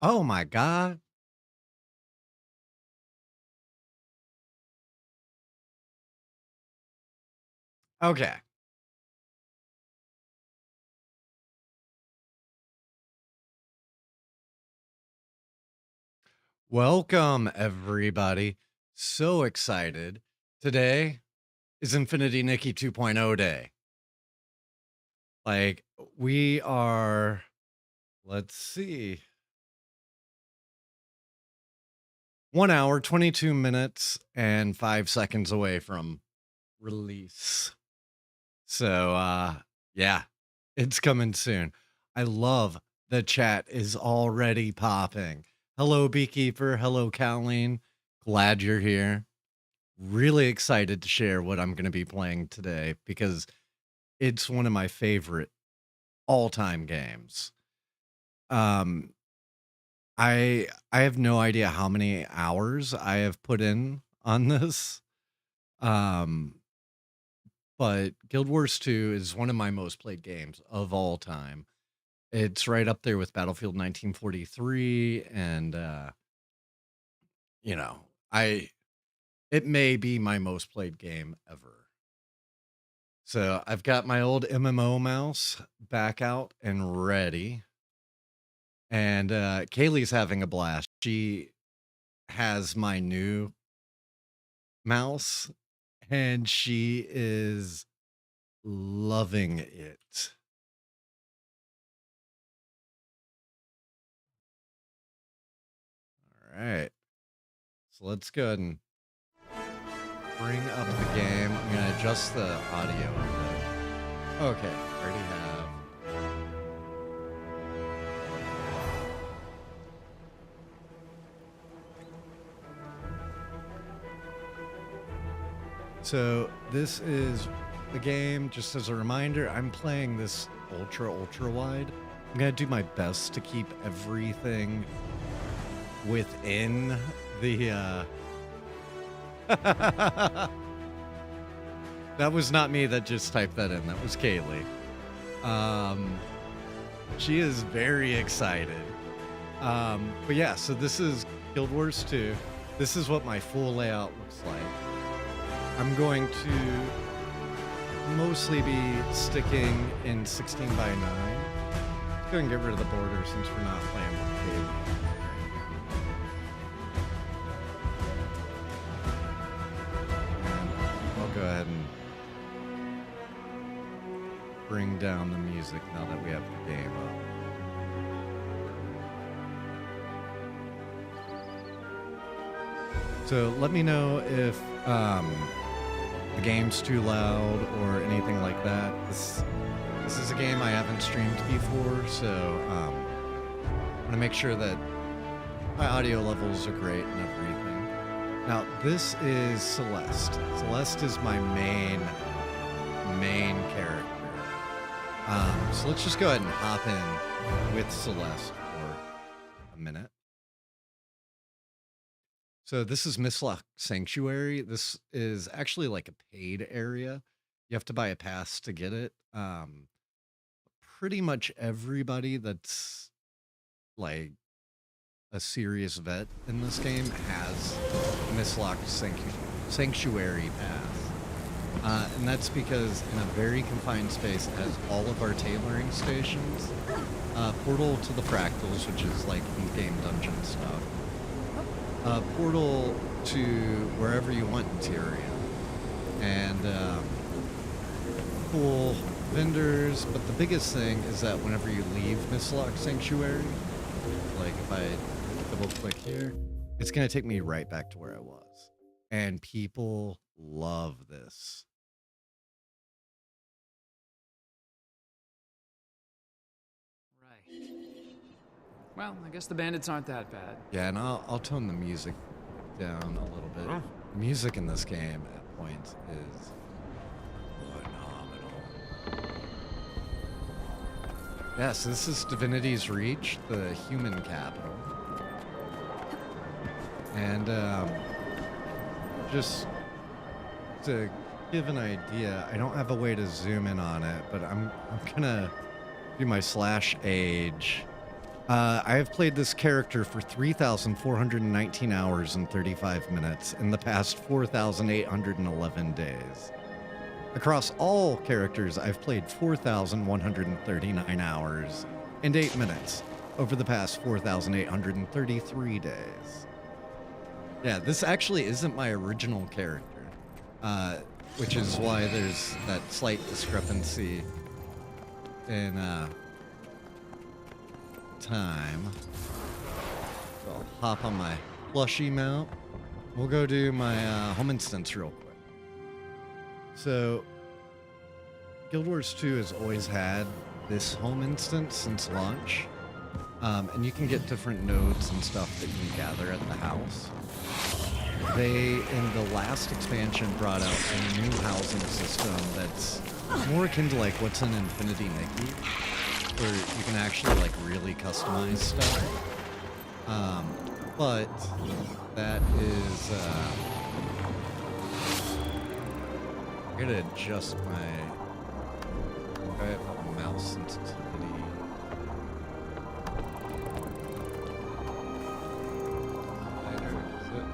Oh my god. Okay. Welcome, everybody. So excited. Today is Infinity Nikki 2.0 day. Like, we are, let's see, 1 hour, 22 minutes, and 5 seconds away from release. So, yeah, it's coming soon. I love the chat is already popping. Hello, Beekeeper. Hello, Colleen. Glad you're here. Really excited to share what I'm going to be playing today because it's one of my favorite all-time games. Um, I have no idea how many hours I have put in on this. Um, but Guild Wars 2 is one of my most played games of all time. It's right up there with Battlefield 1943 and you know, I it may be my most played game ever. So, I've got my old MMO mouse back out and ready. And Kaylee's having a blast. She has my new mouse and she is loving it. All right. So let's go ahead and bring up the game. I'm going to adjust the audio a bit. Okay. Already have. So this is the game. Just as a reminder, I'm playing this ultra wide. I'm going to do my best to keep everything within the that was not me that just typed that in. That was Kaylee. She is very excited. But yeah, so this is Guild Wars 2. This is what my full layout looks like. I'm going to mostly be sticking in 16 by 9. Let's go and get rid of the border since we're not playing with Kaylee. Go ahead and bring down the music now that we have the game up. So let me know if the game's too loud or anything like that. This is a game I haven't streamed before, so I want to make sure that my audio levels are great and everything. Now, this is Celeste. Celeste is my main character. So let's just go ahead and hop in with Celeste for a minute. So this is Mistlock Sanctuary. This is actually like a paid area. You have to buy a pass to get it. Pretty much everybody that's like a serious vet in this game has Mistlock Sanctuary Pass. And that's because in a very confined space, it has all of our tailoring stations, portal to the fractals, which is like in-game dungeon stuff, portal to wherever you want in Tyrion, and cool vendors. But the biggest thing is that whenever you leave Mistlock Sanctuary, like if I double click here, it's going to take me right back to where I was. And people love this. Right. Well, I guess the bandits aren't that bad. Yeah, and I'll tone the music down a little bit. Oh. The music in this game at points is phenomenal. Yeah, so this is Divinity's Reach, the human capital. And just to give an idea, I don't have a way to zoom in on it, but I'm gonna do my /age I have played this character for 3,419 hours and 35 minutes in the past 4,811 days. Across all characters, I've played 4,139 hours and 8 minutes over the past 4,833 days. Yeah, this actually isn't my original character, which is why there's that slight discrepancy in time. So I'll hop on my plushie mount. We'll go do my home instance real quick. So, Guild Wars 2 has always had this home instance since launch. And you can get different nodes and stuff that you can gather at the house. They, in the last expansion, brought out a new housing system that's more akin to like what's in Infinity Nikki, where you can actually like really customize stuff. But that is I gotta adjust my mouse sensitivity. Slider, is it?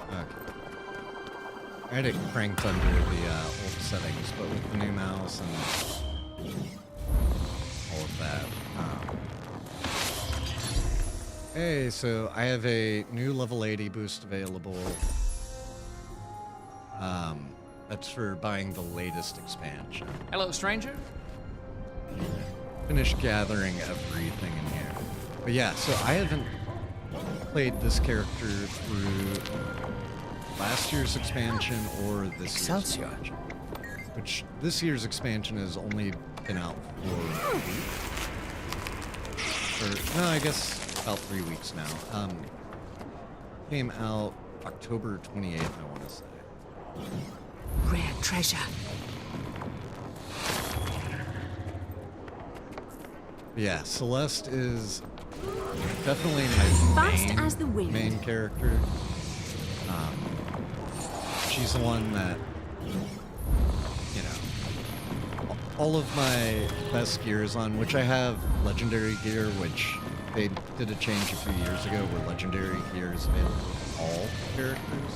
Okay. I had it cranked under the old settings, but with the new mouse and all of that. Hey, so I have a new level 80 boost available. That's for buying the latest expansion. Hello, stranger. Finished gathering everything in here. But yeah, so I haven't played this character through last year's expansion or this year's expansion. Which this year's expansion has only been out for a week. Or, no, I guess about 3 weeks now. Came out October 28th, I want to say. Rare treasure. But yeah, Celeste is definitely Fast my as the wind. main character. She's the one that, you know, all of my best gear is on, which I have legendary gear, which they did a change a few years ago where legendary gear is available for all characters.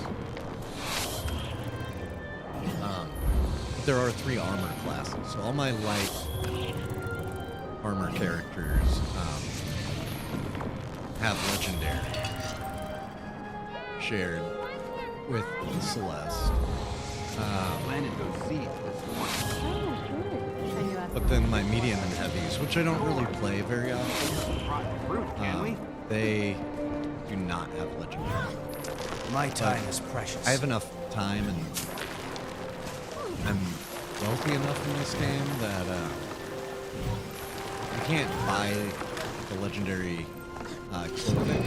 But there are 3 armor classes, so all my light armor characters have legendary shared with Celeste. But then my medium and heavies, which I don't really play very often, they do not have legendary. My time is precious. I have enough time and I'm wealthy enough in this game that you can't buy the legendary clothing,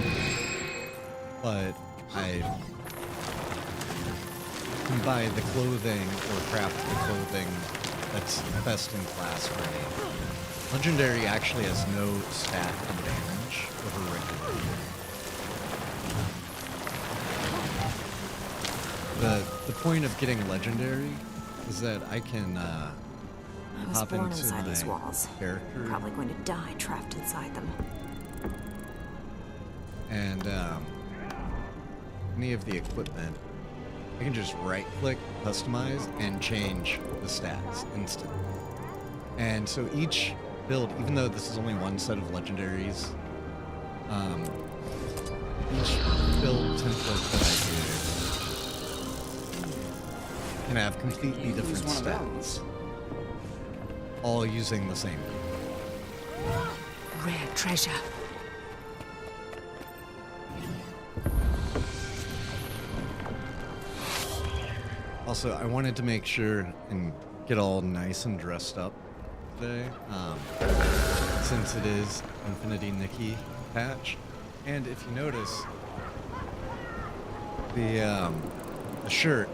but I can buy the clothing or craft the clothing that's best in class for me. Legendary actually has no stat advantage over regular. The point of getting legendary is that I can I was hop born into inside these my walls. character Probably going to die trapped inside them. and any of the equipment. I can just right-click, customize, and change the stats instantly. And so each build, even though this is only one set of legendaries, each build template that I do can have completely different Use one of stats, all using the same. Rare treasure. Also, I wanted to make sure and get all nice and dressed up today, since it is Infinity Nikki patch. And if you notice, the shirt,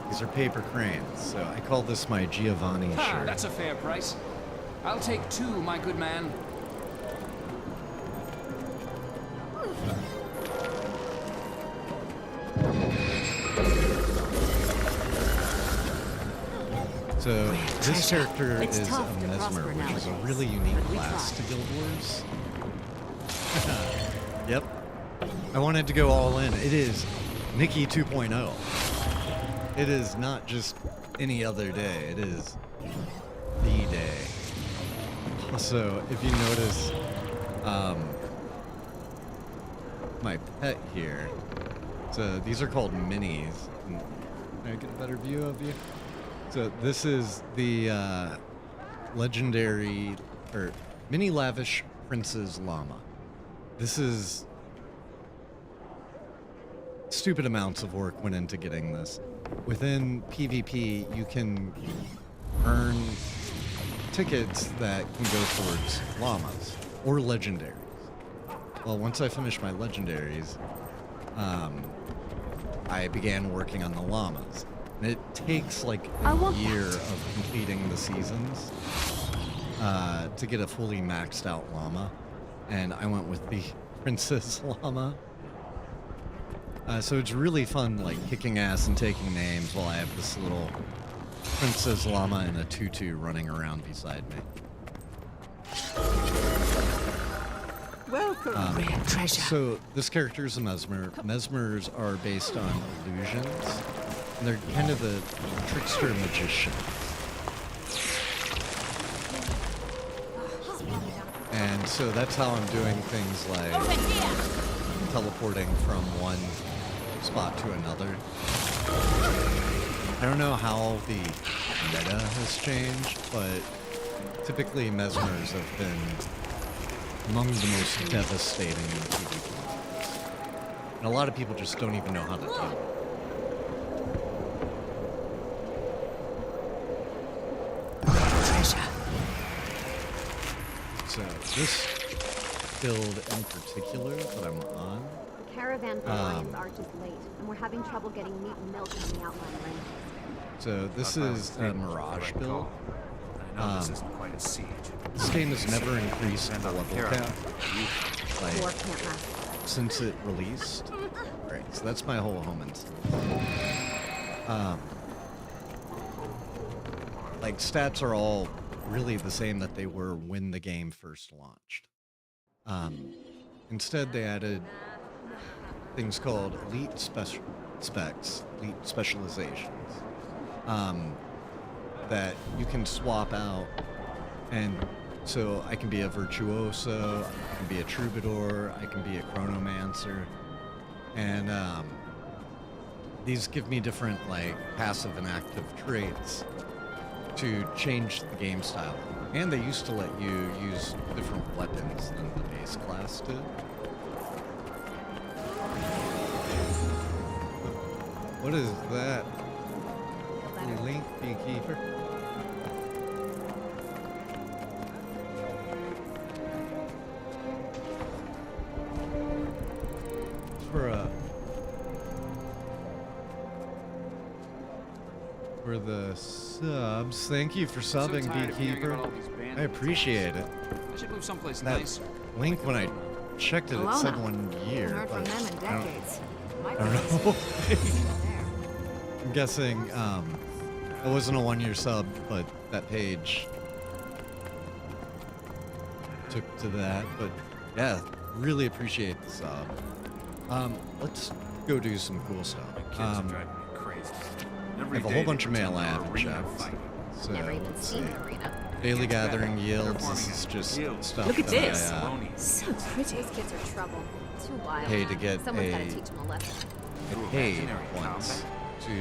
these are paper cranes, so I call this my Giovanni Ah, shirt. that's a fair price. I'll take 2, my good man. So Rare this treasure. character It's is a tough to Mesmer, prosper which is a nowadays, really unique but we class try. to Guild Wars. Yep. I wanted to go all in. It is Nikki 2.0. It is not just any other day. It is the day. Also, if you notice, my pet here. So these are called minis. Can I get a better view of you? So this is the legendary or mini lavish Prince's llama. This is stupid amounts of work went into getting this. Within PvP, you can earn tickets that can go towards llamas or legendaries. Well, once I finished my legendaries, I began working on the llamas. And it takes like I a want year that. of completing the seasons to get a fully maxed out llama. And I went with the Princess Llama. So it's really fun, like kicking ass and taking names while I have this little Princess Llama and a tutu running around beside me. Welcome. Rare treasure. So this character is a Mesmer. Mesmers are based on illusions. And they're kind of a trickster magician. And so that's how I'm doing things like teleporting from one spot to another. I don't know how the meta has changed, but typically Mesmers have been among the most devastating in PvP. And a lot of people just don't even know how to deal with it. Treasure. So this build in particular that I'm on, The caravan from Lion's Arch is late, and we're having trouble getting meat and milk from the outlying ranges. so this is a Mirage build. I know this isn't quite a siege. This game has never increased the level cap, War like, can't last. since it released. Right, so that's my whole home instance. Like, stats are all really the same that they were when the game first launched. Instead, they added things called elite specs, elite specializations, that you can swap out. And so I can be a virtuoso, I can be a troubadour, I can be a chronomancer, and these give me different like passive and active traits to change the game style. And they used to let you use different weapons than the base class did. What is that? You link, beekeeper? For the subs. Thank you for subbing, Beekeeper. I appreciate it. I should move someplace That nicer. link, when I checked it, it said Alona. 1 Haven't year. heard from But them in I don't- decades. I don't know. I'm guessing it wasn't a 1-year sub, but that page took to that. But yeah, really appreciate the sub. Let's go do some cool stuff. Kids are driving me crazy. I have a whole bunch of mail ad checks. So Never even let's seen see. an arena. Daily gathering yields. This is just stuff Look at that this. I So pretty. These kids are trouble. Too wild. pay to get Someone's gotta a teach them a lesson. I paid once to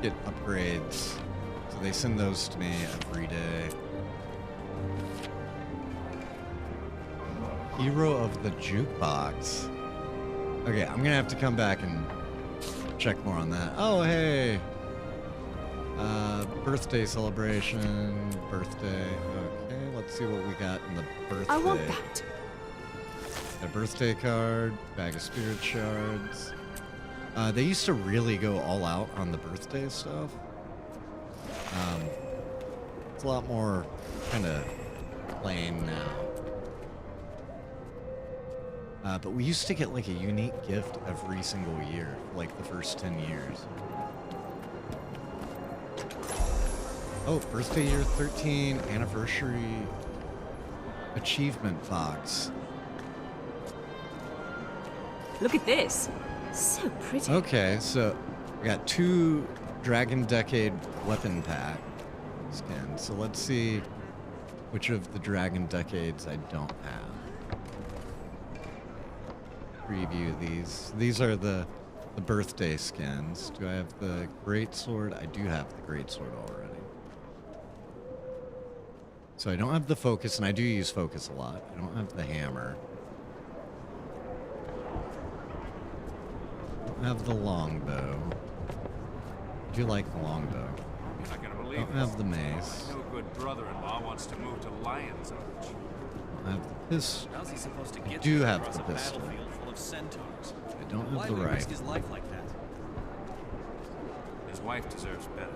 get upgrades. So they send those to me every day. Hero of the Jukebox. Okay, I'm gonna have to come back and check more on that. Oh, hey! Birthday celebration. Birthday. Okay, let's see what we got in the birthday. I want that. A birthday card, bag of spirit shards. They used to really go all out on the birthday stuff. It's a lot more kind of plain now. But we used to get like a unique gift every single year, like the first 10 years. Oh, birthday year 13 anniversary achievement box. Look at this. So pretty. Okay, so we got 2 Dragon Decade weapon pack skins. So let's see which of the Dragon Decades I don't have. Preview these. These are the birthday skins. Do I have the Great Sword? I do have the Great Sword already. So I don't have the focus, and I do use focus a lot. I don't have the hammer. I don't have the longbow. I do like the longbow. You're not gonna I believe don't this. have the mace. No good brother-in-law wants to move to Lion's Arch. I don't have the pistol. How's he supposed to I get do there have across the a pistol. battlefield full of centaurs? I don't Why have the would he risk rifle. his life like that? His wife deserves better.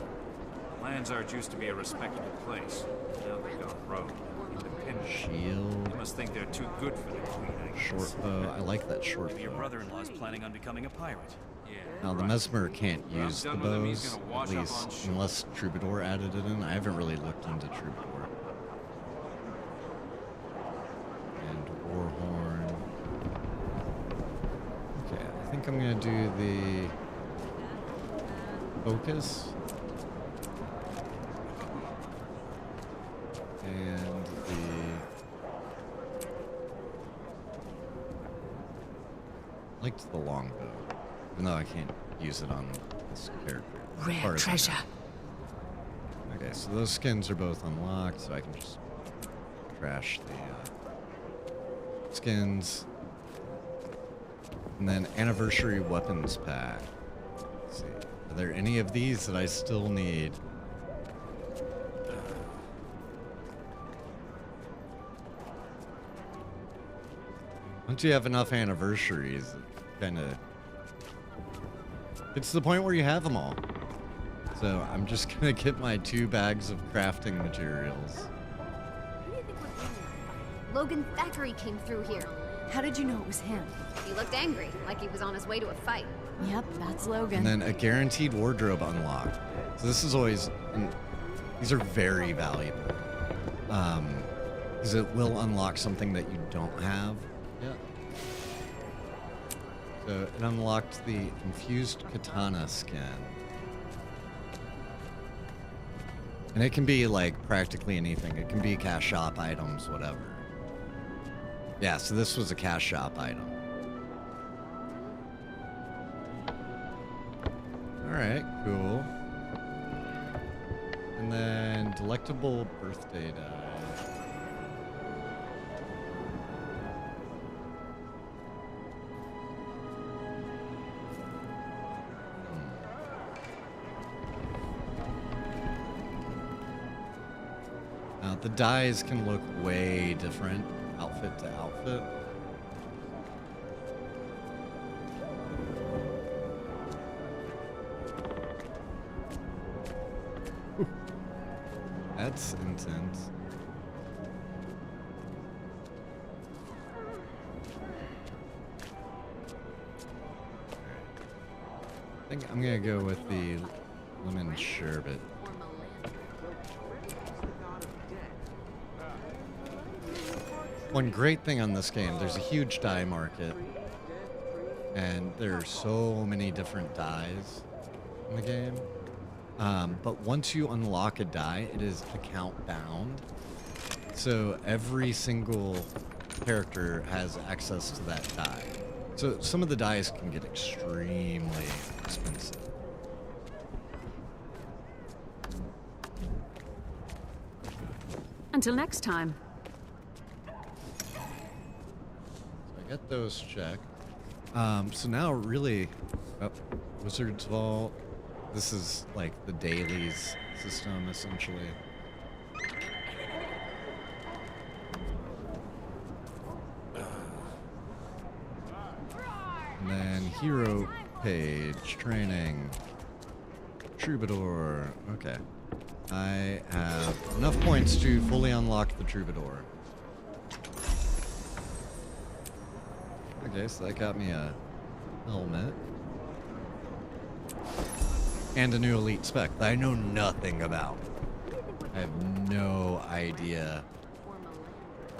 Lion's Arch used to be a respectable place. Now they've gone rogue. Independent. Shield. They must think they're too good for the queen, I guess. Short bow. I like that short Maybe your bow. brother-in-law's planning on becoming a pirate. Yeah. Now the right. Mesmer can't When I'm use the done with him, he's bows, gonna wash at up least on shore. unless Troubadour added it in. I haven't really looked into Troubadour. And Warhorn. Okay, I think I'm gonna do the focus. And I liked the longbow, even though I can't use it on this character. as far Rare as I treasure. know. Okay, so those skins are both unlocked, so I can just trash the skins. And then anniversary weapons pack. Let's see, are there any of these that I still need? Once you have enough anniversaries, it kind of it's the point where you have them all. So I'm just gonna get my 2 bags of crafting materials. Who do you think was in there? Logan Thackeray came through here. How did you know it was him? He looked angry, like he was on his way to a fight. Yep, that's Logan. And then a guaranteed wardrobe unlocked. So this is always, and these are very valuable. Because it will unlock something that you don't have yet. So it unlocked the infused katana skin. And it can be like practically anything. It can be cash shop items, whatever. Yeah, so this was a cash shop item. Alright, cool. And then delectable birthday die. Now the dies can look way different outfit to outfit. That's intense. I think I'm gonna go with the lemon sherbet. One great thing on this game, there's a huge dye market, and there are so many different dyes in the game. But once you unlock a dye, it is account bound. So every single character has access to that dye. So some of the dyes can get extremely expensive. Until next time. So I got those checked. So now really, oh, Wizard's Vault. This is like the dailies system, essentially. And then hero page, training, troubadour. Okay. I have enough points to fully unlock the troubadour. Okay, so that got me a helmet. And a new elite spec that I know nothing about. I have no idea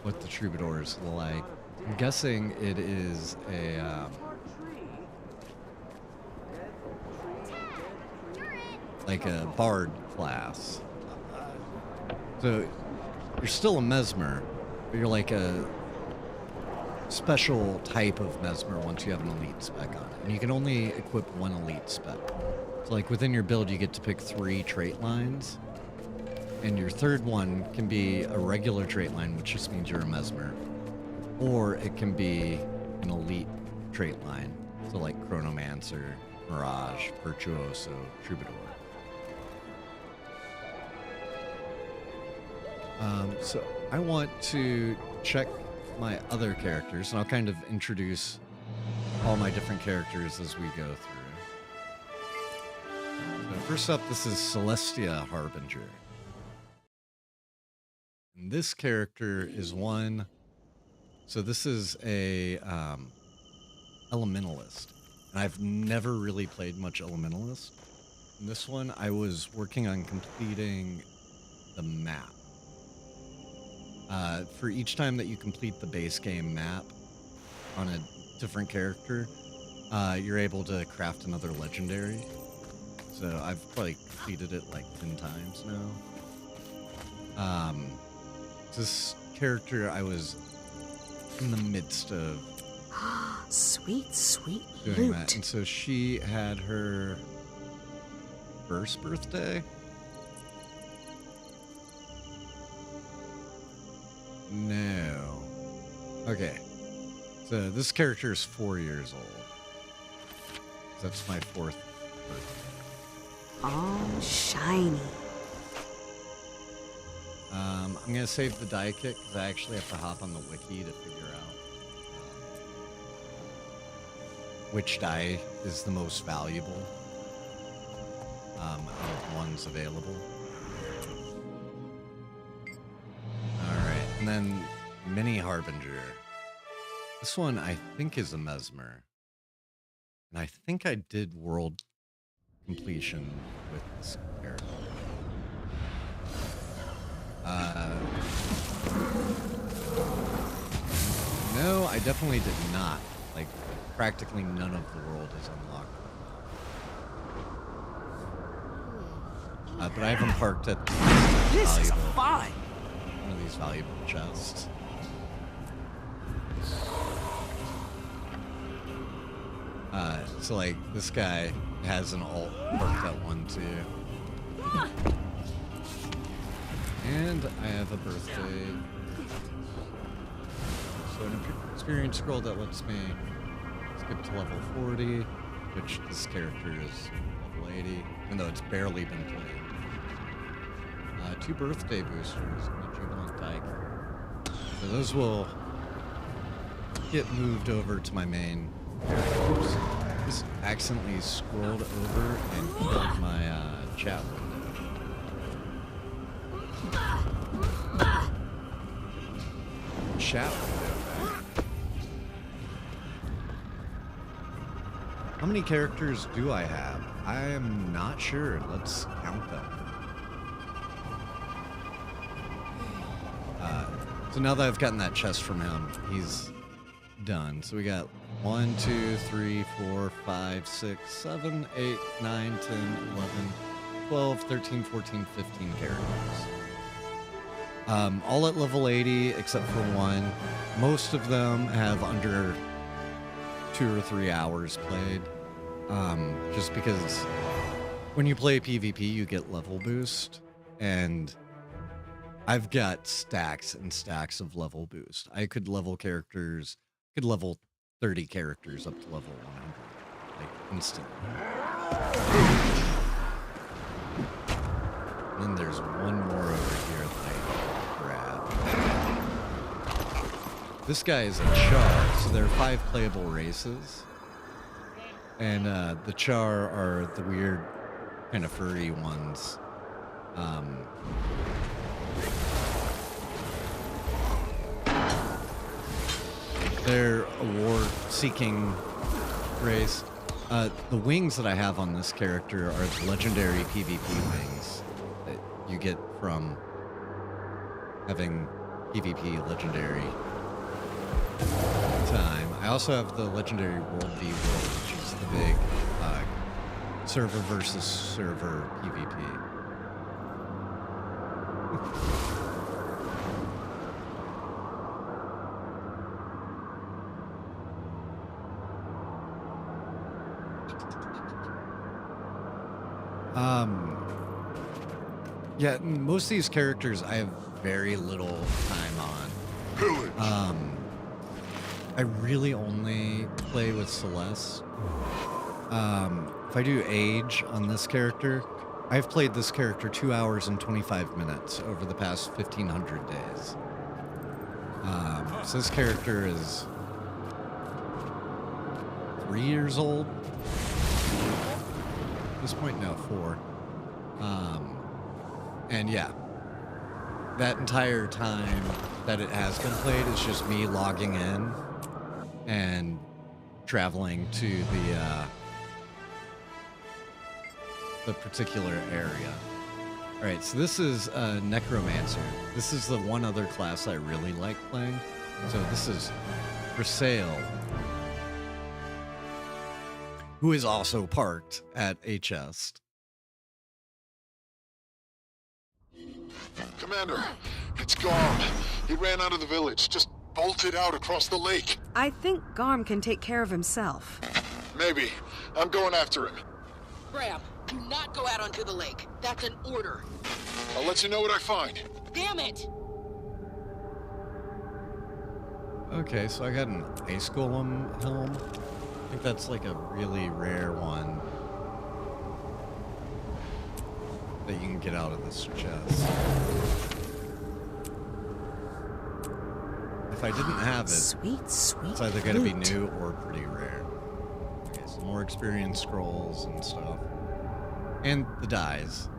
what the troubadours look like. I'm guessing it is a like a bard class. So you're still a mesmer, but you're like a special type of mesmer once you have an elite spec on it. And you can only equip one elite spec. So like within your build, you get to pick 3 trait lines. And your third one can be a regular trait line, which just means you're a mesmer. Or it can be an elite trait line. So like Chronomancer, Mirage, Virtuoso, Troubadour. So I want to check my other characters, and I'll kind of introduce all my different characters as we go through. So first up, this is Celestia Harbinger. And this character is one. So this is a elementalist, and I've never really played much elementalist. In this one, I was working on completing the map. For each time that you complete the base game map on a different character, you're able to craft another legendary. So I've probably completed it like 10 times now. This character, I was in the midst of Sweet, sweet doing loot. that. And so she had her first birthday. No. Okay. So this character is 4 years old. That's my 4th birthday. All shiny. I'm going to save the die kit because I actually have to hop on the wiki to figure out which die is the most valuable out of ones available. Alright, and then Mini Harbinger. This one I think is a mesmer. And I think I did world completion with this character. No, I definitely did not. Like, practically none of the world is unlocked. But I have them parked at This is a find. one of these valuable chests. So like this guy has an alt parked at 1 too. And I have a birthday. So an experience scroll that lets me skip to level 40, which this character is level 80, even though it's barely been played. 2 birthday boosters and a jubilant tiger. So those will get moved over to my main. Oops. Just accidentally scrolled over and killed my chat window. Chat window. How many characters do I have? I am not sure. Let's count them. So now that I've gotten that chest from him, he's done. So we got 1, 2, 3, 4, 5, 6, 7, 8, 9, 10, 11, 12, 13, 14, 15 characters. All at level 80 except for one. Most of them have under 2 or 3 hours played. Just because when you play PvP, you get level boost, and I've got stacks and stacks of level boost. I could level 30 characters up to level 100, like instantly. And then there's one more over here that I grab. This guy is a Char, so there are 5 playable races. And the Char are the weird, kind of furry ones. They're a war-seeking race. The wings that I have on this character are the legendary PvP wings. you get from having PvP legendary time. I also have the legendary World v World, which is the big server versus server PvP. Yeah, most of these characters I have very little time on. Pillage. I really only play with Celeste. If I do age on this character, I've played this character 2 hours and 25 minutes over the past 1,500 days. So this character is 3 years old. At this point, no, 4. And yeah, that entire time that it has been played is just me logging in and traveling to the particular area. All right, so this is Necromancer. This is the one other class I really like playing. So this is for sale, who is also parked at a chest. Commander, it's Garm. He ran out of the village, just bolted out across the lake. I think Garm can take care of himself. Maybe. I'm going after him. Graham, do not go out onto the lake. That's an order. I'll let you know what I find. Damn it! Okay, so I got an ice golem helm. I think that's like a really rare one that you can get out of this chest. If I didn't have it, Sweet, sweet. it's either gonna be flute. new or pretty rare. Okay, so more experience scrolls and stuff. And the dies.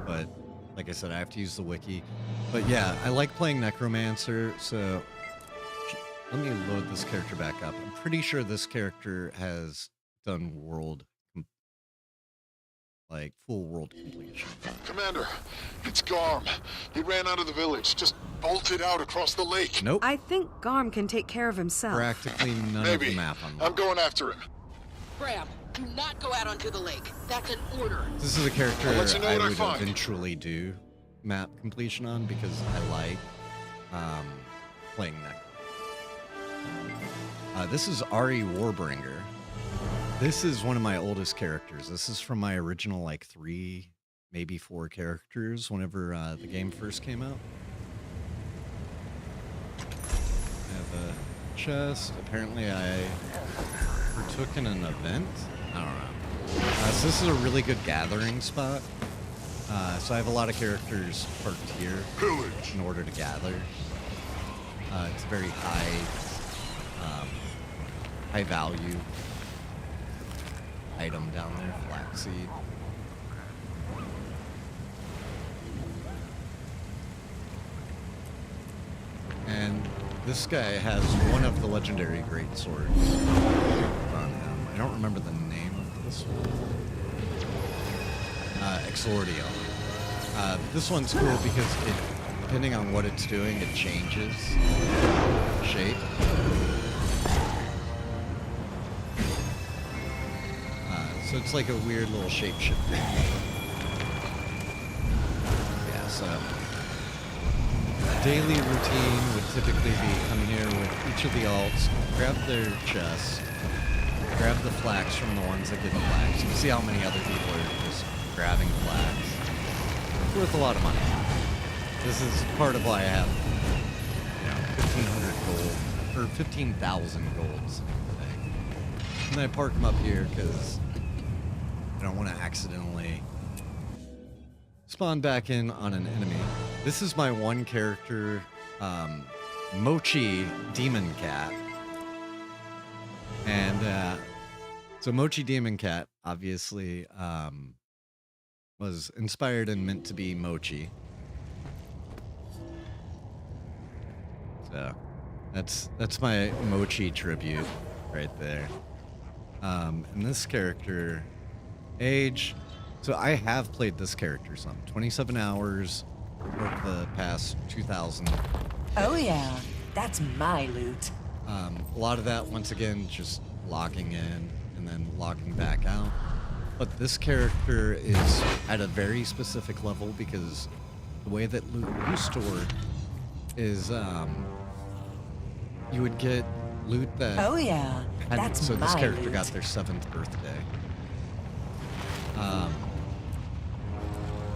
But like I said, I have to use the wiki. But yeah, I like playing Necromancer, so let me load this character back up. I'm pretty sure this character has done full world completion. Commander, it's Garm. He ran out of the village, just bolted out across the lake. Nope. I think Garm can take care of himself. Practically none of Maybe. the map I'm unlocked. going after him. Graham, do not go out onto the lake. That's an order. This is a character I'll let you know I what I would find. eventually do map completion on because I like playing that. This is Ari Warbringer. This is one of my oldest characters. This is from my original 3, maybe 4 characters whenever the game first came out. I have a chest. Apparently I partook in an event. I don't know. So this is a really good gathering spot. So I have a lot of characters parked here Pillage. in order to gather. It's a very high value item down there, flaxseed. And this guy has one of the legendary great swords on him. I don't remember the name of this one. Exordio. This one's cool because depending on what it's doing, it changes shape. So it's like a weird little shape shifter. Yeah, so daily routine would typically be come here with each of the alts, grab their chest, grab the flax from the ones that give the flax. You can see how many other people are just grabbing flax. It's worth a lot of money. This is part of why I have 1,500 gold, or 15,000 golds. And I park them up here because I don't want to accidentally spawn back in on an enemy. This is my one character, Mochi Demon Cat. And so Mochi Demon Cat obviously was inspired and meant to be Mochi. So that's my Mochi tribute right there. And this character, age, So I have played this character some. 27 hours over the past 2,000. Oh yeah, that's my loot. A lot of that, once again, just logging in and then logging back out. But this character is at a very specific level because the way that loot used to work is you would get loot that Oh yeah, that's so my this character loot. got their 7th birthday.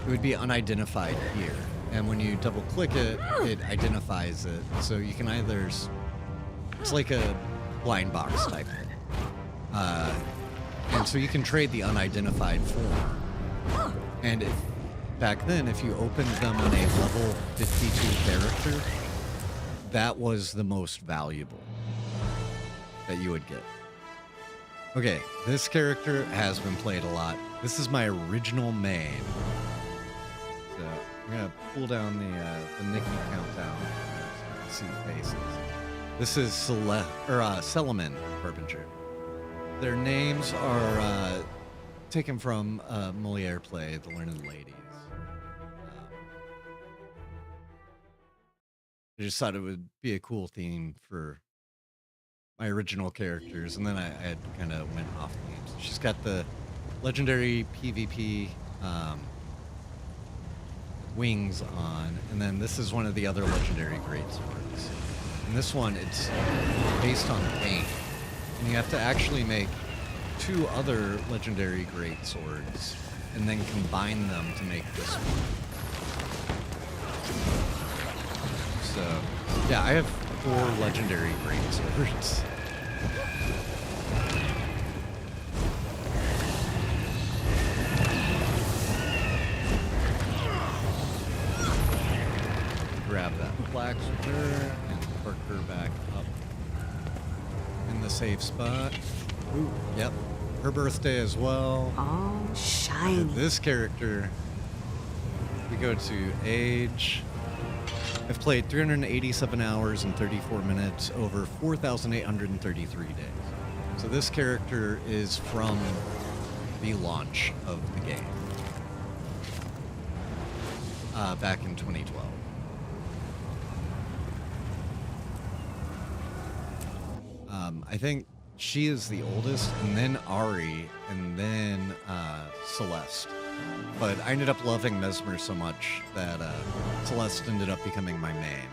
It would be unidentified here, and when you double click it, it identifies it. So you can either it's like a blind box type thing. And so you can trade the unidentified form. And back then, if you opened them on a level 52 character, that was the most valuable that you would get. Okay, this character has been played a lot. This is my original main. So I'm gonna pull down the Nicky countdown so you can see faces. This is Solomon Harbinger. Their names are taken from a Moliere play, The Learned Ladies. I just thought it would be a cool theme for my original characters, and then I had kind of went off themes. She's got the legendary PvP wings on, and then this is one of the other legendary greatswords. And this one, it's based on paint, and you have to actually make 2 other legendary greatswords, and then combine them to make this one. So, yeah, I have 4 legendary greatswords. Grab that black with her and park her back up in the safe spot. Ooh, yep. Her birthday as well. Oh, shiny. This character, we go to age. I've played 387 hours and 34 minutes over 4,833 days. So this character is from the launch of the game back in 2012. I think she is the oldest, and then Ari, and then Celeste. But I ended up loving Mesmer so much that Celeste ended up becoming my main.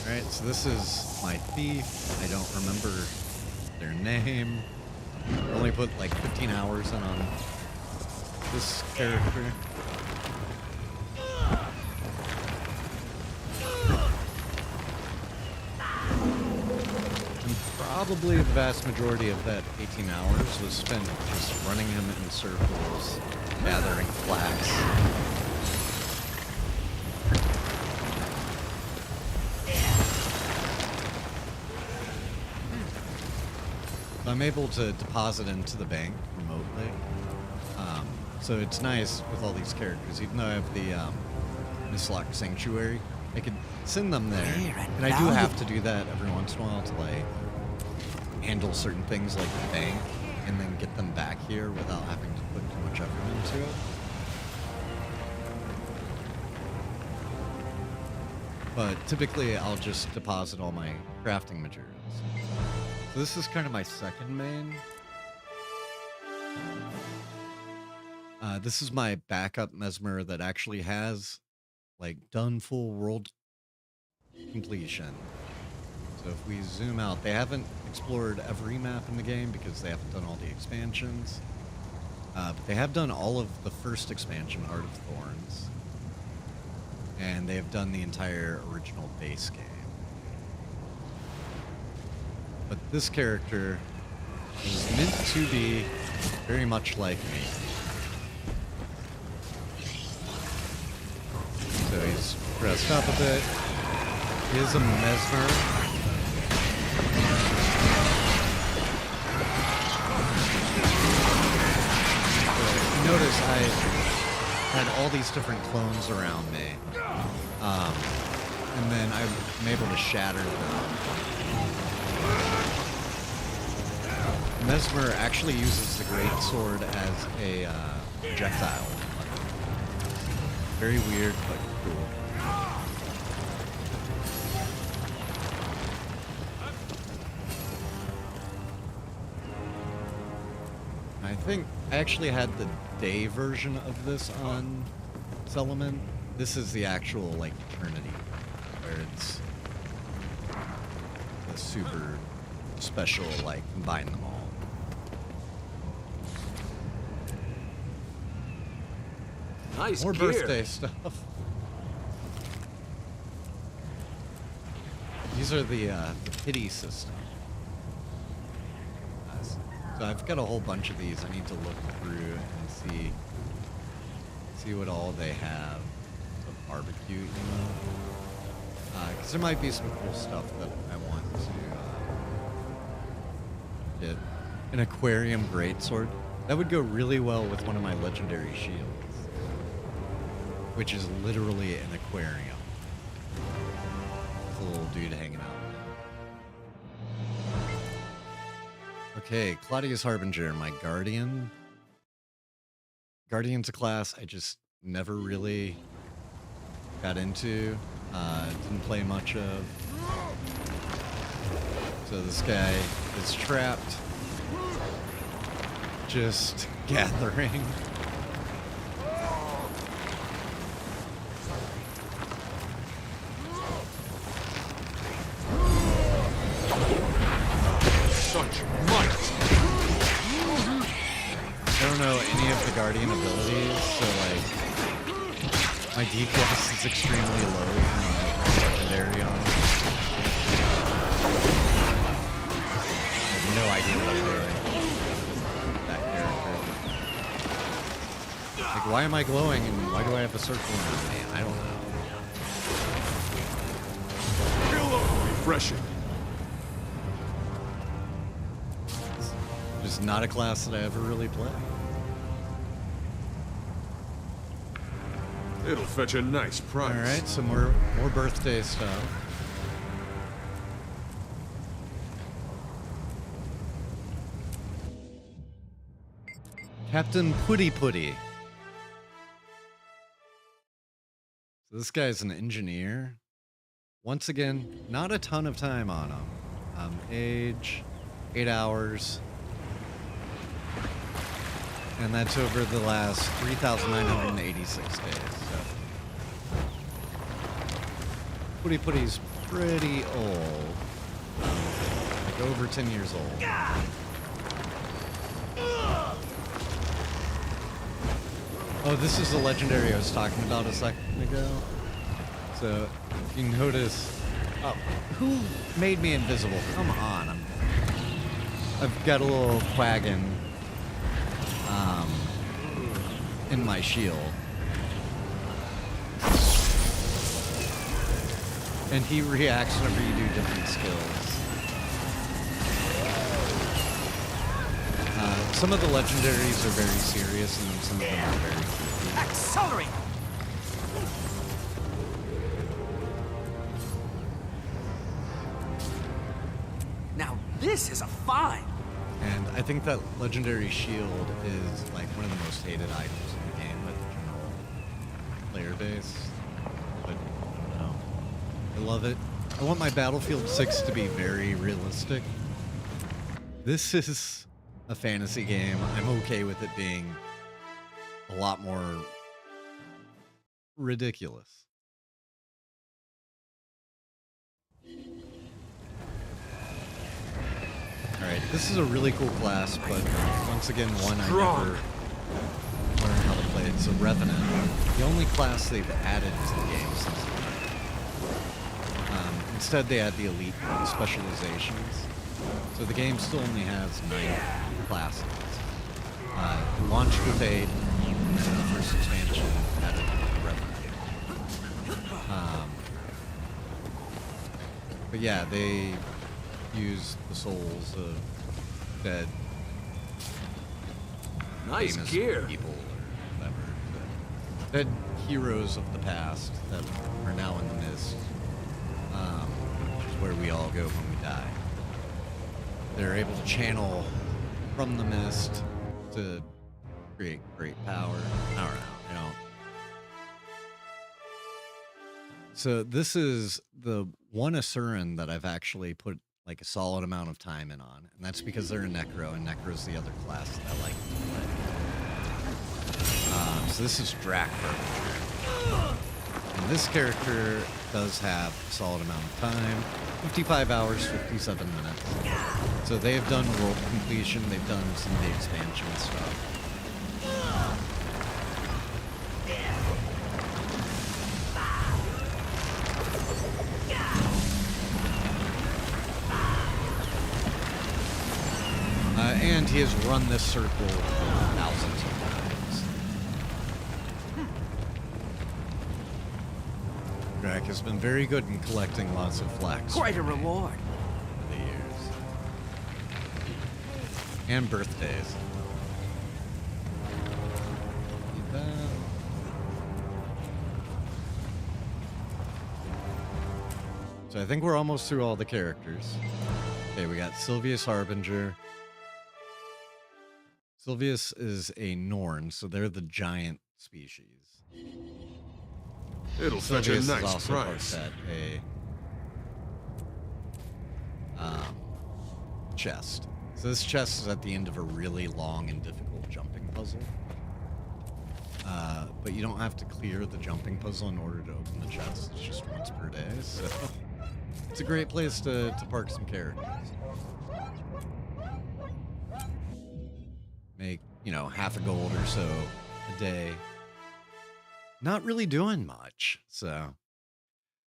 Alright, so this is my thief. I don't remember their name. I only put like 15 hours in on this character. Probably the vast majority of that 18 hours was spent just running him in circles, gathering flax. I'm able to deposit into the bank remotely. So it's nice with all these characters, even though I have the Mislock Sanctuary, I could send them there. And I do have to do that every once in a while to like handle certain things like the bank and then get them back here without having to put too much effort into it. But typically I'll just deposit all my crafting materials. So this is kind of my second main. This is my backup Mesmer that actually has like done full world completion. So if we zoom out, they haven't explored every map in the game because they haven't done all the expansions. But they have done all of the first expansion, Heart of Thorns. And they have done the entire original base game. But this character is meant to be very much like me. So he's dressed up a bit. He is a Mesmer. Notice I had all these different clones around me. And then I'm able to shatter them. Mesmer actually uses the great sword as a projectile. Very weird, but cool. I think I actually had the day version of this on Element. This is the actual, like, Eternity, where it's the super special, like, combine them all. Nice More gear. birthday stuff. These are the pity system. So I've got a whole bunch of these. I need to look through and see what all they have of barbecue, you know? Because there might be some cool stuff that I want to get. An aquarium greatsword. That would go really well with one of my legendary shields, which is literally an aquarium. It's a little dude hanging out. Okay, Claudius Harbinger, my guardian. Guardian's a class I just never really got into. Didn't play much of. So this guy is trapped. Just gathering. Such might. I don't know any of the Guardian abilities, so like my DPS is extremely low for my legendary on. I have no idea what I'm doing. That character. Like, why am I glowing and why do I have a circle around me? I don't know. Refreshing. Just not a class that I ever really play. It'll fetch a nice price. All right, so more birthday stuff. Captain Putty Putty. So this guy's an engineer. Once again, not a ton of time on him. Age, 8 hours. And that's over the last 3,986 days. So. Putty Putty's pretty old. Like over 10 years old. Oh, this is the legendary I was talking about a second ago. So, if you notice... Oh, who made me invisible? Come on. I've got a little quaggin in my shield. And he reacts whenever you do different skills. Some of the legendaries are very serious and some of them are very goofy. Accelerate! Now this is a find! And I think that legendary shield is like one of the most hated items in the game by the general player base. But I don't know. I love it. I want my Battlefield 6 to be very realistic. This is a fantasy game. I'm okay with it being a lot more ridiculous. Alright, this is a really cool class, but once again, one I never learned how to play. It's a Revenant. The only class they've added to the game since instead they add the elite specializations. So the game still only has 9 classes. It launched with 8, and then the first expansion added the Revenant. But yeah, they use the souls of dead Nice famous gear. people or whatever. Dead heroes of the past that are now in the mist, which is where we all go when we die. They're able to channel from the mist to create great power. I don't know. So this is the one Asuran that I've actually put like a solid amount of time in on, and that's because they're a Necro, and Necro's the other class that I like to play. So this is Drakber. And this character does have a solid amount of time, 55 hours, 57 minutes. So they've done world completion, they've done some of the expansion stuff. And he has run this circle thousands of times. Drak has been very good in collecting lots of flax. Quite a reward. Over the years. And birthdays. Need that. So I think we're almost through all the characters. Okay, we got Sylvius Harbinger. Sylvius is a Norn, so they're the giant species. It'll fetch a Sylvius is nice also price. Barset, a chest. So this chest is at the end of a really long and difficult jumping puzzle. But you don't have to clear the jumping puzzle in order to open the chest. It's just once per day, so it's a great place to park some characters. Make, half a gold or so a day. Not really doing much. So,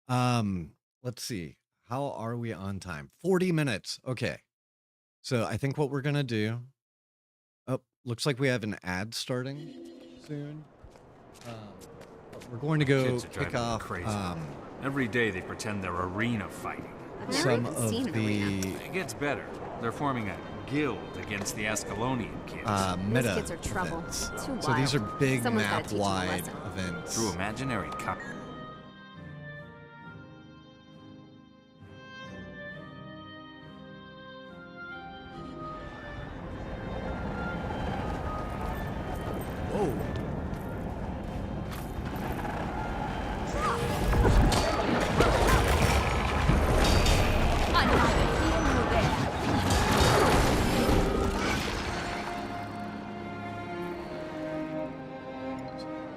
let's see. How are we on time? 40 minutes. Okay. So I think what we're going to do. Oh, looks like we have an ad starting soon. We're going to go Kids are pick driving me off crazy. Every day they pretend they're arena fighting. I've never some even of seen an arena. the It gets better. They're forming a guild against the Ascalonian kids. meta kids are trouble. events. Too So these are wild. big Someone's gotta teach them a map-wide lesson. events. Through imaginary Whoa.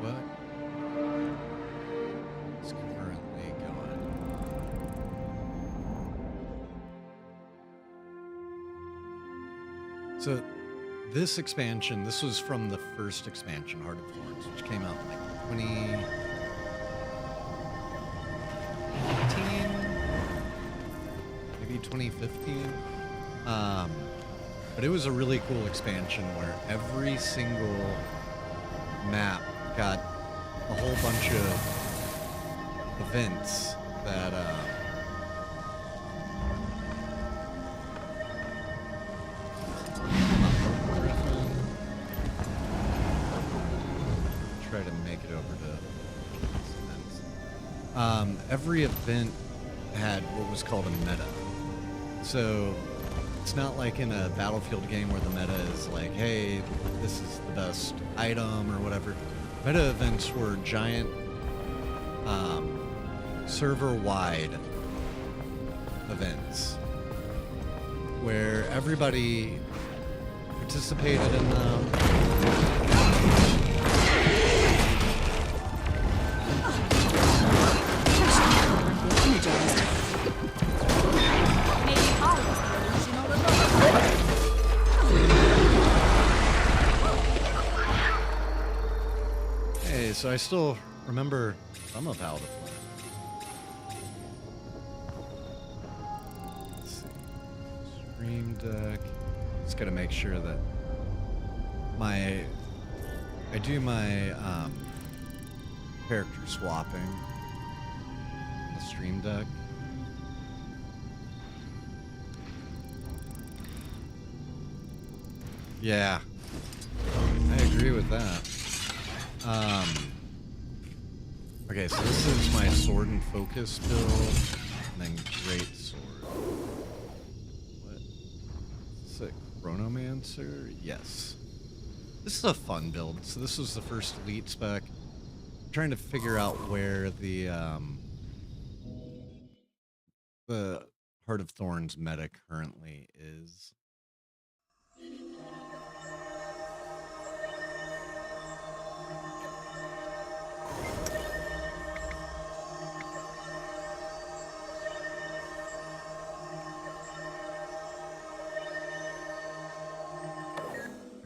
What is currently going? So this expansion, this was from the first expansion, Heart of Thorns, which came out in like 2018, maybe 2015. But it was a really cool expansion where every single map got a whole bunch of events that try to make it over to these events. Every event had what was called a meta. So it's not like in a Battlefield game where the meta is like, hey, this is the best item or whatever. Meta events were giant server-wide events where everybody participated in them. Hey, so I still remember some of how to play. Let's see. Stream Deck. Just gotta make sure that I do my character swapping on the Stream Deck. Yeah, I agree with that. Okay, so this is my sword and focus build, and then great sword. What? Is it Chronomancer? Yes. This is a fun build. So this was the first elite spec. I'm trying to figure out where the Heart of Thorns meta currently is.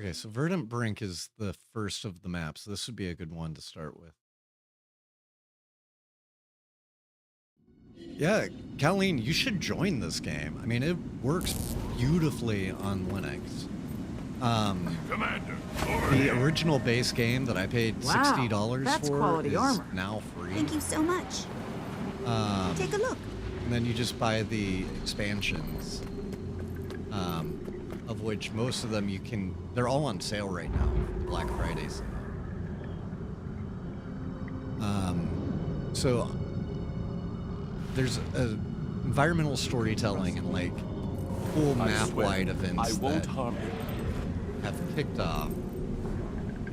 Okay, so Verdant Brink is the first of the maps. This would be a good one to start with. Yeah, Kailee, you should join this game. I mean, it works beautifully on Linux. Commander, The original base game that I paid $60 that's for quality is armor. now free. Thank you so much. Take a look. And then you just buy the expansions, of which most of them they're all on sale right now, Black Fridays. So there's environmental storytelling and like cool map-wide events that have kicked off.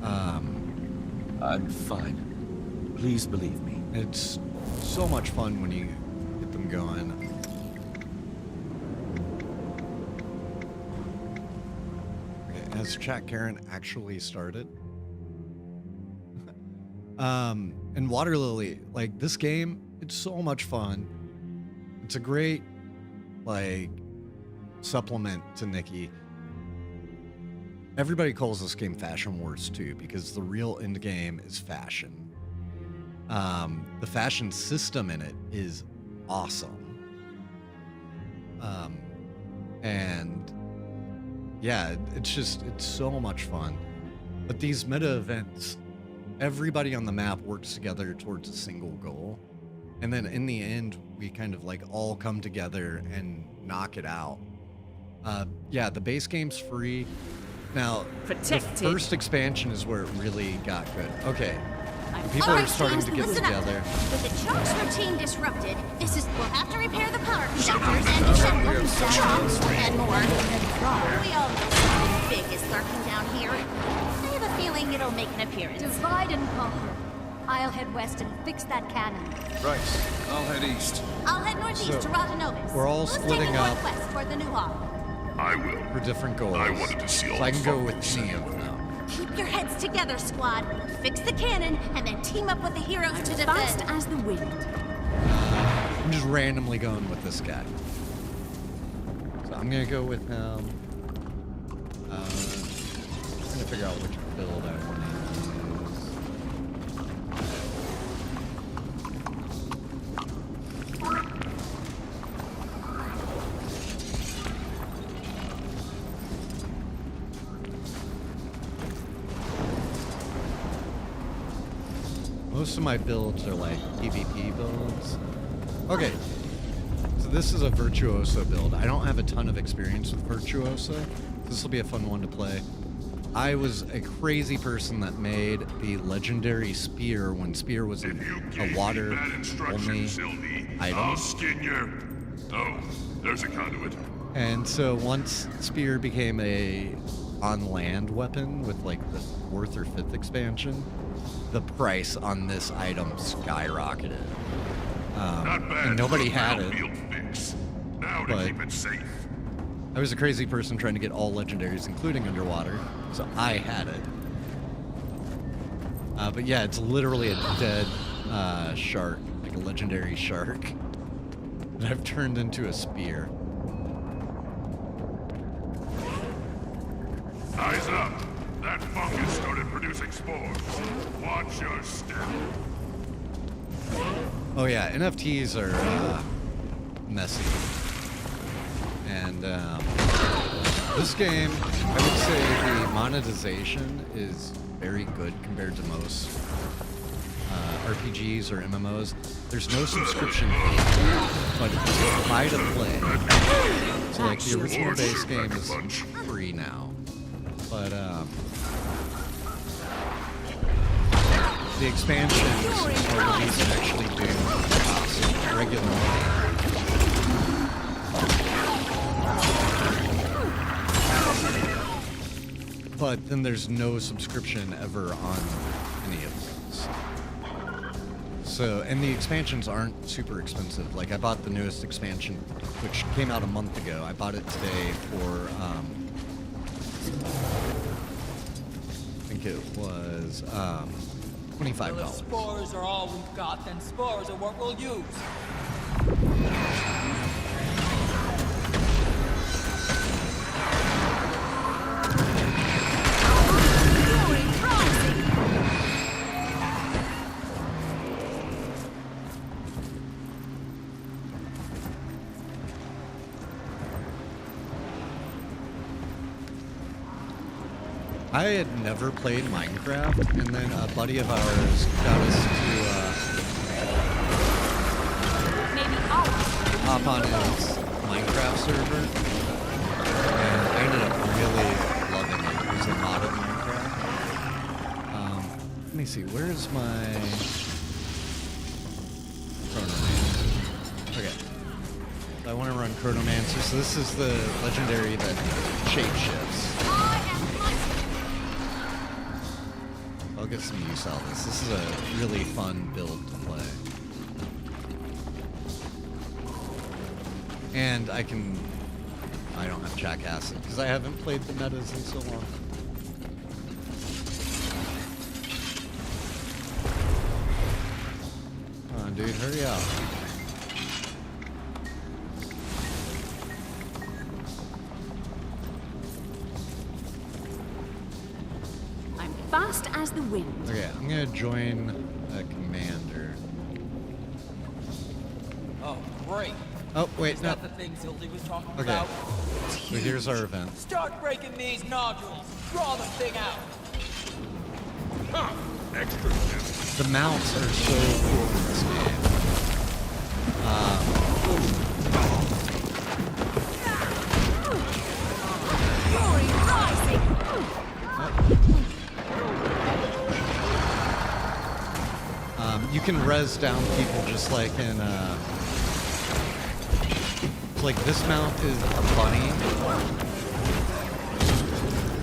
I'm fine. Please believe me. It's so much fun when you get them going. Okay, has Chat Karen actually started? And Water Lily, like this game, it's so much fun. It's a great, like, supplement to Nikki. Everybody calls this game Fashion Wars 2 because the real end game is fashion. The fashion system in it is awesome. And yeah, it's so much fun. But these meta events, everybody on the map works together towards a single goal. And then in the end, we kind of like all come together and knock it out. Yeah, the base game's free. Now, the first expansion is where it really got good. Okay, people are starting to get together. With the choke's routine disrupted, we'll have to repair the power conductors and chokes and more. We all know something big is lurking down here. I have a feeling it'll make an appearance. Divide and conquer. I'll head west and fix that cannon. Right. I'll head east. I'll head northeast to Rotanovis. We're all splitting up northwest toward the new hall. I will. for different goals. I wanted to see all so I can the go fun with any of them. Keep your heads together, squad. Fix the cannon, and then team up with the heroes to defend. Fast as the wind. I'm just randomly going with this guy. So I'm gonna go with him. I'm trying to figure out which build I want to use. Most of my builds are like PvP builds. Okay, so this is a Virtuoso build. I don't have a ton of experience with Virtuoso. This will be a fun one to play. I was a crazy person that made the legendary spear when spear was a water only item. I'll skin you. Oh, there's a conduit. And so once spear became a on land weapon with like the 4th or 5th expansion, the price on this item skyrocketed. Not bad. And nobody had it. Battlefield fix. Now to But- keep it safe. I was a crazy person trying to get all legendaries, including underwater, so I had it. But yeah, it's literally a dead shark, like a legendary shark, that I've turned into a spear. Eyes up. That fungus started producing spores. Watch your step. Oh yeah, NFTs are messy. And this game, I would say the monetization is very good compared to most RPGs or MMOs. There's no subscription fee, but it's buy to play. So like the original base game is free now, but the expansions are released and actually do cost regular money. but then there's no subscription ever on any of those. So, and the expansions aren't super expensive. Like, I bought the newest expansion, which came out a month ago. I bought it today for, I think it was, $25. Well, if spores are all we've got, then spores are what we'll use. I had never played Minecraft, and then a buddy of ours got us to hop on his Minecraft server, and I ended up really loving it. It was a modded Minecraft. Let me see, where's my Chronomancer? Okay. So I want to run Chronomancer. So this is the legendary that shapeshifts. I'll get some use out of this. This is a really fun build to play. And I don't have Jack Acid because I haven't played the metas in so long. Come on, dude, hurry up. Fast as the wind. Okay, I'm gonna join a commander. Oh, great. Oh, wait, Is no. that the thing Zildy was talking Okay, about? so here's our event. Start breaking these nodules. Draw the thing out. Extra. The mounts are so cool in this game. Fury rising. You can res down people just like in, like this mount is a bunny.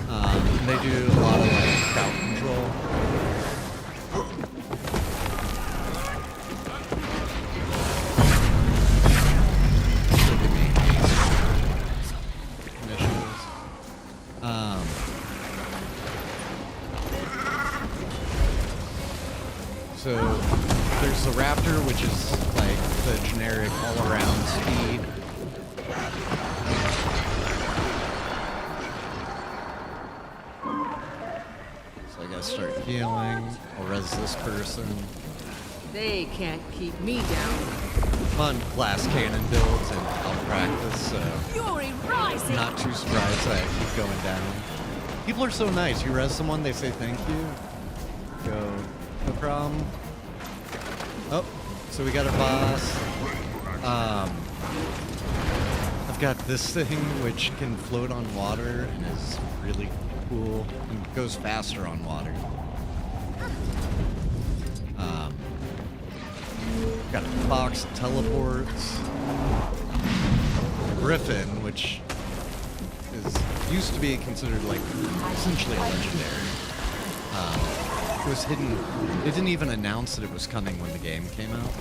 And they do a lot of like crowd control. Look at me. Initials. So there's the Raptor, which is like the generic all-around speed. So I gotta start healing. I'll res this person. They can't keep me down. Fun glass cannon builds and I'll practice, so Fury rising. I'm not too surprised that I keep going down. People are so nice. You res someone, they say thank you. Go, no problem. Oh, so we got a boss. I've got this thing which can float on water and is really cool and goes faster on water. Got a box that teleports. Griffin, which used to be considered like essentially a legendary. It was hidden. It didn't even announce that it was coming when the game came out.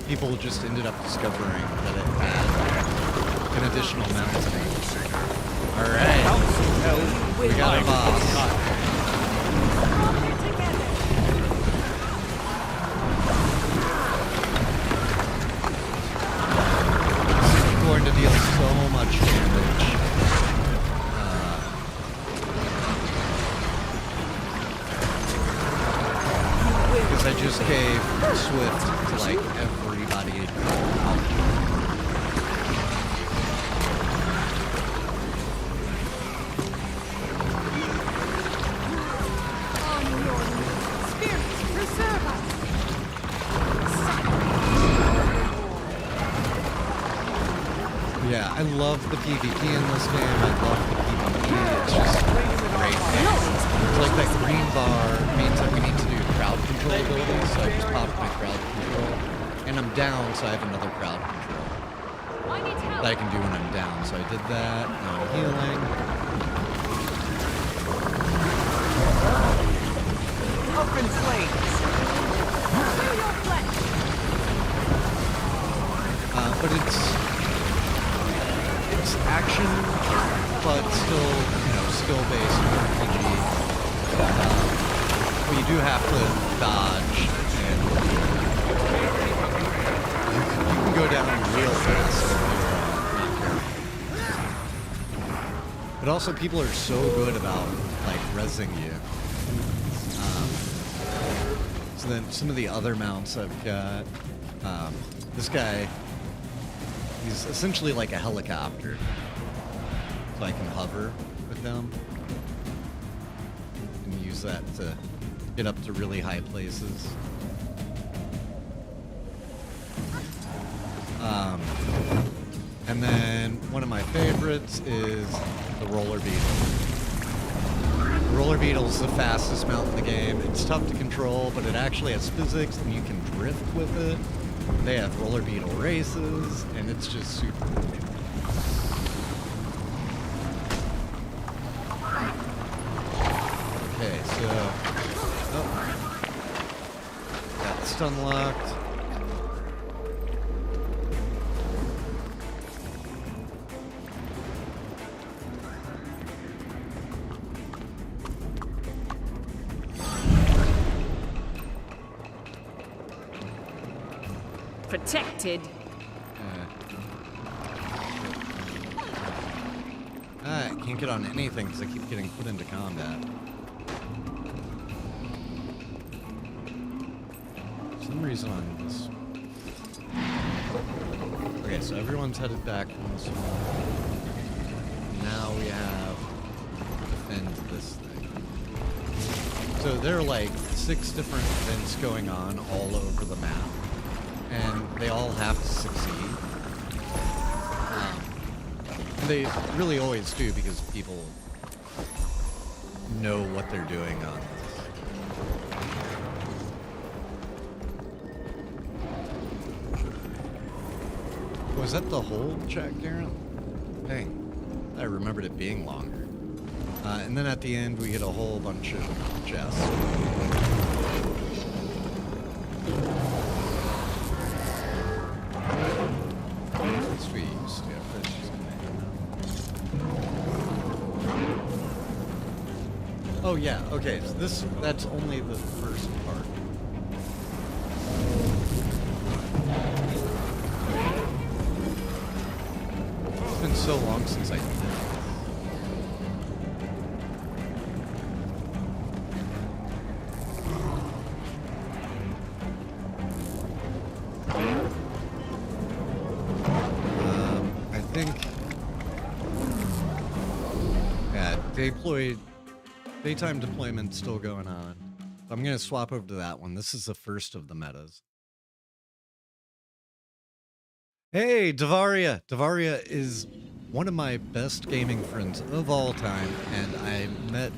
People just ended up discovering that it had an additional mountain. All right, we got a boss. Going to deal so much damage. Because I just gave Swift to like everybody. Yeah, I love the PvP in this game. I love the PvP. It's just a great game. It's like that green bar means that we need to do crowd control abilities, so I just popped my crowd control. And I'm down, so I have another crowd control. I need help. that I can do when I'm down. So I did that. Now I'm healing. Open flames. Clear your flank. But it's action, but still, you know, skill-based RPG. Well, you do have to dodge, and you can go down real fast if you're not careful. But also, people are so good about, like, rezzing you. So then some of the other mounts I've got, this guy, he's essentially like a helicopter. So I can hover with them and use that to get up to really high places. And then one of my favorites is the roller beetle. The roller beetle's the fastest mount in the game. It's tough to control, but it actually has physics and you can drift with it. They have roller beetle races, and it's just super cool. Okay, so... Oh. Got stun locked. Protected. I can't get on anything because I keep getting put into combat. For some reason on this. Okay, so everyone's headed back from this one. Now we have to defend this thing. So there are like 6 different events going on all over the map. And they all have to succeed. They really always do because people know what they're doing on this. Was that the whole check, Garrett? Dang. I remembered it being longer. And then at the end, we get a whole bunch of chests. Oh yeah, okay, so that's only the first part. It's been so long since I did this. I think, yeah, daytime deployment still going on. So I'm going to swap over to that one. This is the first of the metas. Hey, Davaria. Davaria is one of my best gaming friends of all time, and I met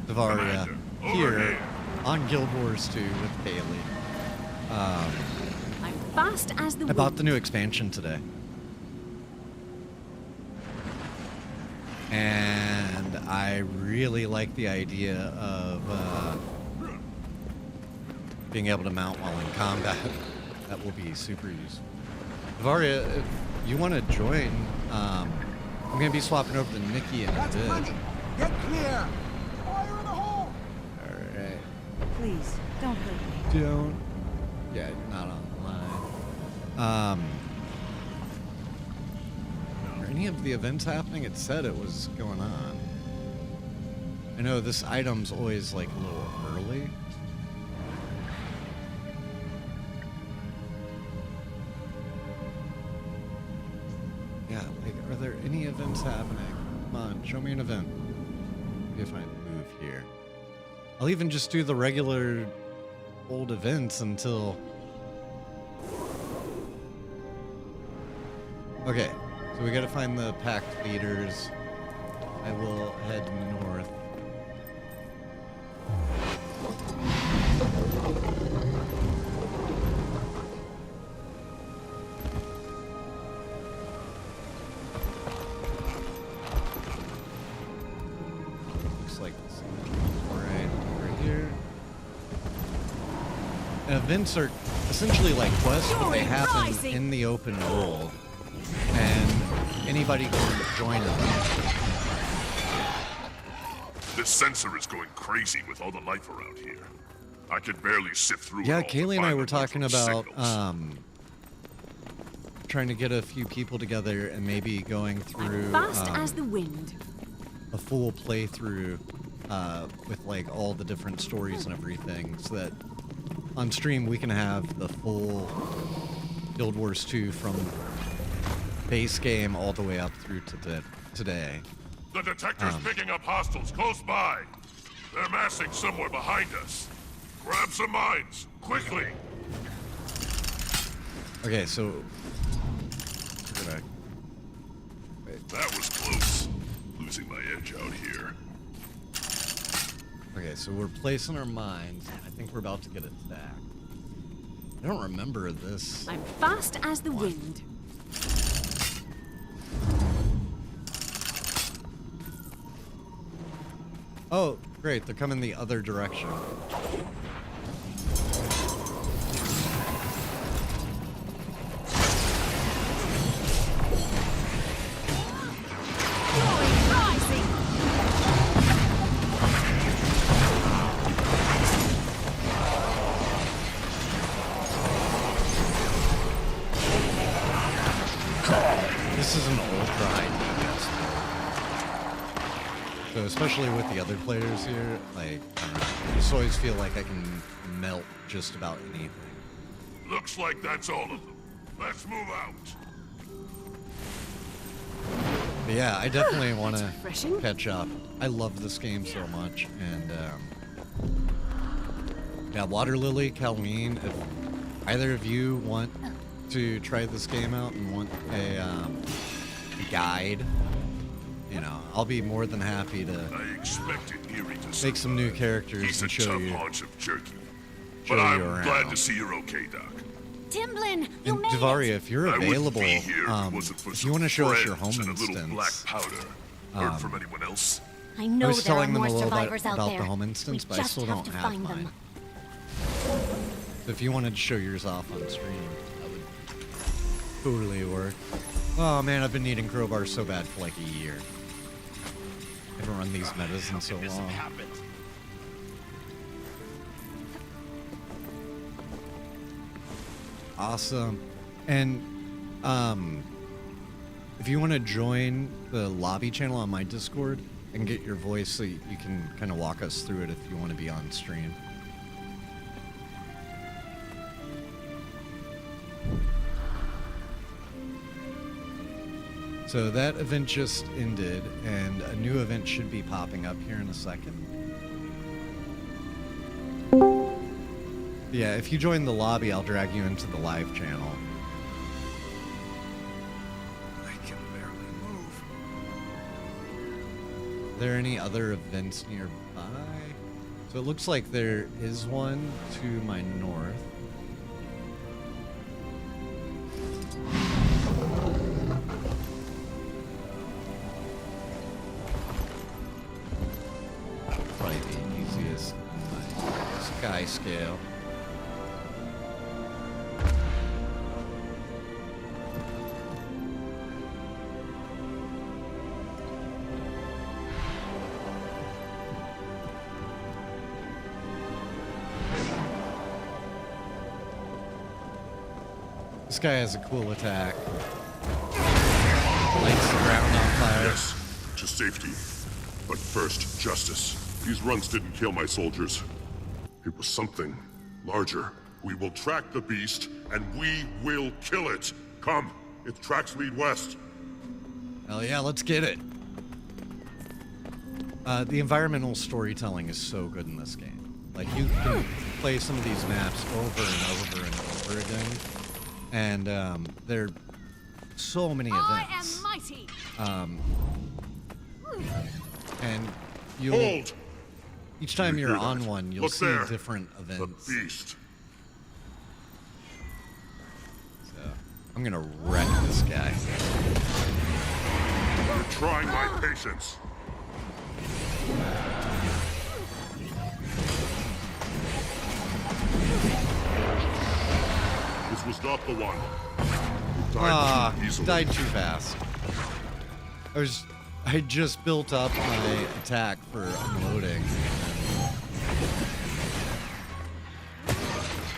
Davaria here on Guild Wars 2 with Kailee. I'm fast as the I bought the new expansion today. And I really like the idea of being able to mount while in combat. That will be super useful. Davaria, if you want to join, I'm going to be swapping over to Nikki in a bit. Get clear! Fire in the hole! Alright. Please, don't hurt me. Don't. Yeah, you're not online. Are any of the events happening? It said it was going on. I know this item's always like a little early. Yeah, like, are there any events happening? Come on, show me an event. Maybe if I move here. I'll even just do the regular old events until... Okay, so we gotta find the packed leaders. I will head north. events are essentially like quests, but they happen in the open world, and anybody can join them. This sensor is going crazy with all the life around here. I can barely sift through Yeah, it all to Kaylee and I find were the talking neutral about signals. trying to get a few people together and maybe going through Fast as the wind. a full playthrough with like all the different stories and everything, so that on stream we can have the full Guild Wars 2 from base game all the way up through to today. The detector's picking up hostiles close by. They're massing somewhere behind us. Grab some mines, quickly. Okay, so That was close. Losing my edge out here. okay, so we're placing our mines. I think we're about to get attacked. I don't remember this. I'm fast as the wind. Oh, great, they're coming the other direction. This is an ultra high DPS. So especially with the other players here, like, I don't know, I just always feel like I can melt just about anything. Looks like that's all of them. Let's move out. But yeah, I definitely want to refreshing. catch up. I love this game so much, and yeah, Water Lily, Kailee, if either of you want to try this game out and want a guide, you know, I'll be more than happy to I expected Erie to make some new characters He's and a show tough you. haunch of jerky. Show But you I'm around. glad to see you're okay, Doc. Timblin, you And made it. Devaria, if you're I wouldn't available, be here if it wasn't for if some you want to show us your friends home and a little black instance, powder. Heard from anyone else? I I know was there are telling them more a little bit survivors out about there. the home instance, We but I just still have don't to have find mine. them. So if you wanted to show yours off on stream, that would totally work. Oh man, I've been needing crowbars so bad for like a year. I haven't run these metas in so long. Awesome. And if you want to join the lobby channel on my Discord and get your voice, so you can kind of walk us through it if you want to be on stream. So that event just ended, and a new event should be popping up here in a second. Yeah, if you join the lobby, I'll drag you into the live channel. I can barely move. Are there any other events nearby? So it looks like there is one to my north. Probably the easiest in my sky scale. This guy has a cool attack. Lights the ground on fire. Yes, to safety. But first, justice. These runs didn't kill my soldiers. It was something larger. We will track the beast, and we will kill it. Come, its tracks lead west. Hell yeah, let's get it. The environmental storytelling is so good in this game. Like, you can play some of these maps over and over and over again, and there are so many events. I am mighty. And you'll Hold! each time You you're hear on that? one, you'll Look see there. different The events. beast. So I'm gonna wreck this guy. You're trying my patience. not the one. Died too fast. I just built up my attack for unloading.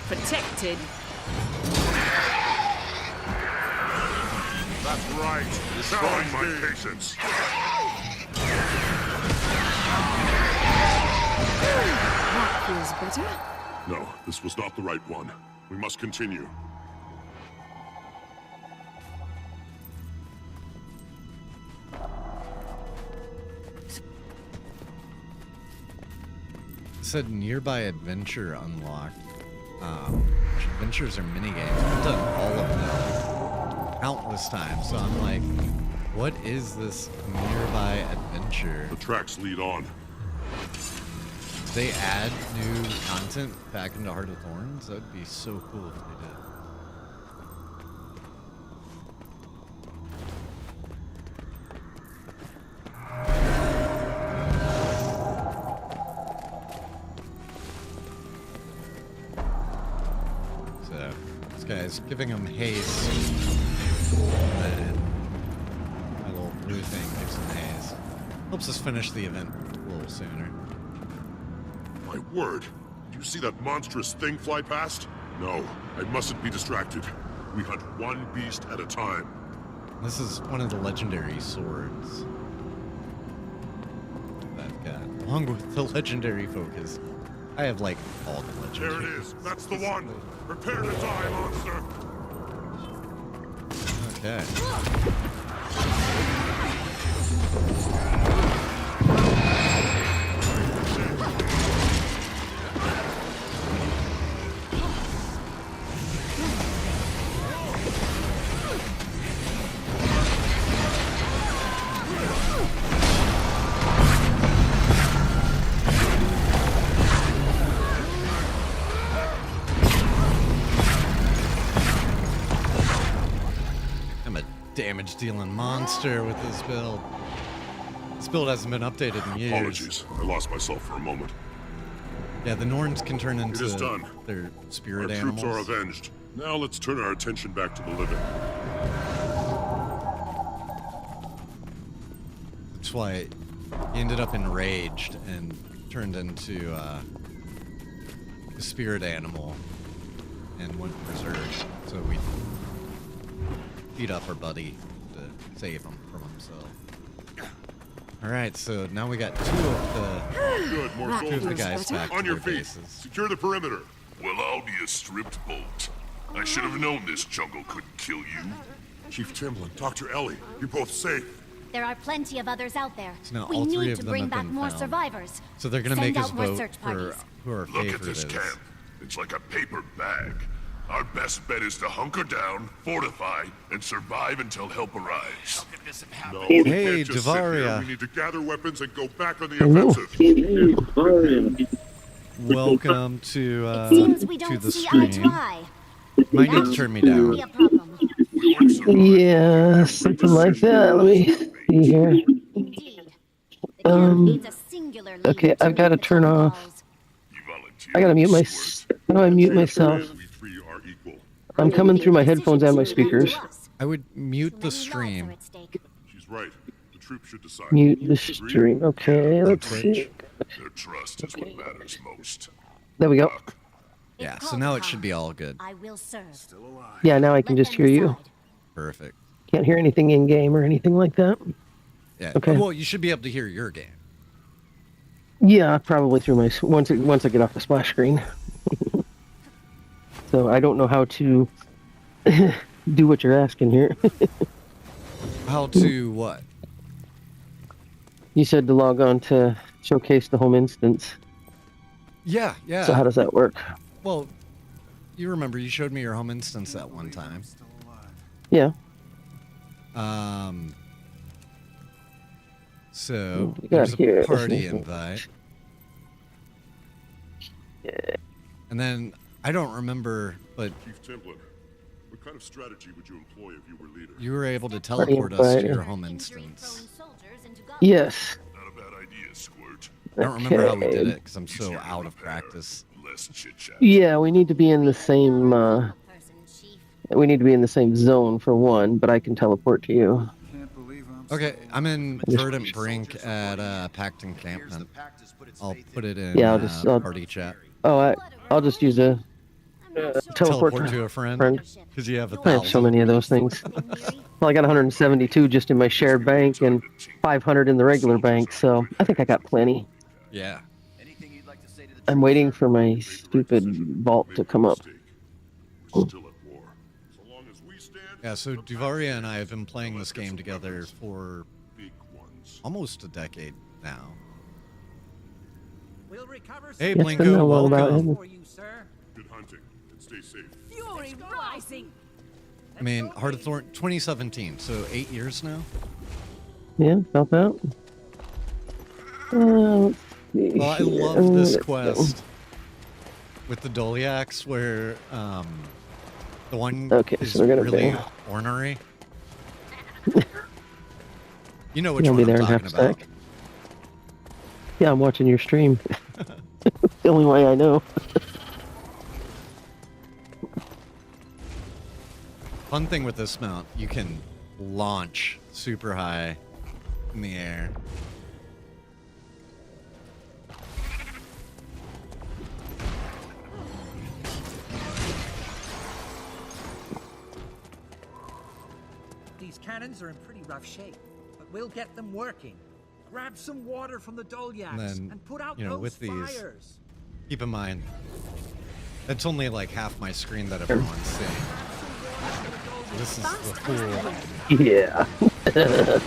Protected. That's right. Showing my patience. That feels better. No, this was not the right one. We must continue. It said nearby adventure unlocked. Which adventures are minigames. I've done all of them countless times, so I'm like, what is this nearby adventure? The tracks lead on. They add new content back into Heart of Thorns? That'd be so cool if they did. So, this guy's giving him haste. My little blue thing gives him haste. Helps us finish the event a little sooner. My word! Did you see that monstrous thing fly past? No, I mustn't be distracted. We hunt one beast at a time. This is one of the legendary swords that I've got, along with the legendary focus. I have like all the legendary. There it is. That's the one. Prepare to die, monster. Okay. Damage-dealing monster with this build. This build hasn't been updated in years. Apologies, I lost myself for a moment. Yeah, the Norns can turn into It is done. Their spirit Our animals. troops are avenged. Now let's turn our attention back to the living. That's why he ended up enraged and turned into a spirit animal and went berserk. So we beat up our buddy to save him from himself. Alright, so now we got two Good, more of the soldiers. guys back On to your their feet. bases. Secure the perimeter. Well, I'll be a stripped bolt. I should have known this jungle couldn't kill you. Chief Timblin, Dr. Ellie, you're both safe. There are plenty of others out there. So now we all three need of to them bring have back been more found. survivors. So they're gonna Send make us out more vote search for parties. who our Look favorite at this is. camp. It's like a paper bag. Our best bet is to hunker down, fortify, and survive until help arrives. No, Hey, we can't just sit here. Davaria. We need to gather weapons and go back on the offensive. Welcome to It seems we don't the see eye to stream. eye. Might need That to turn me shouldn't be down. a problem. Yeah, something like that. Let me see here. Indeed. The camp needs a singular lead Okay, to I've got to make the turn town off. halls. I gotta mute my. How do I mute myself? We three are equal. I'm coming through my headphones and my speakers. I would mute the Many lives stream. are at stake. She's right. The troops should decide. Mute the stream. Okay, let's Twitch. see. Their trust is what matters most. There we go. Yeah, so now it should be all good. I will serve. Yeah, now I can Let just them hear you. decide. Perfect. Can't hear anything in game or anything like that. Yeah. Okay. Well, you should be able to hear your game. Yeah, probably through my once I get off the splash screen. So I don't know how to do what you're asking here. How to what? You said to log on to showcase the home instance. Yeah, yeah. So how does that work? Well, you remember you showed me your home instance that one time. Yeah. So We got there's here. a party invite. And then I don't remember, but Chief Templin, what kind of strategy would you employ if you were leader? you were able to Party teleport us to invite. your home instance. Yes. Not a bad idea, Squirt. I don't remember how we did Okay. it because I'm so out of practice. Less chit chat. Yeah, we need to be in the same We need to be in the same zone for one, but I can teleport to you. Can't believe I'm Okay, I'm in Just- Verdant Brink at Pact Encampment. I'll put it in Yeah, I'll party chat. Oh, I'll just use a teleport To a friend because you have a I have so 1,000. many of those things. Well, I got 172 just in my shared bank and 500 in the regular bank, so I think I got plenty. Yeah. I'm waiting for my stupid vault to come up. Yeah, so Duvaria and I have been playing this game together for almost a decade now. Hey, Yes, I Blinko, know all about welcome. him. Good hunting and stay safe. Fury rising. I mean, Heart of Thorn, 2017, so 8 years now. Yeah, help out. Well, I love this let's go. quest with the Doliacs where the one Okay, is so we're gonna really do- ornery. You know which You'll one be I'm there in talking half a about. sec. Yeah, I'm watching your stream. The only way I know. Fun thing with this mount, you can launch super high in the air. These cannons are in pretty rough shape, but we'll get them working. Grab some water from the Doliacs And then, and put out you know, those with these, fires. keep in mind, that's only like half my screen that everyone's seeing. This is the full. Yeah.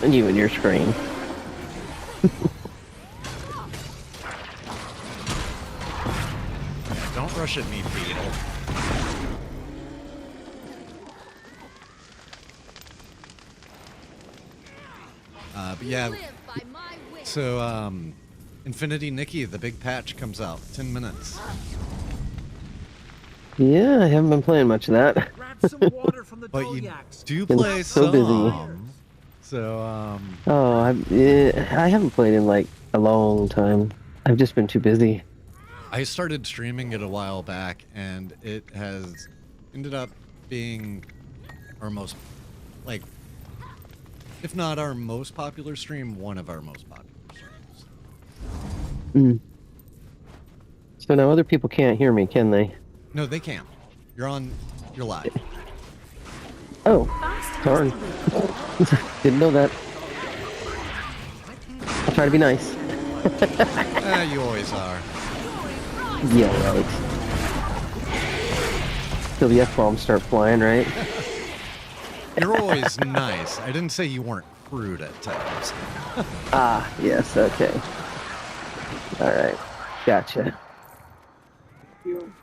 You and your screen. Don't rush at me, Beetle. But yeah, so Infinity Nikki, the big patch comes out 10 minutes. Yeah, I haven't been playing much of that. Grab some water from the But you Doliacs. do Been play so some. busy. So Oh, I haven't played in like a long time. I've just been too busy. I started streaming it a while back, and it has ended up being our most, like, if not our most popular stream, one of our most popular streams. Mm. So now other people can't hear me, can they? No, they can't. You're live. Oh, darn. Didn't know that. I'll try to be nice. You always are. Yeah, right. Till the F-bombs start flying, right? You're always nice. I didn't say you weren't crude at times. Ah, yes, okay. Alright, gotcha. You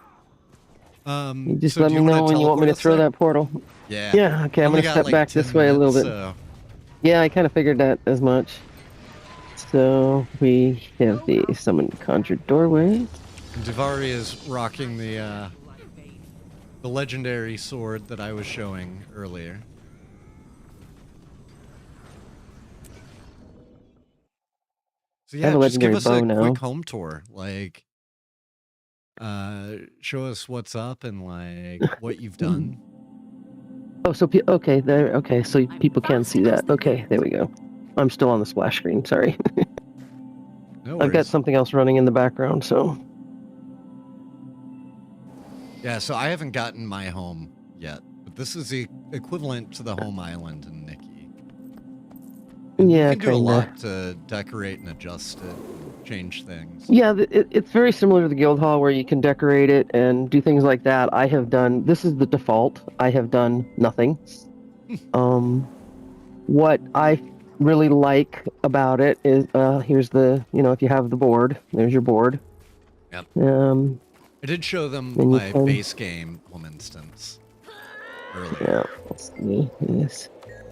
just so let do me you wanna know when you want me to teleport us throw there? that portal. Yeah. Yeah, okay, I'm Only gonna got, step like, back 10 this way a little bit. minutes, so- Yeah, I kind of figured that as much. So, we have the summoned conjured doorway. Duvari is rocking the legendary sword that I was showing earlier. So I have yeah, a just give legendary us a bow now. quick home tour. Like, show us what's up and like what you've done. Oh, so okay, there. Okay, so people can see that. Okay, there we go. I'm still on the splash screen. Sorry. No I've got worries. something else running in the background. So Yeah, so I haven't gotten my home yet, but this is the equivalent to the home island in Nikki. And yeah, you can do a kinda. lot to decorate and adjust it, and change things. Yeah, it's very similar to the guild hall where you can decorate it and do things like that. I have done. This is the default. I have done nothing. What I really like about it is here's the if you have the board, there's your board. Yep. I did show them then you my can- base game home instance earlier. Yeah. Let's see. Yes.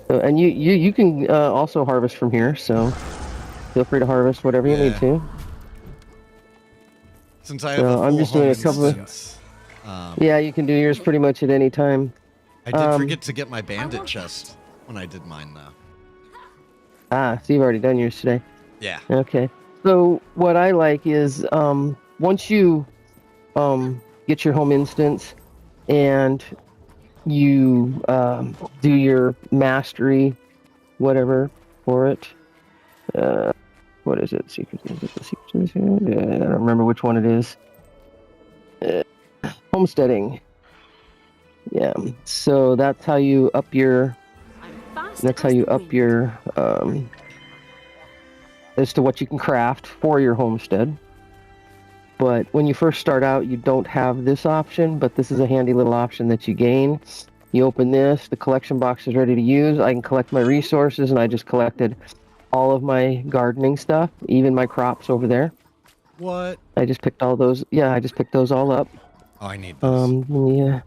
So, and you can also harvest from here. So feel free to harvest whatever you need Yeah. to. Since I have So a full I'm just doing home a couple of. instance, Yeah, you can do yours pretty much at any time. I did forget to get my bandit chest when I did mine, though. Ah, so you've already done yours today. Yeah. Okay. So what I like is once you get your home instance and you do your mastery, whatever, for it. What is it? Secrets? Is it the secrets? I don't remember which one it is. Homesteading. Yeah. So that's how you up your. That's how you up your. As to what you can craft for your homestead. But when you first start out, you don't have this option, but this is a handy little option that you gain. You open this, the collection box is ready to use. I can collect my resources, and I just collected all of my gardening stuff, even my crops over there. What? I just picked all those. Yeah, I just picked those all up. Oh, I need this. Yeah.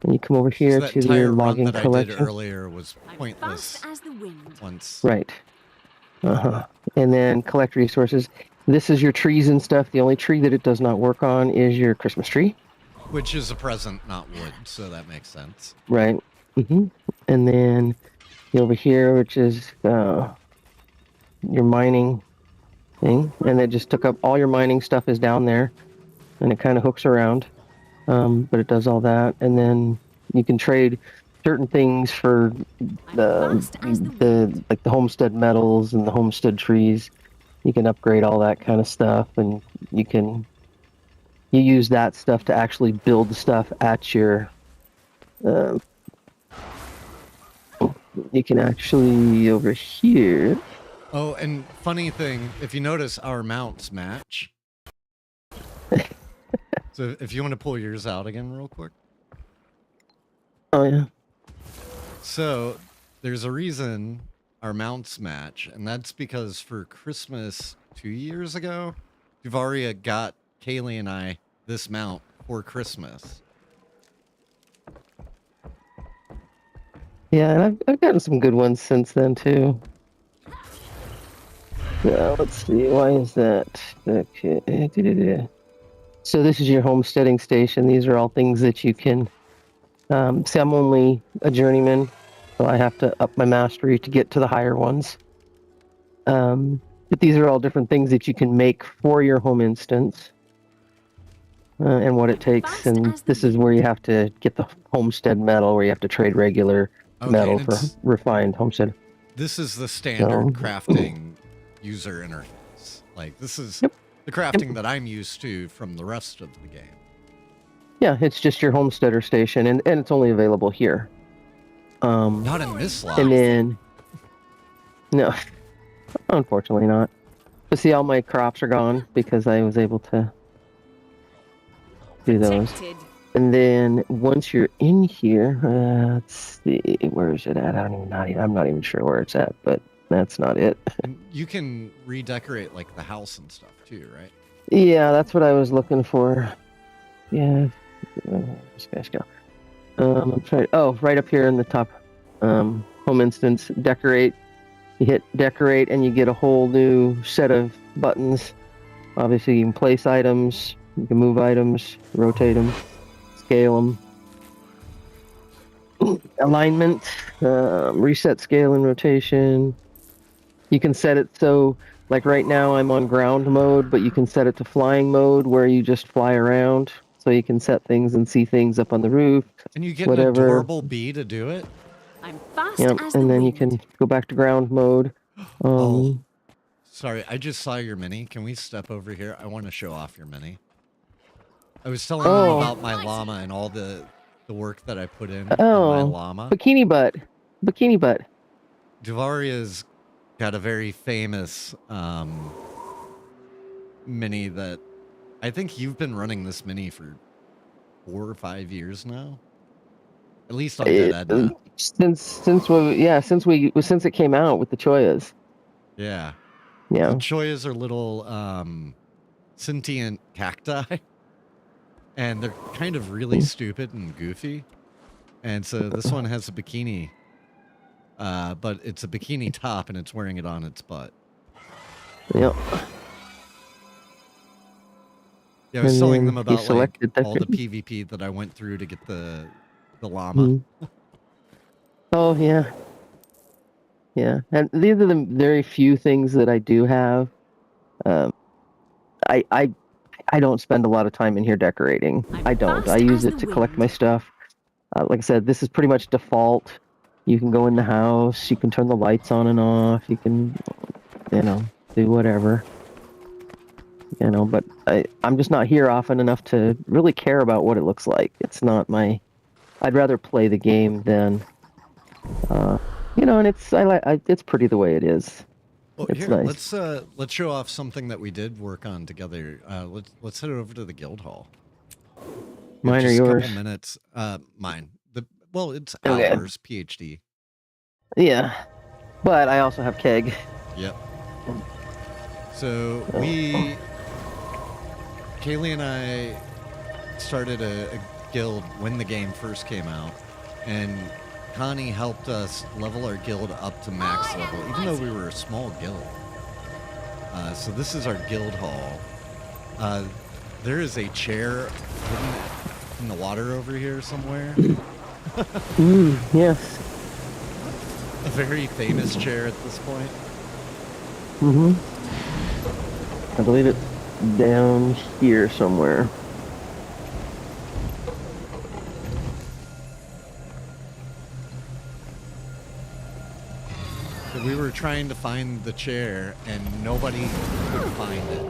And you come over here that to entire your run logging that collection. I did earlier was pointless. As the wind. Once. Right. And then collect resources. This is your trees and stuff. The only tree that it does not work on is your Christmas tree. Which is a present, not wood, so that makes sense. Right. And then over here, which is your mining thing. And it just took up all your mining stuff is down there. And it kind of hooks around. But it does all that. And then you can trade certain things for the like the homestead metals and the homestead trees. You can upgrade all that kind of stuff, and you use that stuff to actually build stuff at your. You can actually over here. Oh, and funny thing, if you notice, our mounts match. So if you want to pull yours out again real quick. Oh, yeah. So there's a reason our mounts match, and that's because for Christmas 2 years ago, Duvaria got Kaylee and I this mount for Christmas. Yeah, and I've gotten some good ones since then, too. Now, let's see, why is that? Okay. So this is your homesteading station. These are all things that you can... see, I'm only a journeyman, so I have to up my mastery to get to the higher ones. But these are all different things that you can make for your home instance. And what it takes, and this is where you have to get the homestead metal, where you have to trade regular metal for refined homestead. This is the standard crafting user interface. Like, this is the crafting that I'm used to from the rest of the game. Yeah, it's just your homesteader station, and it's only available here. Not in this line. And then, no, unfortunately not. But see, all my crops are gone because I was able to do those. And then once you're in here, let's see, where is it at? I'm not even sure where it's at, but that's not it. And you can redecorate like the house and stuff too, right? Yeah, that's what I was looking for. Yeah. This guy's go. I'm trying. Oh, right up here in the top home instance, decorate. You hit decorate, and you get a whole new set of buttons. Obviously, you can place items, you can move items, rotate them, scale them. Alignment, reset scale and rotation. You can set it so, like right now, I'm on ground mode, but you can set it to flying mode, where you just fly around. So you can set things and see things up on the roof. And you get an adorable bee to do it. I'm fast as and the then wind. you can go back to ground mode. Sorry, I just saw your mini. Can we step over here? I want to show off your mini. I was telling them about my llama and all the work that I put in my llama. Bikini butt. Bikini butt. Duvaria's got a very famous mini that I think you've been running this mini for 4 or 5 years now. At least on Dead Edna. Since it came out with the Choyas. Yeah. Yeah. The Choyas are little sentient cacti. And they're kind of really stupid and goofy. And so this one has a bikini. But it's a bikini top and it's wearing it on its butt. Yep. Yeah, I was telling them about like, all the PvP that I went through to get the llama. Oh, yeah. Yeah, and these are the very few things that I do have. I don't spend a lot of time in here decorating. I don't. I use it to collect my stuff. like I said, this is pretty much default. You can go in the house, you can turn the lights on and off, you can, do whatever. But I'm just not here often enough to really care about what it looks like. It's not my. I'd rather play the game than, and it's pretty the way it is. Well, it's here, nice. let's show off something that we did work on together. Let's head over to the guild hall. Mine or just yours? A couple minutes. Mine. It's Okay. ours. PhD. Yeah, but I also have keg. Yep. So Kaylee and I started a guild when the game first came out, and Connie helped us level our guild up to max level, even though we were a small guild. So this is our guild hall. There is a chair hidden in the water over here somewhere. Yes. A very famous chair at this point. I believe it's down here somewhere. So we were trying to find the chair, and nobody could find it.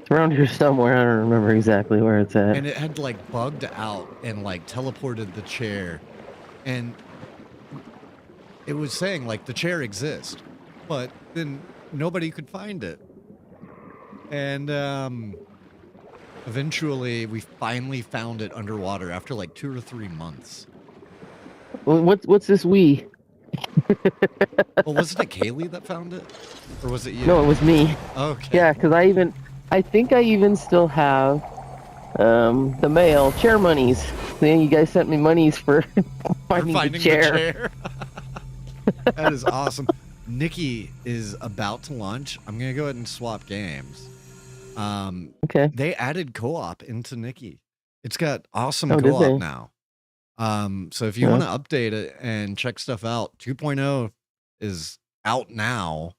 It's around here somewhere. I don't remember exactly where it's at. And it had bugged out and teleported the chair, and it was saying the chair exists, but then nobody could find it. And eventually we finally found it underwater after 2 or 3 months. Well, what's this we? Well, wasn't it Kaylee that found it, or was it you? No, it was me. Okay. Yeah, because I think I even still have the mail chair monies. Then you guys sent me monies for finding the chair. That is awesome. Nikki is about to launch. I'm gonna go ahead and swap games. Okay. They added co-op into Nikki. It's got awesome Oh, did co-op they? now. So if you want to update it and check stuff out, 2.0 is out now.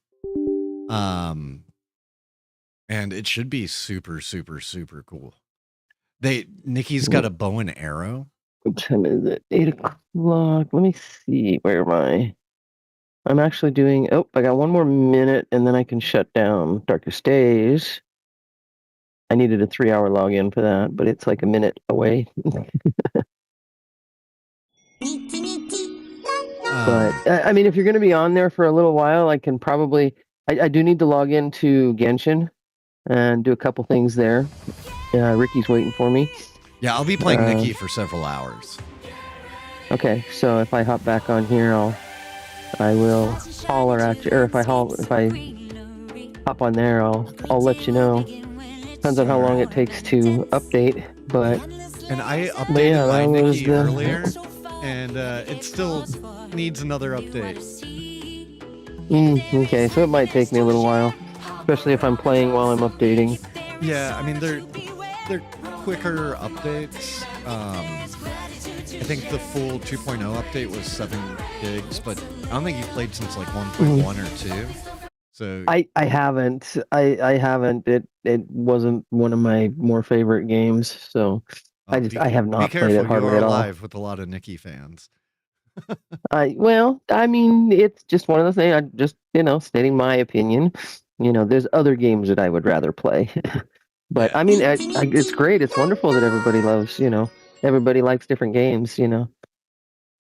And it should be super, super, super cool. Nikki's got a bow and arrow. What time is it? 8 o'clock. Let me see. Where am I? I'm actually doing. Oh, I got 1 more minute, and then I can shut down Darkest Days. I needed a 3-hour login for that, but it's a minute away. But I mean, if you're going to be on there for a little while, I can probably. I do need to log into Genshin and do a couple things there. Ricky's waiting for me. Yeah, I'll be playing Nikki for several hours. Okay, so if I hop back on here, I will holler at you, or if I hop on there, I'll let you know. Depends on how long it takes to update, but. And I updated my Nikki earlier, and it still needs another update. Okay, so it might take me a little while, especially if I'm playing while I'm updating. Yeah, I mean they're quicker updates. I think the full 2.0 update was 7 gigs, but I don't think you've played since 1.1 or 2. So I haven't. I haven't. It wasn't one of my more favorite games, so I have not played it hardly at all. Alive with a lot of Nikki fans. I mean, it's just one of those things. I just, stating my opinion. There's other games that I would rather play. But I mean, it's great. It's wonderful that everybody loves, everybody likes different games,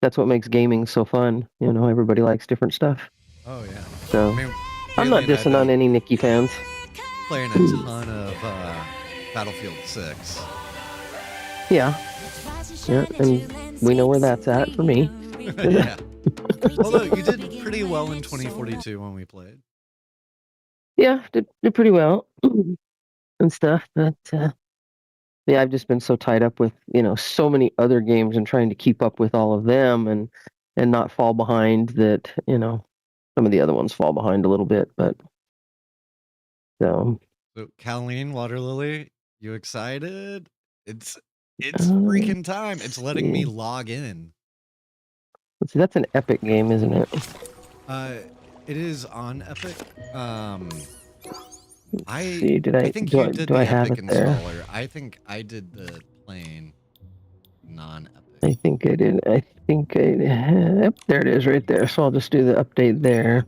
That's what makes gaming so fun. Everybody likes different stuff. Oh, yeah. So, I'm not dissing on any Nikki fans. Playing a ton of Battlefield 6. Yeah. Yeah, and we know where that's at for me. Yeah. Although you did pretty well in 2042 when we played. Yeah, did pretty well and stuff, but yeah, I've just been so tied up with so many other games and trying to keep up with all of them and not fall behind that some of the other ones fall behind a little bit, but so Kailee, Water Lily, you excited? It's freaking time. It's letting me log in. See, that's an Epic game, isn't it? It is on Epic. See, I think you did the I have Epic it there? installer. I think I did the plain. non-epic. I think I did. Yep, there it is right there. So I'll just do the update there.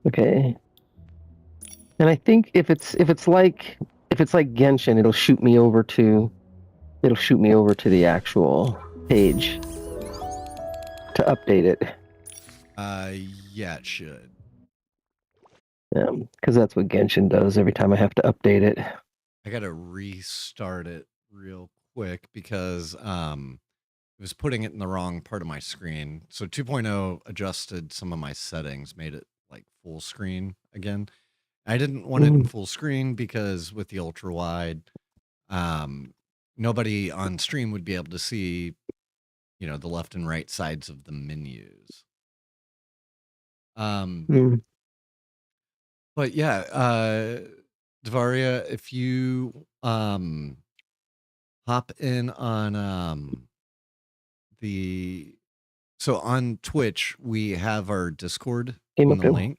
Okay. And I think if it's like Genshin, it'll shoot me over to the actual page to update it. Yeah, it should. Because that's what Genshin does every time I have to update it. I gotta restart it real quick because it was putting it in the wrong part of my screen. So 2.0 adjusted some of my settings, made it like full screen again. I didn't want it in full screen because with the ultra wide, nobody on stream would be able to see, the left and right sides of the menus. But yeah, Devaria, if you hop in on so on Twitch we have our Discord in the link.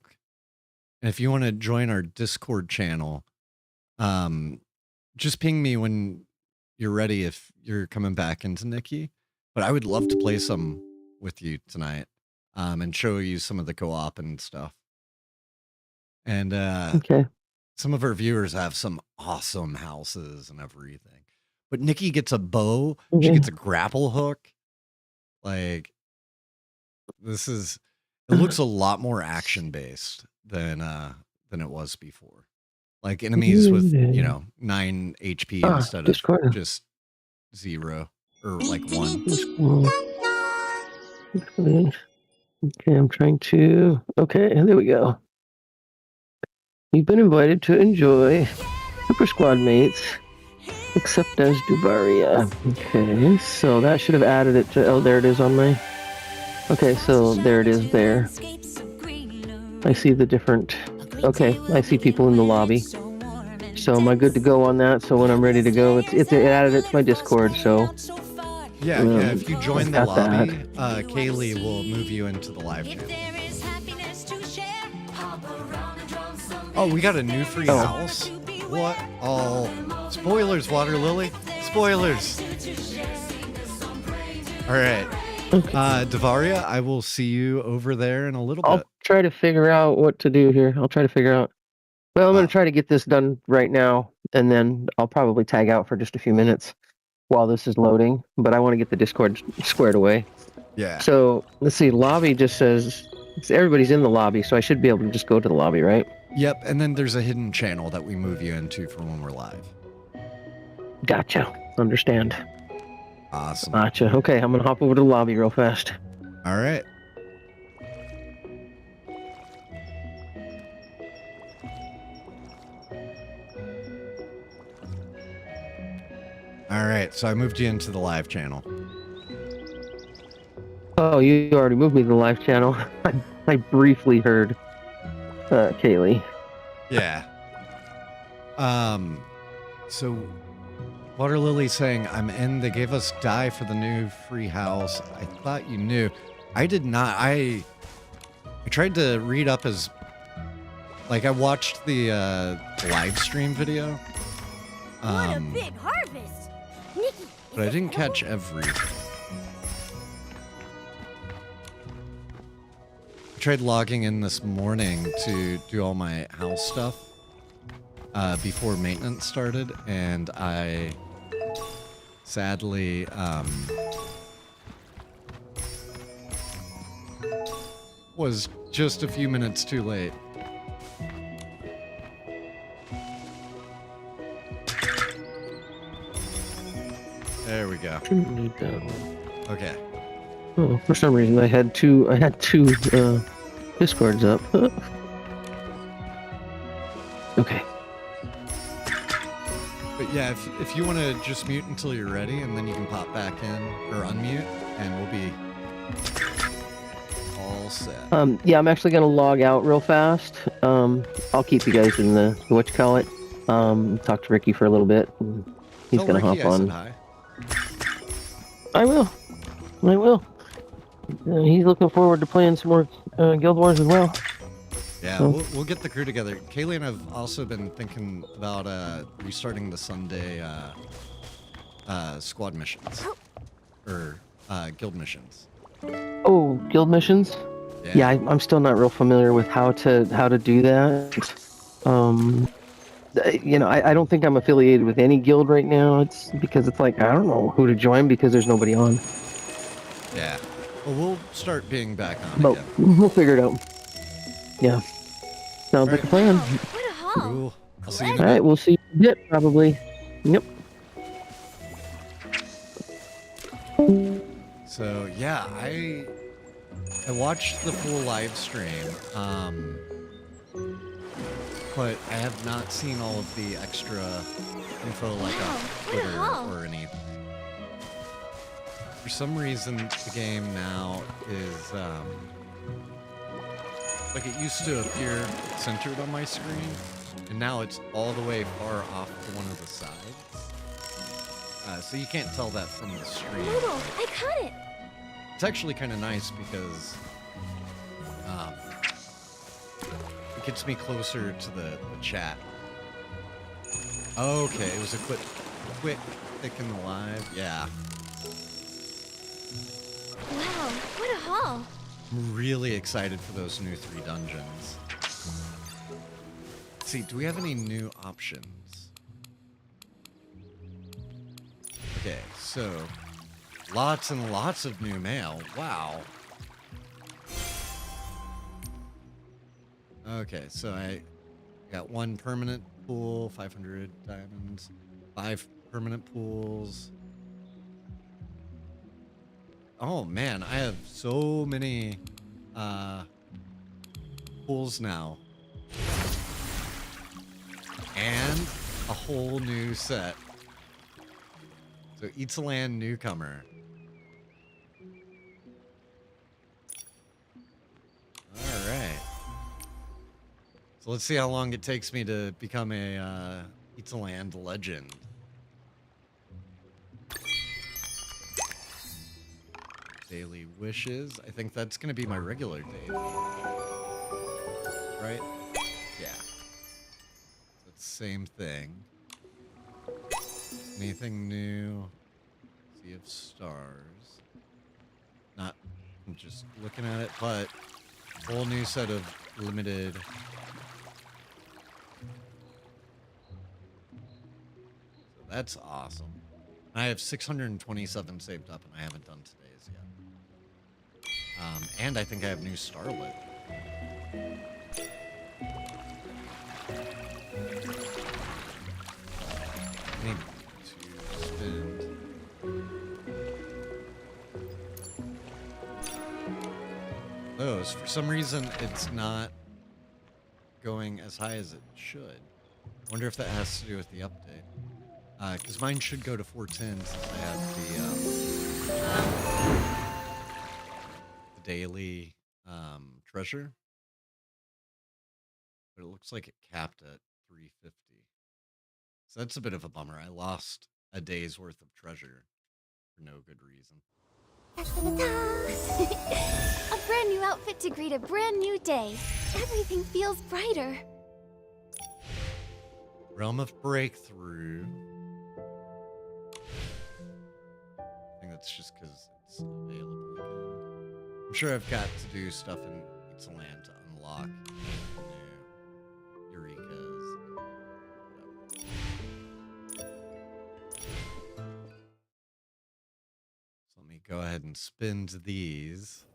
And if you want to join our Discord channel, just ping me when you're ready if you're coming back into Nikki. But I would love to play some with you tonight, and show you some of the co-op and stuff. And some of our viewers have some awesome houses and everything. But Nikki gets a bow. She gets a grapple hook. Like, it looks a lot more action based than it was before. Like enemies with 9 HP instead of just 0 or like 1. Okay, I'm trying to. Okay, there we go. You've been invited to enjoy Super Squad mates, except as Dubaria. Okay, so that should have added it to. Oh, there it is on my. Okay, so there it is there. I see the different. Okay, I see people in the lobby. So am I good to go on that? So when I'm ready to go, it added it to my Discord. So yeah. If you join the lobby, Kaylee will move you into the live channel. Oh, we got a new free house. What? Oh, spoilers, Water Lily. Spoilers. All right. Devaria, I will see you over there in a little bit. I'll try to figure out what to do here. Well, I'm going to try to get this done right now, and then I'll probably tag out for just a few minutes while this is loading, but I want to get the Discord squared away. Yeah. So, let's see. Lobby just says everybody's in the lobby, so I should be able to just go to the lobby, right? Yep, and then there's a hidden channel that we move you into for when we're live. Gotcha. Understand. Awesome. Gotcha. Okay, I'm going to hop over to the lobby real fast. All right. All right, so I moved you into the live channel. Oh, you already moved me to the live channel. I briefly heard Kaylee. Yeah. So Water Lily saying, I'm in. They gave us dye for the new free house. I thought you knew. I did not. I tried to read up as... Like, I watched the live stream video. What a big harvest! Nikki, but I didn't catch everything. I tried logging in this morning to do all my house stuff before maintenance started, and I sadly was just a few minutes too late. There we go. Okay. Oh, for some reason I had two Discords up. Okay. But yeah, if you want to just mute until you're ready, and then you can pop back in or unmute, and we'll be all set. Yeah, I'm actually gonna log out real fast. I'll keep you guys in the whatchamacallit. Talk to Ricky for a little bit. He's gonna hop on. Said hi. I will. He's looking forward to playing some more Guild Wars as well. Yeah, we'll get the crew together. Kaylee and I have also been thinking about restarting the Sunday squad missions. Or guild missions. Oh, guild missions? Yeah, I'm still not real familiar with how to do that. I don't think I'm affiliated with any guild right now. It's because it's like I don't know who to join because there's nobody on. Yeah. Well, we'll start being back on But again. we'll figure it out. Yeah. Sounds like a plan. What a haul. Cool. I'll see you in a All right, bit. we'll see you in a bit probably. Yep. So yeah, I watched the full live stream, but I have not seen all of the extra info like on Twitter or anything. For some reason, the game now is like it used to appear centered on my screen, and now it's all the way far off to one of the sides. So you can't tell that from the stream. Noodle, I caught it. It's actually kind of nice because it gets me closer to the chat. Okay, it was a quick, thick and alive. Yeah. Wow, what a haul. I'm really excited for those new 3 dungeons. Let's see, do we have any new options? Okay, so lots and lots of new mail. Wow. Okay, so I got 1 permanent pool, 500 diamonds, 5 permanent pools. Oh man, I have so many pools now. And a whole new set. So Eats a Land newcomer. Alright. So let's see how long it takes me to become a Eats a Land legend. Daily wishes. I think that's going to be my regular daily. Right? Yeah. So it's the same thing. Anything new? Sea of Stars. Not I'm just looking at it, but whole new set of limited. So that's awesome. I have 627 saved up, and I haven't done today's yet. And I think I have new Starlit. I need to spend. Those. For some reason, it's not going as high as it should. Wonder if that has to do with the update. Because mine should go to 410 since I have the daily treasure. But it looks like it capped at 350. So that's a bit of a bummer. I lost a day's worth of treasure for no good reason. A brand new outfit to greet a brand new day. Everything feels brighter. Realm of Breakthrough. I think that's just because it's available again. I'm sure I've got to do stuff in Eats a Land to unlock new Eureka's. So let me go ahead and spend these.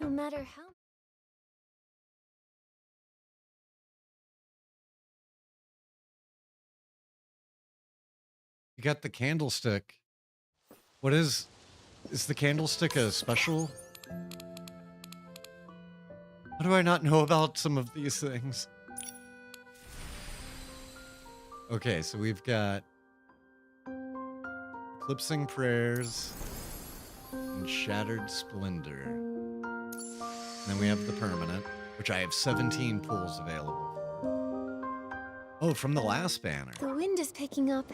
No matter how. You got the candlestick. What is the candlestick a special? How do I not know about some of these things? Okay, so we've got Eclipsing Prayers and Shattered Splendor. And then we have the permanent, which I have 17 pools available for. Oh, from the last banner. The wind is picking up.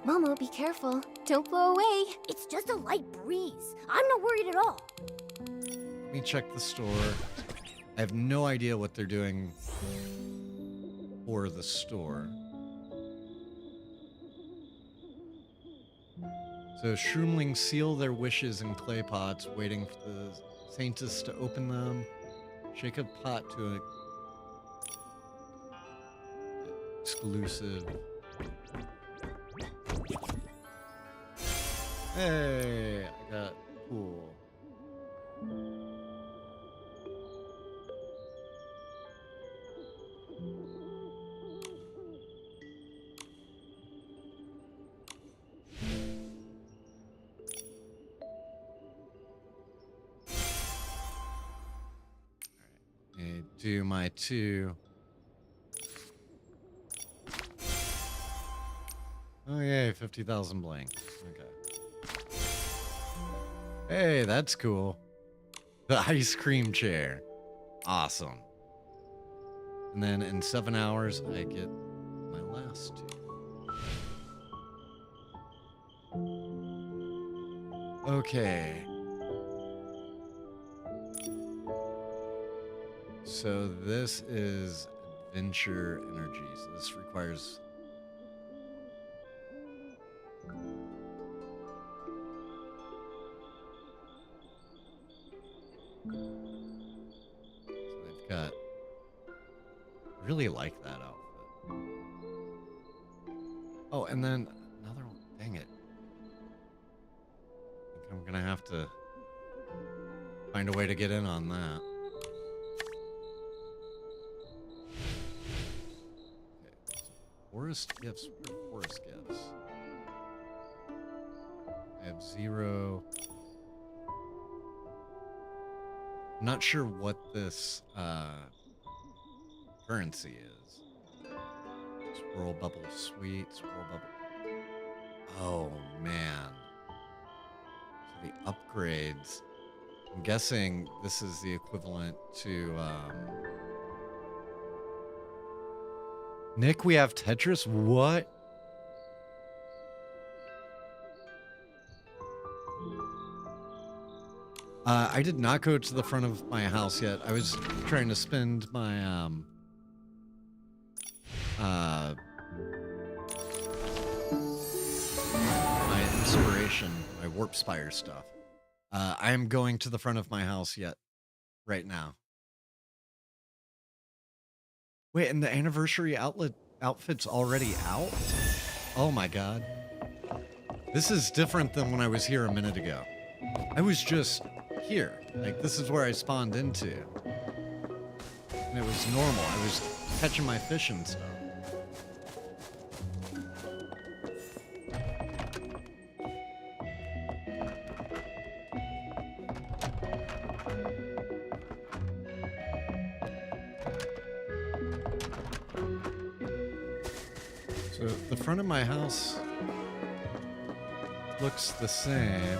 Momo, be careful. Don't blow away. It's just a light breeze. I'm not worried at all. Let me check the store. I have no idea what they're doing for the store. So shroomlings seal their wishes in clay pots, waiting for the saintess to open them. Shake a pot to an exclusive. Hey, I got cool. Do my 2. Oh yay, 50,000 blank. Okay. Hey, that's cool. The ice cream chair. Awesome. And then in 7 hours, I get my last 2. Okay. So this is adventure energy. So this requires... So they've got... I really like that outfit. Oh, and then another one. Dang it. I think I'm gonna have to find a way to get in on that. Forest gifts. What are forest gifts? I have 0. I'm not sure what this currency is. Swirl bubble sweet. Swirl bubble. Oh man. So the upgrades. I'm guessing this is the equivalent to Nick, we have Tetris? What? I did not go to the front of my house yet. I was trying to spend my my inspiration, my warp spire stuff. I am going to the front of my house right now. Wait, and the anniversary outfit's already out? Oh my god. This is different than when I was here a minute ago. I was just here. Like, this is where I spawned into. And it was normal. I was catching my fish and stuff. So the front of my house looks the same.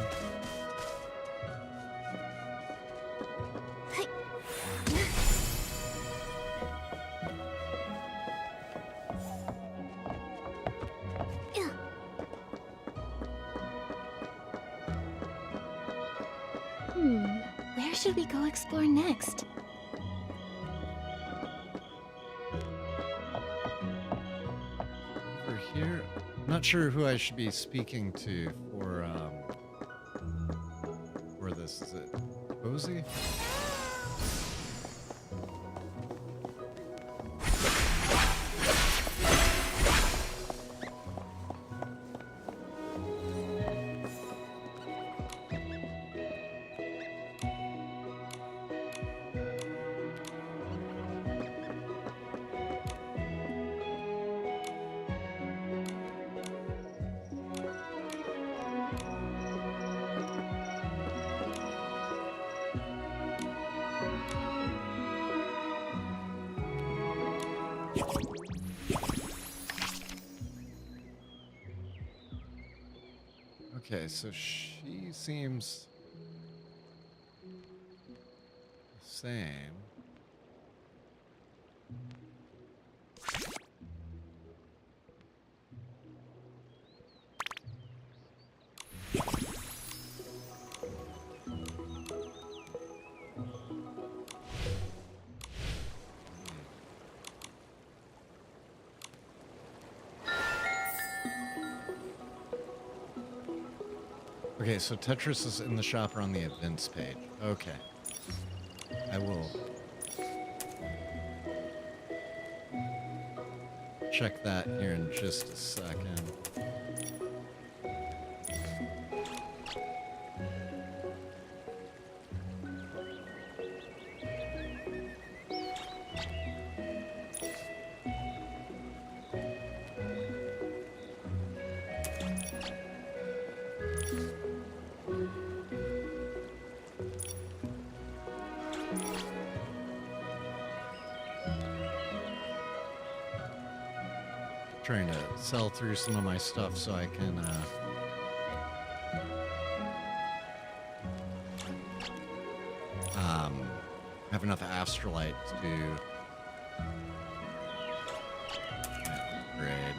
Where should we go explore next? Over here, I'm not sure who I should be speaking to for this. Is it Cozy? Okay, so she seems the same. Okay, so Tetris is in the shop or on the events page. Okay. I will check that here in just a second. Trying to sell through some of my stuff so I can have enough astrolite to upgrade.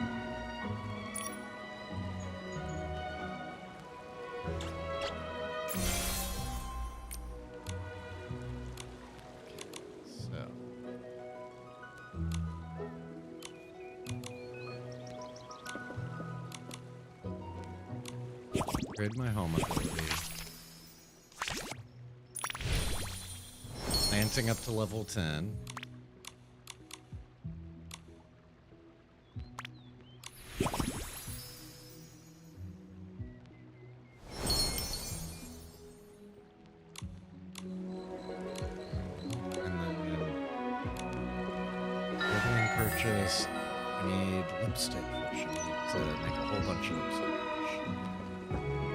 Upgrade my home ability. Lancing up to level 10. And then building purchase. I need lipstick fish. I need to make a whole bunch of lipstick fish.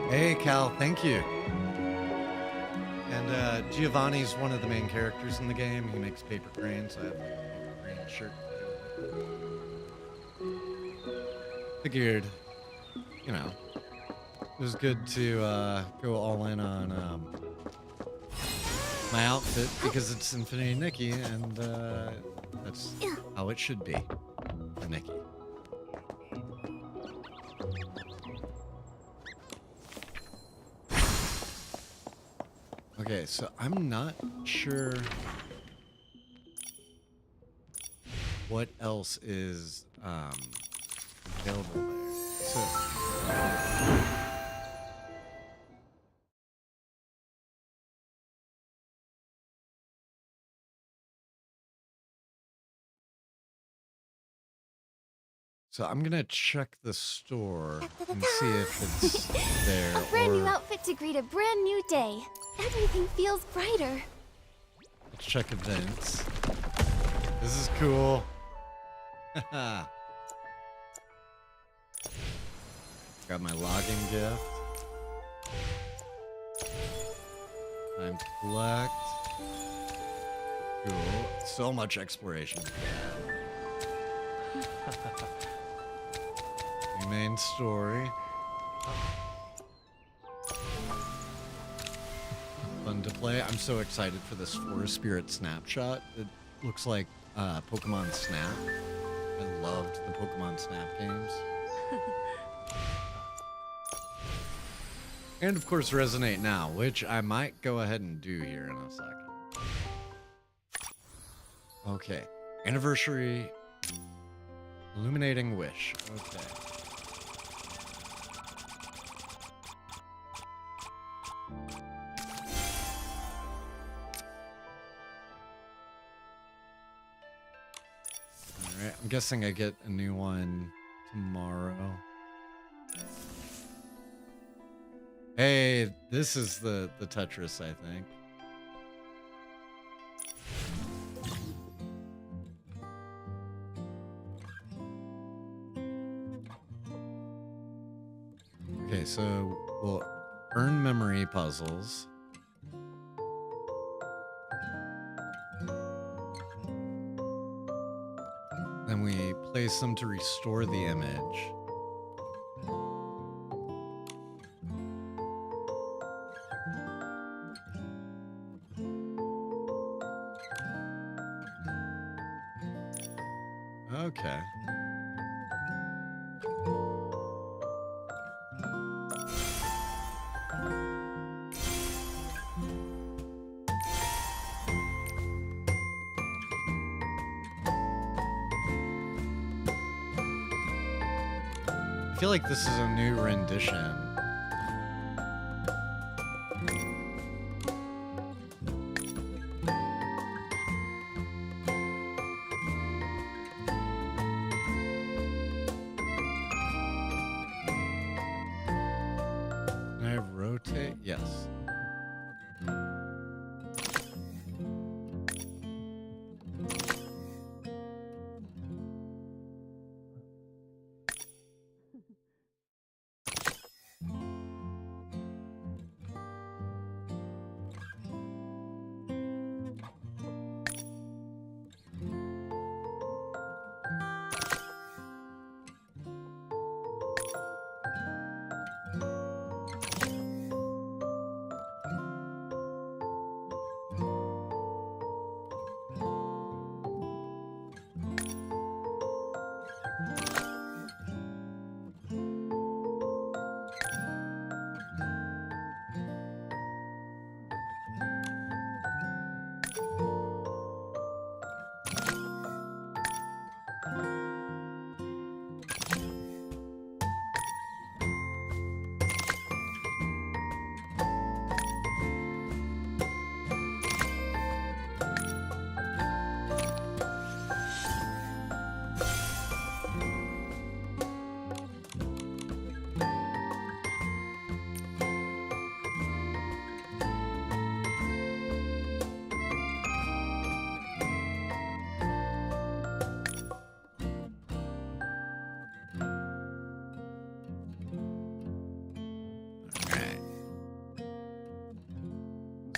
Hey, Cal, thank you. And Giovanni's one of the main characters in the game. He makes paper cranes. I have a paper crane shirt. Figured, you know, it was good to go all in on my outfit because it's Infinity Nikki, and that's how it should be for Nikki. Okay, so I'm not sure what else is available there. So I'm gonna check the store and see if it's there. A brand new outfit to greet a brand new day. Everything feels brighter. Let's check events. This is cool. Got my login gift. Time to collect. Cool. So much exploration. The main story. Fun to play. I'm so excited for this Forest Spirit snapshot. It looks like Pokemon Snap. I loved the Pokemon Snap games. And of course Resonate Now, which I might go ahead and do here in a second. Okay. Anniversary Illuminating Wish. Okay. Alright, I'm guessing I get a new one tomorrow. Hey, this is the Tetris, I think. Okay, so we'll earn memory puzzles. Then we place them to restore the image. Okay. I feel like this is a new rendition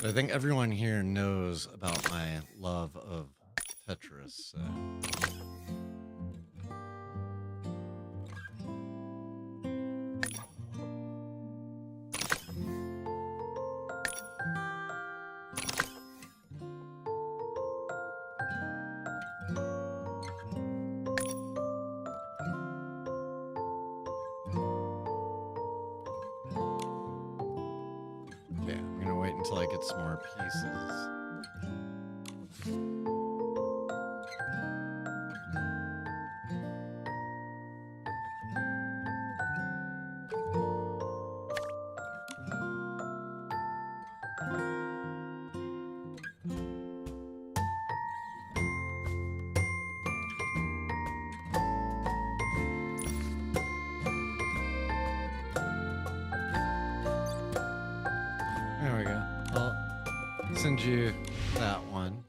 So I think everyone here knows about my love of Tetris. So. Okay, I'm gonna wait until I get some more pieces. There we go. I'll send you that one.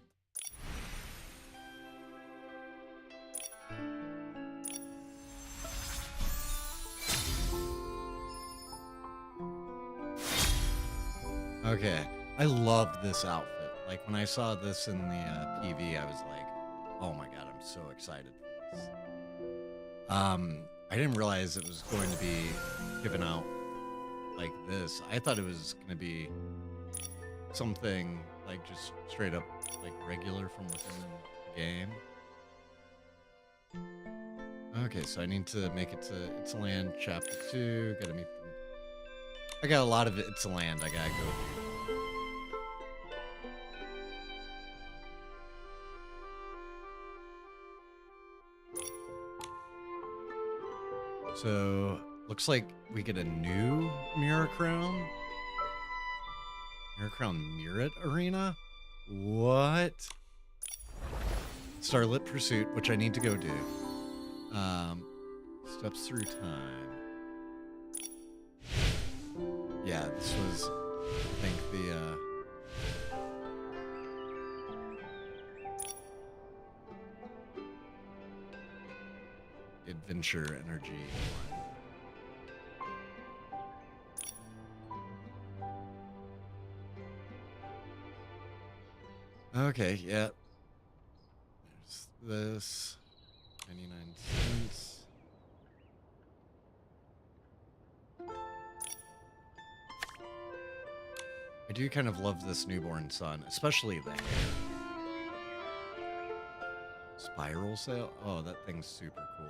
Okay, I love this outfit. Like when I saw this in the PV, I was like, "Oh my god, I'm so excited for this." I didn't realize it was going to be given out like this. I thought it was going to be something like just straight up like regular from within the game. Okay, so I need to make it to It's a Land Chapter 2. Gotta meet them. I got a lot of It's a Land I gotta go through. So, looks like we get a new Mirror Crown. Mirror Crown Mirror Arena? What? Starlit Pursuit, which I need to go do. Steps Through Time. Yeah, this was, I think, the Adventure Energy one. Okay, yeah. There's this. 99 cents. I do kind of love this newborn son, especially the hair. Spiral sail? Oh, that thing's super cool.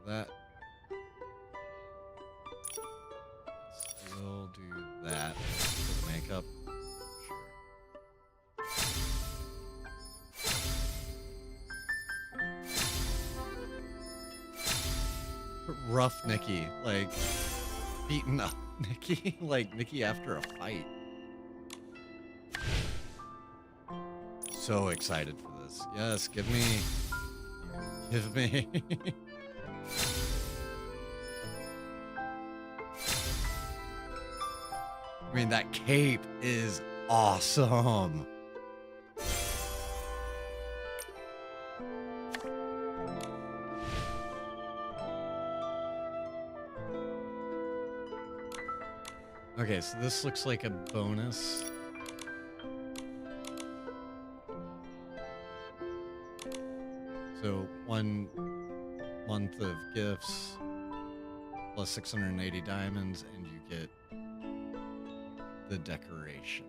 That. We'll do that for the makeup. Sure. Rough Nikki, like beaten up Nikki, like Nikki after a fight. So excited for this. Yes, give me. I mean, that cape is awesome. Okay, so this looks like a bonus. So 1 month of gifts plus 680 diamonds, and you get the decoration.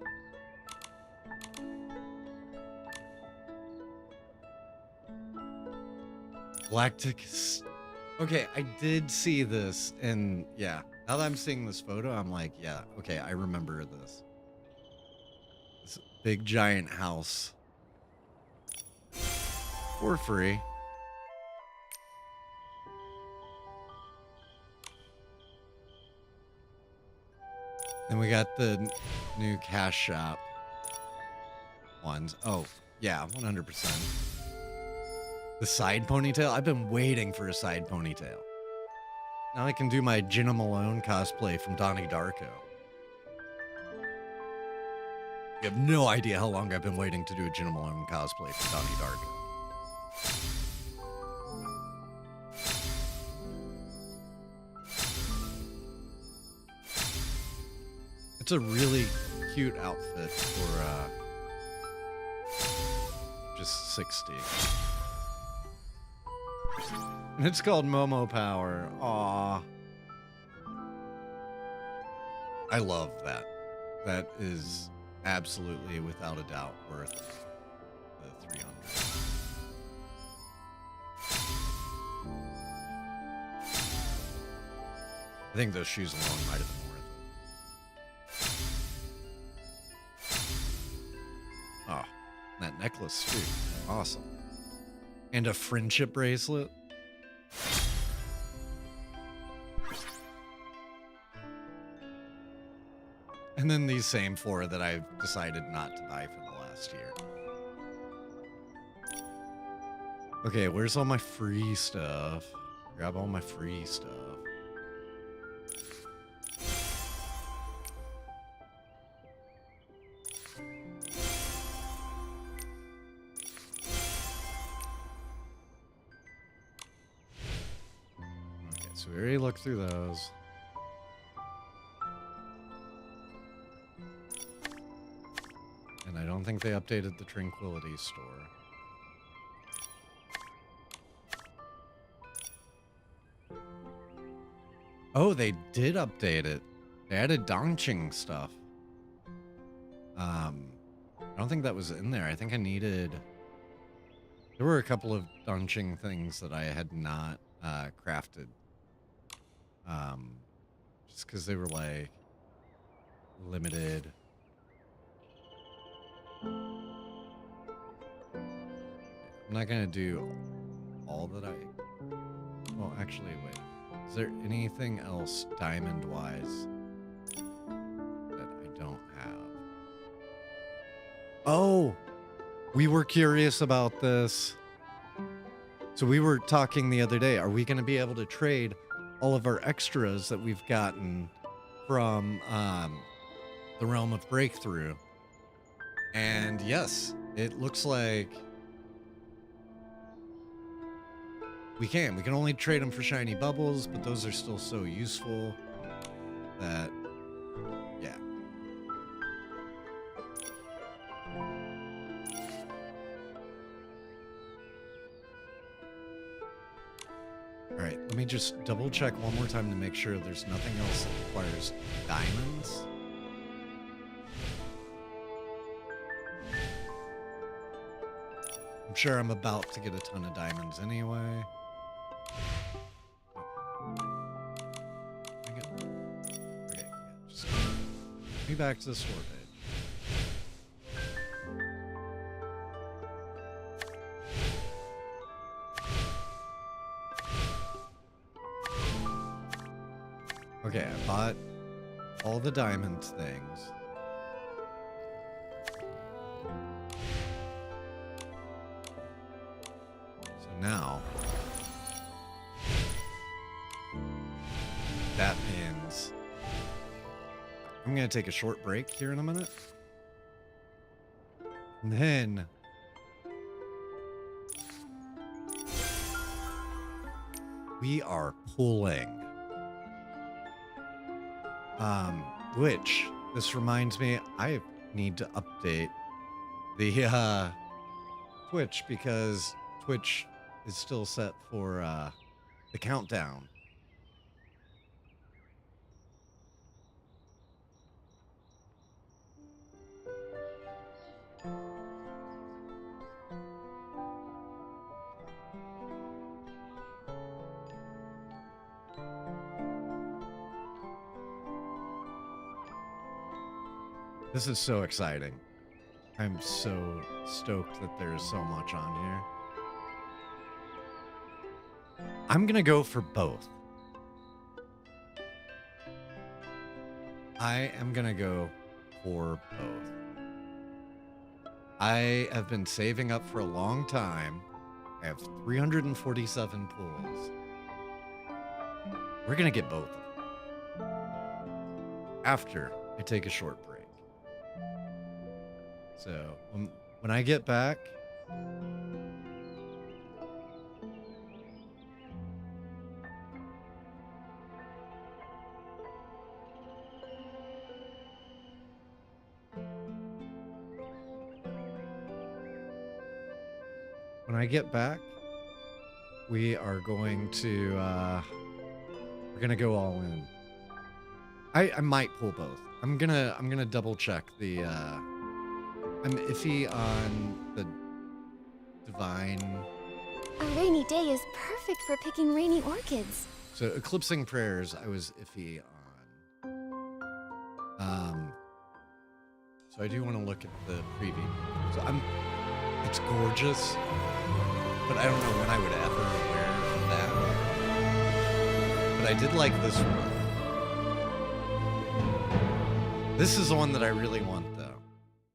Galactic. Okay, I did see this, and yeah, now that I'm seeing this photo, I'm like, yeah, okay, I remember this. This big giant house. For free. Then we got the new cash shop ones. Oh, yeah, 100%. The side ponytail? I've been waiting for a side ponytail. Now I can do my Jenna Malone cosplay from Donnie Darko. You have no idea how long I've been waiting to do a Jenna Malone cosplay from Donnie Darko. It's a really cute outfit for just 60. And it's called Momo Power. Aw. I love that. That is absolutely, without a doubt, worth the 300. I think those shoes alone might have been worth it. Oh, that necklace too. Awesome. And a friendship bracelet. And then these same 4 that I've decided not to buy for the last year. Okay, where's all my free stuff? Grab all my free stuff. Okay, so we already looked through those. And I don't think they updated the Tranquility store. Oh, they did update it. They added Dongqing stuff. I don't think that was in there. I think I needed... There were a couple of Dongqing things that I had not crafted. Just because they were like limited. I'm not gonna do all that I... Well, actually, wait. Is there anything else diamond-wise that I don't have? Oh! We were curious about this. So we were talking the other day. Are we gonna be able to trade all of our extras that we've gotten from the Realm of Breakthrough? And yes, it looks like we can. We can only trade them for shiny bubbles, but those are still so useful that, yeah. All right, let me just double check one more time to make sure there's nothing else that requires diamonds. I'm sure I'm about to get a ton of diamonds anyway. Okay, just me back to the store page. Okay, I bought all the diamond things. So now that means I'm gonna take a short break here in a minute. And then we are pulling. Which, this reminds me, I need to update the Twitch, because Twitch is still set for the countdown. This is so exciting. I'm so stoked that there's so much on here. I'm gonna go for both. I am gonna go for both. I have been saving up for a long time. I have 347 pulls. We're gonna get both of them after I take a short break. So when I get back, when I get back, we are going to we're gonna go all in. I might pull both. I'm gonna double check the I'm iffy on the divine. A rainy day is perfect for picking rainy orchids. So eclipsing prayers I was iffy on. So I do want to look at the preview. So it's gorgeous, but I don't know when I would ever wear that. But I did like this one. This is the one that I really want though.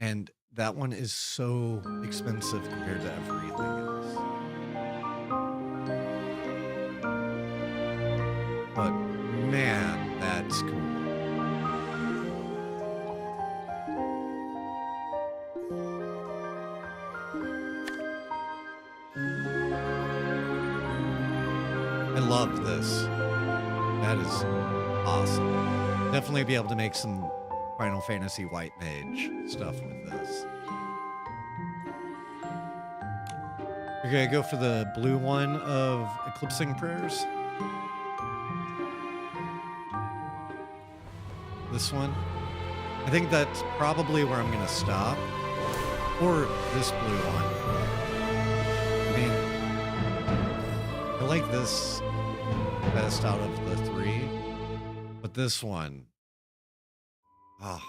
And that one is so expensive compared to everything else. But man, that's cool. I love this. That is awesome. Definitely be able to make some Final Fantasy White Mage stuff with this. You're gonna go for the blue one of Eclipsing Prayers? This one? I think that's probably where I'm gonna stop. Or this blue one. I mean, I like this best out of the three, but this one, oh,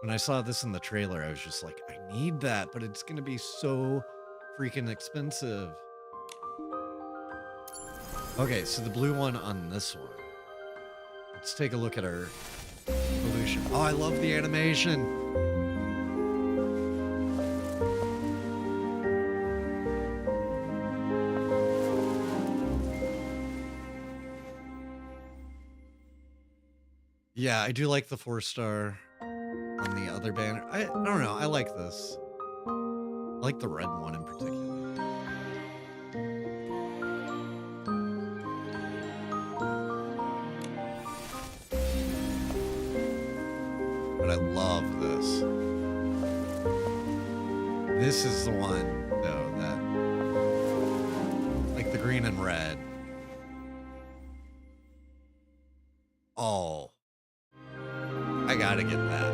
when I saw this in the trailer, I was just like, I need that, but it's going to be so freaking expensive. Okay, so the blue one on this one. Let's take a look at our evolution. Oh, I love the animation. Yeah, I do like the 4-star on the other banner. I don't know. I like this. I like the red one in particular. But I love this. This is the one, though, that... like the green and red. Oh. I gotta get that.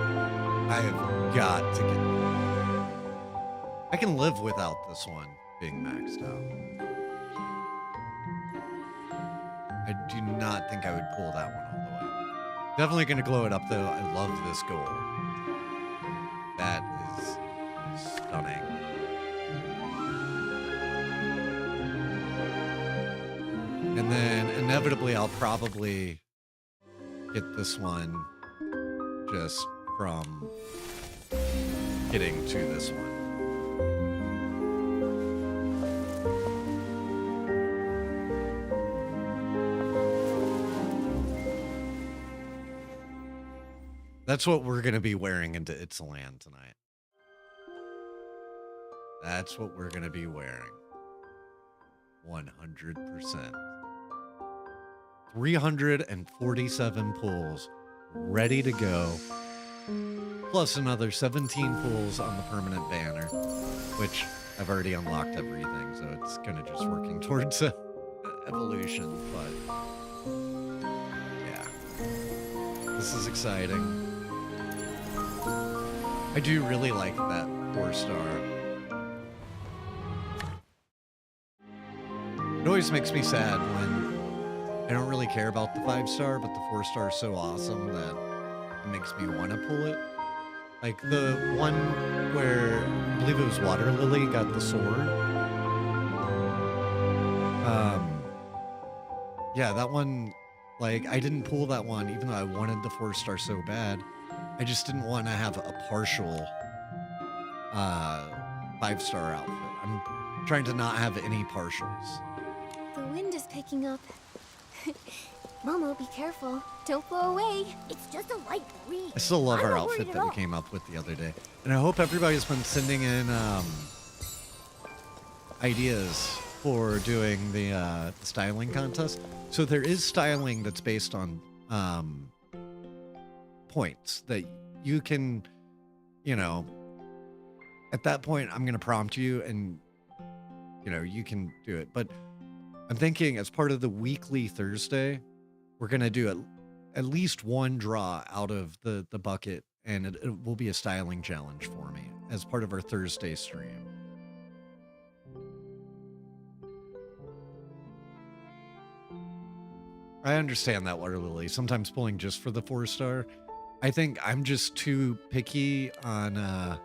I have got to get that. I can live without this one being maxed out. I do not think I would pull that one all the way. Definitely gonna glow it up though. I love this gold. That is stunning. And then inevitably I'll probably get this one just from getting to this one. That's what we're going to be wearing into Itzalan tonight. That's what we're going to be wearing. 100%. 347 pulls ready to go. Plus another 17 pulls on the permanent banner, which I've already unlocked everything, so it's kind of just working towards evolution, but yeah. This is exciting. I do really like that 4-star. It always makes me sad when I don't really care about the 5-star, but the 4-star is so awesome that it makes me want to pull it. Like the one where I believe it was Water Lily got the sword. Yeah, that one, like I didn't pull that one even though I wanted the 4-star so bad. I just didn't want to have a partial 5-star outfit. I'm trying to not have any partials. The wind is picking up. Momo, be careful. Don't blow away. It's just a light breeze. I still love our outfit that we came up with the other day. And I hope everybody's been sending in ideas for doing the styling contest. So there is styling that's based on points that you can, you know, at that point I'm going to prompt you and you can do it. But I'm thinking as part of the weekly Thursday, we're gonna do at least one draw out of the bucket, and it will be a styling challenge for me as part of our Thursday stream. I understand that, Water Lily. Sometimes pulling just for the 4-star. I think I'm just too picky on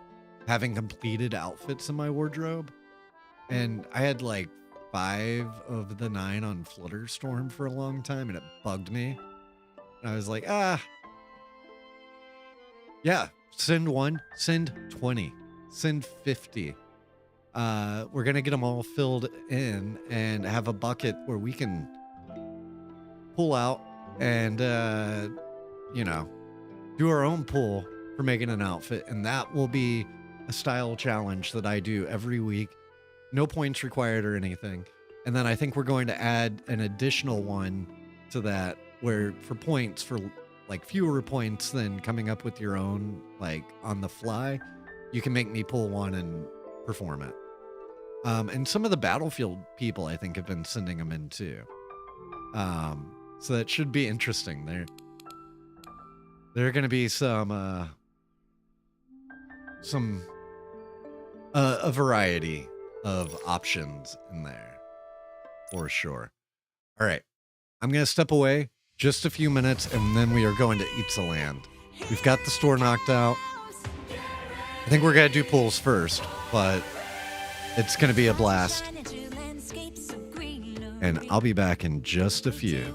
having completed outfits in my wardrobe. And I had like 5 of the 9 on Flutterstorm for a long time, and it bugged me. And I was like, yeah, send 1, send 20, send 50. We're going to get them all filled in and have a bucket where we can pull out and, do our own pull for making an outfit. And that will be a style challenge that I do every week. No points required or anything. And then I think we're going to add an additional one to that where for points, for like fewer points than coming up with your own, like on the fly, you can make me pull one and perform it. And some of the Battlefield people, I think, have been sending them in too. So that should be interesting. There are going to be some a variety of options in there for sure. All right, I'm going to step away just a few minutes, and then we are going to Land. We've got the store knocked out. I think we're going to do pulls first, but it's going to be a blast. And I'll be back in just a few.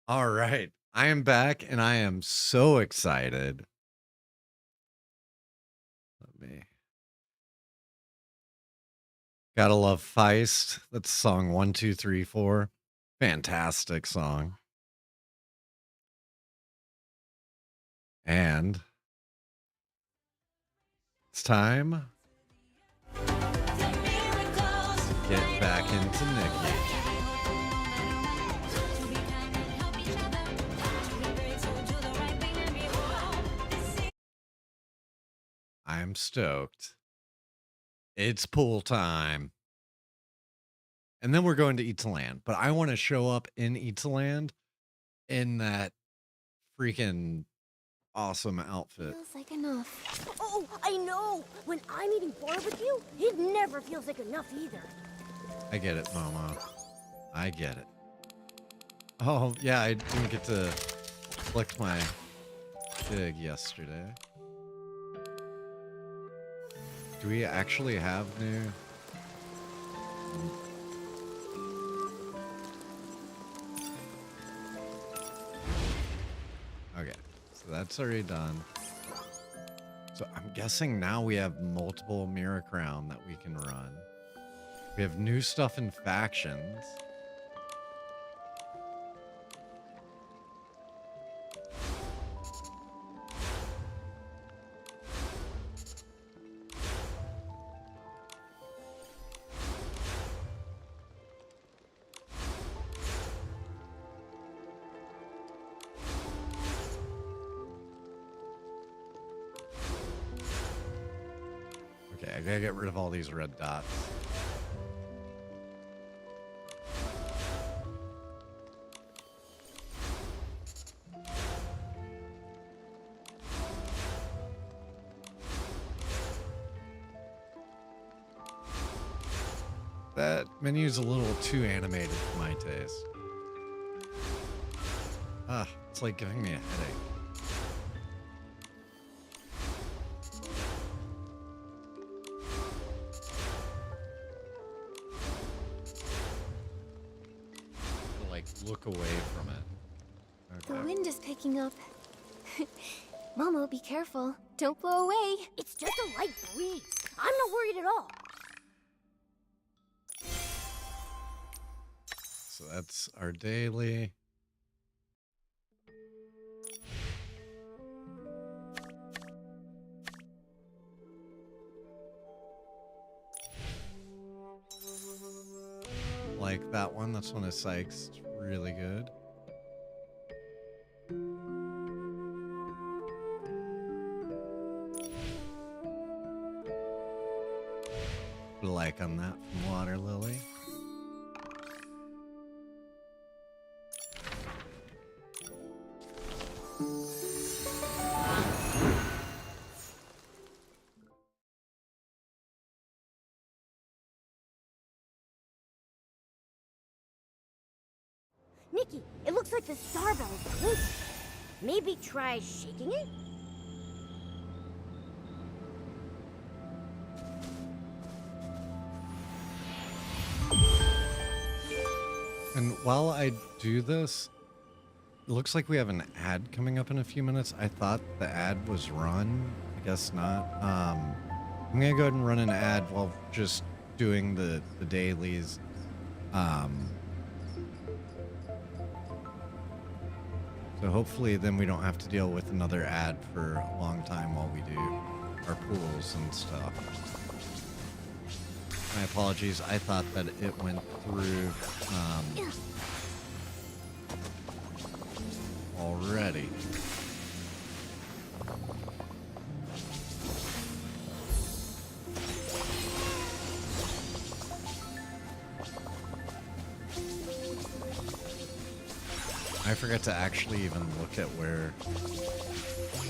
All right. I am back and I am so excited. Let me. Gotta love Feist. That's song 1, 2, 3, 4. Fantastic song. And it's time to get back into Nikki. I'm stoked. It's pool time. And then we're going to Eatland. But I want to show up in Eatland in that freaking awesome outfit. Feels like enough. Oh, I know! When I'm eating bored with you, it never feels like enough either. I get it, Momo. I get it. Oh, yeah, I didn't get to collect my pig yesterday. Do we actually have new? Okay, so that's already done. So I'm guessing now we have multiple Mirror Crown that we can run. We have new stuff in factions. Okay, I gotta get rid of all these red dots. That menu's a little too animated for my taste. Ah, it's like giving me a headache. Like look away from it. The Okay. wind is picking up. Momo, be careful. Don't blow away. It's just a light breeze. I'm not worried at all. So that's our daily. Like that one. That's one of Sykes. It's really good. Put a like on that from Water Lily. Nikki, it looks like the star bell is moving. Maybe try shaking it? And while I do this, it looks like we have an ad coming up in a few minutes. I thought the ad was run. I guess not. I'm gonna go ahead and run an ad while just doing the dailies. So hopefully then we don't have to deal with another ad for a long time while we do our pools and stuff. My apologies. I thought that it went through already. I forgot to actually even look at where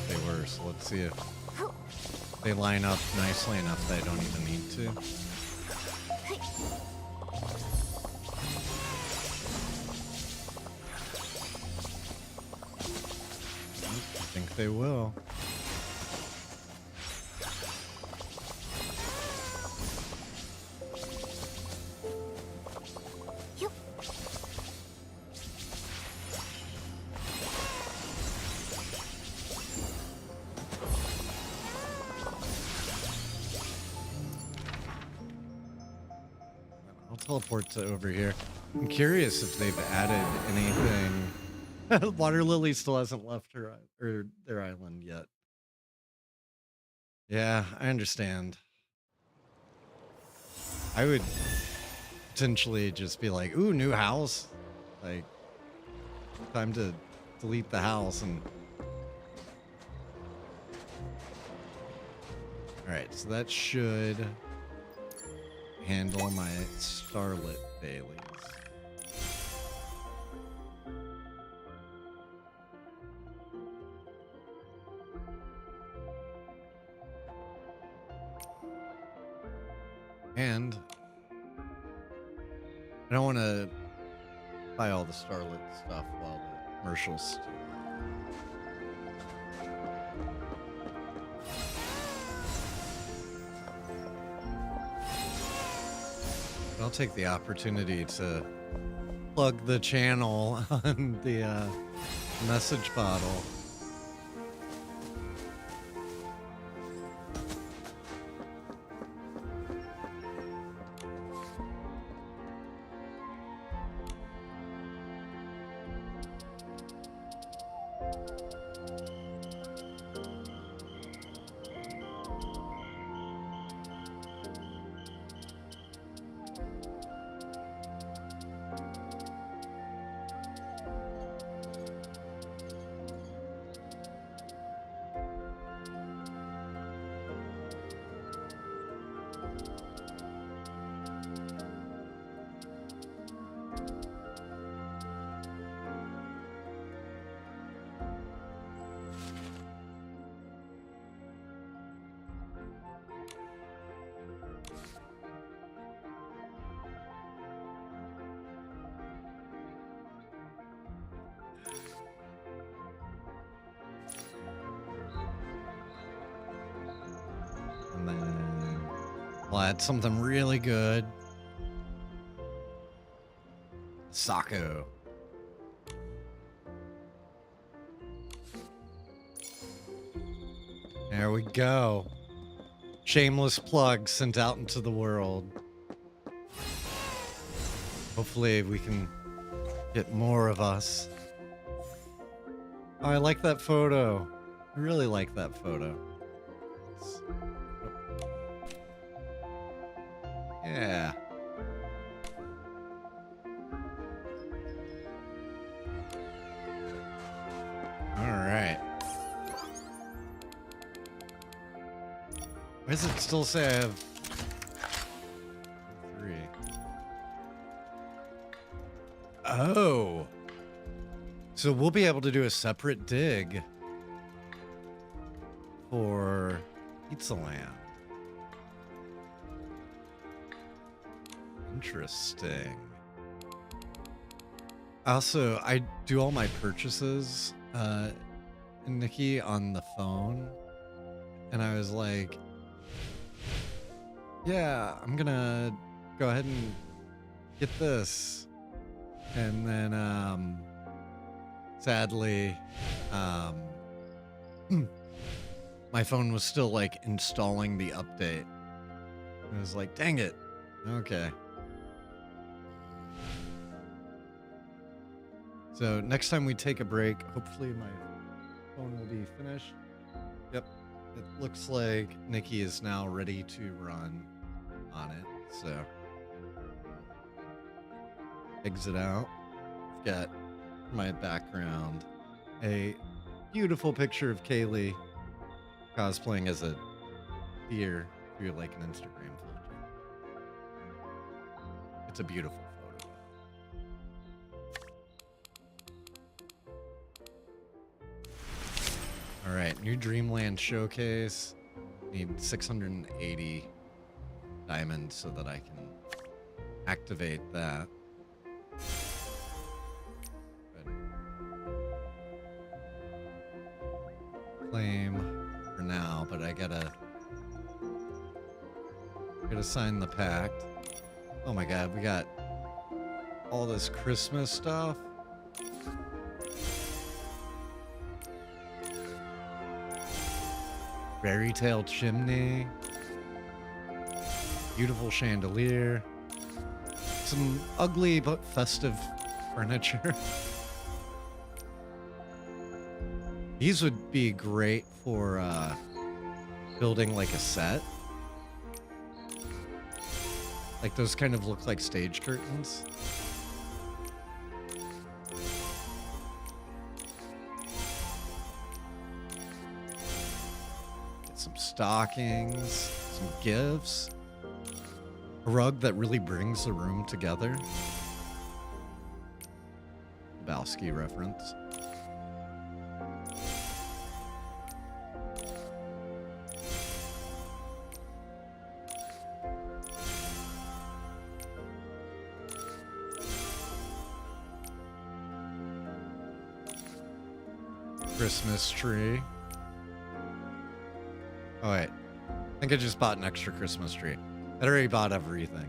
they were, so let's see if they line up nicely enough that I don't even need to. I think they will. teleport to over here. I'm curious if they've added anything. Water Lily still hasn't left her or their island yet. Yeah, I understand. I would potentially just be like, ooh, new house. Like, time to delete the house and... Alright, so that should handle my starlit dailies. And I don't want to buy all the starlit stuff while the commercials still on. I'll take the opportunity to plug the channel on the message bottle. And then we'll add something really good. Sako. There we go. Shameless plug sent out into the world. Hopefully we can get more of us. Oh, I like that photo. I really like that photo. Yeah. All right. Why does it still say I have 3? Oh. So we'll be able to do a separate dig for Pizza Land. Interesting. Also, I do all my purchases, Nikki, on the phone. And I was like, yeah, I'm gonna go ahead and get this. And then, sadly, my phone was still like installing the update. I was like, dang it. Okay. So next time we take a break, hopefully my phone will be finished. Yep. It looks like Nikki is now ready to run on it. So exit out. I've got my background a beautiful picture of Kailee cosplaying as a deer through like an Instagram filter. It's a beautiful photo. All right, new Dreamland showcase. Need 680 diamonds so that I can activate that. Good. Claim for now, but I gotta sign the pact. Oh my god, we got all this Christmas stuff. Fairy tale chimney. Beautiful chandelier. Some ugly but festive furniture. These would be great for building like a set. Like those kind of look like stage curtains. Get some stockings, some gifts. A rug that really brings the room together. Lebowski reference. Christmas tree. Oh wait, I think I just bought an extra Christmas tree. I already bought everything.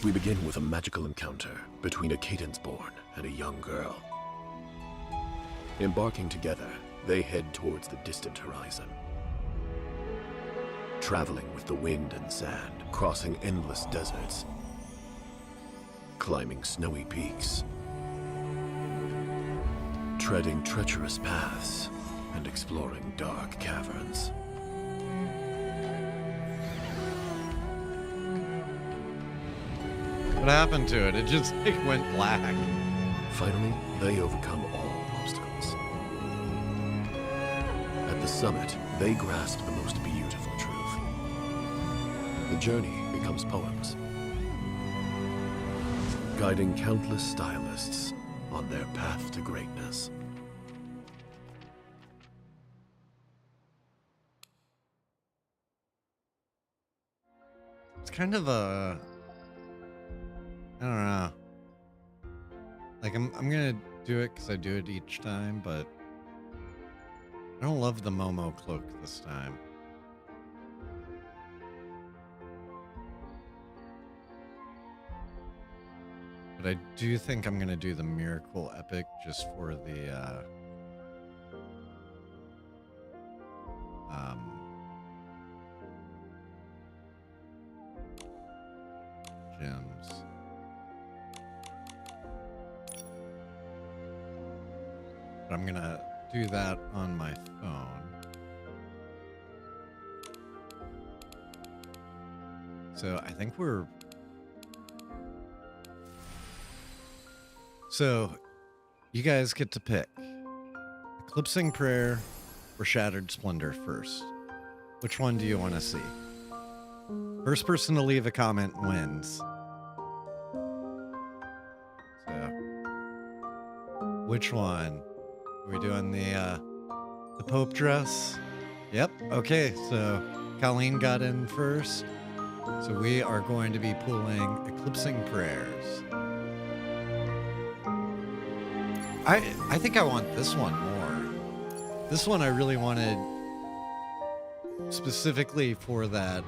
We begin with a magical encounter between a Cadence-born and a young girl. Embarking together, they head towards the distant horizon. Traveling with the wind and sand, crossing endless deserts, climbing snowy peaks, treading treacherous paths, and exploring dark caverns. What happened to it? It just went black. Finally, they overcome all obstacles. At the summit, they grasp the most beautiful truth. The journey becomes poems, guiding countless stylists on their path to greatness. It's kind of a... I don't know. Like, I'm gonna do it because I do it each time, but I don't love the Momo cloak this time. But I do think I'm gonna do the Miracle Epic just for the gems. But I'm gonna do that on my phone. So I think we're... So you guys get to pick Eclipsing Prayer or Shattered Splendor first. Which one do you want to see? First person to leave a comment wins. So which one? Are we doing the Pope dress? Yep. Okay, so Colleen got in first. So we are going to be pulling Eclipsing Prayers. I think I want this one more. This one I really wanted specifically for that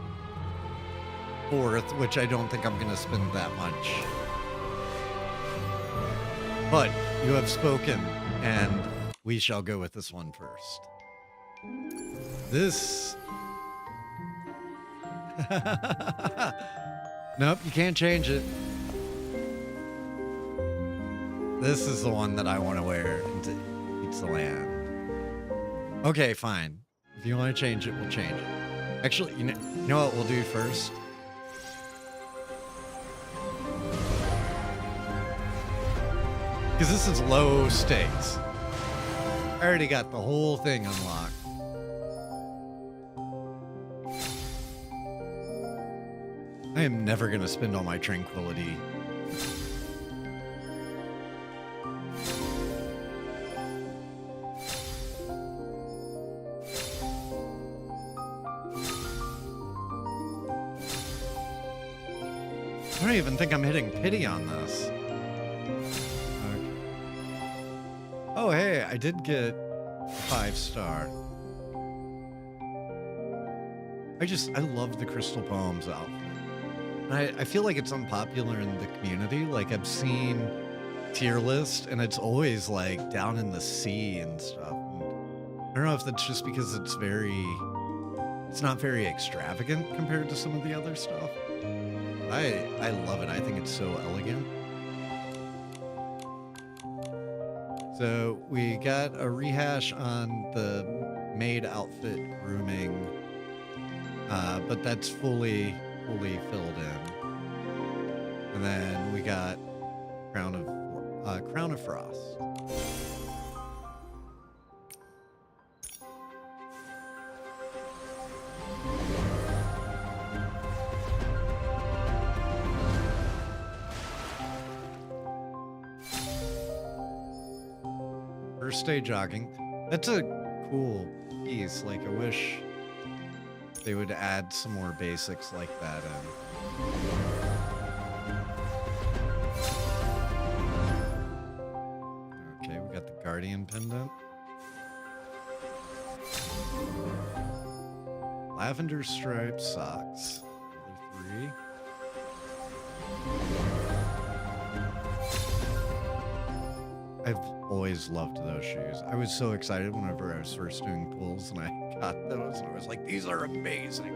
4th, which I don't think I'm going to spend that much. But you have spoken, and we shall go with this one first. This... Nope, you can't change it. This is the one that I want to wear into Pizza Land. Okay, fine. If you want to change it, we'll change it. Actually, you know what we'll do first? Because this is low stakes. I already got the whole thing unlocked. I am never going to spend all my tranquility. I don't even think I'm hitting pity on this. Okay. Oh, hey, I did get a 5-star. I love the Crystal Poems outfit. And I feel like it's unpopular in the community. Like, I've seen tier list, and it's always like down in the sea and stuff. And I don't know if that's just because it's not very extravagant compared to some of the other stuff. I love it. I think it's so elegant. So we got a rehash on the maid outfit grooming, but that's fully filled in. And then we got Crown of Frost. First day jogging. That's a cool piece. Like, I wish they would add some more basics like that in. Okay, we got the Guardian pendant. Lavender striped socks. Another 3. I've always loved those shoes. I was so excited whenever I was first doing pulls and I got those and I was like, these are amazing.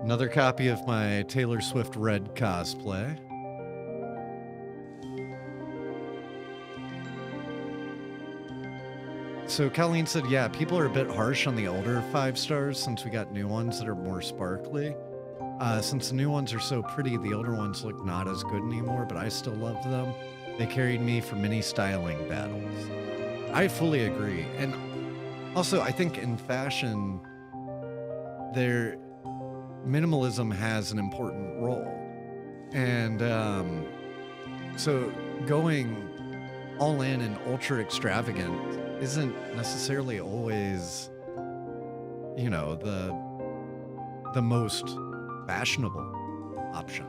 Another copy of my Taylor Swift Red cosplay. So Colleen said, yeah, people are a bit harsh on the older 5 stars since we got new ones that are more sparkly. Since the new ones are so pretty, the older ones look not as good anymore, but I still love them. They carried me for many styling battles. I fully agree. And also, I think in fashion, their minimalism has an important role. And so going all in and ultra extravagant isn't necessarily always, you know, the most fashionable option.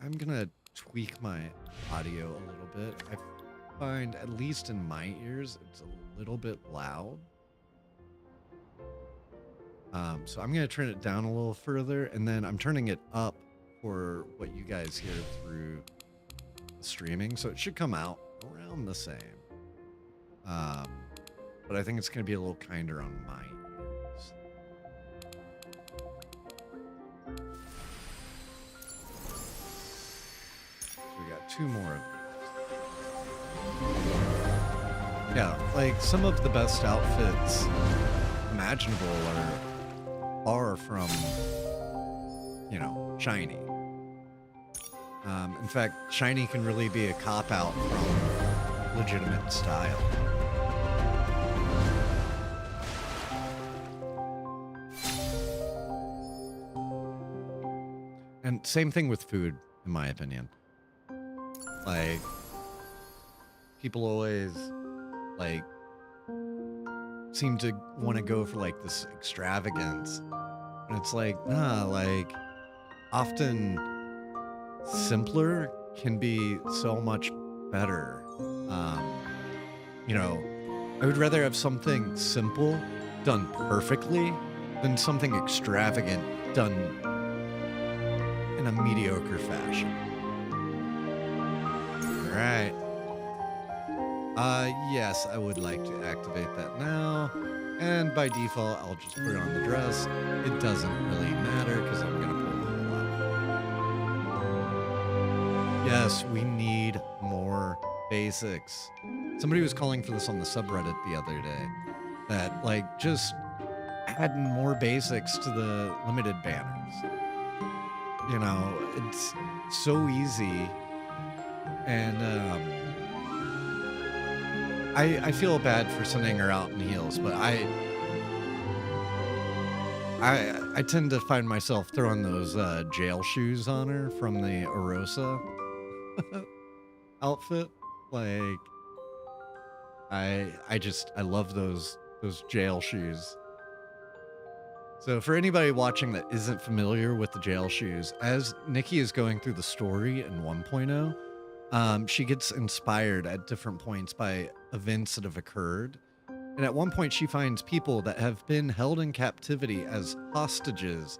I'm gonna tweak my audio a little bit. I find, at least in my ears, it's a little bit loud. So I'm gonna turn it down a little further, and then I'm turning it up for what you guys hear through streaming, so it should come out around the same, but I think it's going to be a little kinder on my ears. So we got 2 more of these. Yeah, like some of the best outfits imaginable are from, you know, Shiny. In fact, Shiny can really be a cop-out from legitimate style. And same thing with food, in my opinion. Like, people always, like, seem to want to go for, like, this extravagance. And it's like, nah, like, often simpler can be so much better. You know, I would rather have something simple done perfectly than something extravagant done in a mediocre fashion. All right. Yes, I would like to activate that now. And by default, I'll just put it on the dress. It doesn't really matter because I'm going to pull the whole outfit. Yes, we need more basics. Somebody was calling for this on the subreddit the other day. That, like, just add more basics to the limited banners. You know, it's so easy. And, I feel bad for sending her out in heels, but I tend to find myself throwing those jail shoes on her from the Arosa outfit. Like, I love those jail shoes. So for anybody watching that isn't familiar with the jail shoes, as Nikki is going through the story in 1.0, she gets inspired at different points by events that have occurred. And at one point, she finds people that have been held in captivity as hostages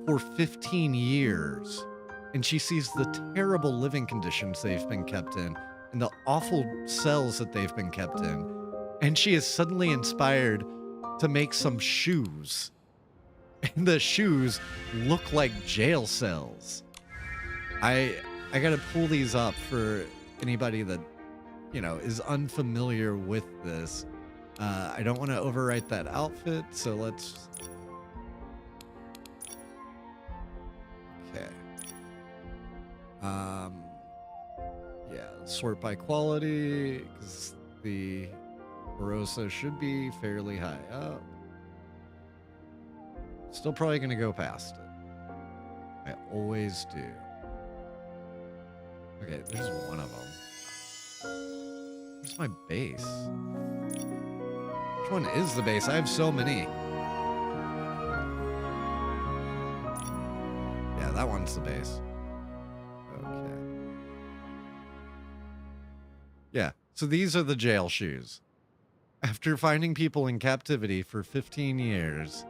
for 15 years. And she sees the terrible living conditions they've been kept in and the awful cells that they've been kept in. And she is suddenly inspired to make some shoes. And the shoes look like jail cells. I gotta pull these up for anybody that, you know, is unfamiliar with this. I don't want to overwrite that outfit, so let's... Okay. Yeah, sort by quality, because the Barossa should be fairly high up. Still probably going to go past it. I always do. Okay, there's one of them. Where's my base? Which one is the base? I have so many. Yeah, that one's the base. Okay. Yeah, so these are the jail shoes. After finding people in captivity for 15 years,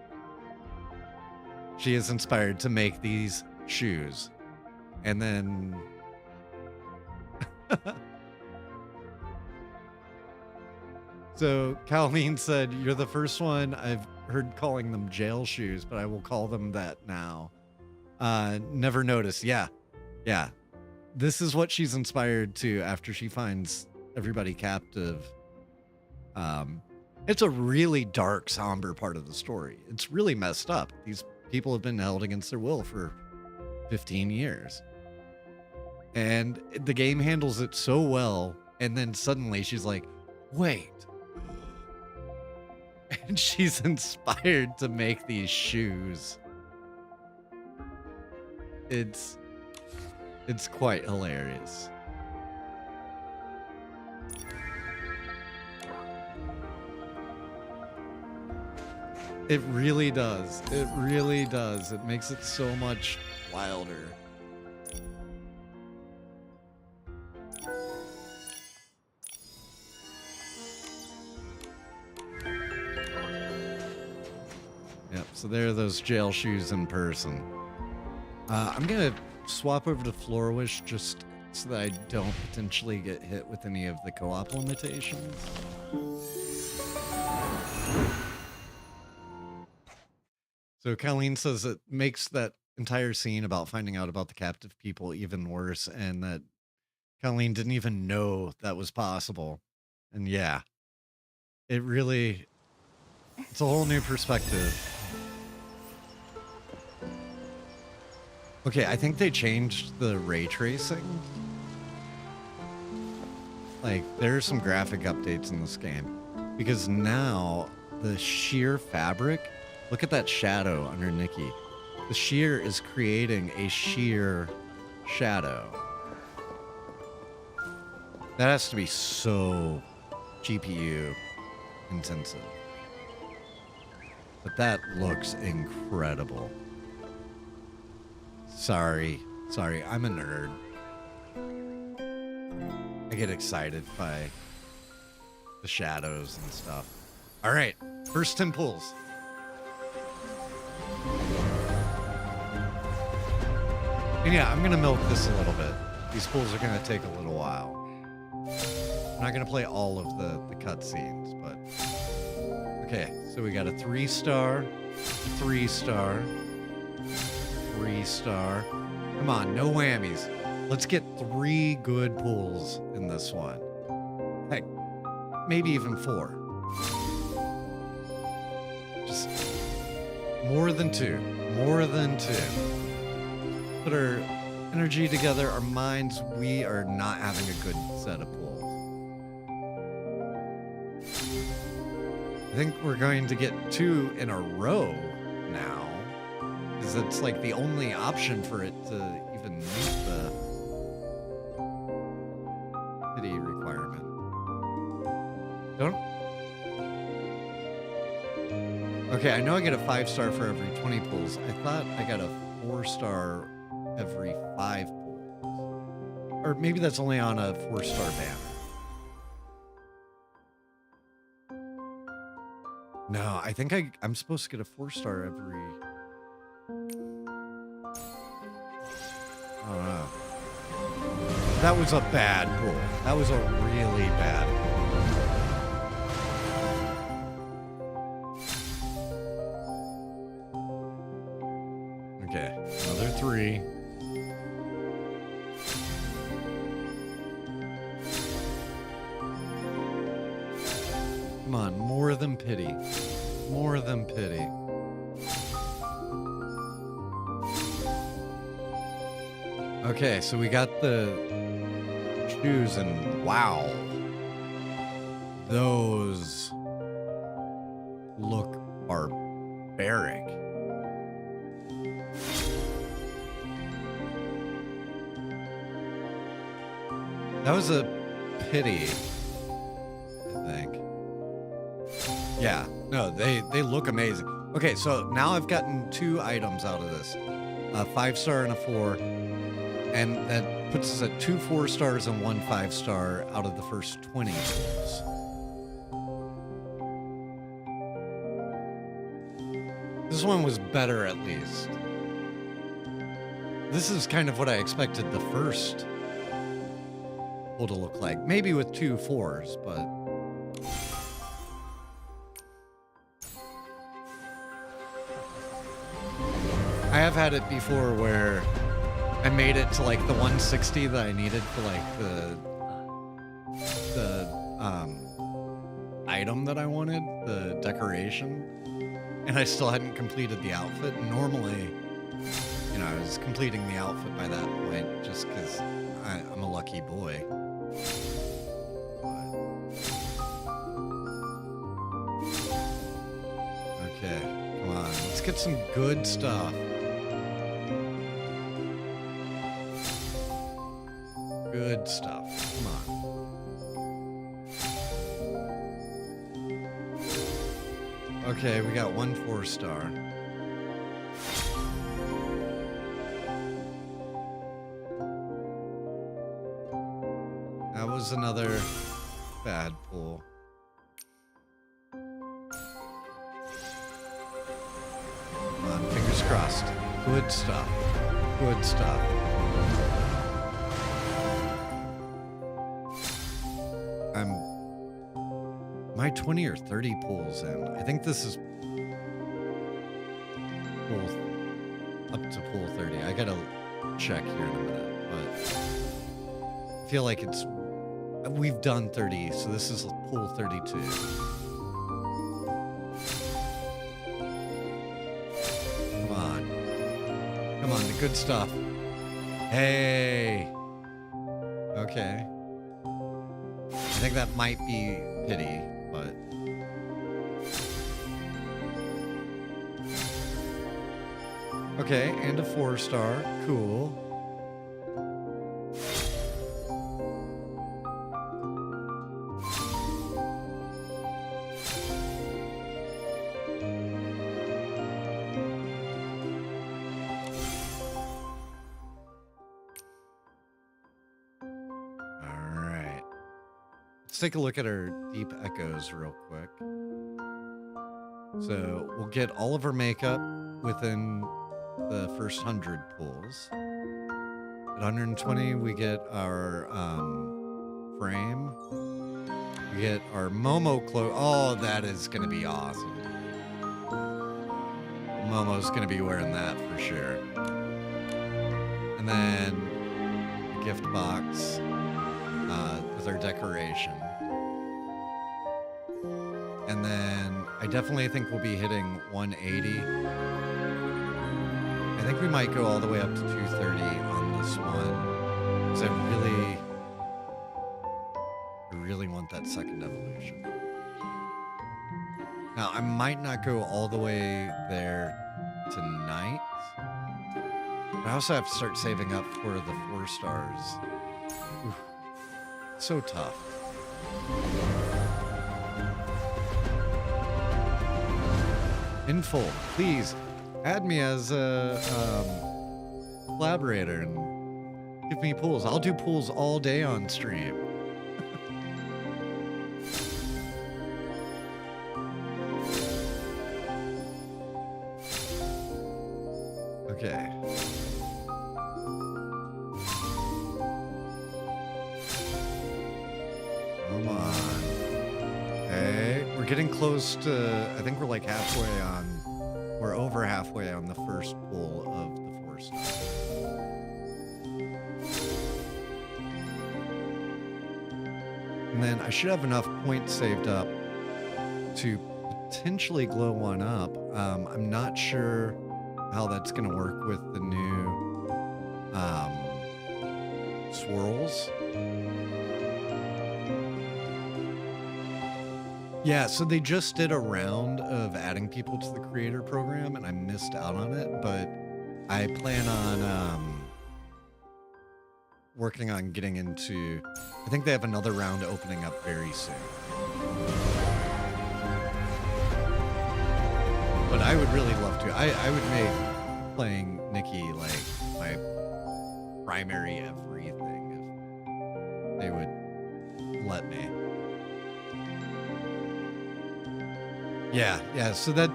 she is inspired to make these shoes. And then... So Kailee said, "You're the first one I've heard calling them jail shoes, but I will call them that now." Never noticed. Yeah. This is what she's inspired to after she finds everybody captive. It's a really dark, somber part of the story. It's really messed up. These people have been held against their will for 15 years. And the game handles it so well. And then suddenly she's like, wait. And she's inspired to make these shoes. It's quite hilarious. It really does. It really does. It makes it so much wilder. Yep, so there are those jail shoes in person. I'm going to swap over to Flourish just so that I don't potentially get hit with any of the co-op limitations. So Kailee says it makes that entire scene about finding out about the captive people even worse, and that Kailee didn't even know that was possible. And yeah, it's a whole new perspective. Okay, I think they changed the ray tracing. Like, there are some graphic updates in this game. Because now, the sheer fabric, look at that shadow under Nikki. The sheer is creating a sheer shadow. That has to be so GPU intensive. But that looks incredible. Sorry, I'm a nerd. I get excited by the shadows and stuff. All right, first 10 pulls. And yeah, I'm gonna milk this a little bit. These pulls are gonna take a little while. I'm not gonna play all of the cutscenes, but... Okay, so we got a 3-star, 3-star, 3-star. Come on, no whammies. Let's get 3 good pulls in this one. Heck, maybe even 4. Just more than 2. More than 2. Put our energy together, our minds, we are not having a good set of pulls. I think we're going to get 2 in a row now. Because it's like the only option for it to even meet the pity requirement. Okay, I know I get a 5-star for every 20 pulls. I thought I got a 4-star every 5 pulls. Or maybe that's only on a 4-star banner. No, I think I'm supposed to get a 4-star every... I don't know. That was a bad pull. That was a really bad pull. Okay, another 3. Come on, more than pity. More than pity. Okay, so we got the shoes, and wow. Those look barbaric. That was a pity, I think. Yeah, no, they look amazing. Okay, so now I've gotten 2 items out of this. A 5-star and a 4. And that puts us at 2 4-stars and 1 5-star out of the first 20 pulls. This one was better, at least. This is kind of what I expected the first pull to look like. Maybe with 2 4s, but... I have had it before where I made it to like the 160 that I needed for like the item that I wanted, the decoration, and I still hadn't completed the outfit. And normally, you know, I was completing the outfit by that point just because I'm a lucky boy. Okay, come on, let's get some good stuff. Good stuff. Come on. Okay, we got 1 4-star. That was another bad pull. Come on, fingers crossed. Good stuff. Good stuff. Am I 20 or 30 pulls in? I think this is pull up to pull 30. I gotta check here in a minute, but I feel like we've done 30, so this is pull 32. Come on. Come on, the good stuff. Hey. Okay. I think that might be pity, but... Okay, and a 4-star. Cool. Take a look at our deep echoes real quick. So we'll get all of our makeup within the first 100 pulls. At 120, we get our frame. We get our Momo cloak. Oh, that is going to be awesome. Momo's going to be wearing that for sure. And then the gift box with our decoration. And then I definitely think we'll be hitting 180. I think we might go all the way up to 230 on this one. Because I really want that second evolution. Now, I might not go all the way there tonight. But I also have to start saving up for the 4-stars. Oof. So tough. In full, please add me as a collaborator and give me pulls. I'll do pulls all day on stream. getting close to, I think we're like halfway on, we're over halfway on the first pull of the 4-star. And then I should have enough points saved up to potentially glow one up. I'm not sure how that's going to work with the new swirls. Yeah, so they just did a round of adding people to the creator program, and I missed out on it, but I plan on working on getting into, I think they have another round opening up very soon. But I would really love to. I would make playing Nikki like my primary everything if they would let me. Yeah, so that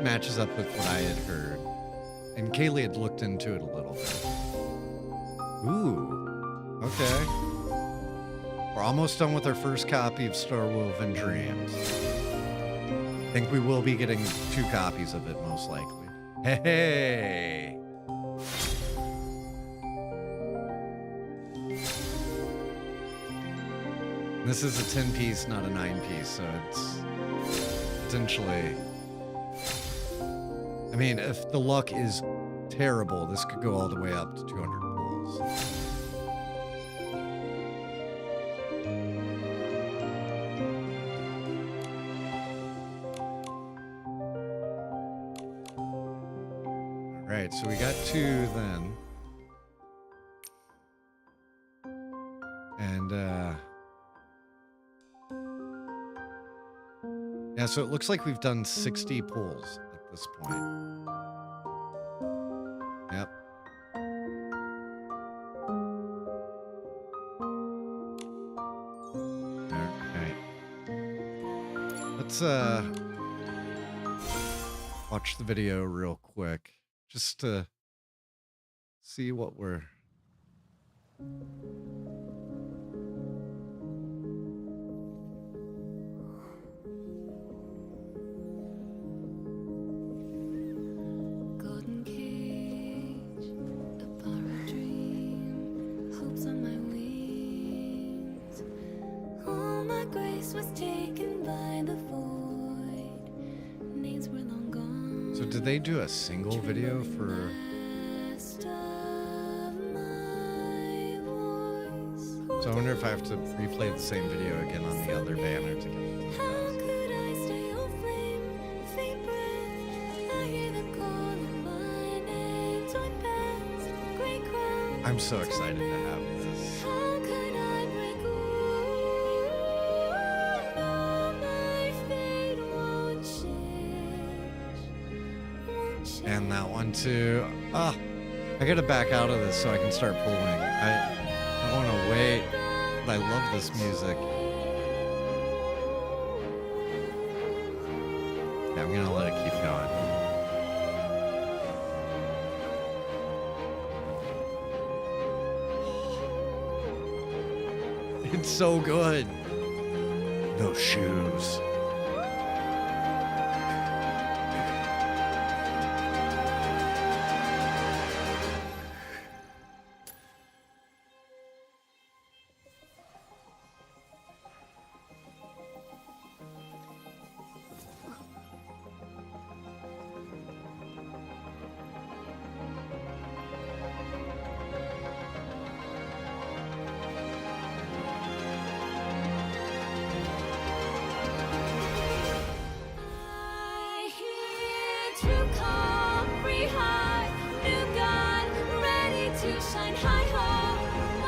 matches up with what I had heard. And Kaylee had looked into it a little bit. Ooh, okay. We're almost done with our first copy of Star Woven Dreams. I think we will be getting 2 copies of it, most likely. Hey! This is a 10-piece, not a 9-piece, so it's potentially... I mean, if the luck is terrible, this could go all the way up to 200 pulls. Alright, so we got 2 then. And, yeah, so it looks like we've done 60 pulls at this point. Yep. Alright. Let's, watch the video real quick, just to see what we're... Was taken by the void. Names were long gone. So did they do a single video for... So I wonder if I have to replay the same video again on the other banner to get it. I'm so excited to have this. And that one too. I gotta back out of this so I can start pulling. I want to wait, but I love this music. Yeah, I'm gonna let it keep going. It's so good. Those shoes.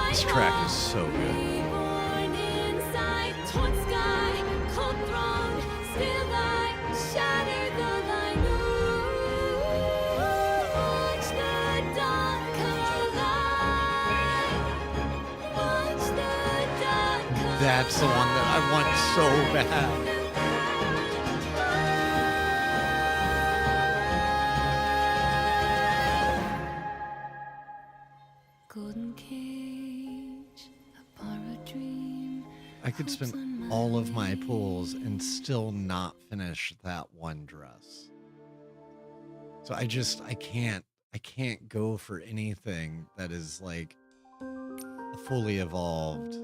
This track is so good. That's the one that I want so bad. I could spend all of my pulls and still not finish that one dress. So I can't go for anything that is like fully evolved.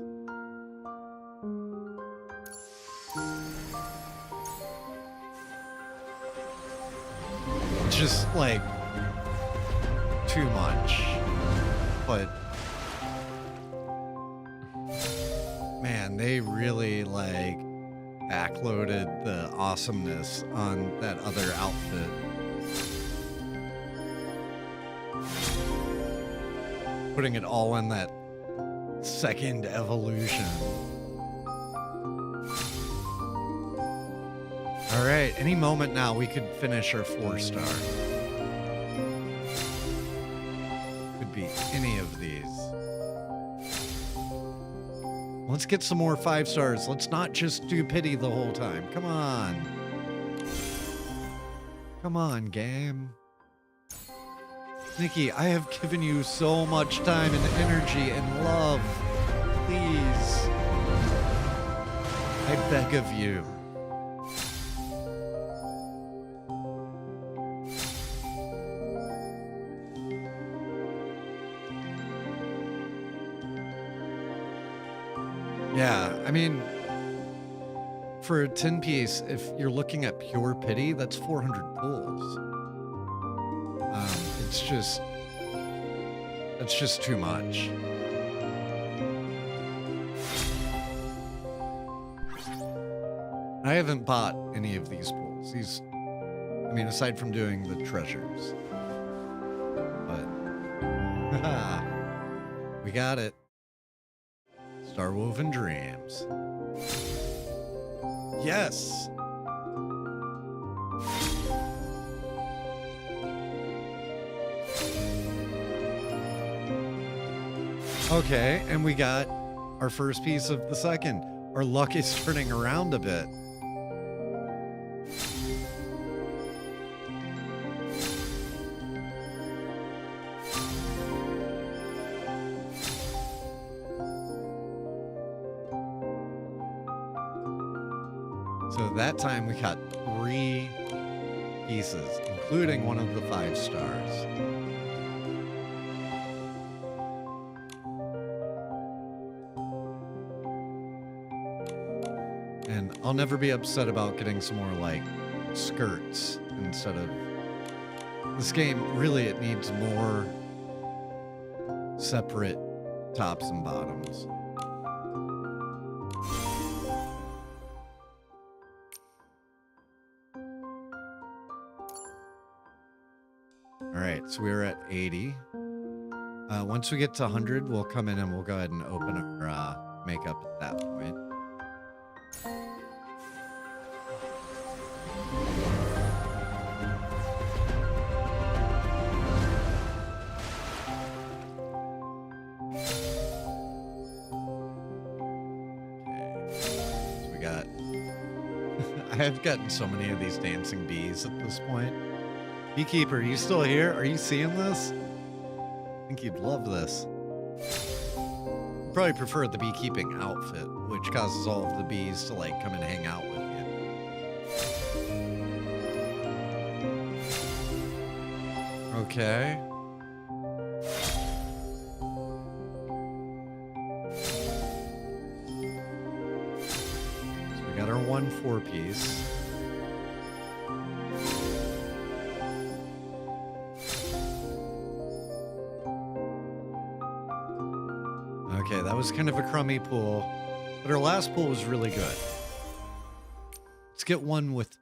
It's just like too much. But man, they really like backloaded the awesomeness on that other outfit. Putting it all in that second evolution. All right, any moment now we could finish our 4-star. Could be any of these. Let's get some more 5 stars. Let's not just do pity the whole time. Come on. Come on, game. Nikki, I have given you so much time and energy and love. Please. I beg of you. Yeah, I mean, for a 10-piece, if you're looking at pure pity, that's 400 pulls. It's just too much. I haven't bought any of these pulls. I mean, aside from doing the treasures. But, we got it. Starwoven Dreams. Yes! Okay, and we got our first piece of the second. Our luck is turning around a bit. So that time we got 3 pieces, including one of the 5 stars. And I'll never be upset about getting some more, like, skirts instead of... This game, really, it needs more separate tops and bottoms. All right, so we're at 80. Once we get to 100, we'll come in and we'll go ahead and open our makeup at that point. I've gotten so many of these dancing bees at this point. Beekeeper, are you still here? Are you seeing this? I think you'd love this. You probably prefer the beekeeping outfit, which causes all of the bees to like come and hang out with you. Okay. Got our 1 4-piece. Okay, that was kind of a crummy pool, but our last pool was really good. Let's get one with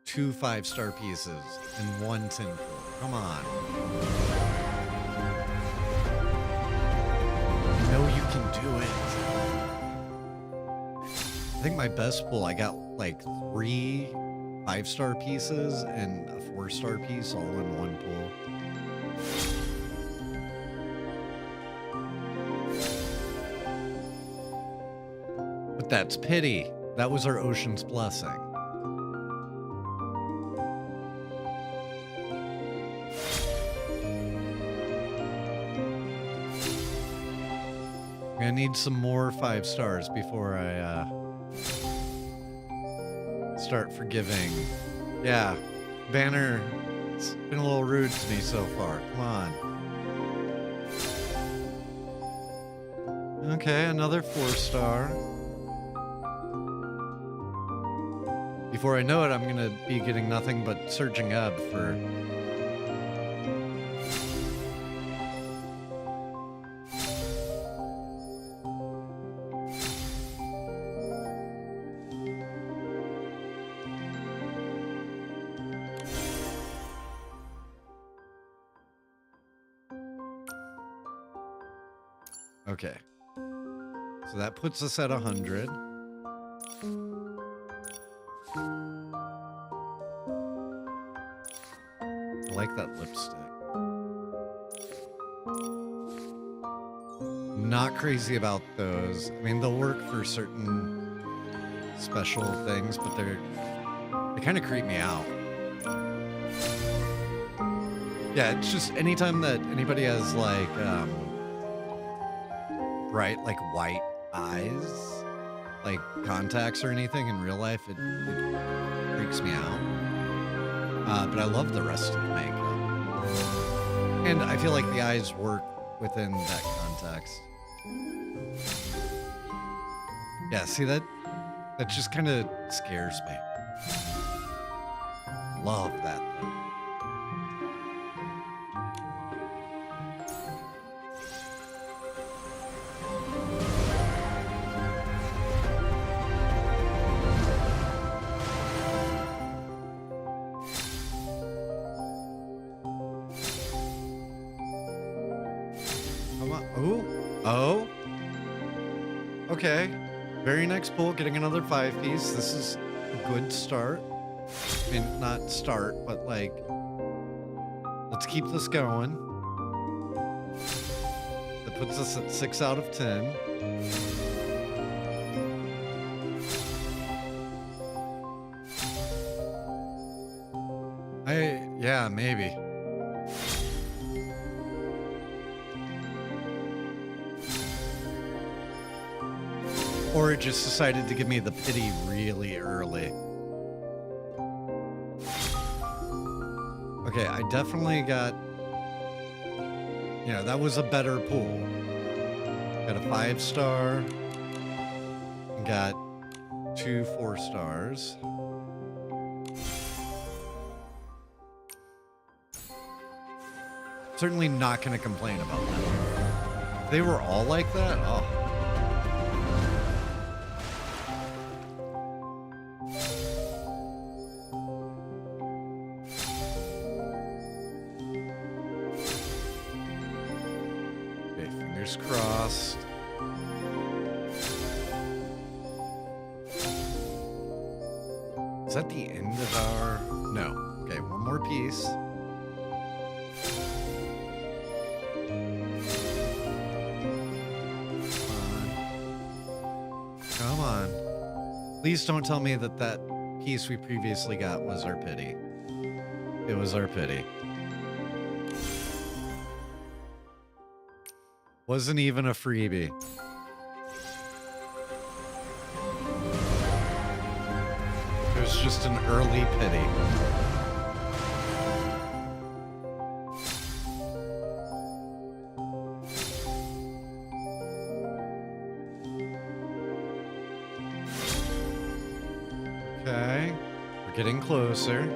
2 5-star pieces and 1 10 pool. Come on. I know you can do it. I think my best pull, I got like 3 5-star pieces and a 4-star piece all in 1 pull. But that's pity. That was our Ocean's Blessing. I need some more 5 stars before I start forgiving. Yeah, Banner, it's been a little rude to me so far. Come on. Okay, another 4-star. Before I know it, I'm gonna be getting nothing but Surging Ebb for... Okay. So that puts us at 100. I like that lipstick. Not crazy about those. I mean, they'll work for certain special things, but they kind of creep me out. Yeah, it's just anytime that anybody has like bright, like white eyes, like contacts or anything in real life, it freaks me out. But I love the rest of the makeup. And I feel like the eyes work within that context. Yeah, see that just kind of scares me. Love that though. Oh. Okay. Very next pull, getting another 5-piece. This is a good start. I mean, not start, but like, let's keep this going. That puts us at 6 out of 10. Yeah, maybe. Or it just decided to give me the pity really early. Okay, I definitely got... Yeah, that was a better pool. Got a 5-star. And got 2 4-stars. Certainly not going to complain about that. If they were all like that, oh... Crossed. Is that the end of our... No. Okay, one more piece. Come on. Please don't tell me that that piece we previously got was our pity. It was our pity. Wasn't even a freebie. It was just an early pity. Okay, we're getting closer.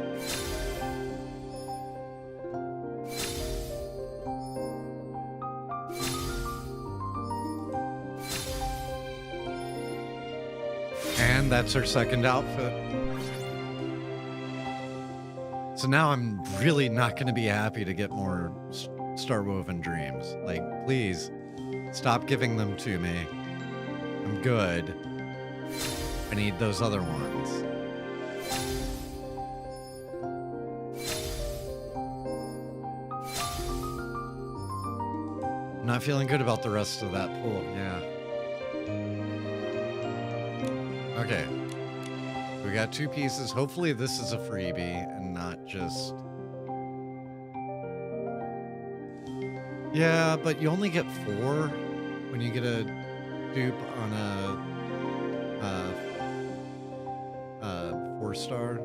And that's our second outfit. So now I'm really not going to be happy to get more Starwoven Dreams. Like, please, stop giving them to me. I'm good. I need those other ones. I'm not feeling good about the rest of that pool, yeah. Okay, we got 2 pieces. Hopefully this is a freebie and not just... Yeah, but you only get 4 when you get a dupe on a 4-star.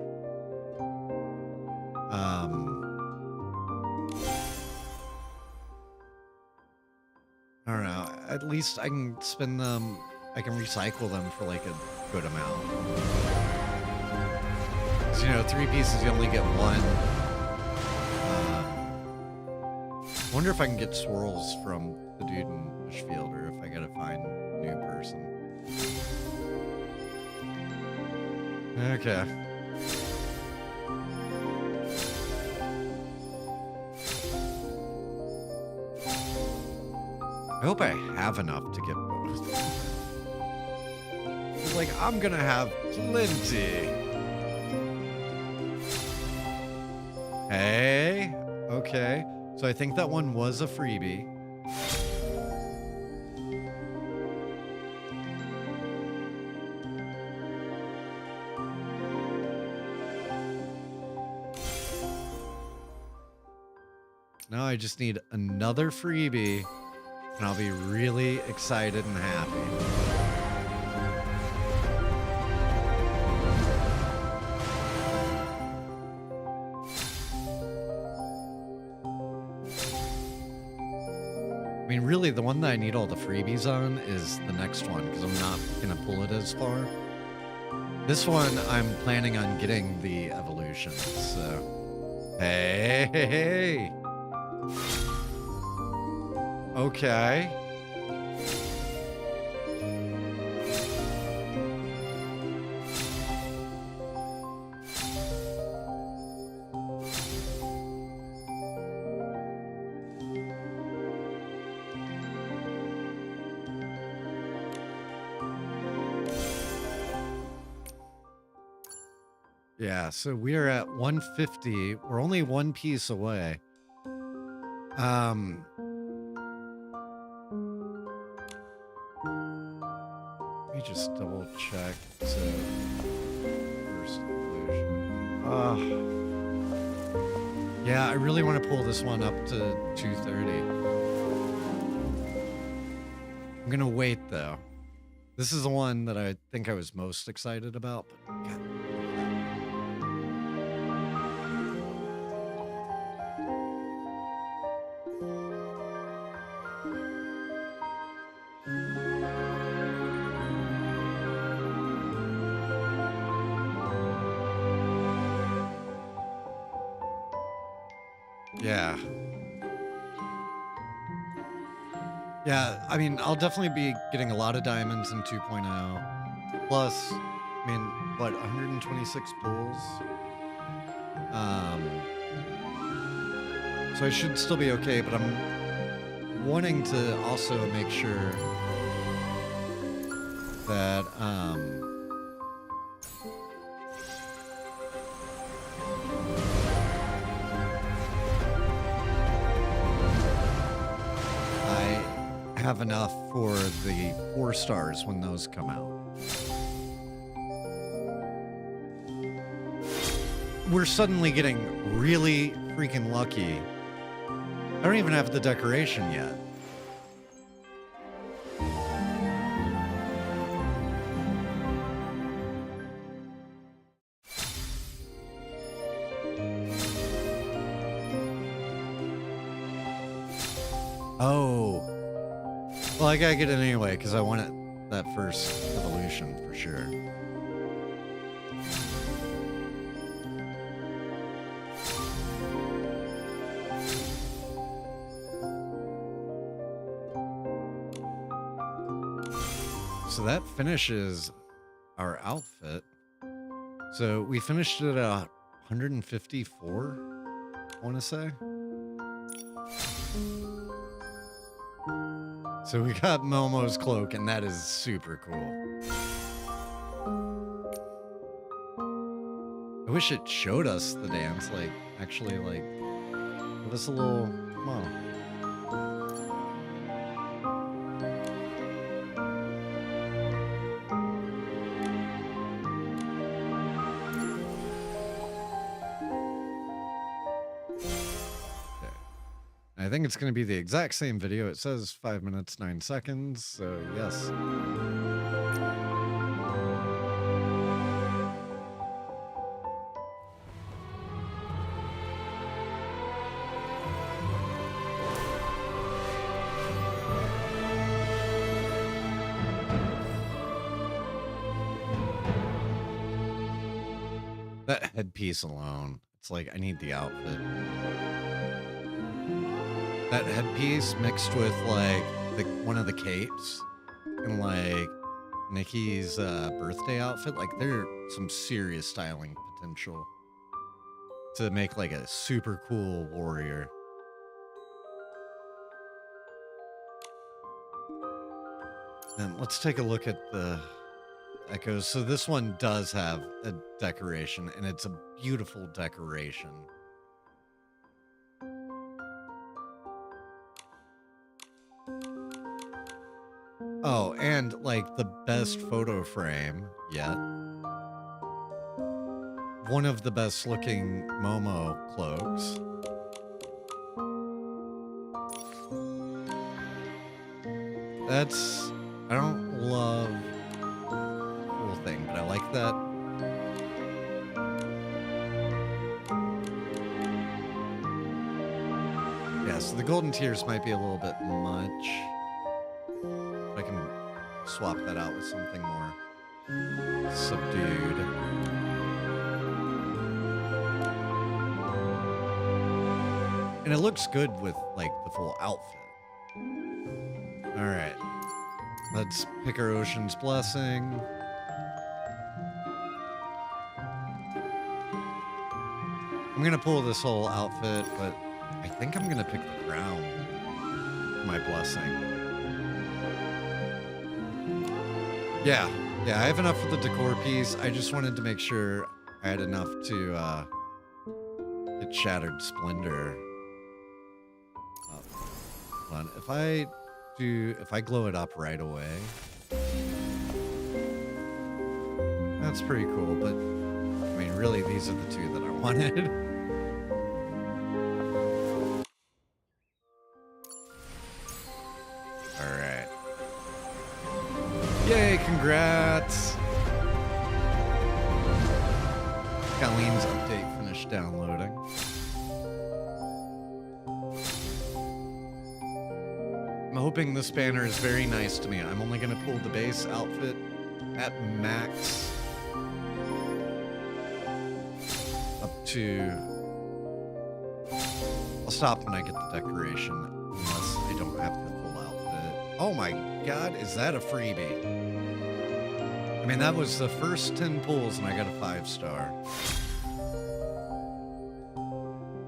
I don't know. At least I can spend them. I can recycle them for like a good amount. 'Cause, you know, 3 pieces, you only get 1. I wonder if I can get swirls from the dude in Bushfield, or if I gotta find a new person. Okay. I hope I have enough to get both. It's like, I'm gonna have plenty. Hey, okay. So I think that one was a freebie. Now I just need another freebie, and I'll be really excited and happy. I mean, really, the one that I need all the freebies on is the next one, because I'm not going to pull it as far. This one, I'm planning on getting the evolutions, so... Hey! Okay. Yeah, so we are at 150. We're only 1 piece away. Let me just double check. So, first evolution. Yeah, I really want to pull this one up to 230. I'm gonna wait though. This is the one that I think I was most excited about, but God. Yeah. Yeah, I mean, I'll definitely be getting a lot of diamonds in 2.0. Plus, I mean, what, 126 pulls? So I should still be okay, but I'm wanting to also make sure that, have enough for the 4 stars when those come out. We're suddenly getting really freaking lucky. I don't even have the decoration yet. Oh. Well, I gotta get it anyway, because I want it that first evolution for sure. So that finishes our outfit. So we finished it at 154, I want to say. So we got Momo's cloak, and that is super cool. I wish it showed us the dance, like, actually, like, give us a little, come on. I think it's going to be the exact same video. It says 5 minutes, 9 seconds. So, yes. That headpiece alone, it's like I need the outfit. That headpiece mixed with like one of the capes and like Nikki's birthday outfit, like there's some serious styling potential to make like a super cool warrior. And let's take a look at the echoes. So this one does have a decoration, and it's a beautiful decoration. Oh, and like the best photo frame yet. One of the best looking Momo cloaks. That's, I don't love the whole thing, but I like that. Yeah, so the golden tears might be a little bit much. I can swap that out with something more subdued. And it looks good with like the full outfit. All right, let's pick our Ocean's Blessing. I'm gonna pull this whole outfit, but I think I'm gonna pick the crown for my blessing. Yeah, I have enough for the decor piece. I just wanted to make sure I had enough to get Shattered Splendor up. Hold on, if I glow it up right away, that's pretty cool, but I mean, really, these are the two that I wanted. All right. Yay, congrats. Kaileen's update finished downloading. I'm hoping this banner is very nice to me. I'm only going to pull the base outfit at max up to... I'll stop when I get the decoration, unless I don't have the full outfit. Oh my god, is that a freebie? I mean, that was the first 10 pulls and I got a 5-star.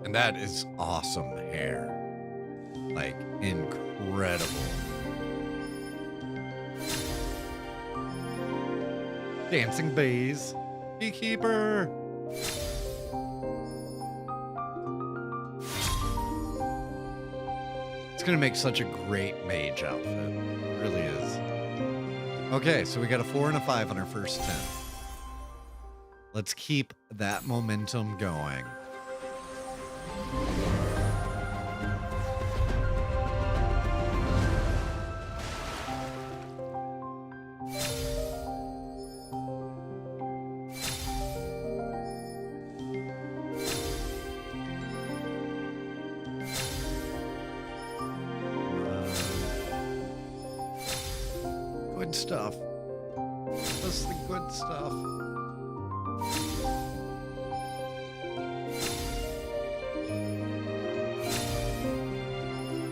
And that is awesome hair. Like, incredible. Dancing bees. Beekeeper. It's gonna make such a great mage outfit. It really is. Okay, so we got a 4 and a 5 on our first 10. Let's keep that momentum going. Good stuff. This is the good stuff.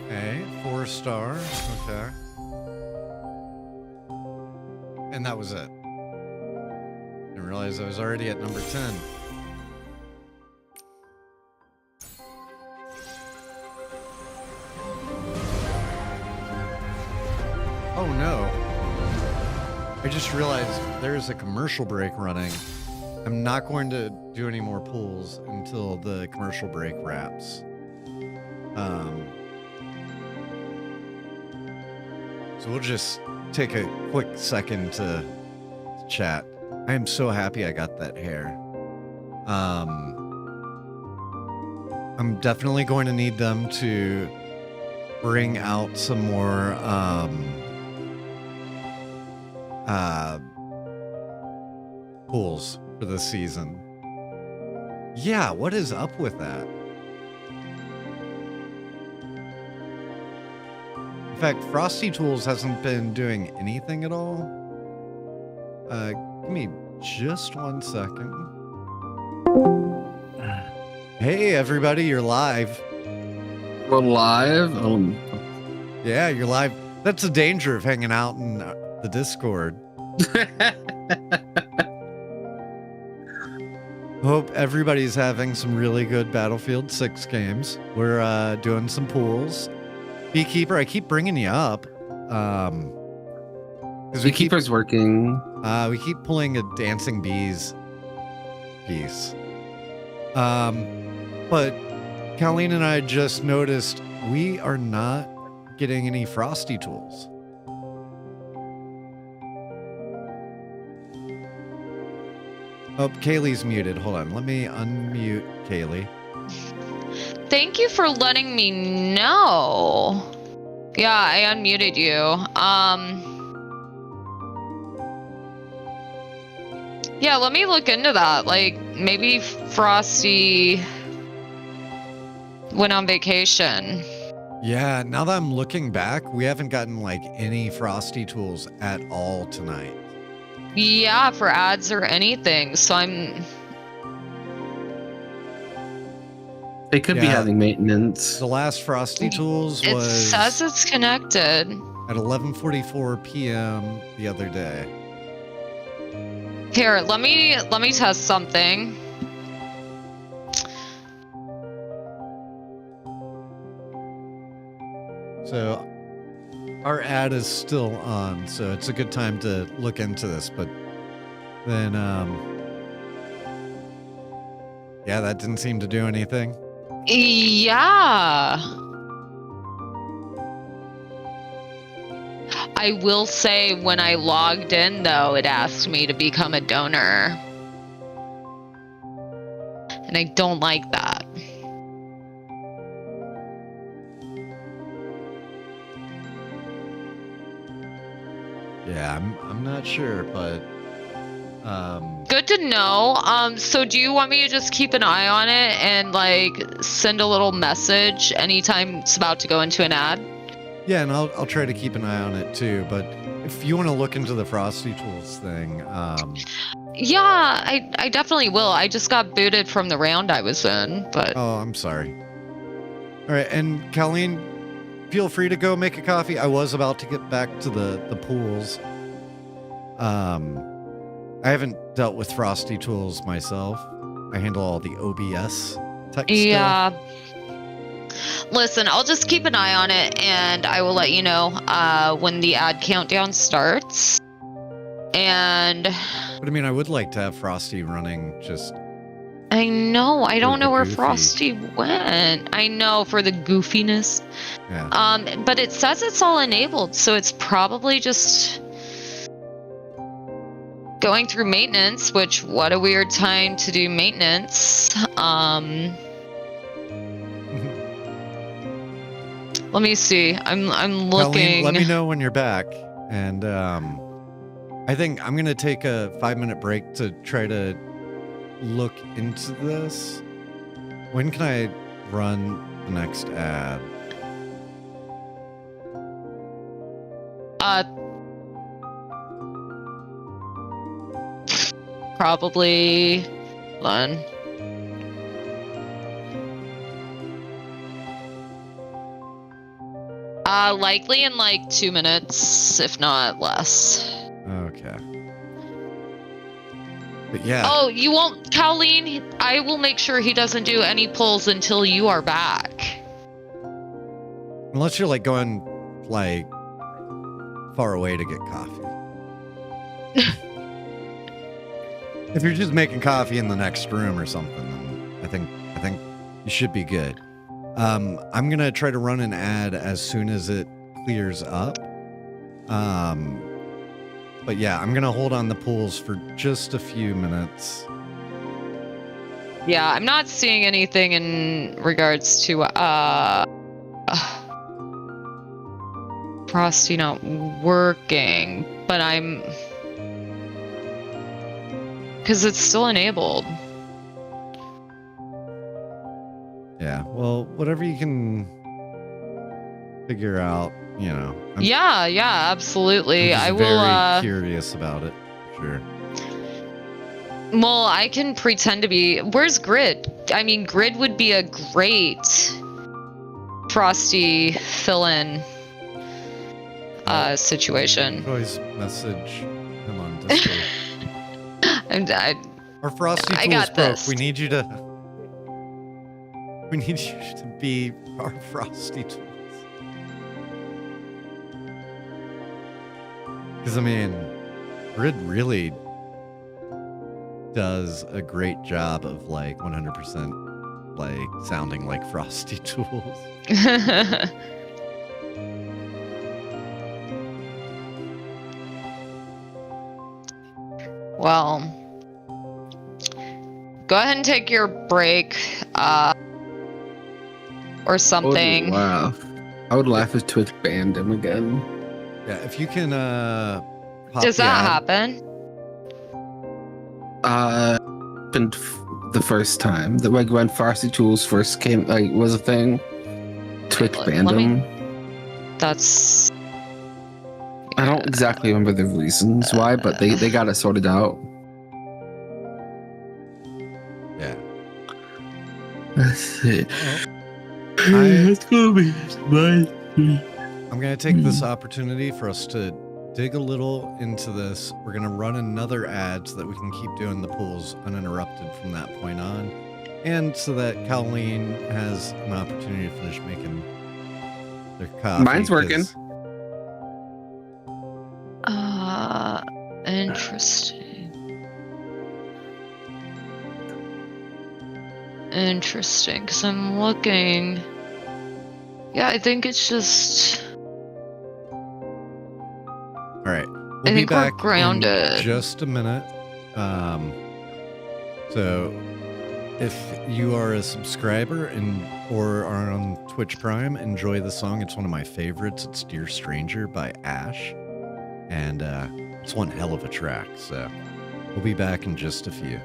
Okay, 4-star. Okay. And that was it. Didn't realize I was already at number 10. Oh no. I just realized there's a commercial break running. I'm not going to do any more pulls until the commercial break wraps. So we'll just take a quick second to chat. I am so happy I got that hair. I'm definitely going to need them to bring out some more pools for this season. Yeah, what is up with that? In fact, Frosty Tools hasn't been doing anything at all. Give me just 1 second. Hey, everybody, you're live. We're live? Yeah, you're live. That's the danger of hanging out in the Discord. Hope everybody's having some really good Battlefield 6 games. We're doing some pools. Beekeeper, I keep bringing you up. Beekeeper's working. We keep pulling a Dancing Bees piece. But Kailee and I just noticed we are not getting any frosty tools. Oh, Kaylee's muted. Hold on. Let me unmute Kailee. Thank you for letting me know. Yeah, I unmuted you. Yeah, let me look into that. Like, maybe Frosty went on vacation. Yeah, now that I'm looking back, we haven't gotten like any frosty tools at all tonight. Yeah, for ads or anything. So They could be having maintenance. The last frosty tools was... It says it's connected. At 11:44 p.m. the other day. Here, let me test something. So our ad is still on, so it's a good time to look into this, but then yeah, that didn't seem to do anything. Yeah. I will say when I logged in, though, it asked me to become a donor. And I don't like that. Yeah, I'm not sure, but good to know. So do you want me to just keep an eye on it and like send a little message anytime it's about to go into an ad? yeah, and I'll try to keep an eye on it too, but if you want to look into the Frosty Tools thing, yeah, I definitely will. I just got booted from the round I was in, but oh, I'm sorry. All right, and Kailee, feel free to go make a coffee. I was about to get back to the pools. I haven't dealt with Frosty Tools myself. I handle all the OBS tech stuff. Listen, I'll just keep an eye on it and I will let you know when the ad countdown starts. And But I mean, I would like to have Frosty running just... I know, I don't know where goofy. Frosty went. I know, for the goofiness. Yeah. But it says it's all enabled, so it's probably just going through maintenance, which, what a weird time to do maintenance. Let me see. I'm looking. Kailee, let me know when you're back. And I think I'm going to take a 5-minute break to try to look into this. When can I run the next ad? Probably hold on. Likely in like 2 minutes, if not less. Okay. But yeah. Oh, you won't, Kailee? I will make sure he doesn't do any pulls until you are back. Unless you're like going like far away to get coffee. If you're just making coffee in the next room or something, then I think you should be good. I'm gonna try to run an ad as soon as it clears up. But yeah, I'm gonna hold on the pools for just a few minutes. Yeah, I'm not seeing anything in regards to Frosty not working, but because it's still enabled. Yeah, well, whatever you can figure out, you know. Yeah, absolutely. I'm I just will. Very curious about it, for sure. Well, I can pretend to be. Where's Grid? I mean, Grid would be a great Frosty fill-in situation. Always message him on Discord. Our Frosty I tools got broke. this. We need you to. We need you to be our Frosty tools. Because I mean, Grid really does a great job of like 100% like sounding like Frosty tools. Well, go ahead and take your break, or something. I would laugh if Twitch banned him again. Yeah, if you can pop Does the that ad. happen? Happened the first time. That like when Frosty Tools first came, like was a thing. Twitch banned him. That's. I don't exactly remember the reasons why, but they got it sorted out. Yeah. Let's see. It's gonna be I'm going to take this opportunity for us to dig a little into this. We're going to run another ad so that we can keep doing the pools uninterrupted from that point on. And so that Colleen has an opportunity to finish making their coffee. Mine's working. Interesting. Interesting, because I'm looking. Yeah, I think it's just. All right. We'll I be think we're back grounded. in just a minute. So if you are a subscriber or are on Twitch Prime, enjoy the song. It's one of my favorites. It's Dear Stranger by Ash. And it's one hell of a track. So we'll be back in just a few.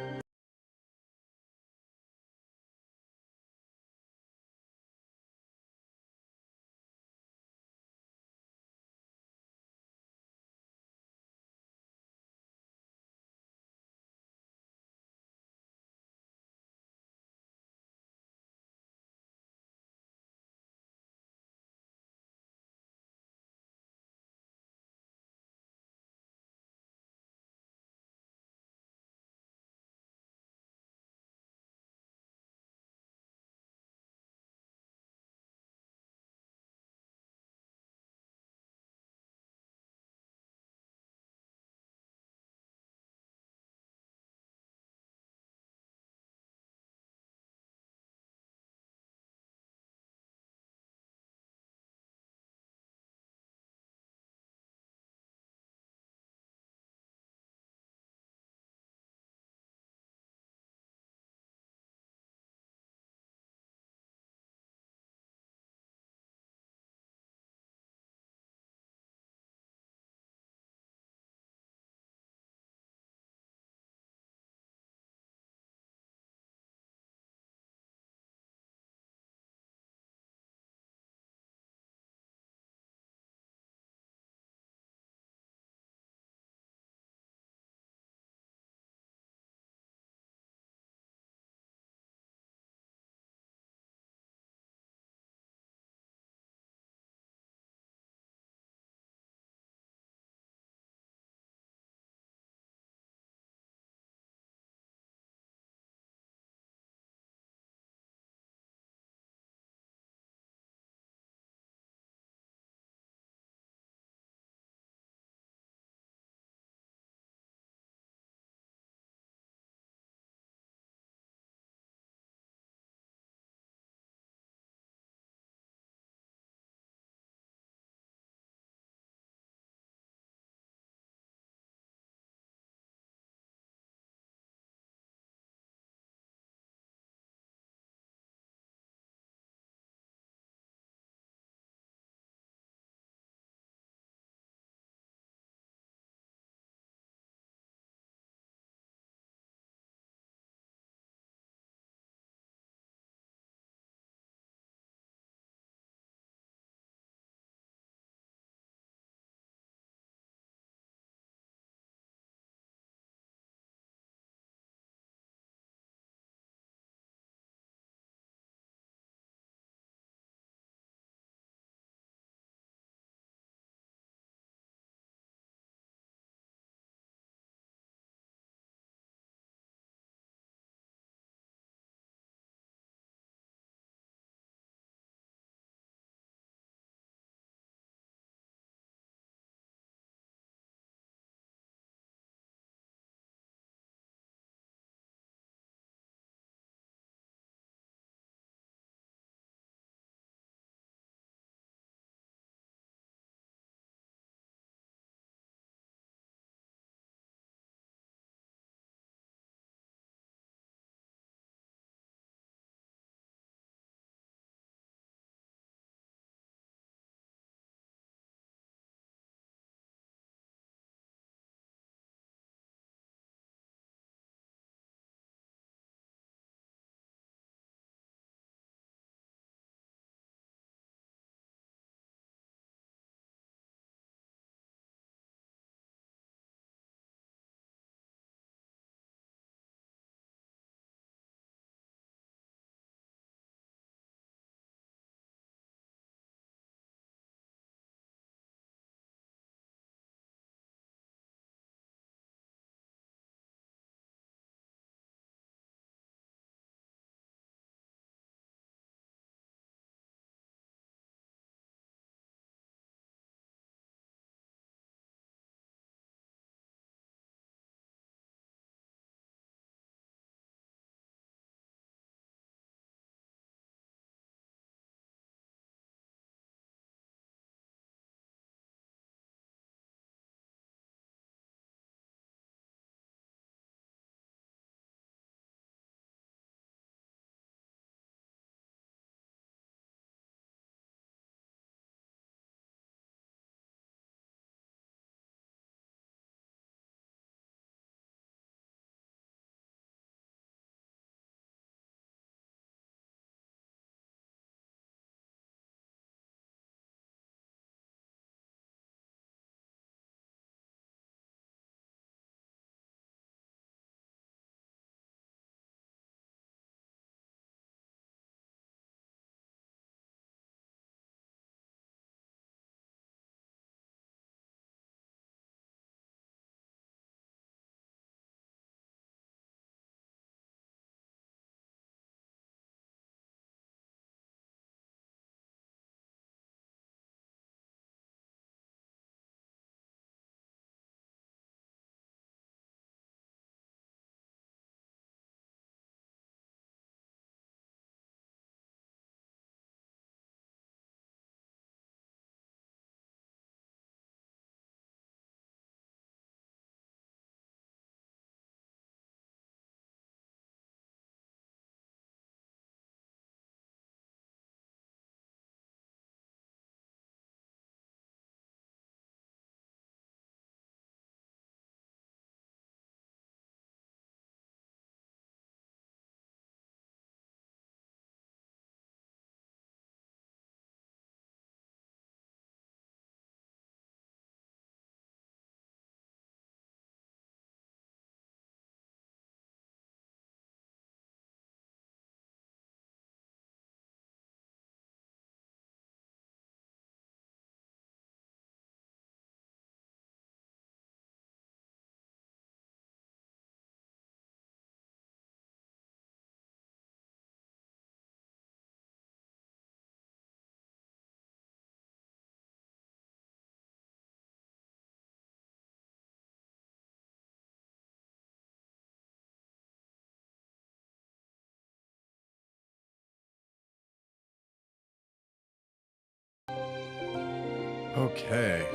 Okay.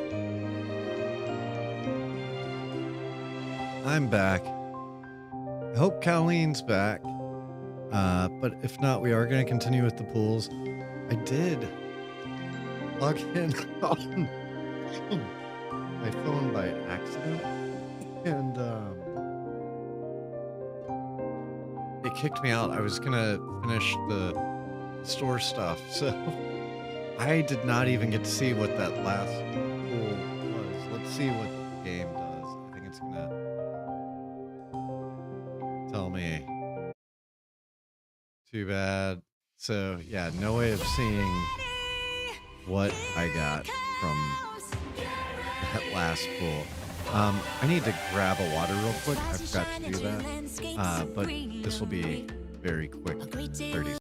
I'm back. I hope Colleen's back. But if not, we are going to continue with the pools. I did log in on my phone by accident, and it kicked me out. I was going to finish the store stuff, so I did not even get to see what that last pool was. Let's see what the game does. I think it's going to tell me. Too bad. So, yeah, no way of seeing what I got from that last pool. I need to grab a water real quick. I forgot to do that. But this will be very quick. 30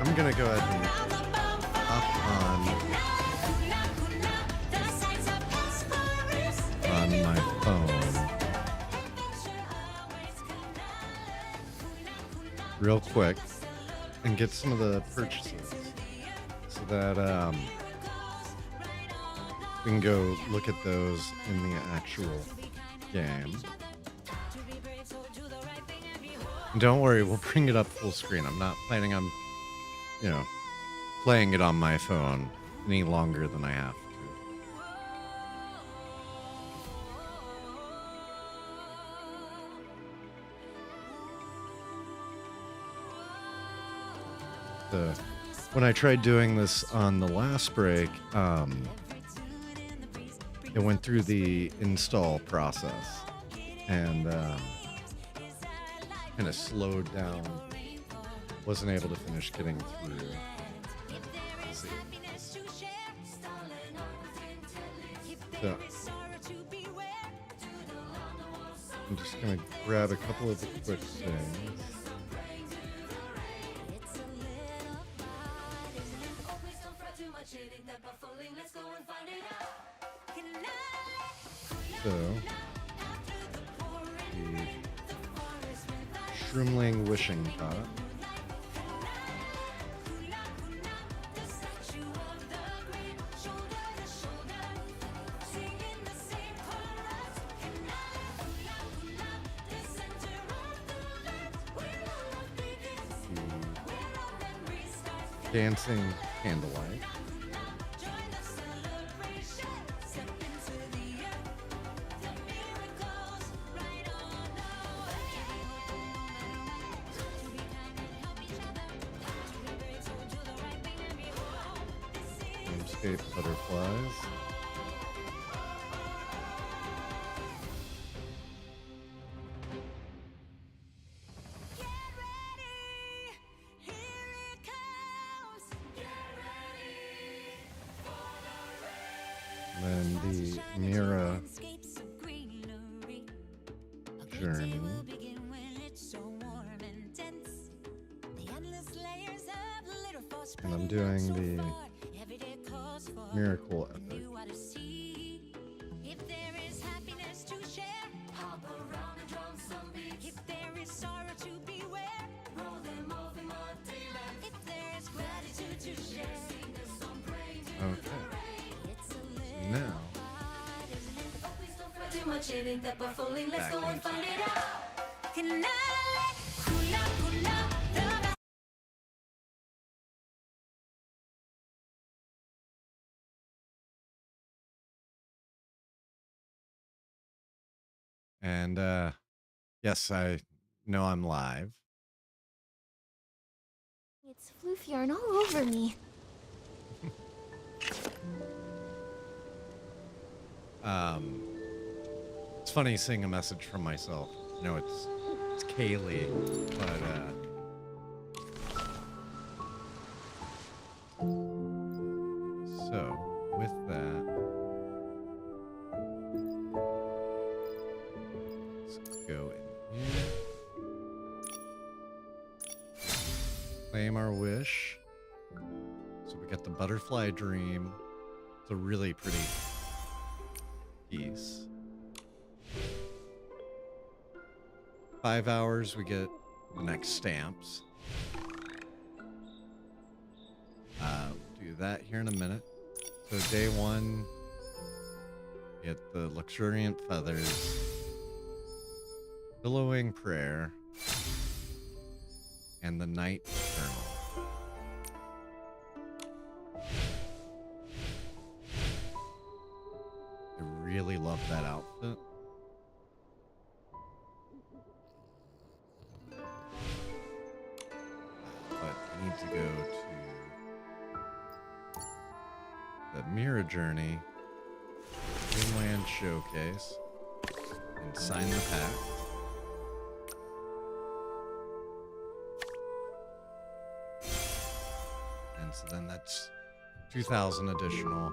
I'm gonna go ahead and hop on my phone real quick and get some of the purchases so that we can go look at those in the actual game. And don't worry, we'll bring it up full screen. I'm not planning on, playing it on my phone any longer than I have to. So, when I tried doing this on the last break, it went through the install process and kind of slowed down. Wasn't able to finish getting through. Let's see. So, I'm just gonna grab a couple of the quick things. So, the Shroomling Wishing Pot. Dancing Candlelight. Escape Butterflies. And then the Mira Journey. And I'm doing the Miracle Epic. Okay. Now. And yes, I know I'm live. It's floofy yarn all over me. It's funny seeing a message from myself. No, it's Kailee, but so with that, let's go in here. Claim our wish. So we got the butterfly dream. It's a really pretty piece. 5 hours, we get the next stamps. Do that here in a minute. So day 1, get the luxuriant feathers, billowing prayer, and the night journal. I really love that outfit. But I need to go to the Mirror Journey Dreamland Showcase and sign the pack. And so then that's 2,000 additional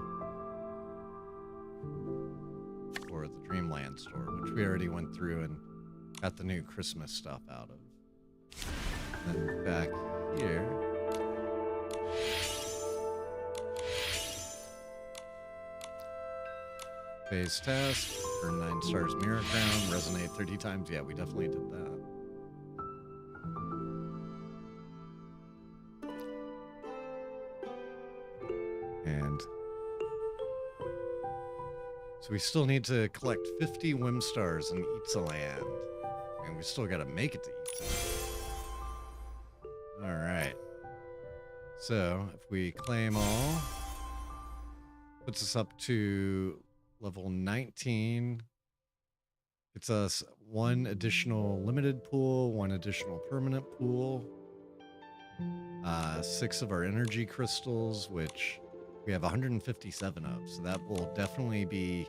for the Dreamland store, which we already went through and got the new Christmas stuff out of. Then back here, phase test for 9 stars Mirror Crown, resonate 30 times. Yeah, we definitely did that. And so we still need to collect 50 Whim Stars in Land. And we still got to make it to Land. All right. So if we claim all, puts us up to level 19. It's us 1 additional limited pool, 1 additional permanent pool, 6 of our energy crystals, which we have 157 of. So that will definitely be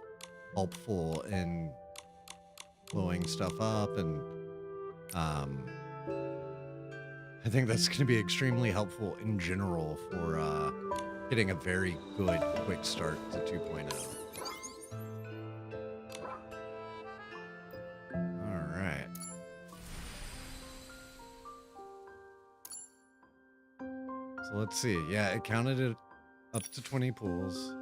helpful in blowing stuff up. And I think that's going to be extremely helpful in general for getting a very good quick start to 2.0. All right. So let's see. Yeah, it counted it up to 20 pools.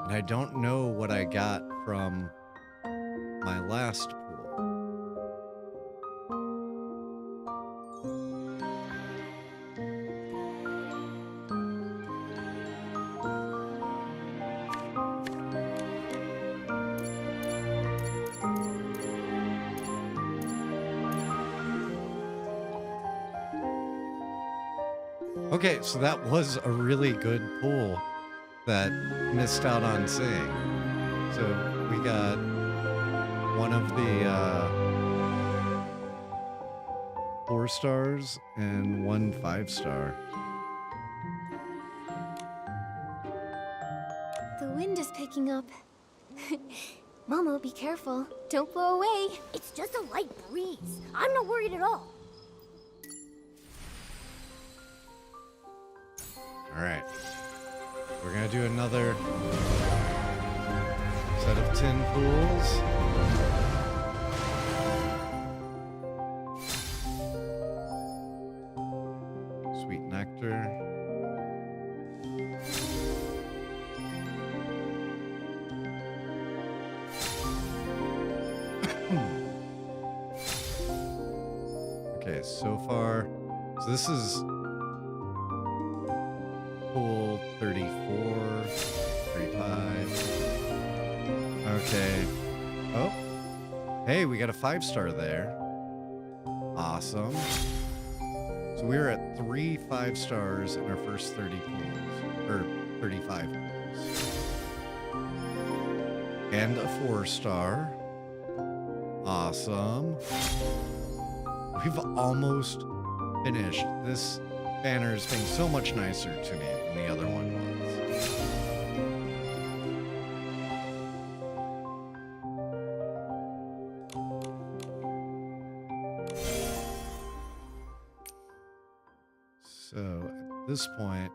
And I don't know what I got from my last pool. Okay, so that was a really good pool that missed out on seeing. So we got one of the 4 stars and 1 5-star. The wind is picking up. Momo, be careful. Don't blow away. It's just a light breeze. I'm not worried at all. All right. We're going to do another set of 10 pools. Sweet nectar. Okay, so far, so this is pool 34, 35. Okay. Oh, hey, we got a 5-star there. Awesome. So we were at 3 5-stars in our first 30 pools, or 35 pools. And a 4-star. Awesome. We've almost finished this banner is being so much nicer to me than the other one was. So at this point,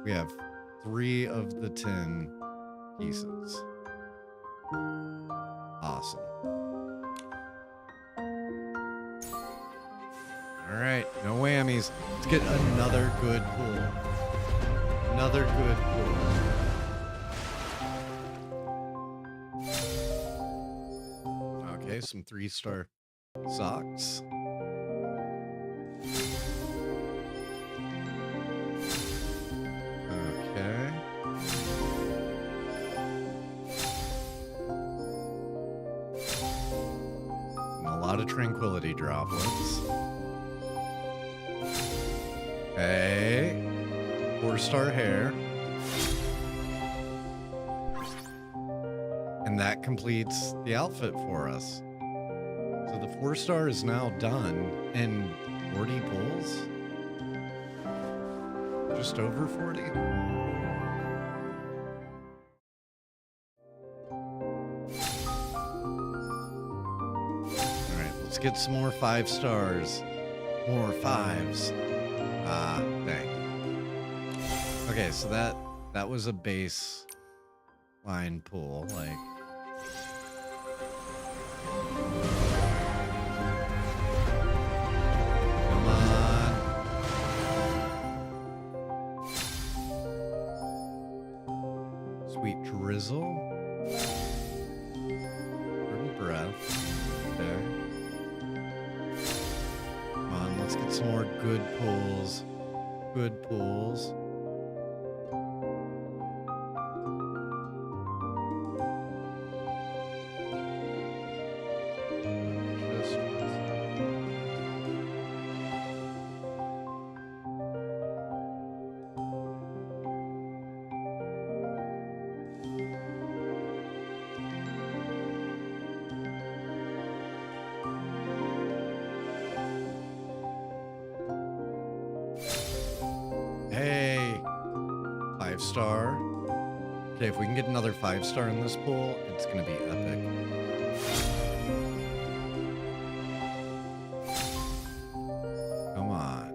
we have 3 of the 10 pieces. Awesome. All right, no whammies. Let's get another good pull. Another good pull. Okay, some 3-star socks. Okay. And a lot of tranquility droplets. Okay. 4-star hair. And that completes the outfit for us. So the 4-star is now done in 40 pulls. Just over 40. All right, let's get some more 5 stars. More 5s. Ah, dang. Okay, so that was a base line pull, like. Come on. Sweet drizzle. Burning breath. Okay. Come on, let's get some more good pulls. Good pulls. Hey, 5-star. Okay, if we can get another 5-star in this pool, it's gonna be epic. Come on.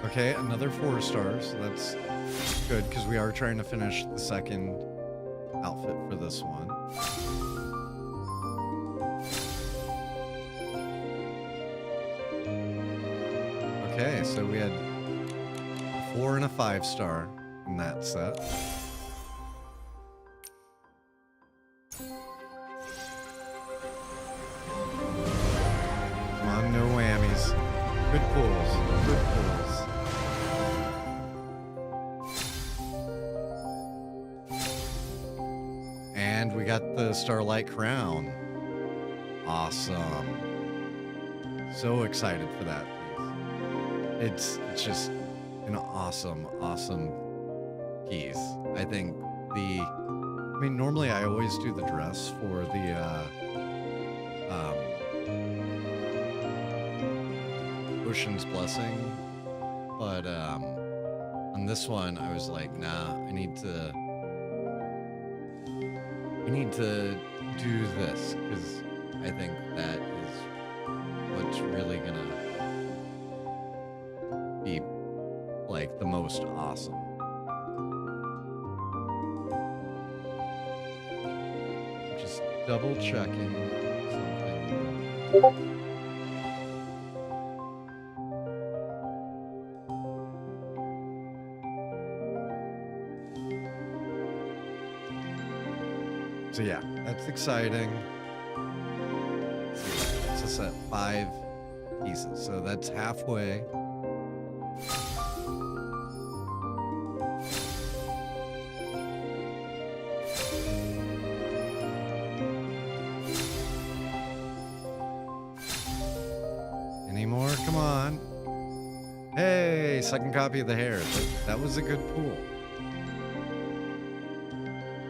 Okay, another 4-star, so that's good because we are trying to finish the second outfit for this one. Okay, so we had a 4 and a 5-star in that set. Come on, no whammies. Good pulls, good pulls. And we got the Starlight Crown. Awesome. So excited for that. It's just an awesome piece. I think normally I always do the dress for the Ocean's Blessing, but on this one I was like, nah, I need to do this because I think that is what's really gonna be like the most awesome. Just double checking something. So yeah, that's exciting. It's a set 5 pieces, so that's halfway. Any more? Come on. Hey, second copy of the hair. That was a good pool.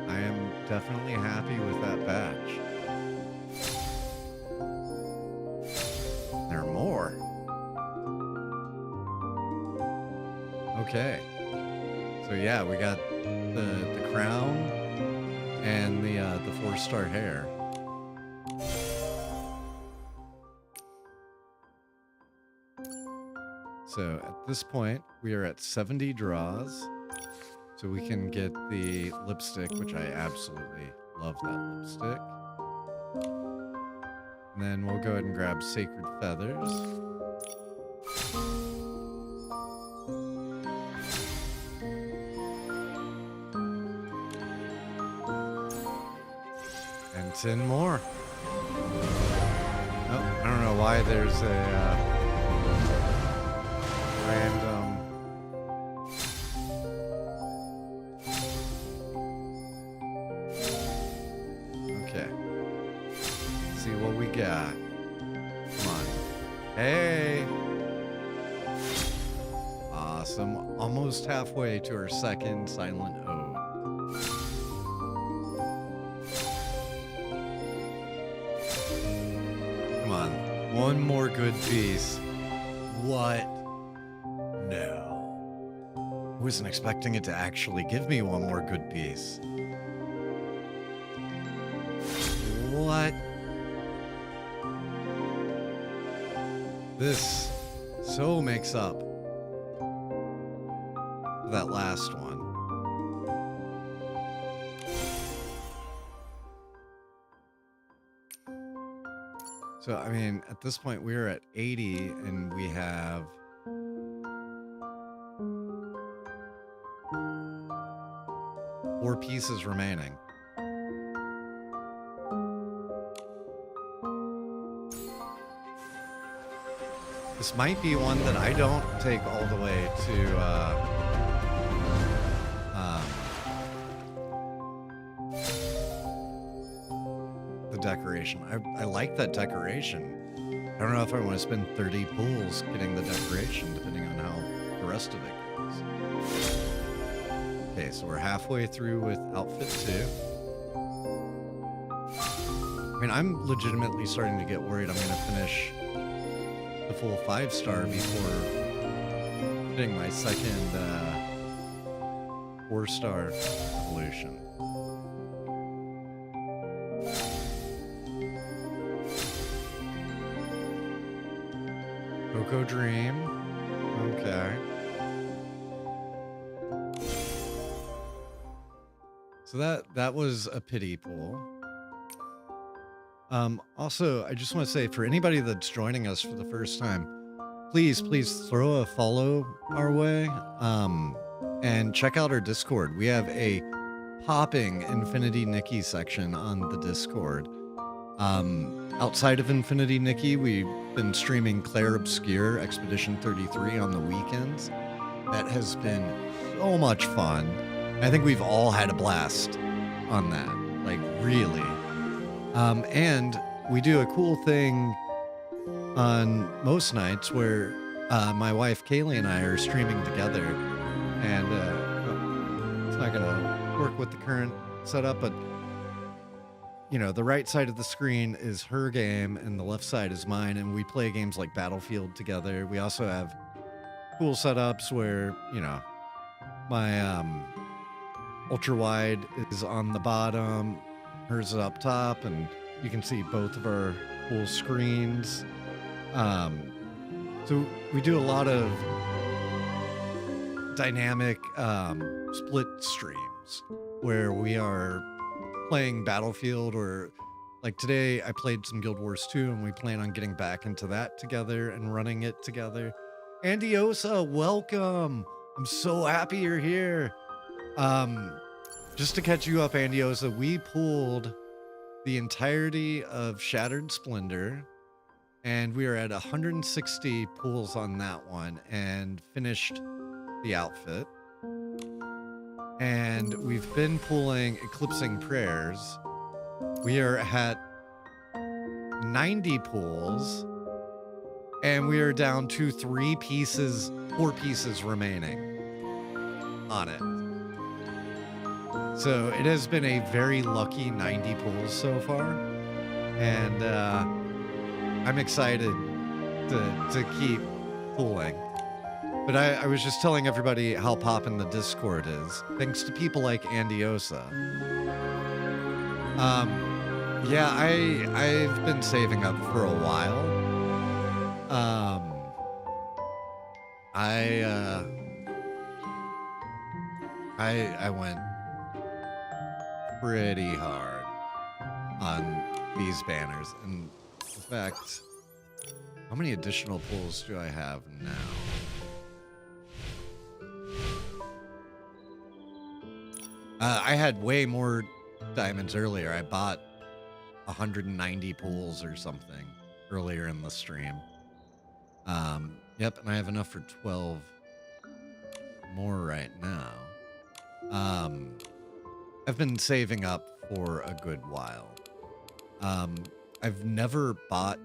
I am definitely happy with that batch. There are more. Okay. So yeah, we got the crown and the 4-star hair. So at this point, we are at 70 draws. So we can get the lipstick, which I absolutely love that lipstick. And then we'll go ahead and grab Sacred Feathers. And 10 more. Oh, I don't know why there's a random... What we got. Come on. Hey. Awesome. Almost halfway to our second Silent Ode. Come on. One more good piece. What? No. I wasn't expecting it to actually give me one more good piece. What? This so makes up for that last one. So, I mean, at this point, we're at 80, and we have... four pieces remaining. This might be one that I don't take all the way to the decoration. I like that decoration. I don't know if I want to spend 30 pulls getting the decoration, depending on how the rest of it goes. Okay, so we're halfway through with outfit 2. I mean, I'm legitimately starting to get worried I'm going to finish the full 5-star before hitting my second 4-star evolution. Coco Dream. Okay. So that was a pity pool. Also, I just want to say, for anybody that's joining us for the first time, please throw a follow our way, and check out our Discord. We have a popping Infinity Nikki section on the Discord. Outside of Infinity Nikki, we've been streaming Claire Obscure Expedition 33 on the weekends. That has been so much fun. I think we've all had a blast on that, like really. And we do a cool thing on most nights where my wife Kaylee and I are streaming together, and it's not gonna work with the current setup, but you know, the right side of the screen is her game and the left side is mine, and we play games like Battlefield together. We also have cool setups where, you know, my ultra wide is on the bottom, hers is up top, and you can see both of our full screens. So we do a lot of dynamic split streams where we are playing Battlefield, or like today I played some Guild Wars 2, and we plan on getting back into that together and running it together. Andiosa, welcome. I'm so happy you're here. Just to catch you up, Andiosa, we pulled the entirety of Shattered Splendor, and we are at 160 pulls on that one and finished the outfit. And we've been pulling Eclipsing Prayers. We are at 90 pulls, and we are down to 4 pieces remaining on it. So it has been a very lucky 90 pulls so far. And I'm excited to keep pulling. But I was just telling everybody how poppin' the Discord is, thanks to people like Andiosa. Yeah, I've been saving up for a while. I went pretty hard on these banners. And in fact, how many additional pulls do I have now? I had way more diamonds earlier. I bought 190 pulls or something earlier in the stream. Yep, and I have enough for 12 more right now. I've been saving up for a good while. I've never bought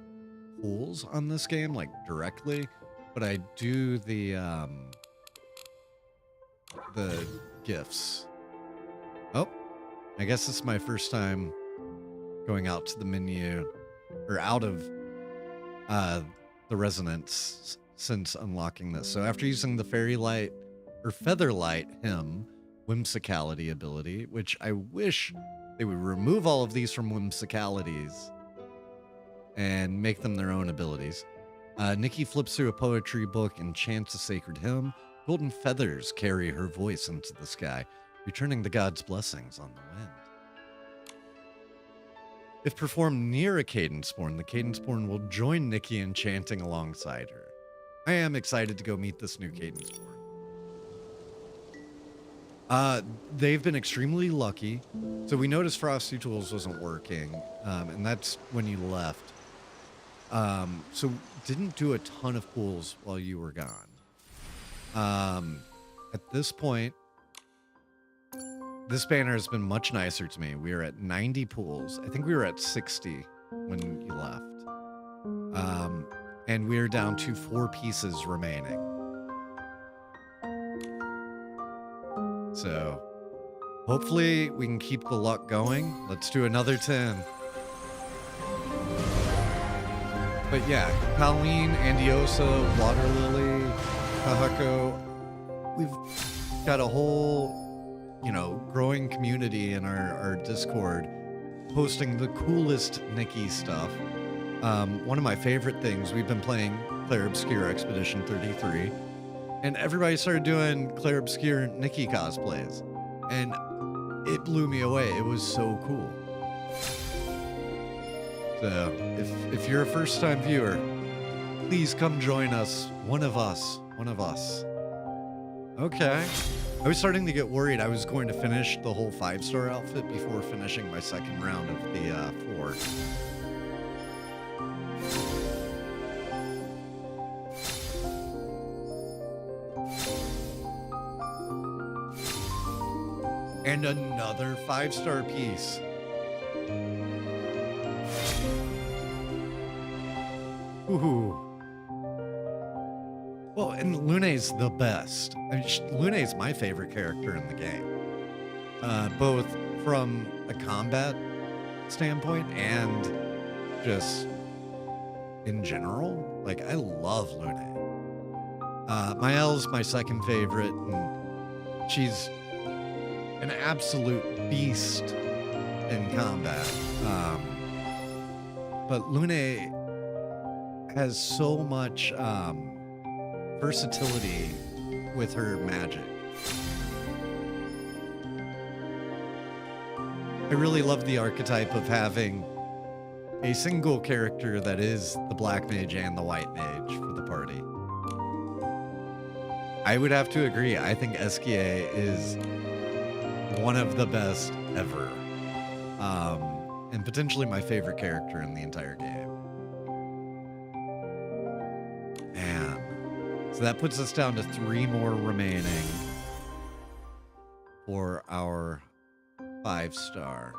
pools on this game, like directly, but I do the gifts. Oh, I guess it's my first time going out to the menu, or out of the resonance since unlocking this. So after using the fairy light or featherlight hymn whimsicality ability, which I wish they would remove all of these from whimsicalities and make them their own abilities. Nikki flips through a poetry book and chants a sacred hymn. Golden feathers carry her voice into the sky, returning the god's blessings on the wind. If performed near a Cadenceborn, the Cadenceborn will join Nikki in chanting alongside her. I am excited to go meet this new Cadenceborn. They've been extremely lucky. So we noticed Frosty Tools wasn't working, and that's when you left. So didn't do a ton of pulls while you were gone. At this point, this banner has been much nicer to me. We are at 90 pulls. I think we were at 60 when you left. And we're down to 4 pieces remaining. So hopefully we can keep the luck going. Let's do another 10. But yeah, Colleen, Andiosa, Water Lily, Kahako, we've got a whole, growing community in our Discord posting the coolest Nikki stuff. One of my favorite things, we've been playing Claire Obscure Expedition 33, and everybody started doing Claire Obscure Nikki cosplays, and it blew me away. It was so cool. So if you're a first-time viewer, please come join us. One of us. Okay. I was starting to get worried. I was going to finish the whole 5-star outfit before finishing my second round of the 4. And another 5-star piece. Ooh. Well, and Lune's the best. I mean, Lune's my favorite character in the game. Both from a combat standpoint and just in general. Like, I love Lune. Mael's my second favorite, and she's an absolute beast in combat. But Lune has so much versatility with her magic. I really love the archetype of having a single character that is the black mage and the white mage for the party. I would have to agree. I think Esquier is one of the best ever. And potentially my favorite character in the entire game. Man. So that puts us down to 3 more remaining for our 5-star.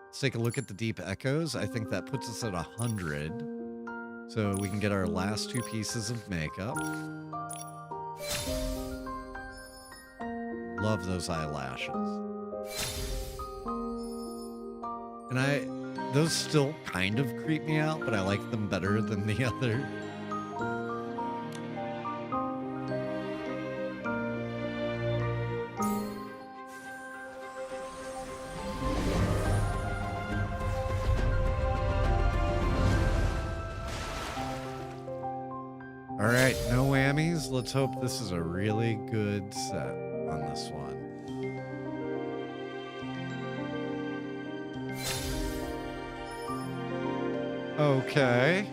Let's take a look at the Deep Echoes. I think that puts us at 100. So we can get our last 2 pieces of makeup. Love those eyelashes. And those still kind of creep me out, but I like them better than the other. All right, no whammies. Let's hope this is a really good set on this one. Okay.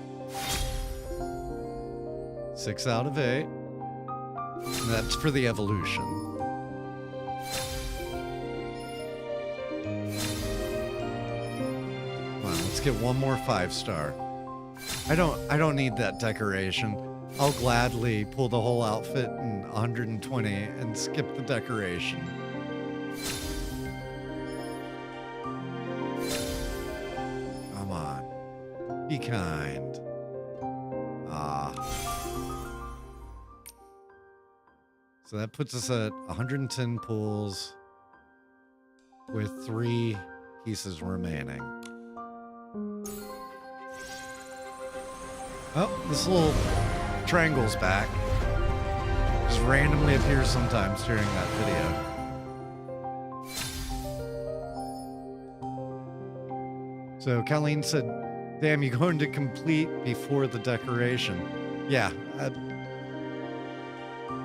6 out of 8. That's for the evolution. Come on, let's get one more 5-star. I don't need that decoration. I'll gladly pull the whole outfit in 120 and skip the decoration. Come on. Be kind. Ah. So that puts us at 110 pulls with 3 pieces remaining. Oh, this little triangle's back. Just randomly appears sometimes during that video. So Kailee said, damn, you're going to complete before the decoration. Yeah. I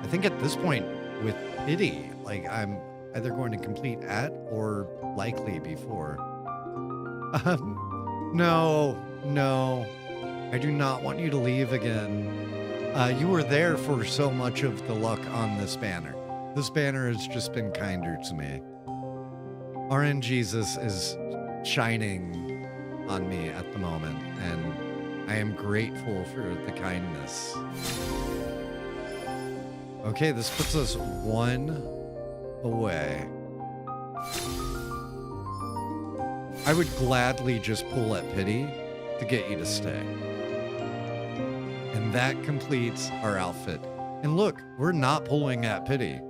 think at this point with Pity, like I'm either going to complete at or likely before. No. I do not want you to leave again. You were there for so much of the luck on this banner. This banner has just been kinder to me. RN Jesus is shining on me at the moment, and I am grateful for the kindness. Okay, this puts us 1 away. I would gladly just pull at Pity to get you to stay. And that completes our outfit. And look, we're not pulling at Pity.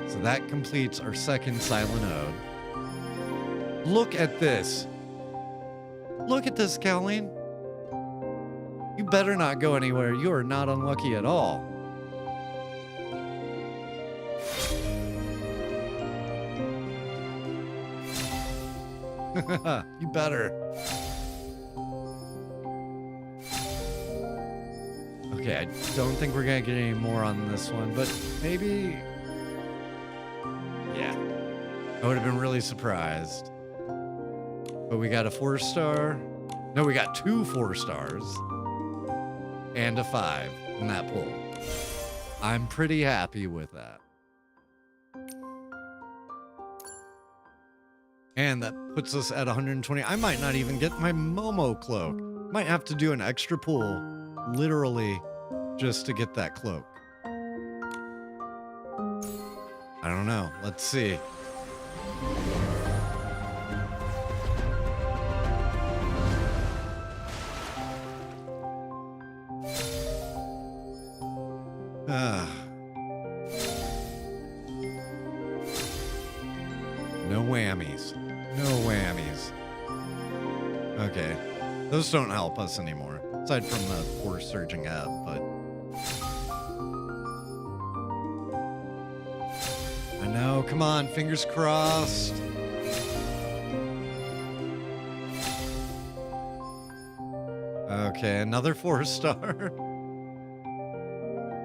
So that completes our second Silent Ode. Look at this. Look at this, Kailee. You better not go anywhere. You are not unlucky at all. You better. Okay, I don't think we're gonna get any more on this one, but maybe. Yeah. I would have been really surprised. But we got a 4-star. No, we got 2 4-stars. And a 5 in that pull. I'm pretty happy with that. And that puts us at 120. I might not even get my Momo cloak. Might have to do an extra pull, literally, just to get that cloak. I don't know. Let's see. No whammies. No whammies. Okay. Those don't help us anymore. Aside from the poor surging ebb, but... I know. Come on. Fingers crossed. Okay. Another 4-star.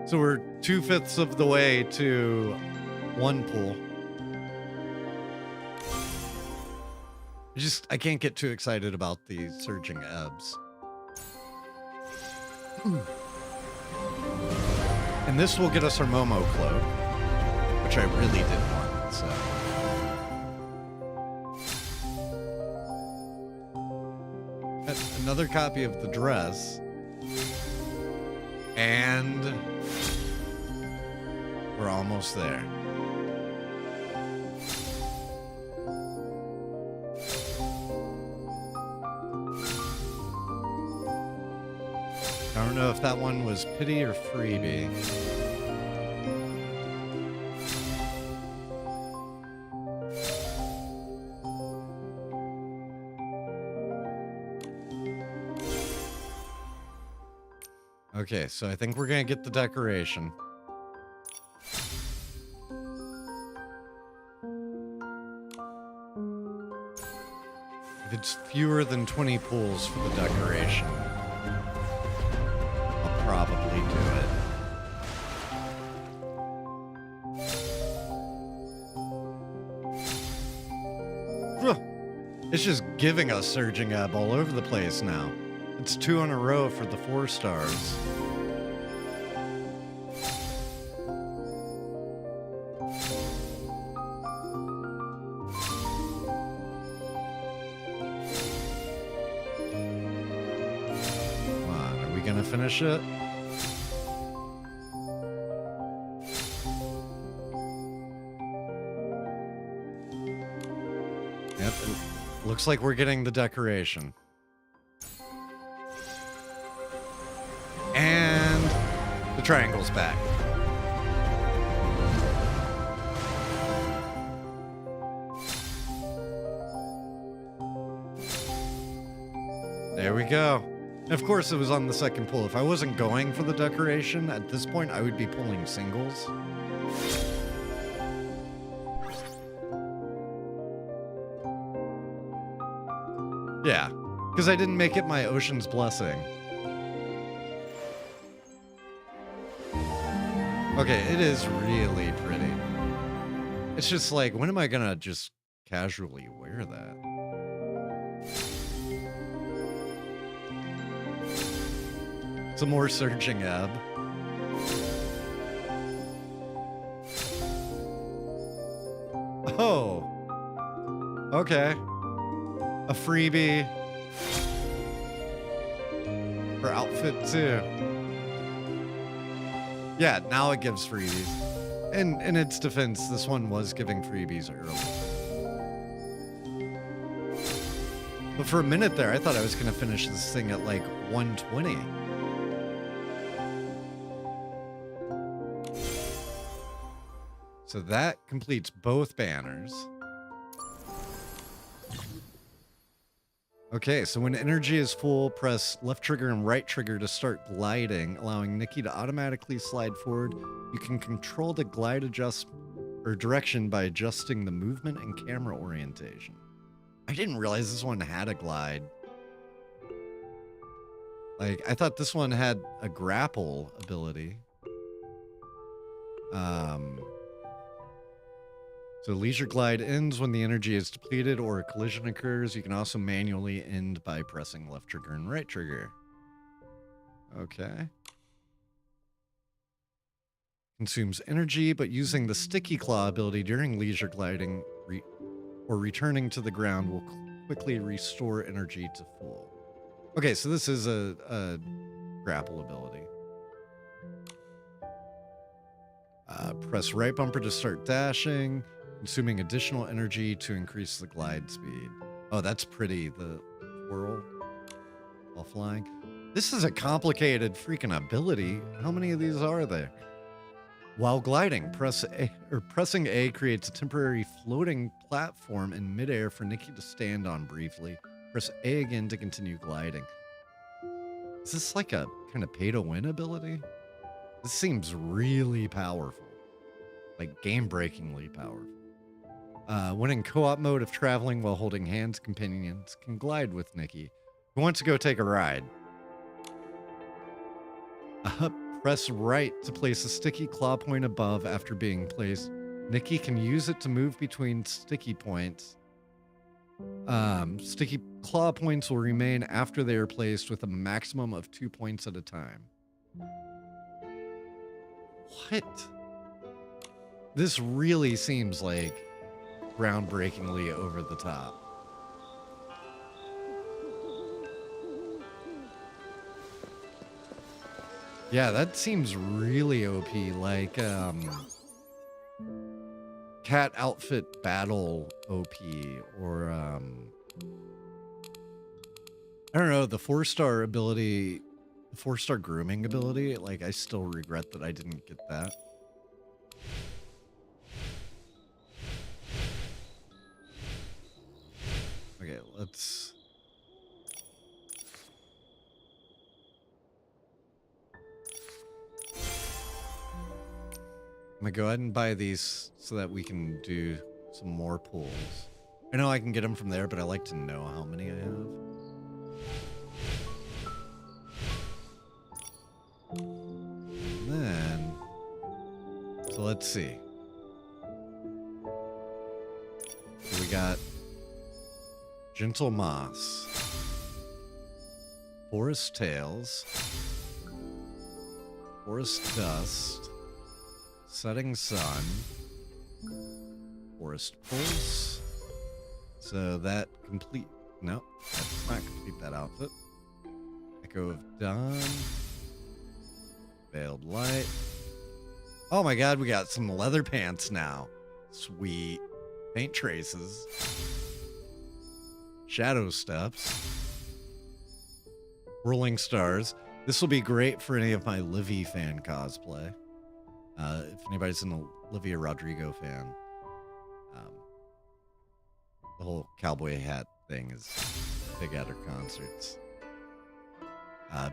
So we're 2/5 of the way to 1 pull. I can't get too excited about the surging ebbs. And this will get us our Momo cloak, which I really did want, so. Another copy of the dress. And we're almost there. I don't know if that one was pity or freebie. Okay, so I think we're gonna get the decoration. If it's fewer than 20 pulls for the decoration, I'll probably do it. Ugh. It's just giving us Surging Ebb all over the place now. It's 2 in a row for the 4 stars. Come on, are we gonna finish it? Yep, it looks like we're getting the decoration. And the triangle's back. There we go. And of course, it was on the second pull. If I wasn't going for the decoration, at this point, I would be pulling singles. Yeah, because I didn't make it my Ocean's Blessing. Okay, it is really pretty. It's just like, when am I gonna just casually wear that? Some more Surging Ebb. Oh. Okay. A freebie. For outfit too. Yeah, now it gives freebies. And in its defense, this one was giving freebies early. But for a minute there, I thought I was going to finish this thing at like 120. So that completes both banners. Okay, so when energy is full, press left trigger and right trigger to start gliding, allowing Nikki to automatically slide forward. You can control the glide direction by adjusting the movement and camera orientation. I didn't realize this one had a glide. Like, I thought this one had a grapple ability. So leisure glide ends when the energy is depleted or a collision occurs. You can also manually end by pressing left trigger and right trigger. Okay. Consumes energy, but using the sticky claw ability during leisure gliding or returning to the ground will quickly restore energy to full. Okay, so this is a grapple ability. Press right bumper to start dashing. Consuming additional energy to increase the glide speed. Oh, that's pretty. The twirl while flying. This is a complicated freaking ability. How many of these are there? While gliding, pressing A creates a temporary floating platform in midair for Nikki to stand on briefly. Press A again to continue gliding. Is this like a kind of pay-to-win ability? This seems really powerful. Like game-breakingly powerful. When in co-op mode of traveling while holding hands, companions can glide with Nikki. Who wants to go take a ride? Press right to place a sticky claw point above after being placed. Nikki can use it to move between sticky points. Sticky claw points will remain after they are placed with a maximum of 2 points at a time. What? This really seems like groundbreakingly over the top. Yeah, that seems really OP, like cat outfit battle OP, or I don't know, the 4-star ability, the 4-star grooming ability. Like, I still regret that I didn't get that. Okay, let's... I'm gonna go ahead and buy these so that we can do some more pools. I know I can get them from there, but I like to know how many I have. And then, so let's see. So we got Gentle Moss, Forest Tales, Forest Dust, Setting Sun, Forest Pulse. So that complete, no, that's not complete that outfit. Echo of Dawn, Veiled Light. Oh my god, we got some leather pants now. Sweet. Paint traces. Shadow Steps. Whirling Stars. This will be great for any of my Livy fan cosplay. If anybody's an Olivia Rodrigo fan, the whole cowboy hat thing is big at her concerts.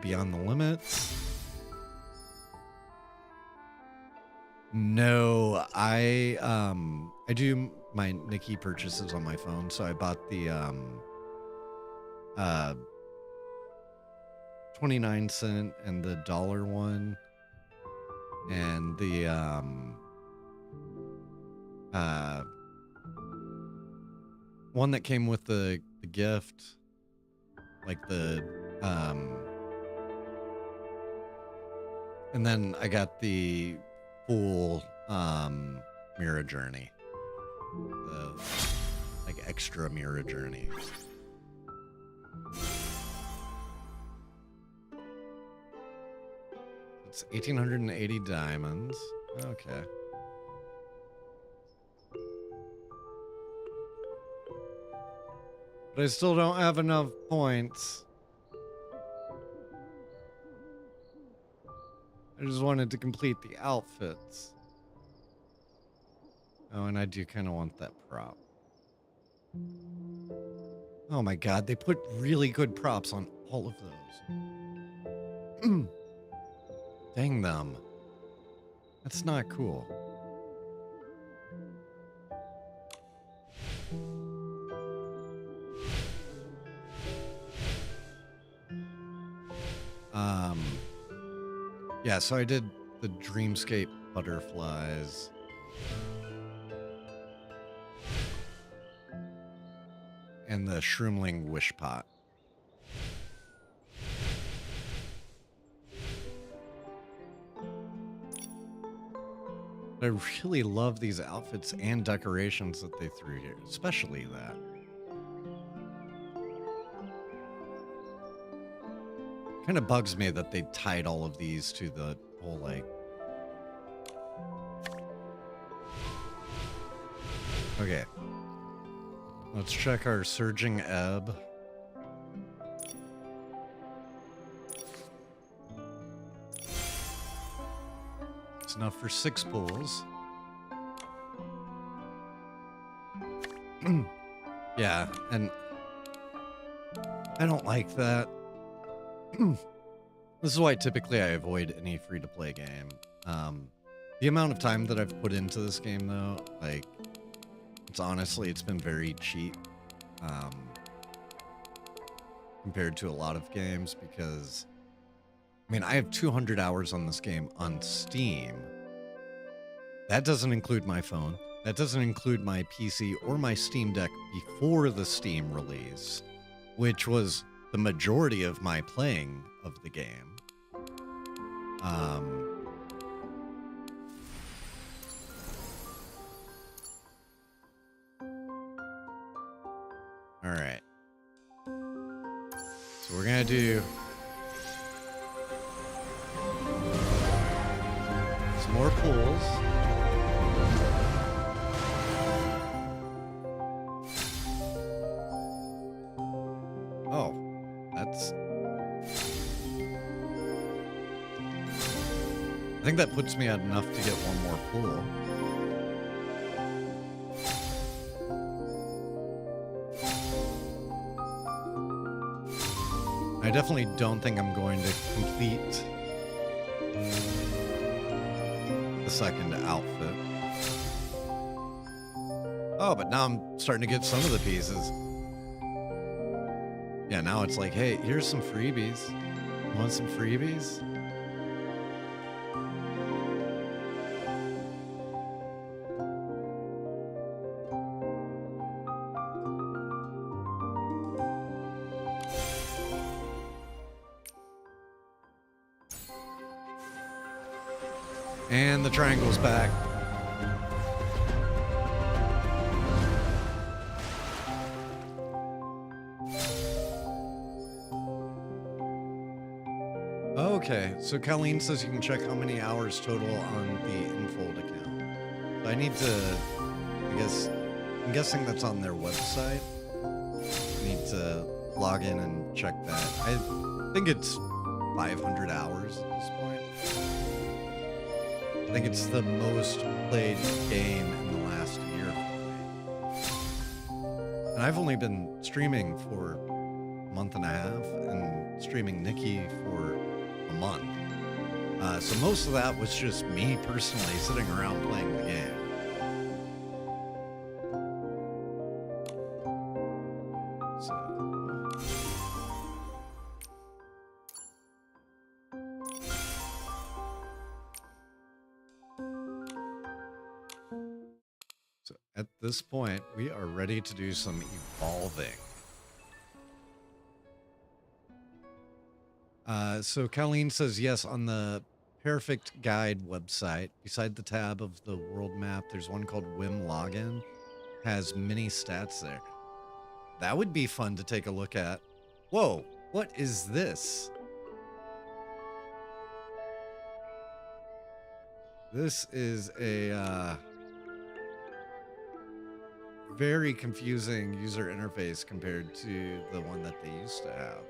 Beyond the Limits. No, I do my Nikki purchases on my phone, so I bought the 29-cent and the $1 one, and the one that came with the gift, like the and then I got the full Mirror Journey, the like extra Mirror Journey. It's 1,880 diamonds. Okay. But I still don't have enough points. I just wanted to complete the outfits. Oh, and I do kind of want that prop. Oh my god, they put really good props on all of those. Dang them. That's not cool. Yeah, so I did the Dreamscape butterflies. And the Shroomling Wish Pot. I really love these outfits and decorations that they threw here, especially that. Kind of bugs me that they tied all of these to the whole, like... Okay. Let's check our Surging Ebb. It's enough for 6 pools. Yeah, and I don't like that. This is why typically I avoid any free-to-play game. The amount of time that I've put into this game, though, like, it's been very cheap compared to a lot of games, because, I mean, I have 200 hours on this game on Steam. That doesn't include my phone. That doesn't include my PC or my Steam Deck before the Steam release, which was the majority of my playing of the game. All right. So we're gonna do some more pools. Oh, that's I think that puts me at enough to get one more pool. I definitely don't think I'm going to complete the second outfit. Oh, but now I'm starting to get some of the pieces. Yeah, now it's like, hey, here's some freebies. You want some freebies? And the triangle's back. Okay, so Colleen says you can check how many hours total on the Infold account. So I need to, I'm guessing that's on their website. I need to log in and check that. I think it's 500 hours at this point. I think it's the most played game in the last year for me. And I've only been streaming for a month and a half and streaming Nikki for a month. So most of that was just me personally sitting around playing the game. So at this point, we are ready to do some evolving. So Colleen says, yes, on the Perfect Guide website, beside the tab of the world map, there's one called Wim Login. Has mini stats there. That would be fun to take a look at. Whoa, what is this? This is a very confusing user interface compared to the one that they used to have.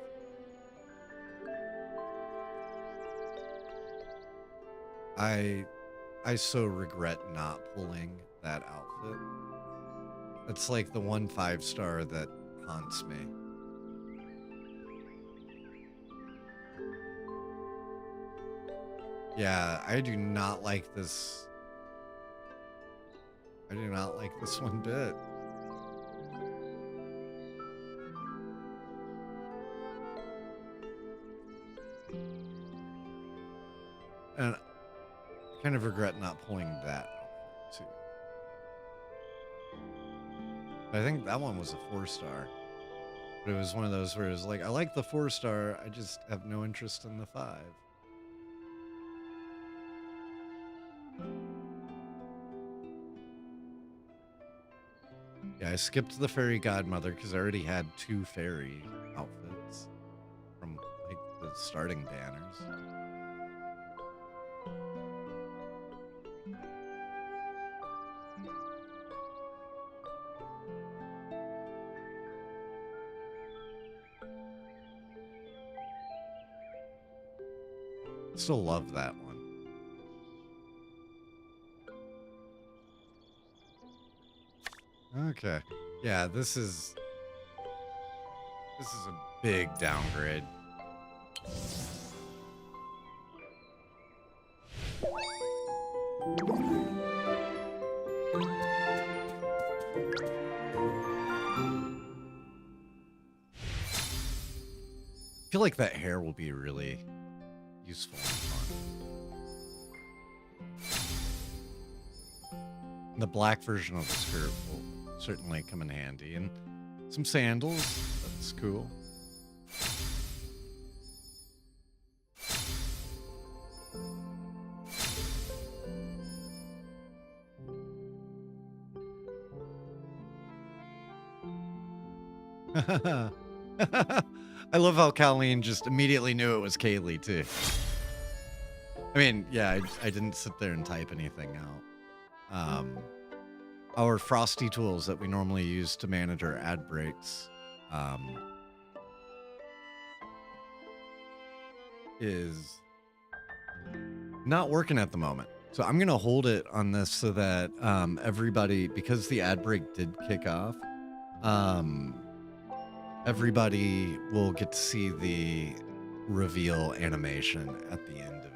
I so regret not pulling that outfit. It's like the one 5-star that haunts me. Yeah, I do not like this. I do not like this one bit. And I kind of regret not pulling that outfit too. I think that one was a 4-star. But it was one of those where it was like, I like the 4-star, I just have no interest in the 5. Yeah, I skipped the fairy godmother because I already had 2 fairy outfits from like the starting banners. Still love that one. Okay. Yeah, this is a big downgrade. I feel like that hair will be really useful and fun. The black version of the skirt will certainly come in handy. And some sandals, that's cool. I love how Colleen just immediately knew it was Kailee, too. I mean, yeah, I didn't sit there and type anything out. Our frosty tools that we normally use to manage our ad breaks is not working at the moment. So I'm going to hold it on this so that everybody, because the ad break did kick off, everybody will get to see the reveal animation at the end of it.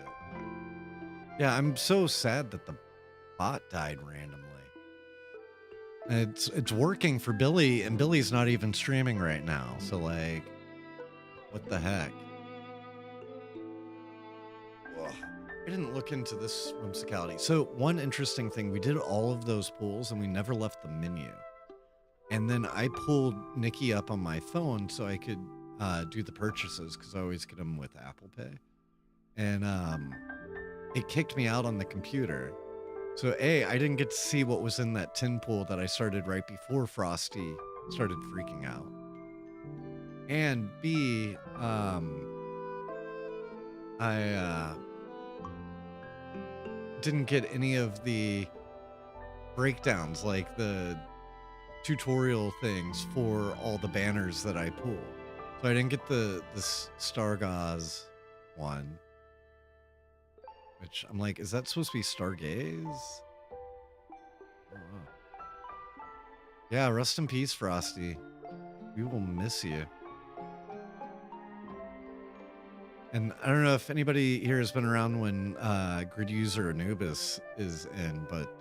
Yeah, I'm so sad that the bot died randomly. It's working for Billy, and Billy's not even streaming right now. So like, what the heck? Ugh. I didn't look into this whimsicality. So one interesting thing, we did all of those pulls and we never left the menu. And then I pulled Nikki up on my phone so I could do the purchases because I always get them with Apple Pay. And it kicked me out on the computer. So A, I didn't get to see what was in that tin pool that I started right before Frosty started freaking out. And B, I didn't get any of the breakdowns, like the tutorial things for all the banners that I pull. So I didn't get the Stargaze one. Which I'm like, is that supposed to be Stargaze? Oh, wow. Yeah, rest in peace, Frosty. We will miss you. And I don't know if anybody here has been around when Grid User Anubis is in, but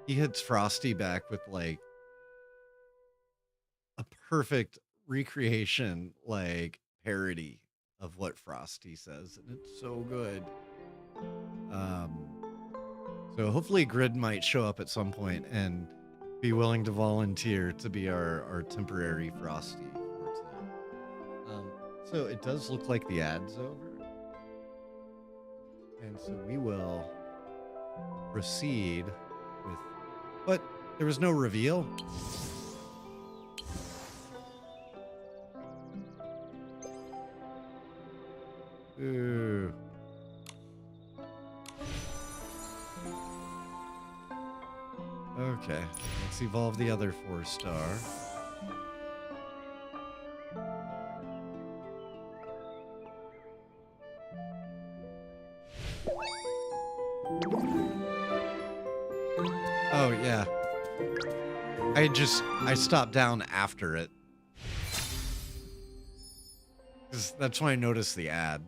he hits Frosty back with like a perfect recreation, like parody of what Frosty says, and it's so good. So hopefully Grid might show up at some point and be willing to volunteer to be our temporary Frosty for tonight. So it does look like the ad's over. And so we will proceed with, but there was no reveal. Ooh. Okay, let's evolve the other 4-star. Oh, yeah. I stopped down after it. 'Cause that's when I noticed the ad.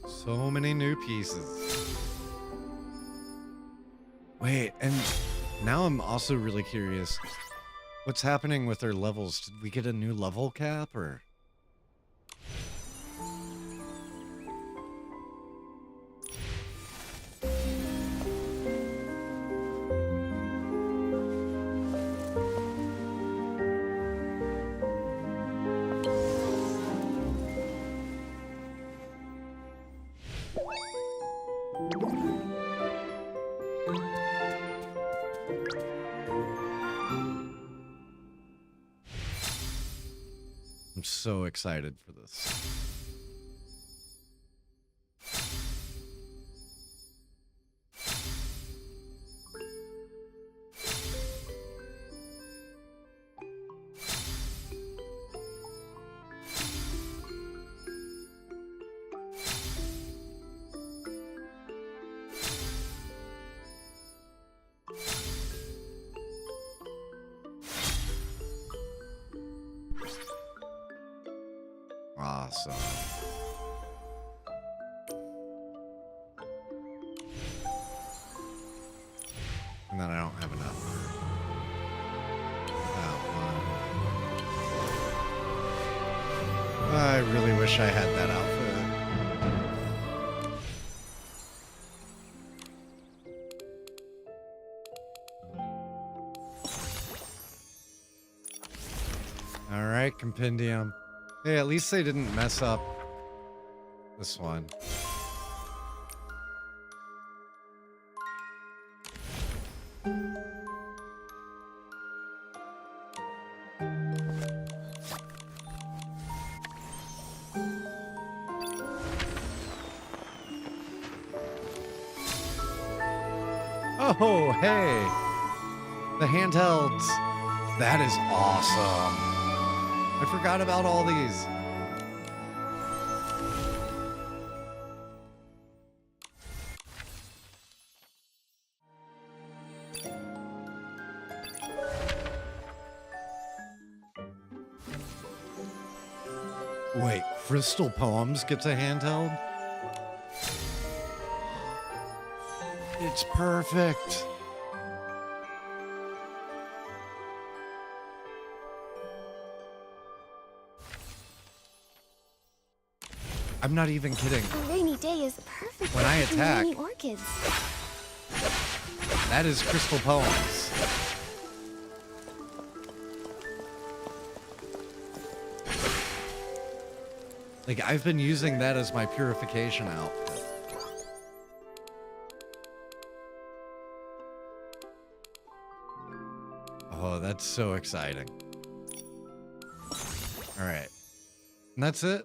So many new pieces. Wait, and now I'm also really curious. What's happening with our levels? Did we get a new level cap or? I'm so excited for this. Awesome. And then I don't have enough for that one. I really wish I had that outfit. All right, compendium. Hey, at least they didn't mess up this one. Oh, hey. The handhelds. That is awesome. I forgot about all these. Wait, Crystal Poems gets a handheld? It's perfect. I'm not even kidding. A rainy day is perfect When I for attack, mini orchids. that is Crystal Poems. Like, I've been using that as my purification outfit. Oh, that's so exciting. All right. And that's it.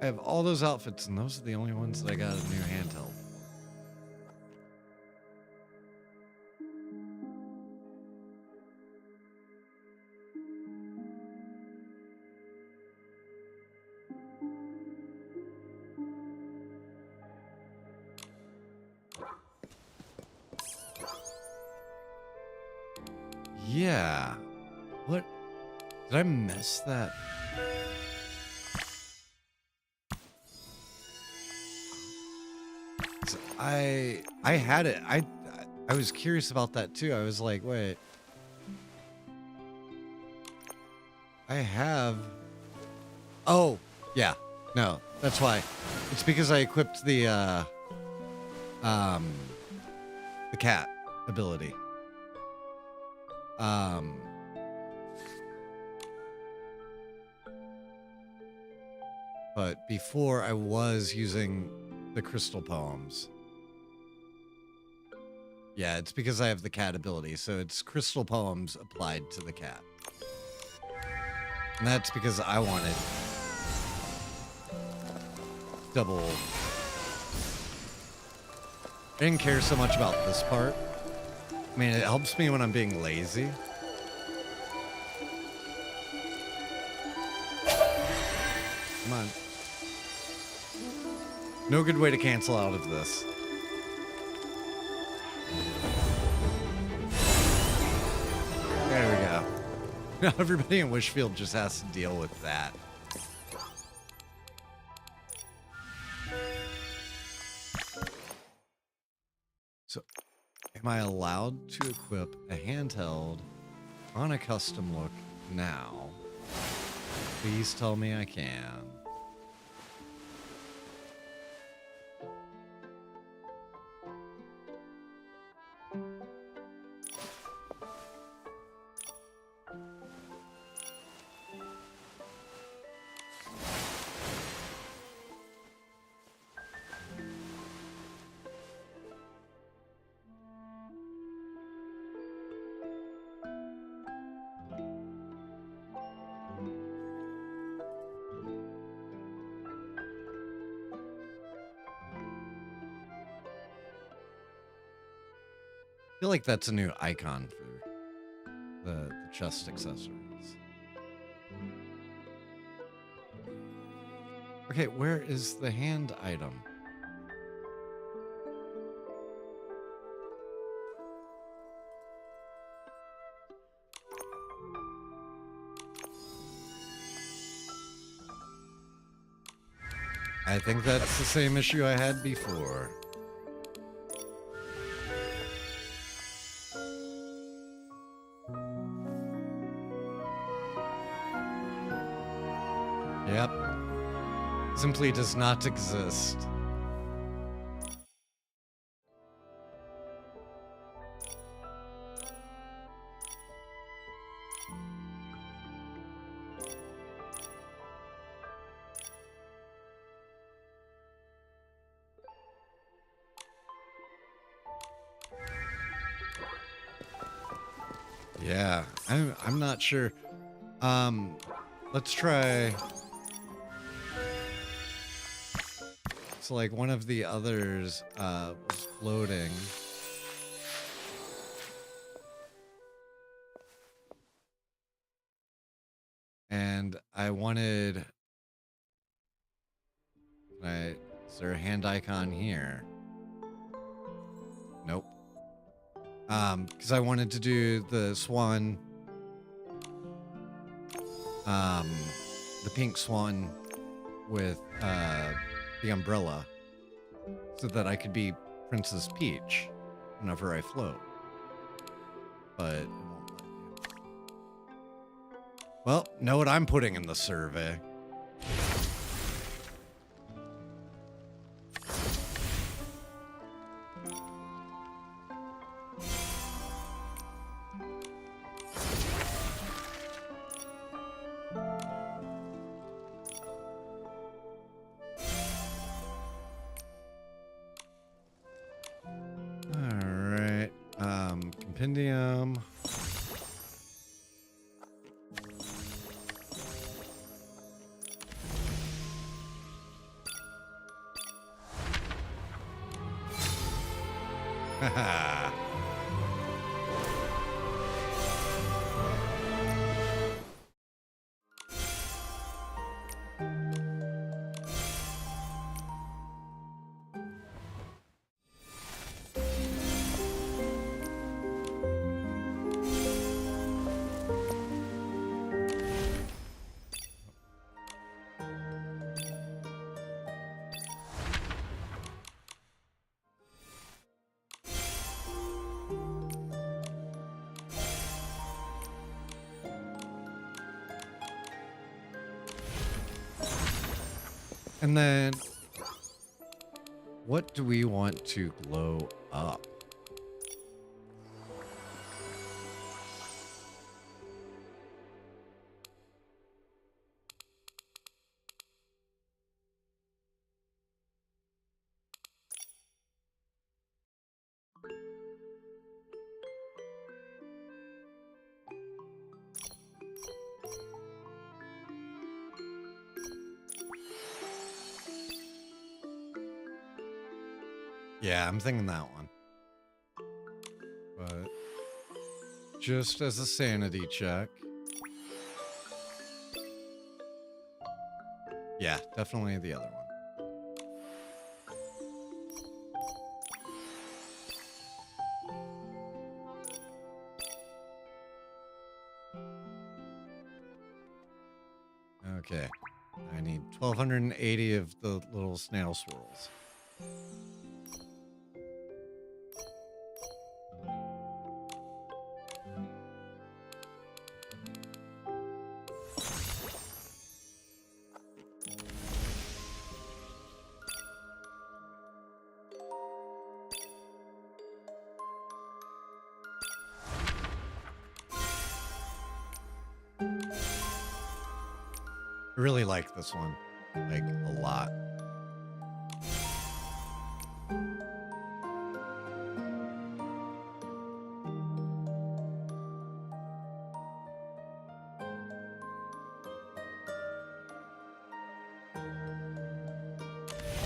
I have all those outfits, and those are the only ones that I got a new handheld. Yeah. What? Did I miss that? So I had it. I was curious about that too. I was like, wait. I have. Oh, yeah. No, that's why. It's because I equipped the cat ability. But before I was using the crystal poems. Yeah, it's because I have the cat ability, so it's crystal poems applied to the cat. And that's because I wanted double. I didn't care so much about this part. I mean, it helps me when I'm being lazy. Come on. No good way to cancel out of this. There we go. Now everybody in Wishfield just has to deal with that. So, am I allowed to equip a handheld on a custom look now? Please tell me I can. I feel like that's a new icon for the chest accessories. Okay, where is the hand item? I think that's the same issue I had before. Yep. Simply does not exist. Yeah, I'm not sure. Let's try. So like one of the others was floating. And I wanted... Is there a hand icon here? Nope. Because I wanted to do the swan... the pink swan with the umbrella so that I could be Princess Peach whenever I float. But it won't let you. Well, know what I'm putting in the survey. Compendium. Haha. And then, what do we want to glow up? Yeah, I'm thinking that one. But just as a sanity check. Yeah, definitely the other one. Okay. I need 1,280 of the little snail swirls. I really like this one, like, a lot.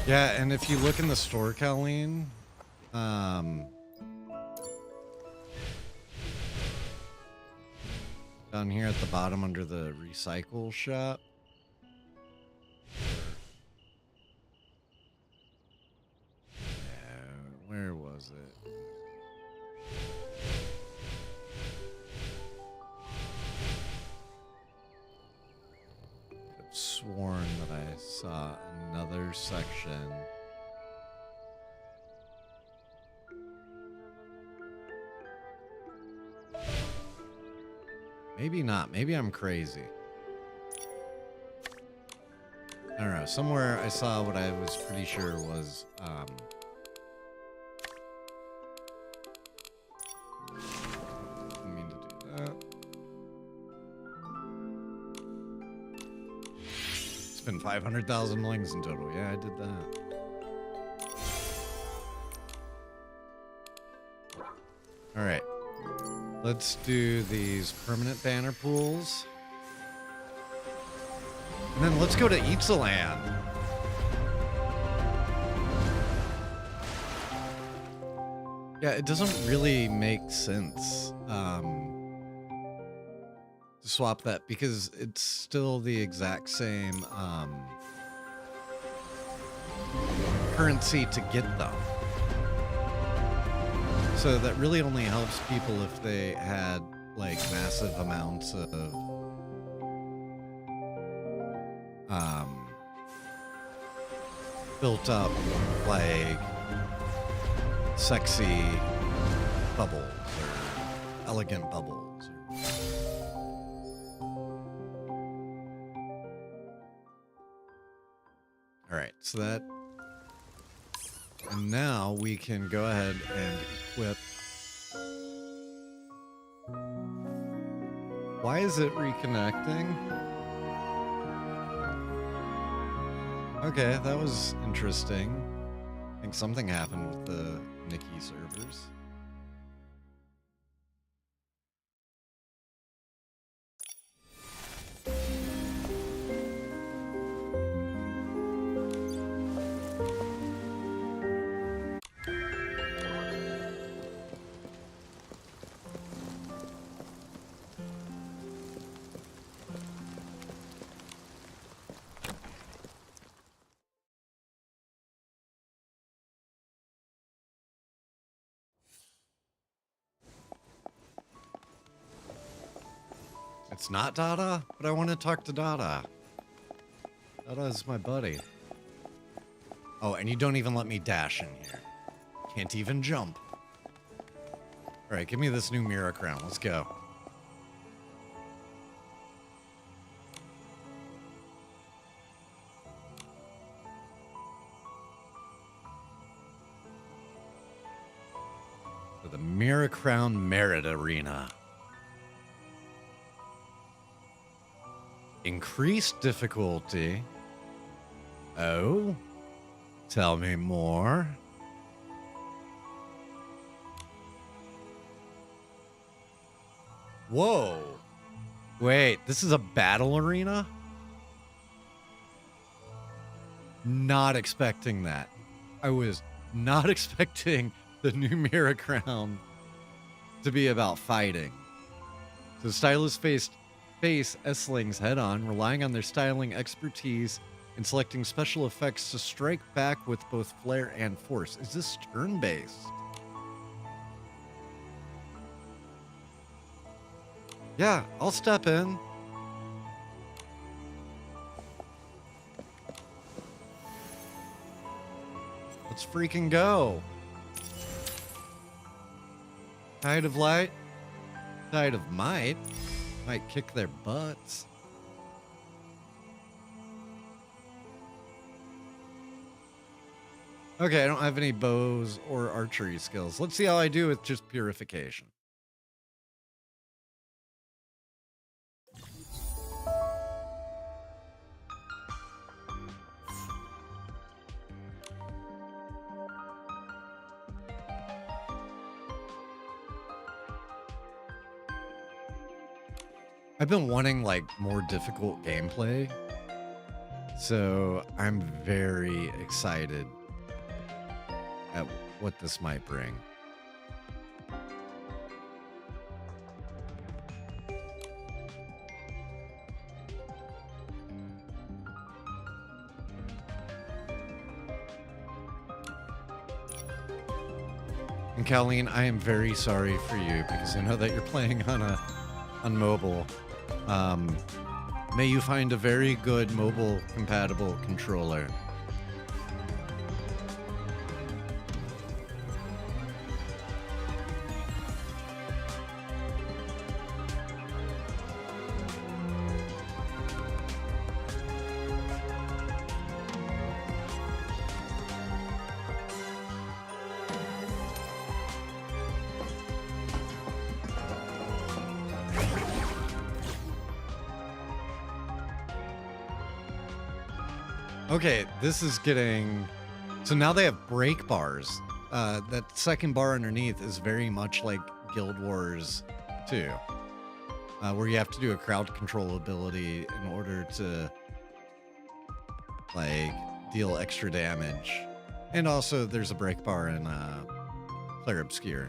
Yeah, and if you look in the store, Kailee, down here at the bottom under the recycle shop, where was it? I've sworn that I saw another section. Maybe not. Maybe I'm crazy. I don't know. Somewhere I saw what I was pretty sure was, didn't mean to do that. Spent 500,000 links in total. Yeah, I did that. All right. Let's do these permanent banner pools. And then let's go to Eatsaland. Yeah, it doesn't really make sense to swap that because it's still the exact same currency to get them. So that really only helps people if they had like massive amounts of built up like sexy bubbles or elegant bubbles. All right, so that, and now we can go ahead and equip. Why is it reconnecting? Okay, that was interesting. I think something happened with the Nikki servers. It's not Dada, but I want to talk to Dada. Dada is my buddy. Oh, and you don't even let me dash in here. Can't even jump. All right, give me this new mirror crown. Let's go. For the Mirror Crown Merit Arena. Increased difficulty. Oh? Tell me more. Whoa. Wait, this is a battle arena? Not expecting that. I was not expecting the new Mirror Crown to be about fighting. So stylists face S-Slings head-on, relying on their styling expertise and selecting special effects to strike back with both flair and force. Is this turn-based? Yeah, I'll step in. Let's freaking go. Tide of Light, Tide of Might. Might kick their butts. Okay, I don't have any bows or archery skills. Let's see how I do with just purification. I've been wanting like more difficult gameplay, so I'm very excited at what this might bring. And Kailee, I am very sorry for you because I know that you're playing on mobile. May you find a very good mobile compatible controller. Okay, this is getting... So now they have break bars. That second bar underneath is very much like Guild Wars 2. Where you have to do a crowd control ability in order to, like, deal extra damage. And also, there's a break bar in Clair Obscure.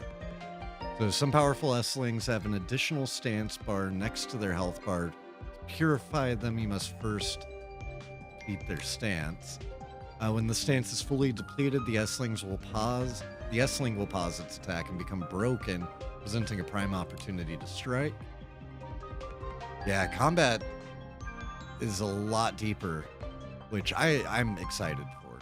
So some powerful S-Lings have an additional stance bar next to their health bar. To purify them, you must first beat their stance. When the stance is fully depleted, the S-Lings will pause. The S-Ling will pause its attack and become broken, presenting a prime opportunity to strike. Yeah, combat is a lot deeper, which I'm excited for.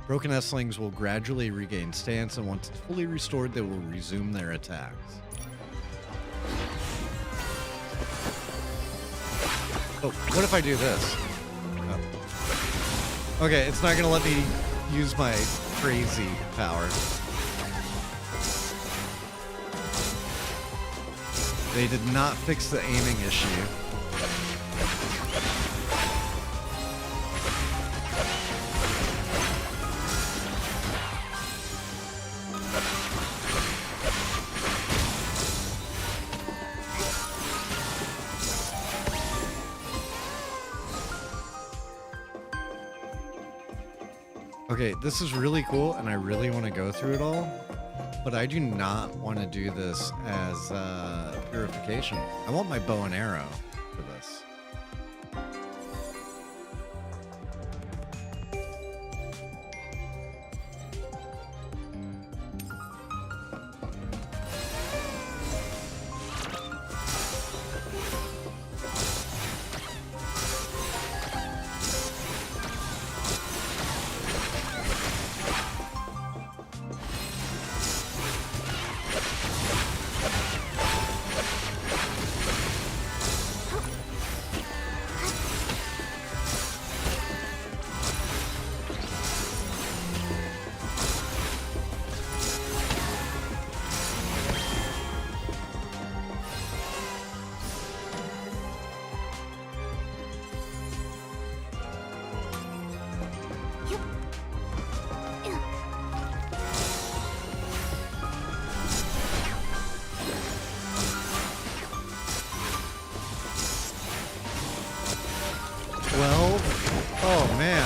Broken S-Lings will gradually regain stance, and once it's fully restored, they will resume their attacks. Oh, what if I do this? Oh. Okay, it's not gonna let me use my crazy power. They did not fix the aiming issue. Okay, this is really cool, and I really want to go through it all, but I do not want to do this as purification. I want my bow and arrow for this. Oh man.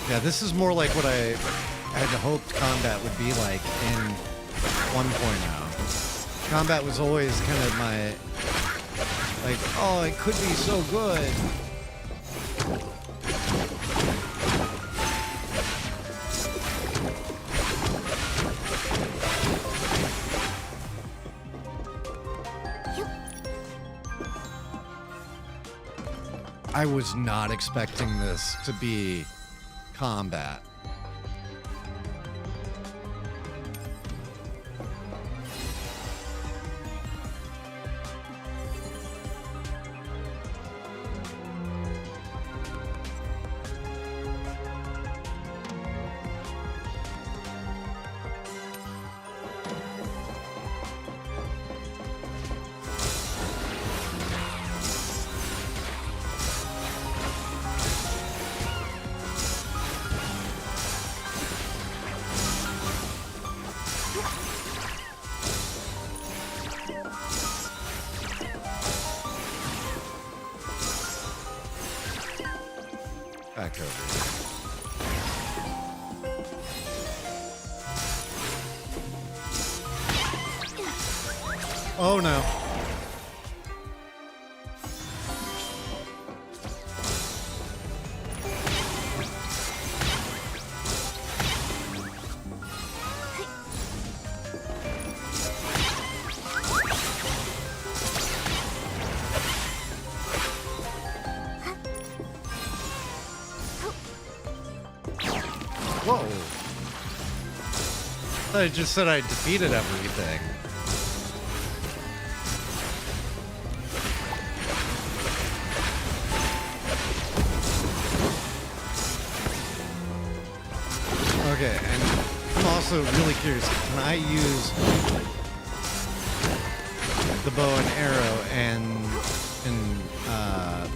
Yeah, this is more like what I had hoped combat would be like in 1.0. Combat was always kind of my, like, oh, it could be so good. I was not expecting this to be combat. Back over here. Oh no. Whoa. I just said I defeated everything. Okay, and I'm also really curious, can I use the bow and arrow and in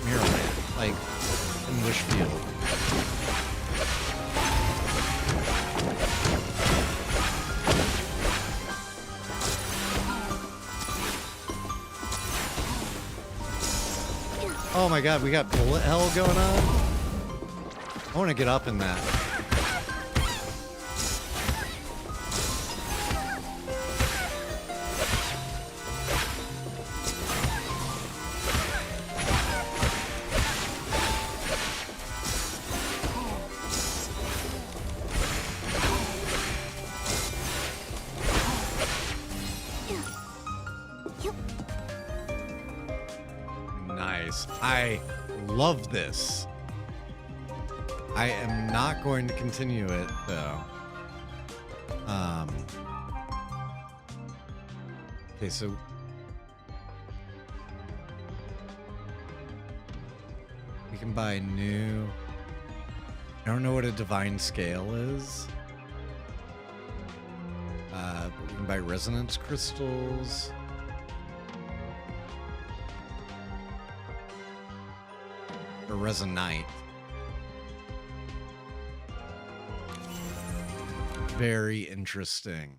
Mirrorland, like in Wishfield? Oh my god, we got bullet hell going on. I want to get up in that. Nice. I love this. I am not going to continue it though. Okay, so we can buy new. I don't know what a divine scale is. But we can buy resonance crystals. Or resonite. Very interesting.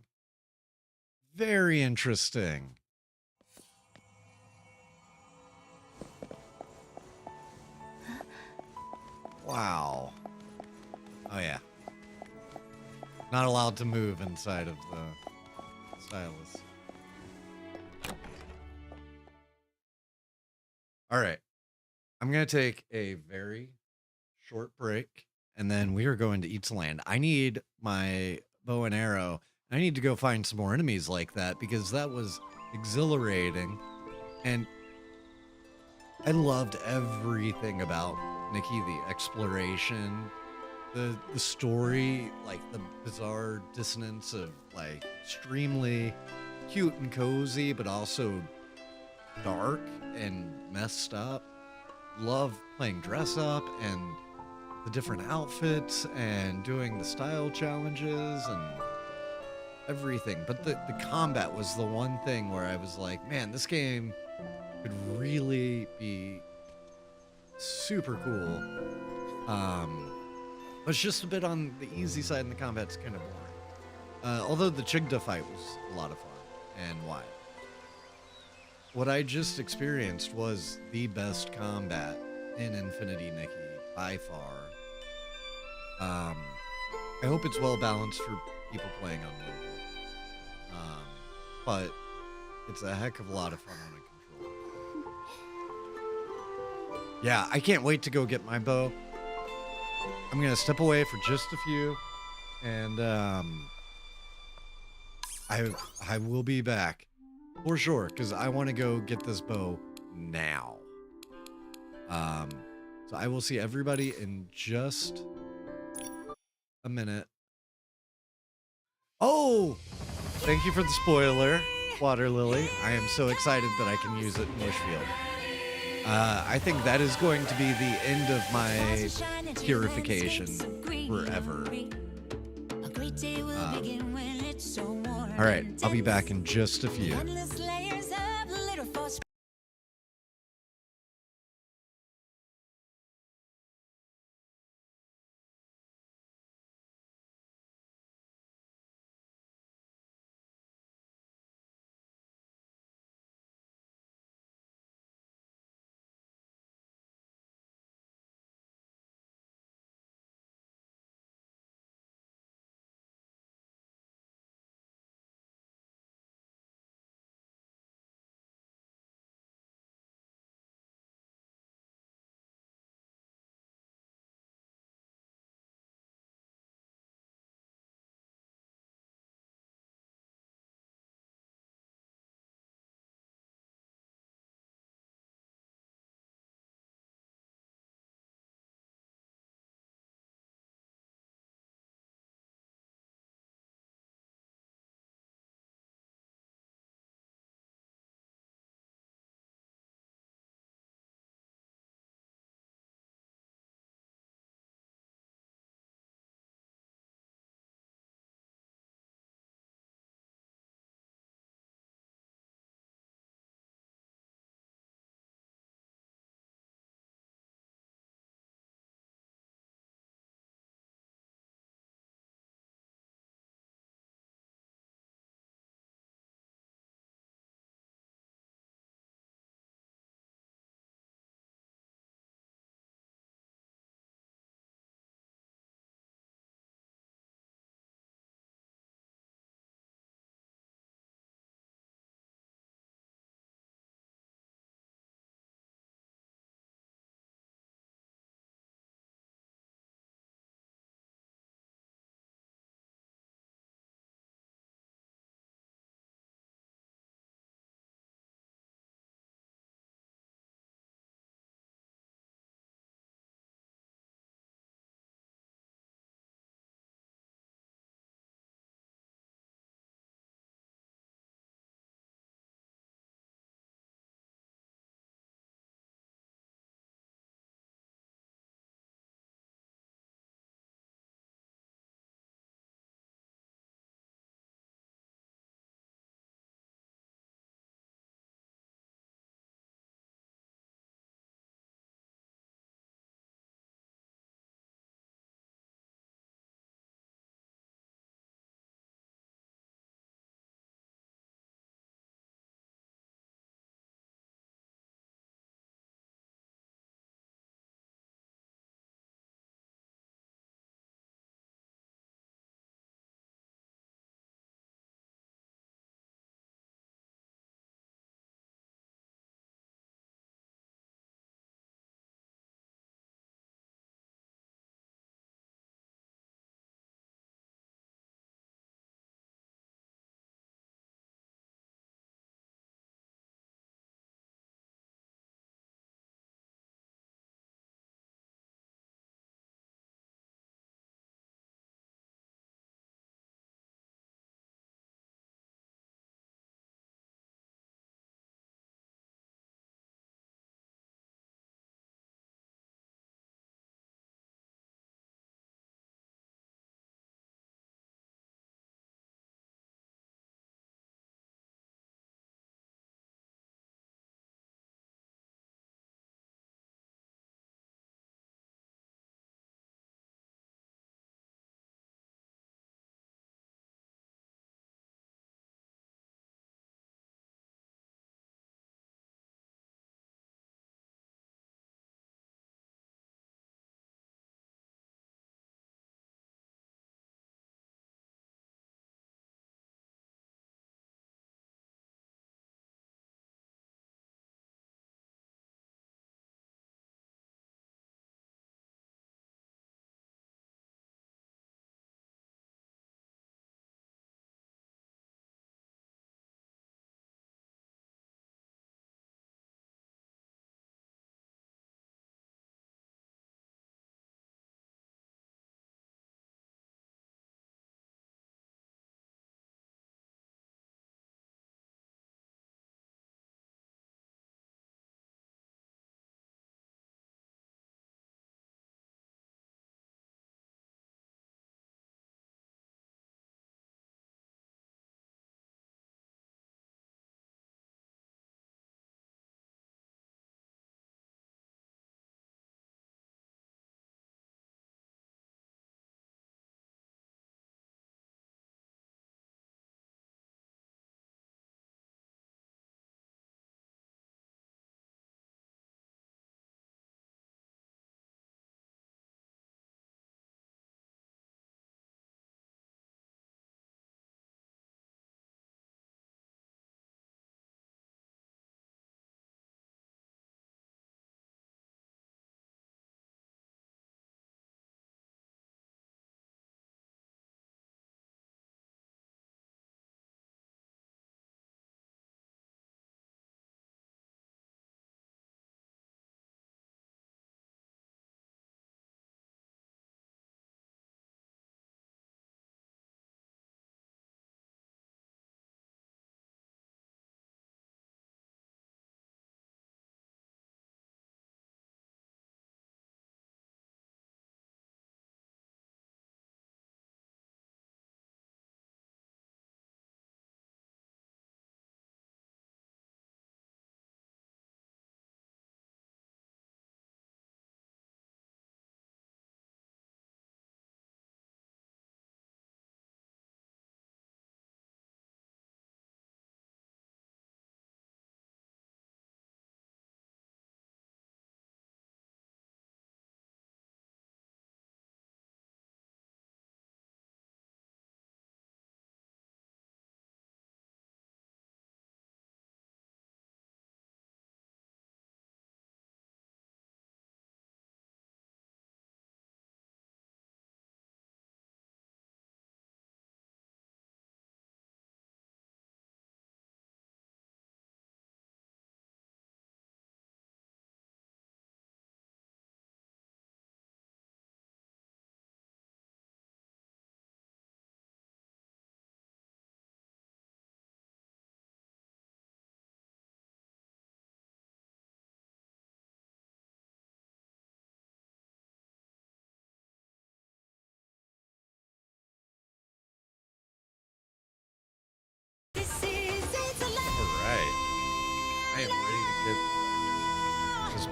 Very interesting. Wow. Oh yeah. Not allowed to move inside of the stylus. All right. I'm going to take a very short break, and then we are going to Eats Land. I need my bow and arrow. I need to go find some more enemies like that because that was exhilarating. And I loved everything about Nikki, the exploration, the story, like the bizarre dissonance of like extremely cute and cozy, but also dark and messed up. Love playing dress up and the different outfits and doing the style challenges and everything. But the combat was the one thing where I was like, man, this game could really be super cool. But it's just a bit on the easy side and the combat's kind of boring. Although the Chigda fight was a lot of fun and wild. What I just experienced was the best combat in Infinity Nikki by far. I hope it's well balanced for people playing on mobile. But it's a heck of a lot of fun on a controller. Yeah, I can't wait to go get my bow. I'm gonna step away for just a few, and I will be back for sure because I want to go get this bow now. So I will see everybody in just a minute. Oh, thank you for the spoiler, Water Lily. I am so excited that I can use it in Bushfield. I think that is going to be the end of my purification forever. All right, I'll be back in just a few.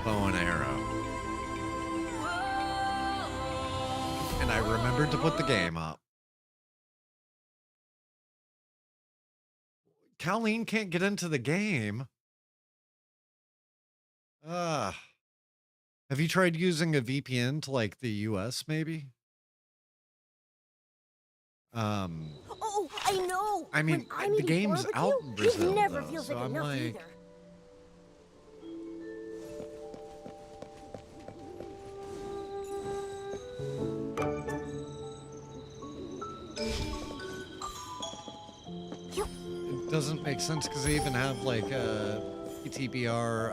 bow and arrow. And I remembered to put the game up. Kailee can't get into the game. Have you tried using a VPN to like the US maybe? Oh, I know. I mean, the game's out in Brazil, it never though, feels so like I'm enough like, either. it doesn't make sense because they even have like a PTBR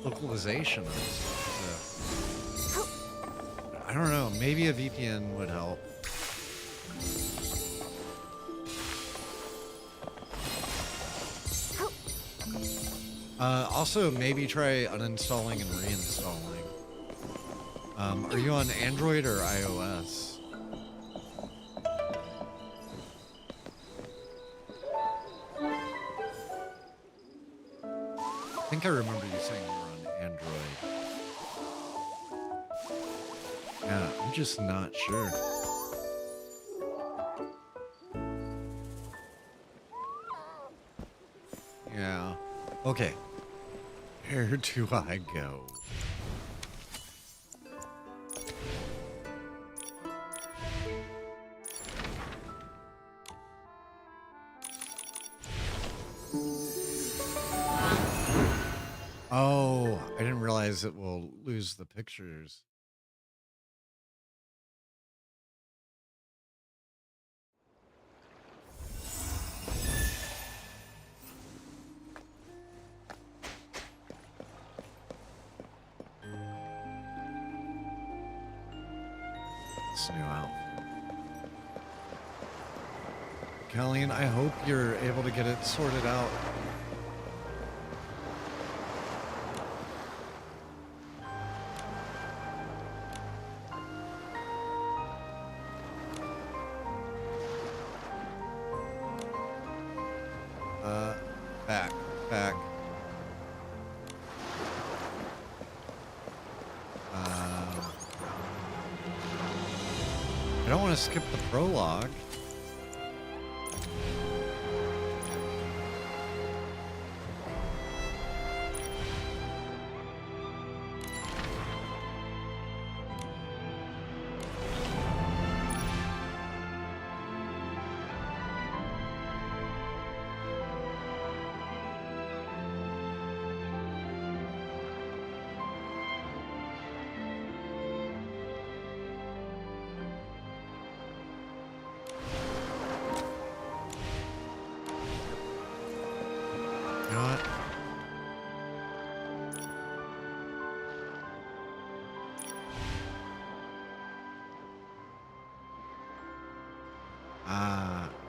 localization of this. So, I don't know. Maybe a VPN would help. Also, maybe try uninstalling and reinstalling. Are you on Android or iOS? I think I remember you saying you were on Android. Yeah, I'm just not sure. Yeah. Okay. Where do I go? Oh, I didn't realize it will lose the pictures. This new outfit. Kailee, I hope you're able to get it sorted out. Back. I don't want to skip the prologue. You know what?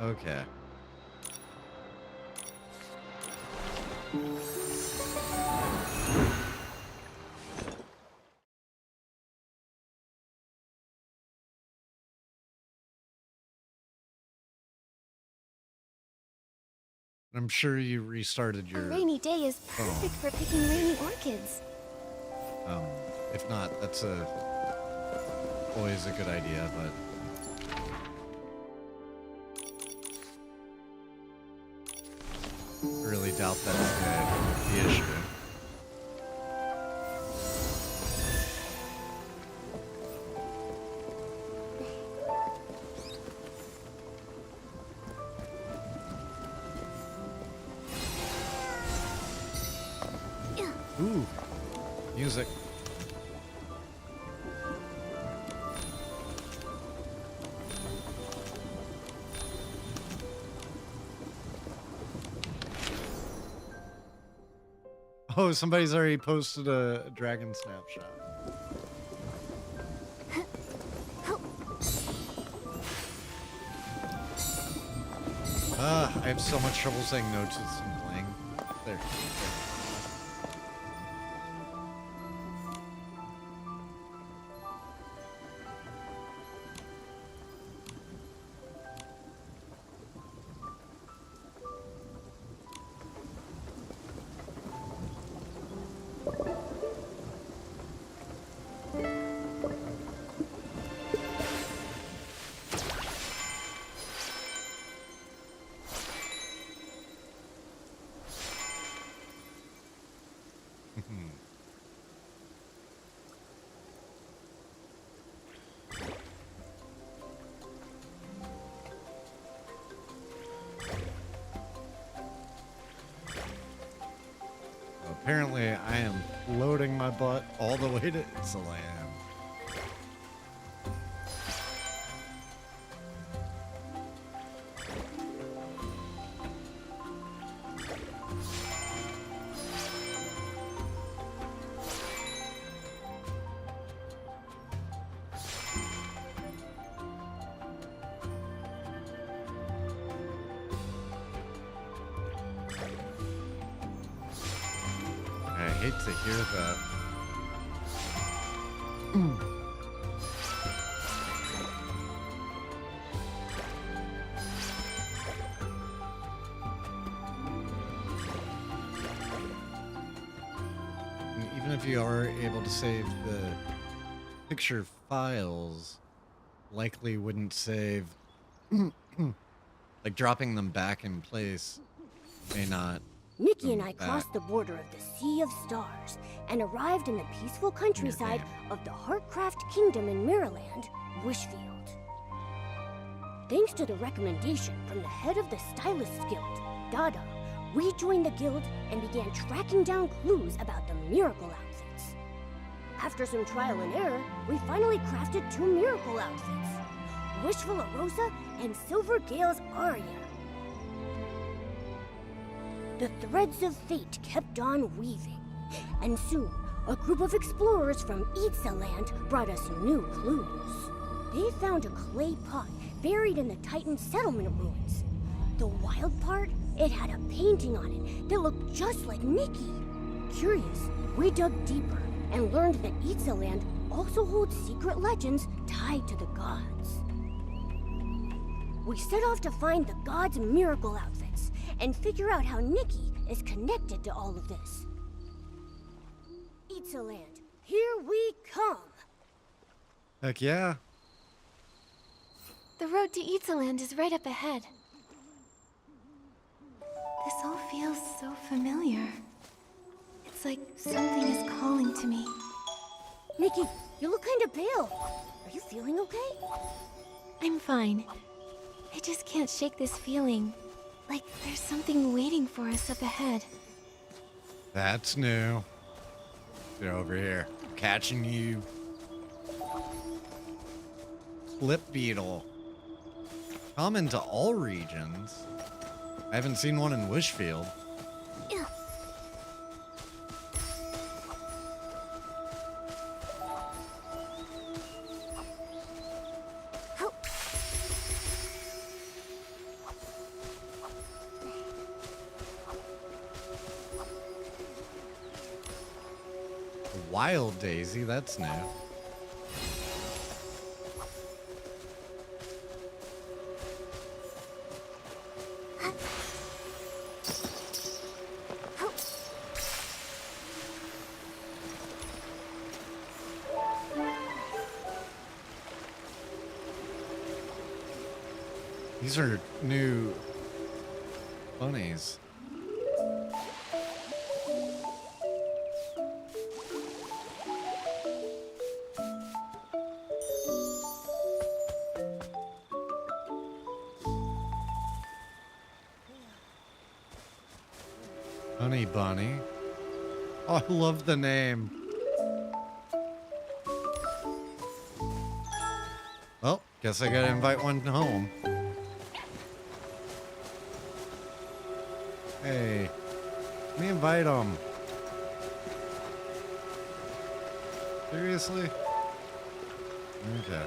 Okay. I'm sure you restarted A your rainy day is phone. perfect for picking rainy orchids. If not, that's always a good idea, but I really doubt that's the issue. Ooh, music. Oh, somebody's already posted a dragon snapshot. I have so much trouble saying no to some playing. There. Apparently, I am floating my butt all the way to Itzalan. I hate to hear that. And even if you are able to save the picture files, likely wouldn't save. Like dropping them back in place may not. Nicky and I crossed the border of the Sea of Stars and arrived in the peaceful countryside of the Heartcraft Kingdom in Maryland, Wishfield. Thanks to the recommendation from the head of the Stylists Guild, Dada, we joined the guild and began tracking down clues about the miracle outfits. After some trial and error, we finally crafted 2 miracle outfits, Wishful Rosa and Silver Gale's Aria. The threads of fate kept on weaving, and soon a group of explorers from Itzaland brought us new clues. They found a clay pot buried in the Titan settlement ruins. The wild part, it had a painting on it that looked just like Nicky. Curious, we dug deeper and learned that Itzaland also holds secret legends tied to the gods. We set off to find the gods' miracle outfits and figure out how Nicky is connected to all of this. Itzaland, here we come! Heck yeah. The road to Itzaland is right up ahead. This all feels so familiar. It's like something is calling to me. Nicky, you look kind of pale. Are you feeling okay? I'm fine. I just can't shake this feeling. Like there's something waiting for us up ahead. That's new. They're over here. Catching you. Clip beetle. Common to all regions. I haven't seen one in Wishfield. Ew. Wild Daisy, that's new. These are new bunnies. Honey Bunny. Oh, I love the name. Well, guess I gotta invite one home. Hey, let me invite him. Seriously? Okay.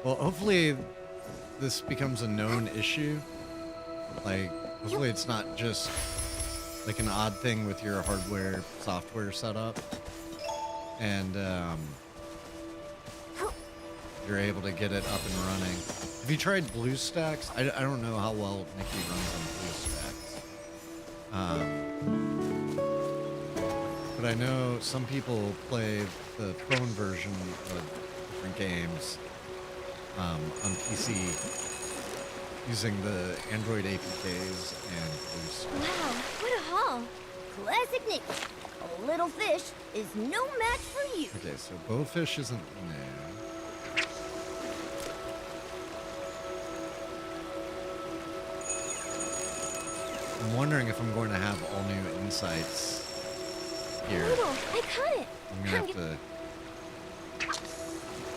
Well, hopefully this becomes a known issue. Like, hopefully it's not just like an odd thing with your hardware, software setup. And you're able to get it up and running. Have you tried BlueStacks? I don't know how well Nicky runs on BlueStacks. But I know some people play the phone version of different games on PC using the Android APKs and Boost. Wow, what a haul! Classic Nick. A little fish is no match for you. Okay, so bowfish isn't new. I'm wondering if I'm going to have all new insights here. Noodle, I caught it. I'm gonna have to,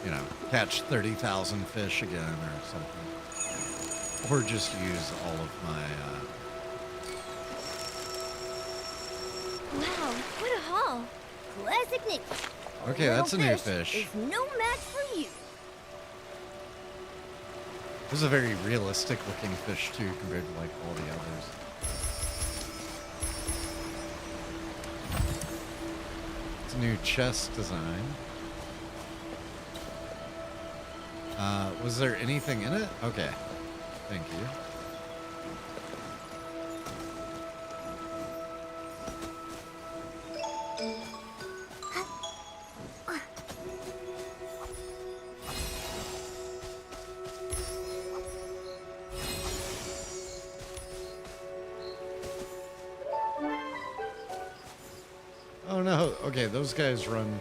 you know, catch 30,000 fish again or something. Or just use all of my, Wow, what a haul! Classic Nick. Okay, that's a new fish. Is no match for you. This is a very realistic looking fish too, compared to like all the others. It's a new chest design. Was there anything in it? Okay, thank you. Oh no, okay, those guys run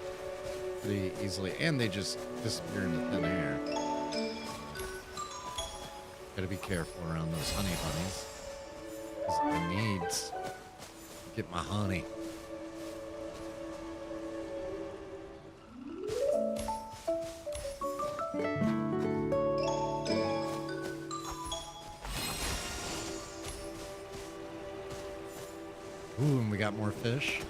pretty easily, and they just disappear into thin air. Gotta be careful around those honey bunnies, because I need to get my honey. Ooh, and we got more fish.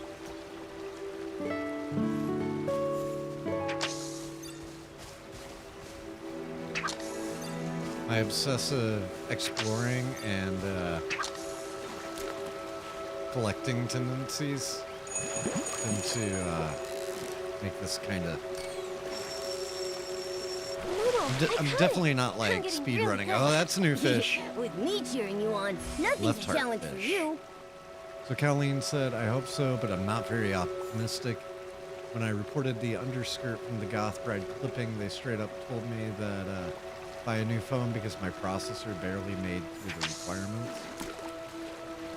My obsessive exploring and collecting tendencies tend to make this kind of... I'm definitely not like speed running. Oh, that's a new fish. With me cheering you on, nothing's Left a heart challenge for fish. you. So Kailee said, I hope so, but I'm not very optimistic. When I reported the underskirt from the Goth Bride clipping, they straight up told me that buy a new phone because my processor barely made through the requirements.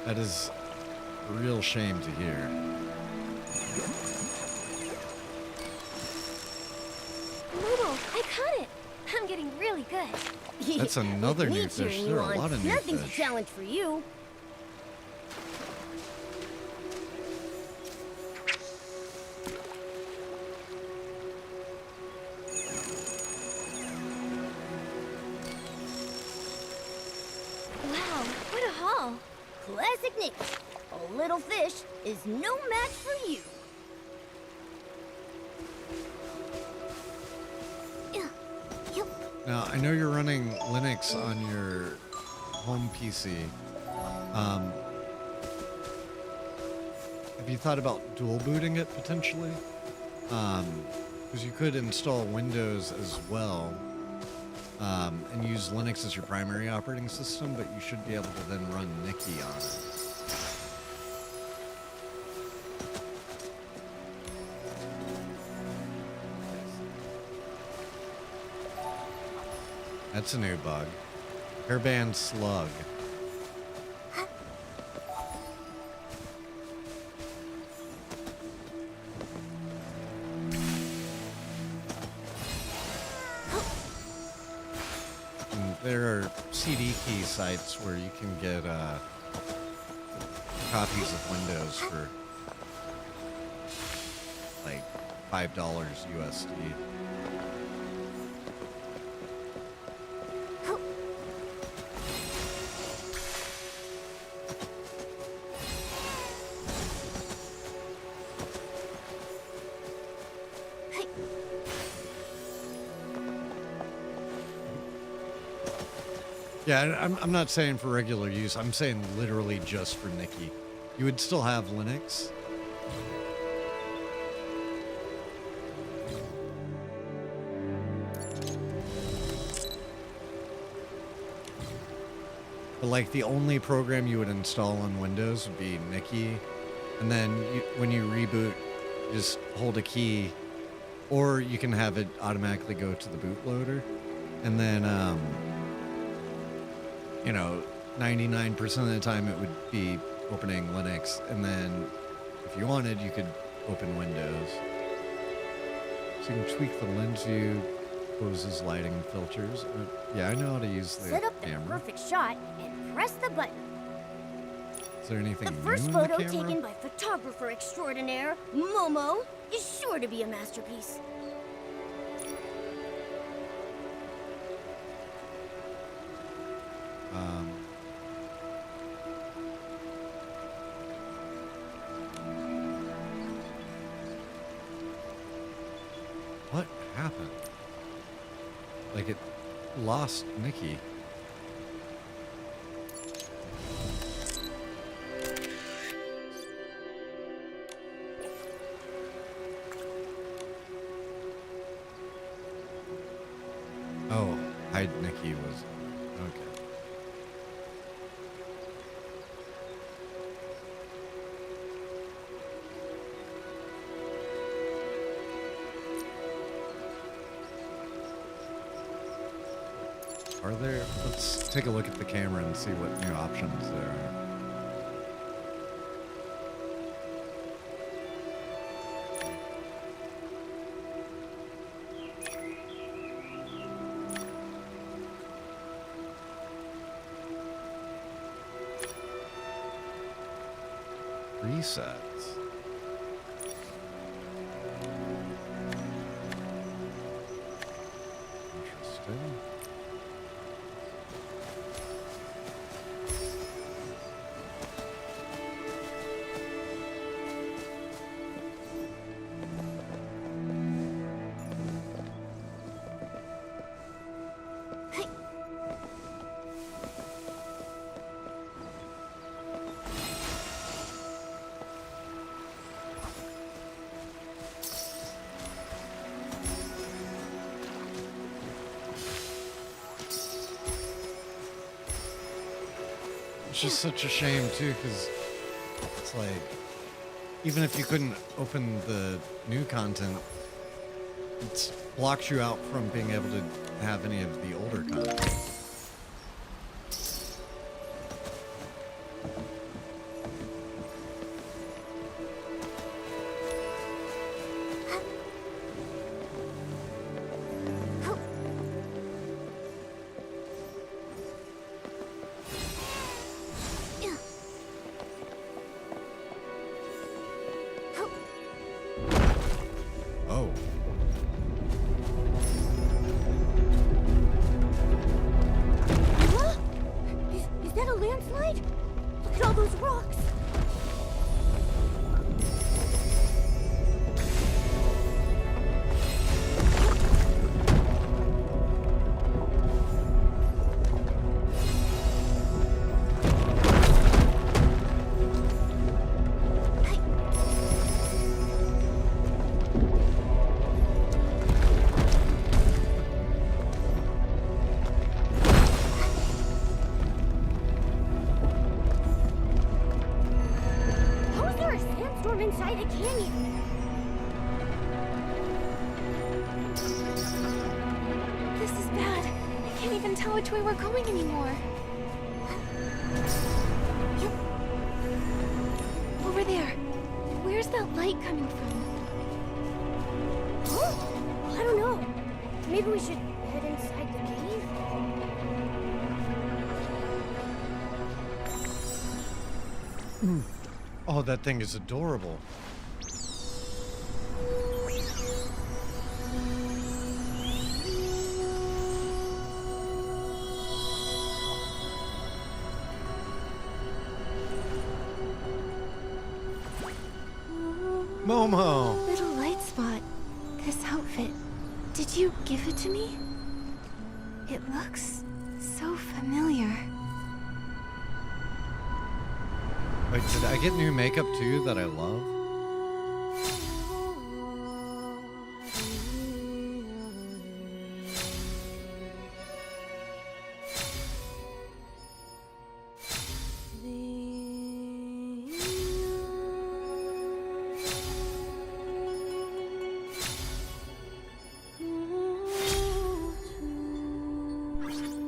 That is a real shame to hear. Noodle, I caught it. I'm getting really good. That's another With me new fish. cheering There you are a on, lot of new nothing's fish. a challenge for you. Wow, what a haul! Classic Nick. A little fish is no match for you. Now, I know you're running Linux on your home PC. Have you thought about dual booting it potentially? Because you could install Windows as well and use Linux as your primary operating system, but you should be able to then run Nicky on it. That's a new bug. Hairband slug. And there are CD key sites where you can get copies of Windows for like $5 USD. Yeah, I'm not saying for regular use. I'm saying literally just for Nicky. You would still have Linux. But like the only program you would install on Windows would be Nicky. And then when you reboot, just hold a key, or you can have it automatically go to the bootloader. And then, 99% of the time it would be opening Linux. And then if you wanted, you could open Windows. So you can tweak the lens view, poses, lighting, filters. Yeah, I know how to use the Set up the camera. perfect shot and press the button. Is there anything The new first in photo the camera? taken by photographer extraordinaire Momo is sure to be a masterpiece. What happened? Like it lost Nicky. Oh, hide Nicky was okay. Are there? Let's take a look at the camera and see what new options there are. Presets. Interesting. It's just such a shame too, because it's like, even if you couldn't open the new content, it blocks you out from being able to have any of the older content. Oh. Huh? Is that a landslide? Look at all those rocks. How is there a sandstorm inside a canyon? This is bad. I can't even tell which way we're going anymore. Over there. Where's that light coming from? Huh? I don't know. Maybe we should head inside the cave? Oh, that thing is adorable. Momo! Little light spot. This outfit. Did you give it to me? It looks so familiar. Wait, did I get new makeup too that I love?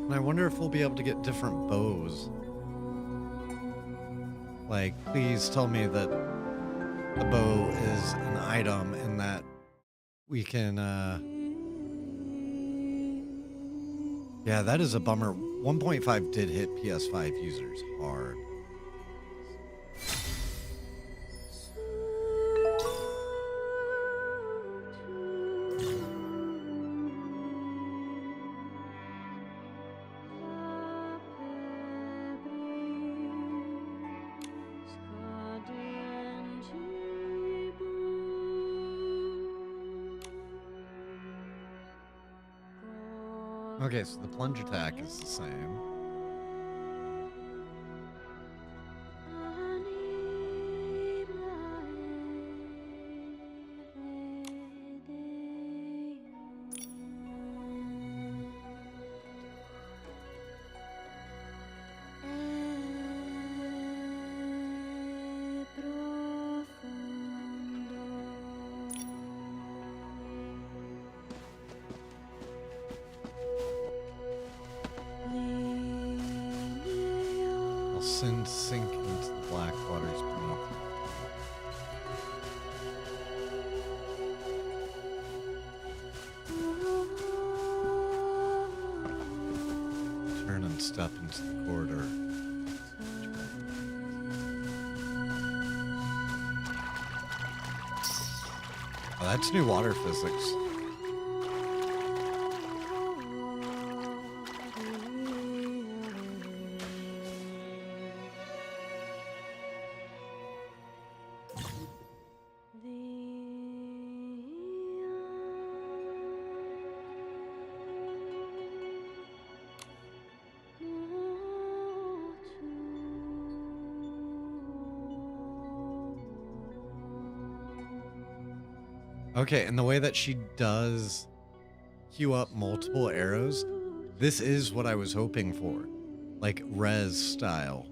And I wonder if we'll be able to get different bows. Like, please tell me that the bow is an item and that we can, yeah, that is a bummer. 1.5 did hit PS5 users hard. Okay, so the plunge attack is the same. Sink into the black waters beneath. Turn and step into the corridor. Oh, that's new water physics. Okay, and the way that she does queue up multiple arrows, this is what I was hoping for. Like Rez style.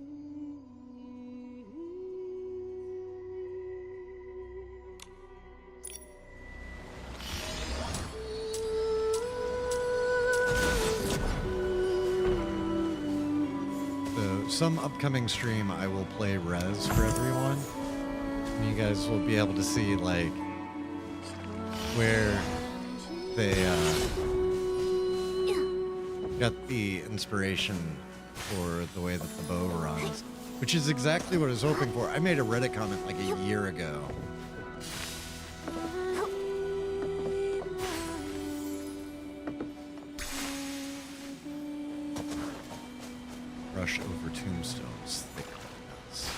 So some upcoming stream I will play Rez for everyone. And you guys will be able to see like where they got the inspiration for the way that the bow runs, which is exactly what I was hoping for. I made a Reddit comment like a year ago. Rush over tombstones thick with dust.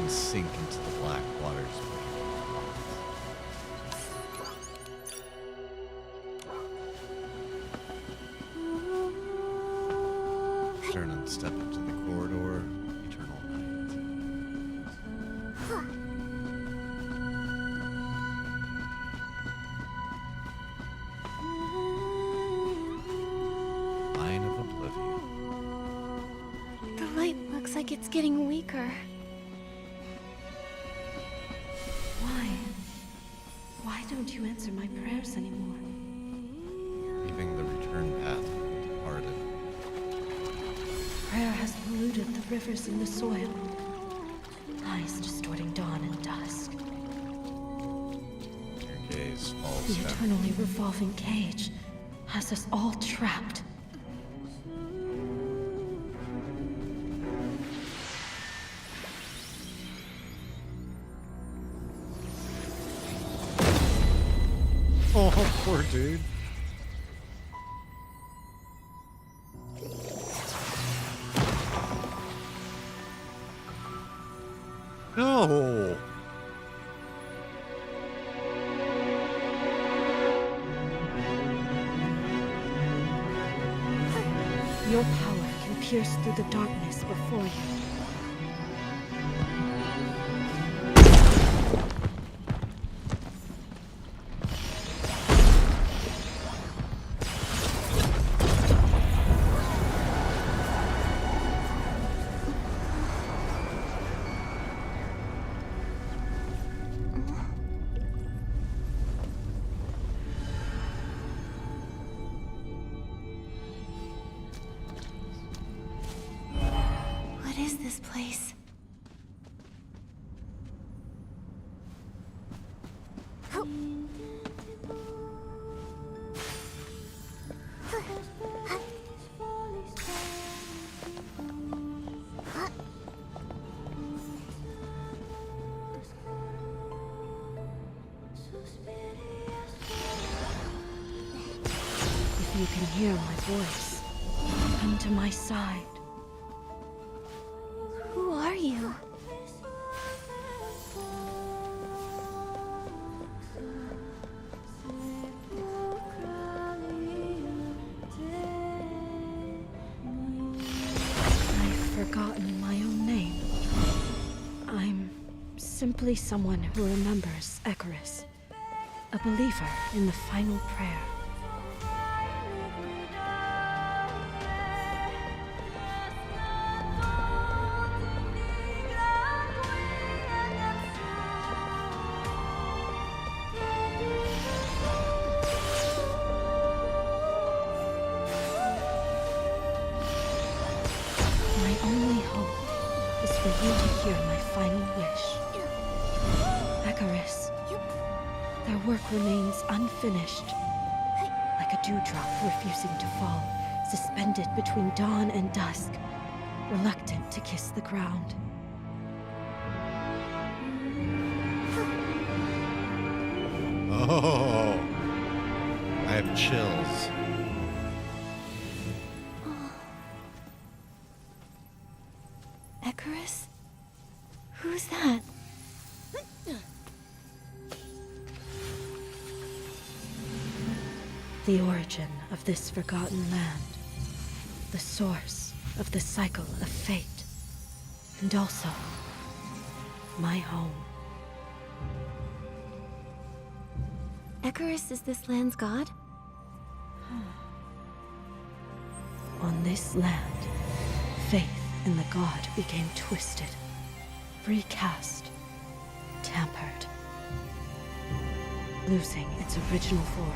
Sink into the black waters. Turn and step into the corridor. Eternal night. Line of oblivion. The light looks like it's getting weaker. Why don't you answer my prayers anymore? Leaving the return path departed. Prayer has polluted the rivers and the soil. Lies distorting dawn and dusk. Your gaze falls The down. eternally revolving cage has us all trapped. Oh, poor dude. No. Your power can pierce through the darkness before you. this place? If you can hear my voice, come to my side. Who are you? I've forgotten my own name. I'm simply someone who remembers Icarus, a believer in the final prayer. My only hope is for you to hear my final wish. Icarus, their work remains unfinished, like a dewdrop refusing to fall, suspended between dawn and dusk, reluctant to kiss the ground. Oh, I have chills. Icarus? Who's that? The origin of this forgotten land, the source of the cycle of fate, and also my home. Icarus is this land's god? On this land, faith in the god became twisted, recast, tampered, losing its original form.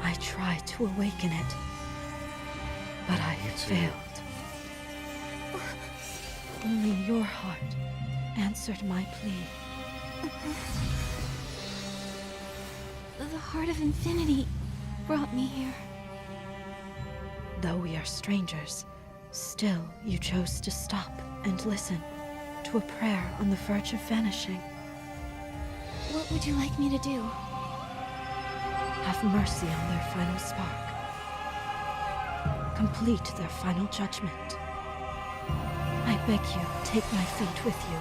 I tried to awaken it, but I failed. Only your heart answered my plea. The heart of infinity brought me here. Though we are strangers, still you chose to stop and listen to a prayer on the verge of vanishing. What would you like me to do? Have mercy on their final spark. Complete their final judgment. I beg you, take my fate with you.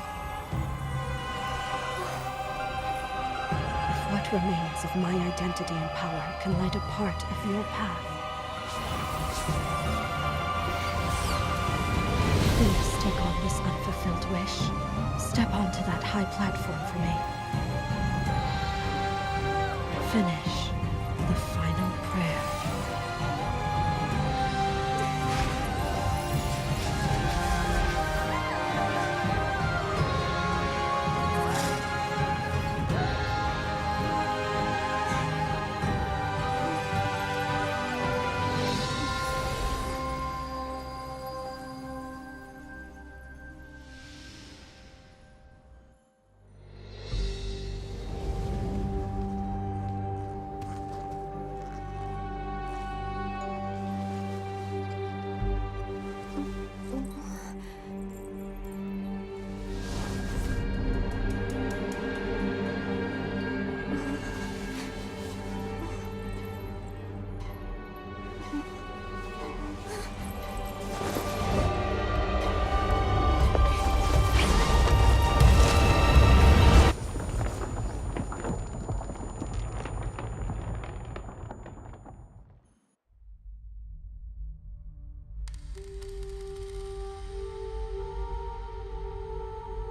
If what remains of my identity and power can light a part of your path, please take on this unfulfilled wish. Step onto that high platform for me. Finish the final prayer.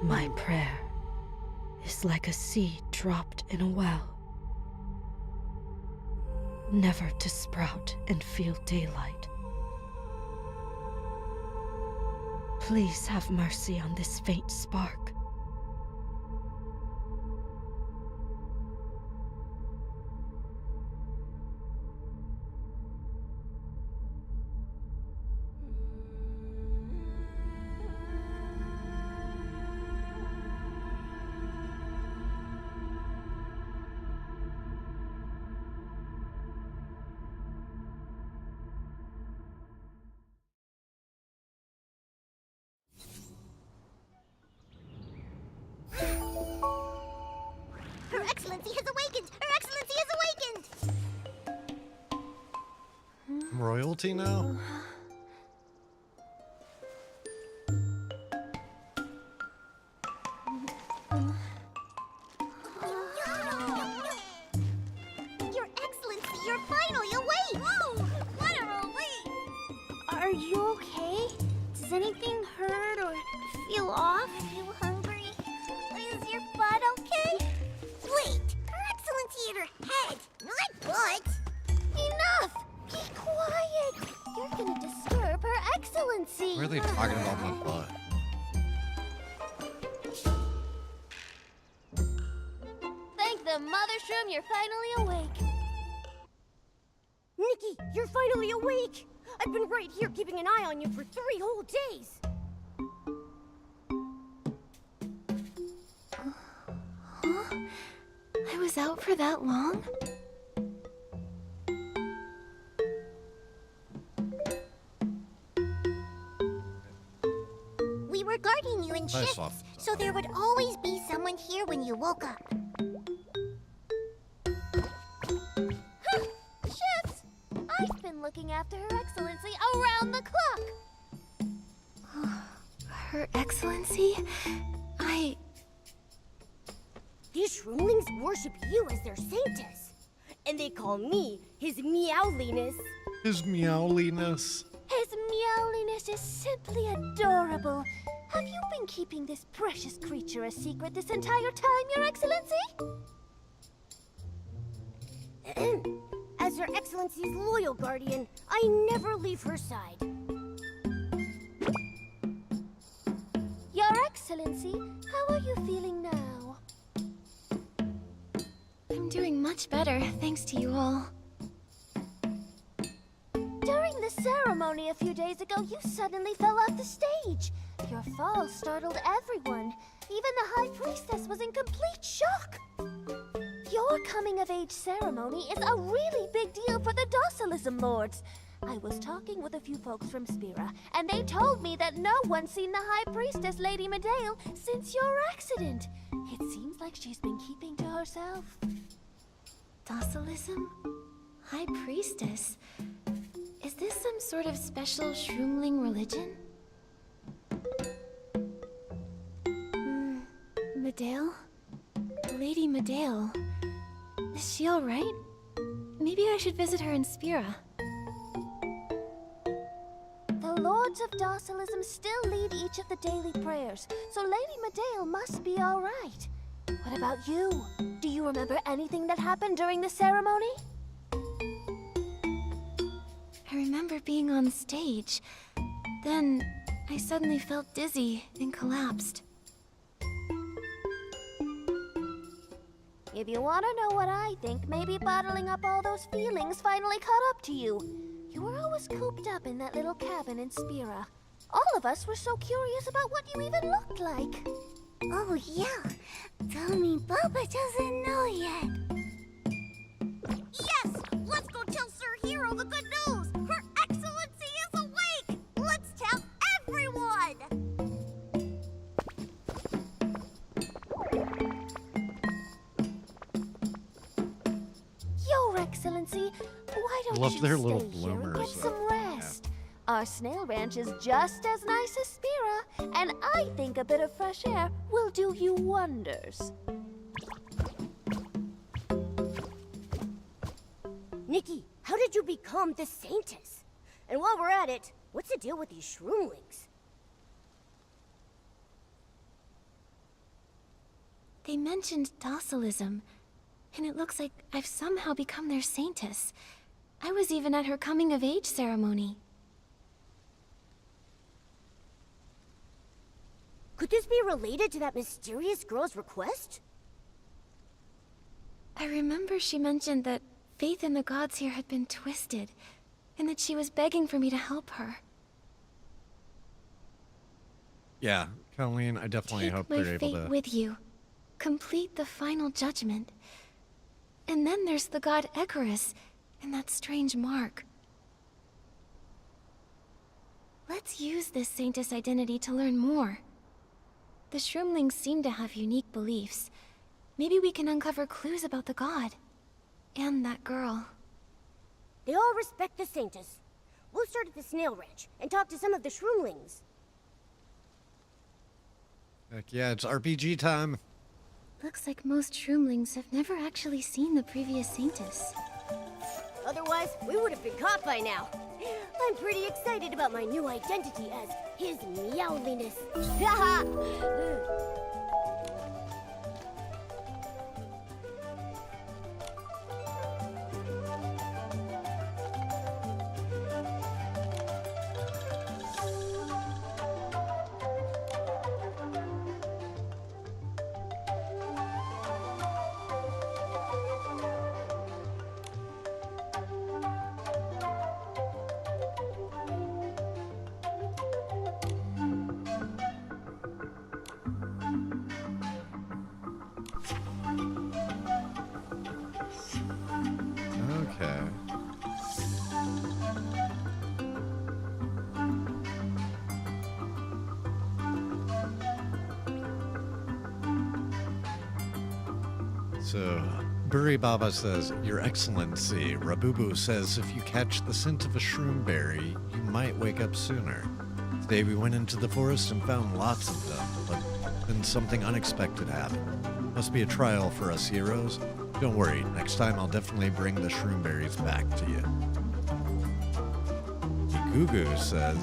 My prayer is like a seed dropped in a well, never to sprout and feel daylight. Please have mercy on this faint spark. Excellency has awakened! Her Excellency has awakened! I'm royalty now? Your Excellency, you're finally awake! Whoa! What a relief! Are you okay? Does anything hurt or feel off? Are you hungry? Is your butt okay? Wait! Her Excellency hit her head, not butt! Enough! Be quiet! You're gonna disturb Her Excellency! Why are they talking about my butt? Thank the Mother Shroom, you're finally awake. Nikki, you're finally awake! I've been right here keeping an eye on you for 3 whole days! Huh? I was out for that long? We were guarding you in I shifts, saw- so there would always be someone here when you woke up. Shifts! I've been looking after Her Excellency around the clock! Her Excellency? These shroomlings worship you as their saintess. And they call me his meowliness. His meowliness. His meowliness is simply adorable. Have you been keeping this precious creature a secret this entire time, Your Excellency? As Your Excellency's loyal guardian, I never leave her side. Your Excellency, how are you feeling now? I'm doing much better, thanks to you all. During the ceremony a few days ago, you suddenly fell off the stage. Your fall startled everyone. Even the High Priestess was in complete shock. Your coming-of-age ceremony is a really big deal for the Docilism Lords. I was talking with a few folks from Spira, and they told me that no one's seen the High Priestess, Lady Medale, since your accident. It seems like she's been keeping to herself. Docilism? High Priestess? Is this some sort of special shroomling religion? Medale? Lady Medale. Is she alright? Maybe I should visit her in Spira. The Lords of Docilism still lead each of the daily prayers, so Lady Medale must be all right. What about you? Do you remember anything that happened during the ceremony? I remember being on stage. Then, I suddenly felt dizzy and collapsed. If you want to know what I think, maybe bottling up all those feelings finally caught up to you. You were always cooped up in that little cabin in Spira. All of us were so curious about what you even looked like. Oh, yeah. Tell me Bubba doesn't know yet. Yes! Let's go tell Sir Hero the good news! Her Excellency is awake! Let's tell everyone! Your Excellency, why don't Love you their stay little here and bloomers, get some rest? Our snail ranch is just as nice as Spira, and I think a bit of fresh air will do you wonders. Nikki, how did you become the saintess? And while we're at it, what's the deal with these shroomlings? They mentioned docilism, and it looks like I've somehow become their saintess. I was even at her coming-of-age ceremony. Could this be related to that mysterious girl's request? I remember she mentioned that faith in the gods here had been twisted, and that she was begging for me to help her. Yeah, Colleen, I definitely hope My they're able fate to. with you. Complete the final judgment. And then there's the god Icarus, and that strange mark. Let's use this saintess identity to learn more. The shroomlings seem to have unique beliefs. Maybe we can uncover clues about the god. And that girl. They all respect the Saintess. We'll start at the snail ranch and talk to some of the shroomlings. Heck yeah, it's RPG time. Looks like most shroomlings have never actually seen the previous Saintess. Otherwise, we would have been caught by now. I'm pretty excited about my new identity as His Meowliness. Haha! Okay. So, Buri Baba says, Your Excellency, Rabubu says if you catch the scent of a shroomberry, you might wake up sooner. Today we went into the forest and found lots of them, but then something unexpected happened. Must be a trial for us heroes. Don't worry, next time I'll definitely bring the shroomberries back to you. Igugu says,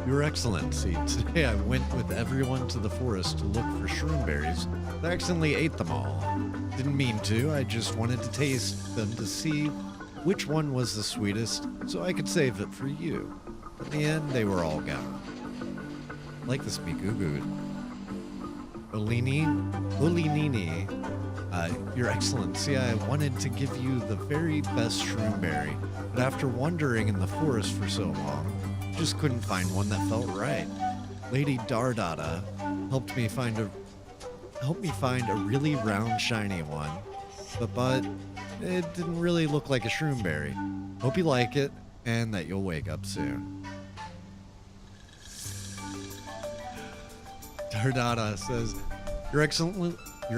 Your Excellency, today I went with everyone to the forest to look for shroomberries, but I accidentally ate them all. Didn't mean to, I just wanted to taste them to see which one was the sweetest, so I could save it for you. In the end, they were all gone. I like this Migugu. Olinini, Your Excellency, I wanted to give you the very best shroomberry, but after wandering in the forest for so long, just couldn't find one that felt right. Lady Dardada helped me find a really round, shiny one, but it didn't really look like a shroomberry. Hope you like it, and that you'll wake up soon. Dardada says, Your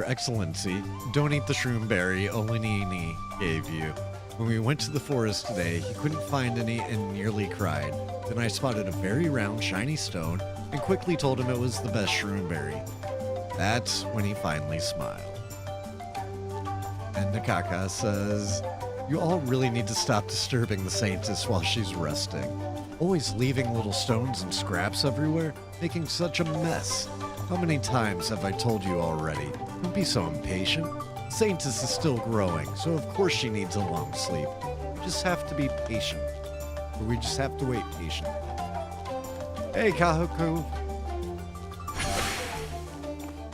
Excellency, don't eat the shroomberry Olinini gave you. When we went to the forest today, he couldn't find any and nearly cried. Then I spotted a very round, shiny stone and quickly told him it was the best shroomberry. That's when he finally smiled. And Nakaka says, You all really need to stop disturbing the Saintess while she's resting. Always leaving little stones and scraps everywhere, making such a mess. How many times have I told you already? Don't be so impatient. Saintess is still growing, so of course she needs a long sleep. We just have to be patient. Or we just have to wait patiently. Hey, Kahoku.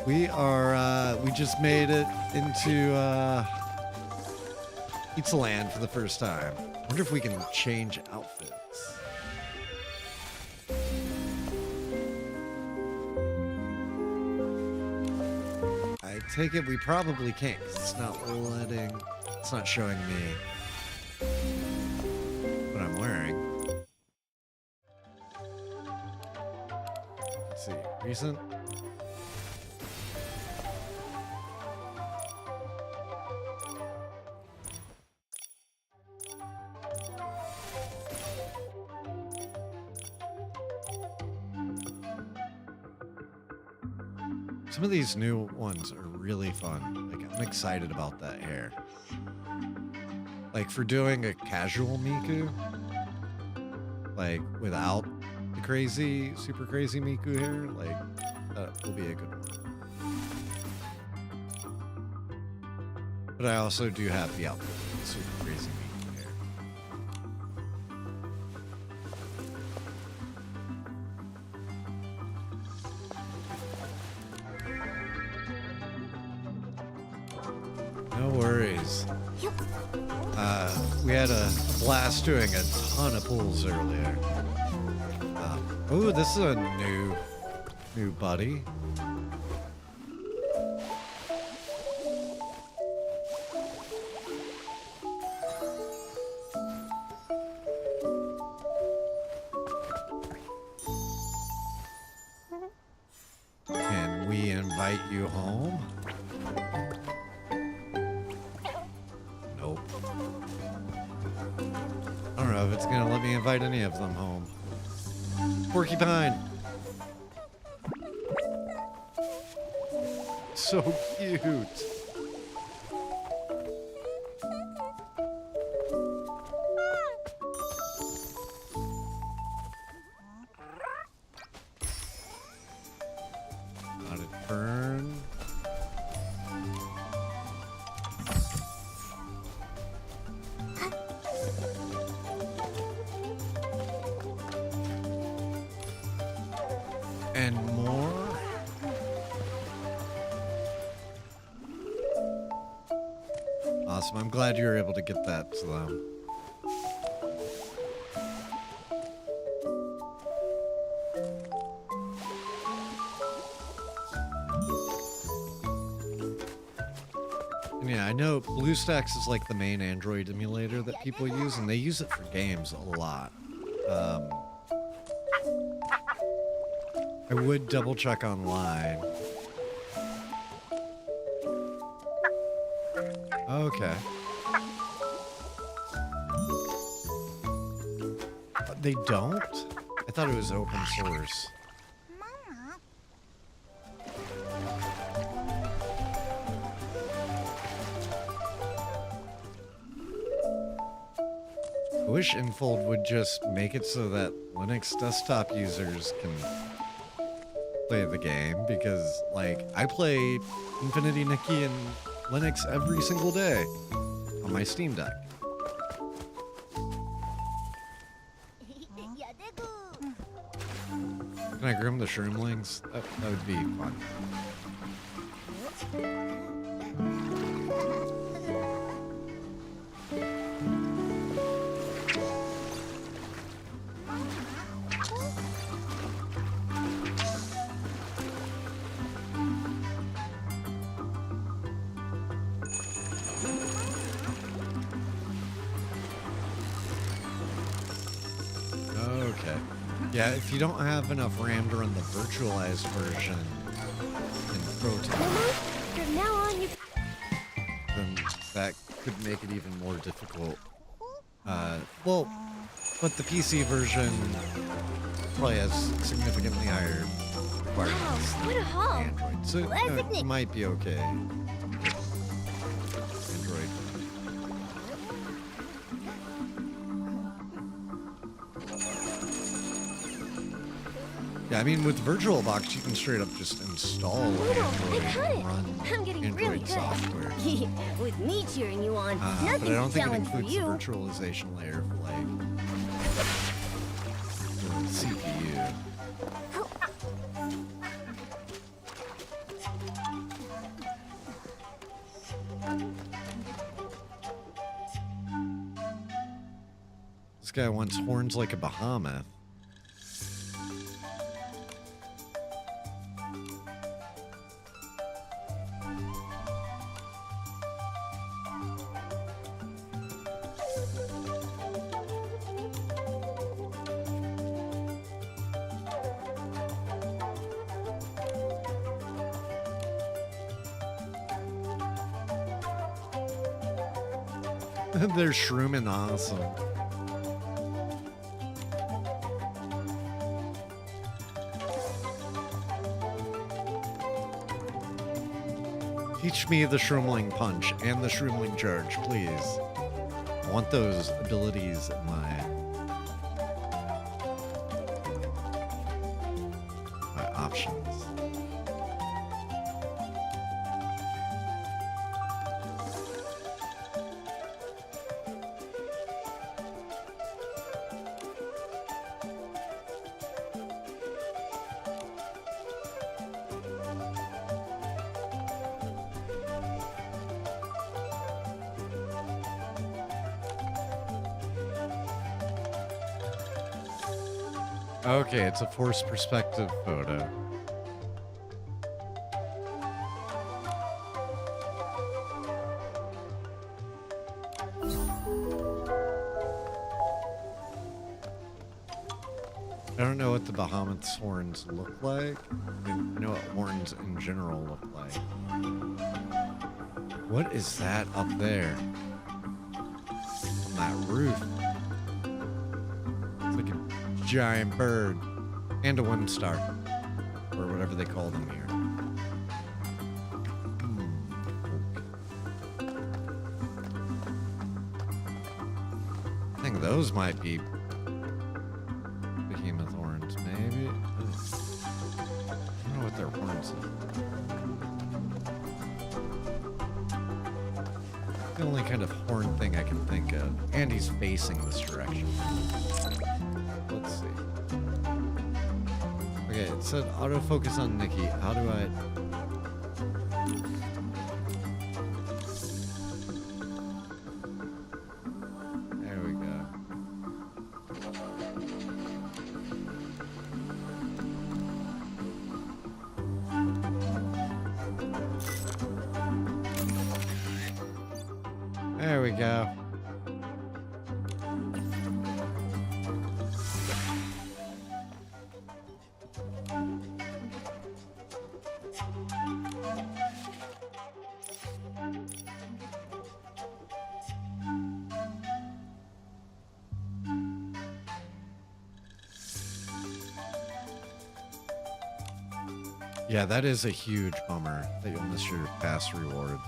We just made it into, Pizza Land for the first time. Wonder if we can change outfits. I take it we probably can't, 'cause it's not showing me what I'm wearing. Let's see, recent. Some of these new ones are really fun. Like, I'm excited about that hair. Like, for doing a casual Miku, like, without the super crazy Miku hair, like, that will be a good one. But I also do have the outfit with the super crazy Miku hair. No worries. We had a blast doing a ton of pulls earlier. Oh, this is a new buddy. Can we invite you home? gonna let me invite any of them home. Porcupine. So cute. Not a turn. And more. Awesome. I'm glad you were able to get that, Slam. And yeah, I know BlueStacks is like the main Android emulator that people use, and they use it for games a lot. I would double check online. Okay. They don't? I thought it was open source. I wish Infold would just make it so that Linux desktop users can play the game, because, like, I play Infinity Nikki and Linux every single day on my Steam Deck. Can I groom the shroomlings? That would be fun. Yeah, if you don't have enough RAM to run the virtualized version in Proton, From now on, you... then that could make it even more difficult. Well, but the PC version probably has significantly higher requirements What a haul! than Android, so it might be okay. Android. Yeah, I mean, with VirtualBox, you can straight up just install Android and run I'm getting Android really good. software. With me cheering you on, But I nothing's don't a think it challenge for includes the you. virtualization layer for, like, the CPU. This guy wants horns like a behemoth. They're shrooming awesome. Teach me the Shroomling Punch and the Shroomling Charge, please. I want those abilities in my options. Okay, it's a forced perspective photo. I don't know what the Bahamut's horns look like. I know what horns in general look like. What is that up there? On that roof? giant bird. And a wind star. Or whatever they call them here. I think those might be behemoth horns, maybe. Ugh. I don't know what their horns are. The only kind of horn thing I can think of. And he's facing this direction. Let's see. Okay, it said autofocus on Nikki. How do I... There we go. There we go. Yeah, that is a huge bummer that you'll miss your past rewards.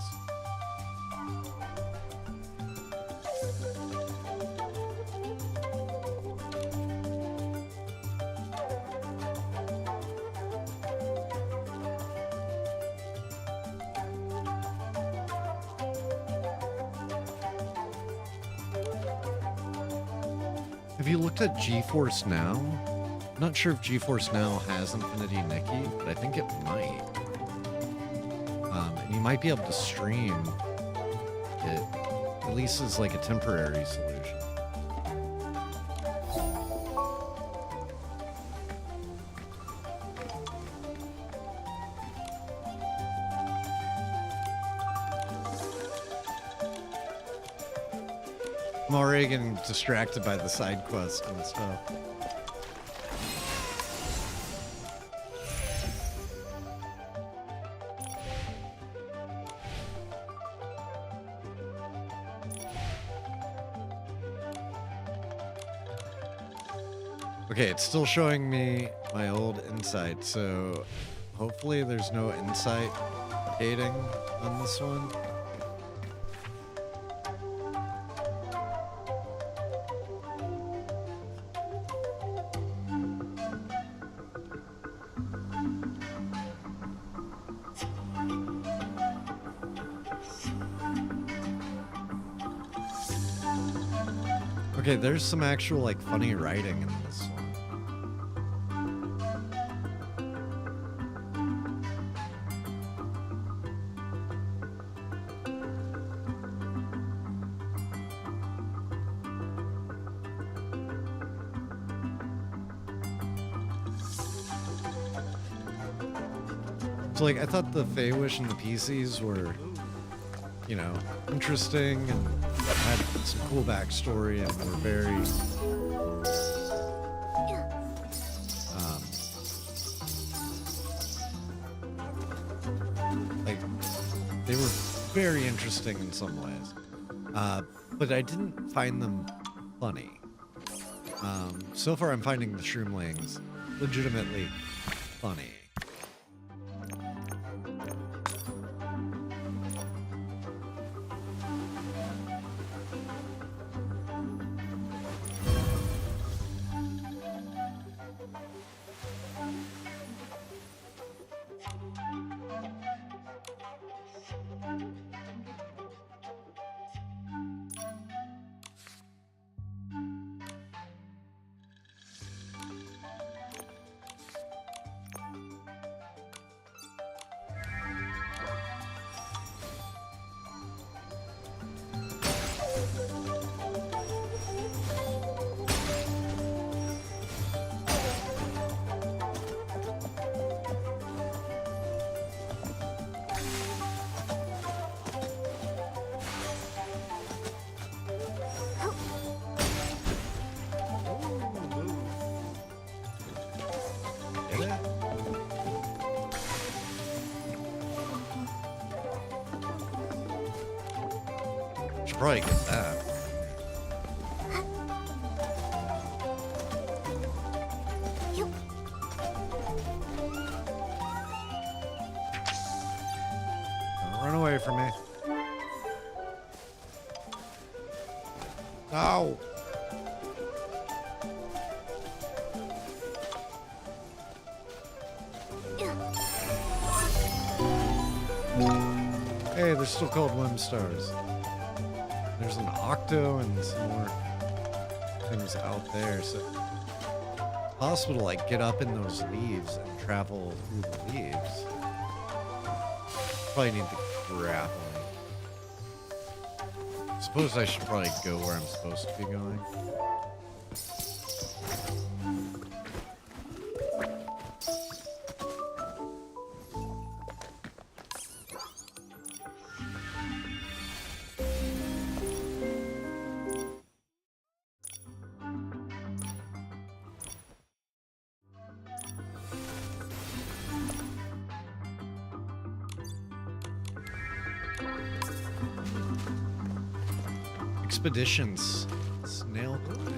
Have you looked at GeForce Now? Not sure if GeForce Now has Infinity Nikki, but I think it might. And you might be able to stream it, at least as like a temporary solution. I'm already getting distracted by the side quest and stuff. Okay, it's still showing me my old insight, so hopefully there's no insight gating on this one. Okay, there's some actual, like, funny writing in this one. So, like, I thought the Feywish and the PCs were, you know, interesting and had some cool backstory and were very like they were very interesting in some ways, but I didn't find them funny. So far I'm finding the Shroomlings legitimately funny. Should probably get that. away from me. No. Hey, they're still called Whim Stars. There's an Octo and some more things out there, so it's possible to like get up in those leaves and travel through the leaves. Probably need the grappling. Suppose I should probably go where I'm supposed to be going. Expeditions. Snail clothing.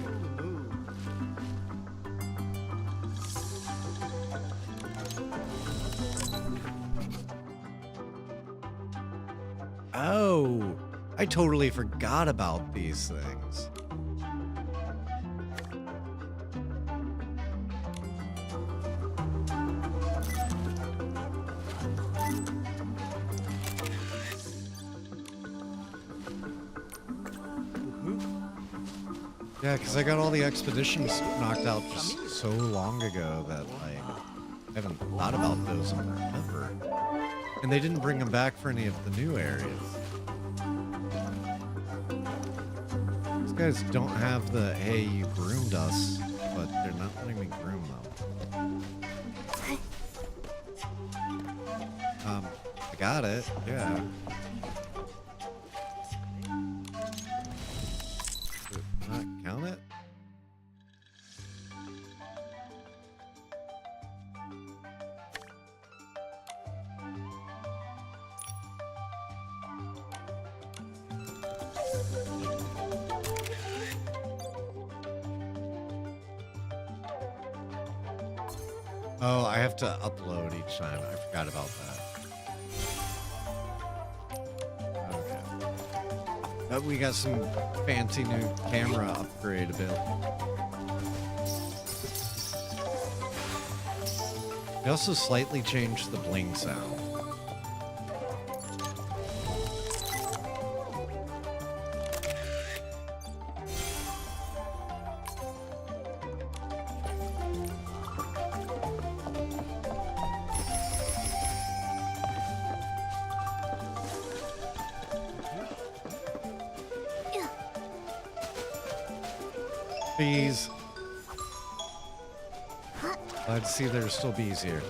Oh, I totally forgot about these things. Yeah, because I got all the expeditions knocked out just so long ago that like I haven't thought about those in forever. And they didn't bring them back for any of the new areas. These guys don't have the, hey, you groomed us, but they're not letting me groom them. I got it, yeah. Count it? Oh, I have to upload each time. I forgot about that. Okay. We got some fancy new camera upgrade a bit. They also slightly changed the bling sound. Bees. Glad to see there's still bees here.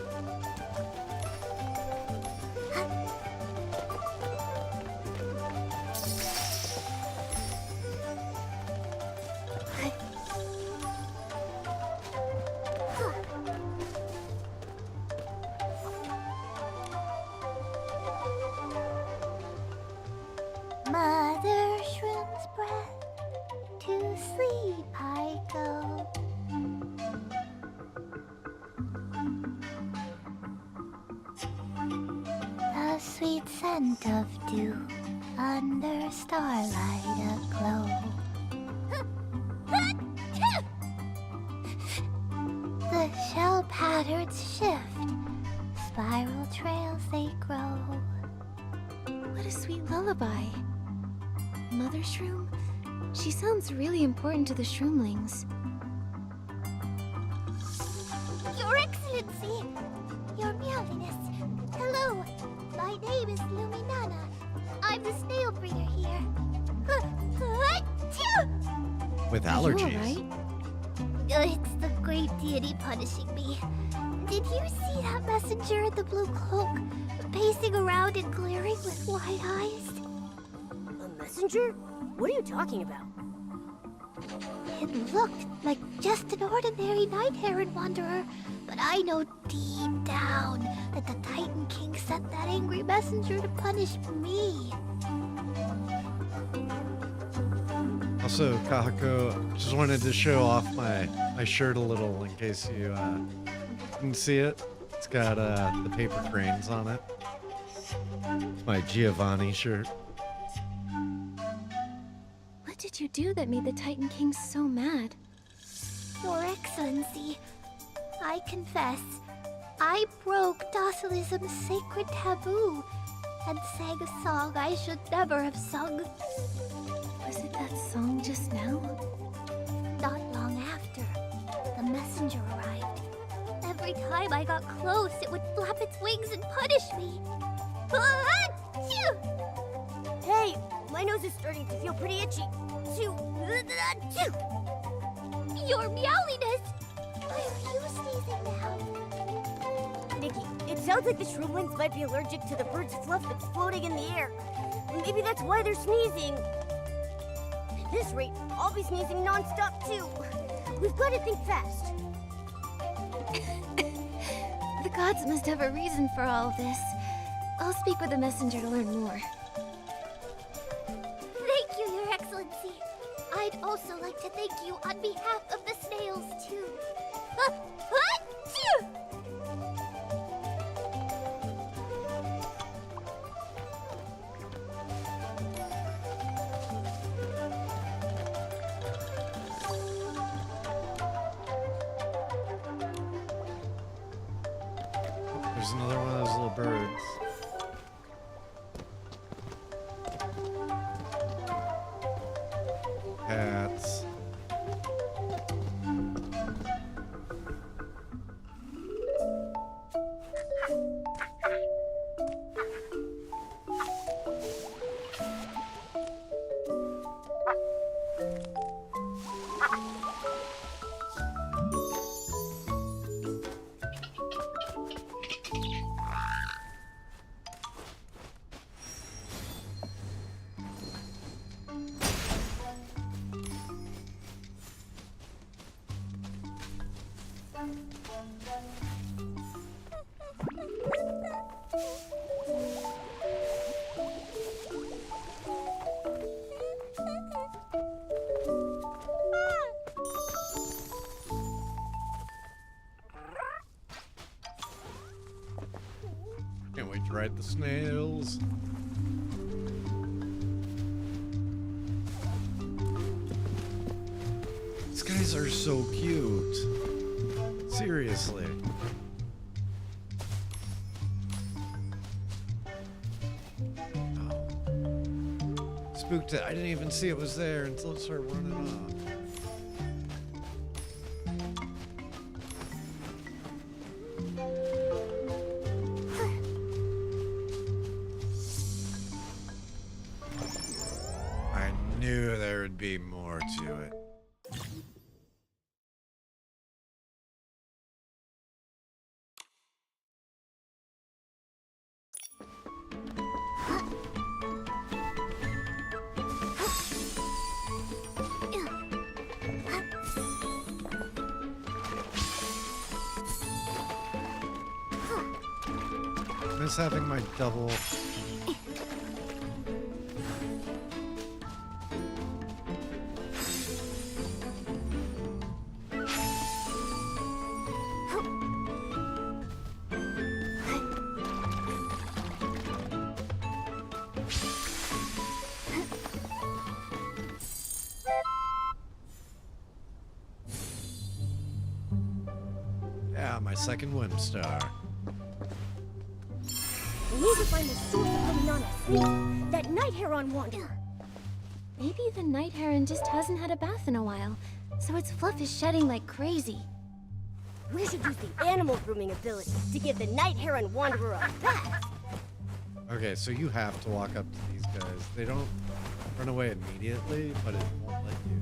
Mother Shrimp's breath, to sleep I go. The sweet scent of dew under starlight aglow. The shell patterns shift, spiral trails they grow. What a sweet lullaby. Mother Shroom? She sounds really important to the Shroomlings. Your Excellency! Your Meowliness! Hello! My name is Luminana. I'm the snail breeder here. With allergies. It's the great deity punishing me. Did you see that messenger in the blue cloak, pacing around and glaring with wide eyes? A messenger? What are you talking about? It looked like just an ordinary night heron wanderer, but I know deep down that the Titan King sent that angry messenger to punish me. Also, Kahako, just wanted to show off my shirt a little in case you didn't see it. It's got the paper cranes on it. My Giovanni shirt. What did you do that made the Titan King so mad? Your Excellency, I confess, I broke Docilism's sacred taboo and sang a song I should never have sung. Was it that song just now? Not long after, the messenger arrived. Every time I got close, it would flap its wings and punish me. Hey, my nose is starting to feel pretty itchy. Your meowliness! Why are you sneezing now? Nikki, it sounds like the shroomlings might be allergic to the bird's fluff that's floating in the air. Maybe that's why they're sneezing. At this rate, I'll be sneezing non-stop too. We've got to think fast. The gods must have a reason for all of this. I'll speak with the messenger to learn more. Thank you, Your Excellency. I'd also like to thank you on behalf of the snails, too. There's another one of those little birds. Cats. Can't wait to ride the snails. These guys are so cute. Seriously. Oh. Spooked it. I didn't even see it was there until it started running off. I knew there would be more to it. Miss having my double. Yeah, my second Whim Star. We need to find the source of Luminana's sneeze. That night heron wanderer. Maybe the night heron just hasn't had a bath in a while, so its fluff is shedding like crazy. We should use the animal grooming ability to give the night heron wanderer a bath. Okay, so you have to walk up to these guys. They don't run away immediately, but it won't let you.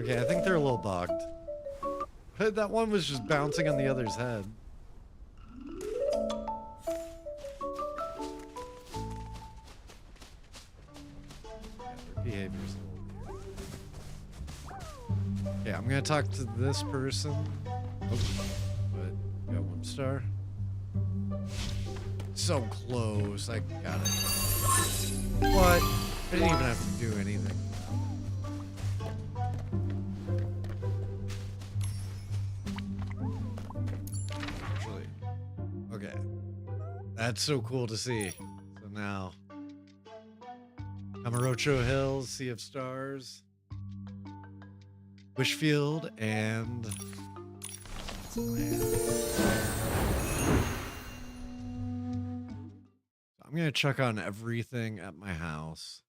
Okay, I think they're a little bugged. That one was just bouncing on the other's head. Yeah, their behavior's a little weird. Yeah, I'm gonna talk to this person. Oh, but got one star. So close, I got it. What? I didn't even have to do anything. That's so cool to see. So now, Kamurocho Hills, Sea of Stars, Wishfield, and I'm gonna check on everything at my house.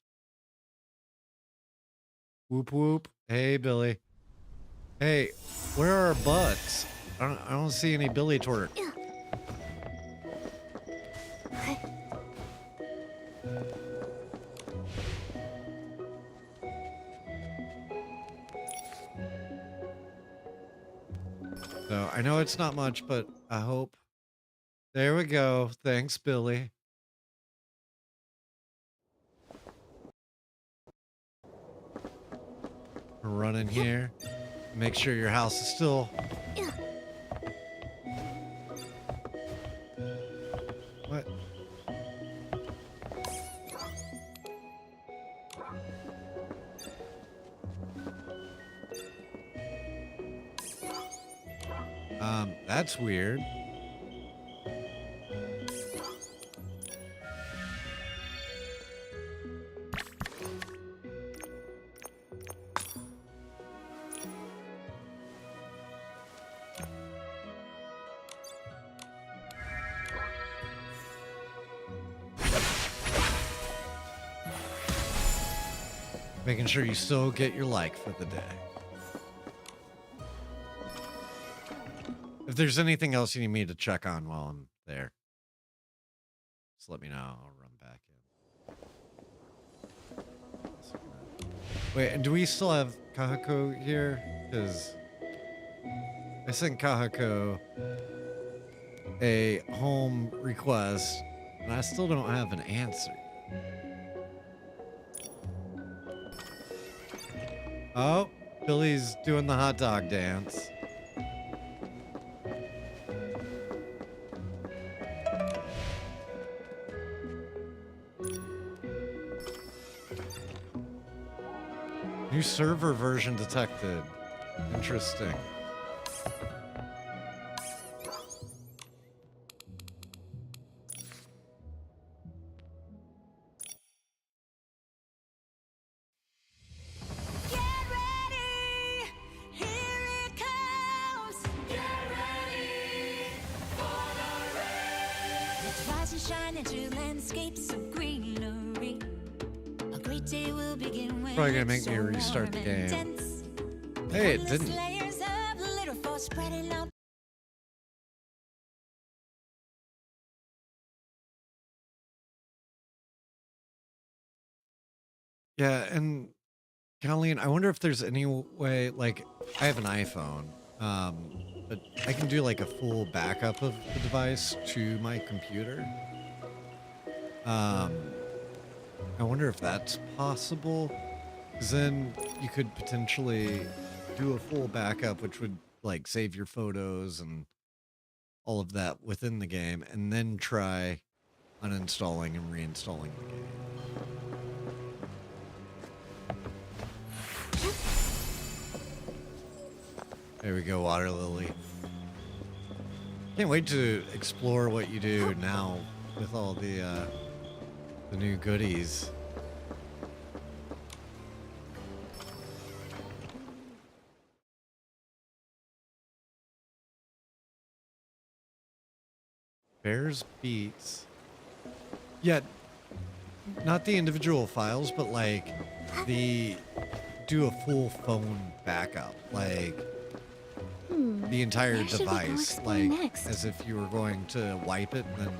Whoop whoop. Hey, Billy. Hey, where are our butts? I don't see any Billy twerk. So I know it's not much, but I hope. There we go. Thanks, Billy. Run in here. Make sure your house is still. What? That's weird. Making sure you still get your like for the day. If there's anything else you need me to check on while I'm there, just let me know. I'll run back in. Wait, and do we still have Kahako here? Because I sent Kahako a home request, and I still don't have an answer. Oh, Billy's doing the hot dog dance. New server version detected. Interesting. Probably gonna make me restart the game. Hey, it didn't. Yeah, and Colleen, I wonder if there's any way, like, I have an iPhone, but I can do like a full backup of the device to my computer. I wonder if that's possible, because then you could potentially do a full backup, which would like save your photos and all of that within the game, and then try uninstalling and reinstalling the game. There we go, Water Lily. Can't wait to explore what you do now with all the new goodies. Bears Beats. Yeah, not the individual files, but like do a full phone backup, like the entire device, like as if you were going to wipe it and then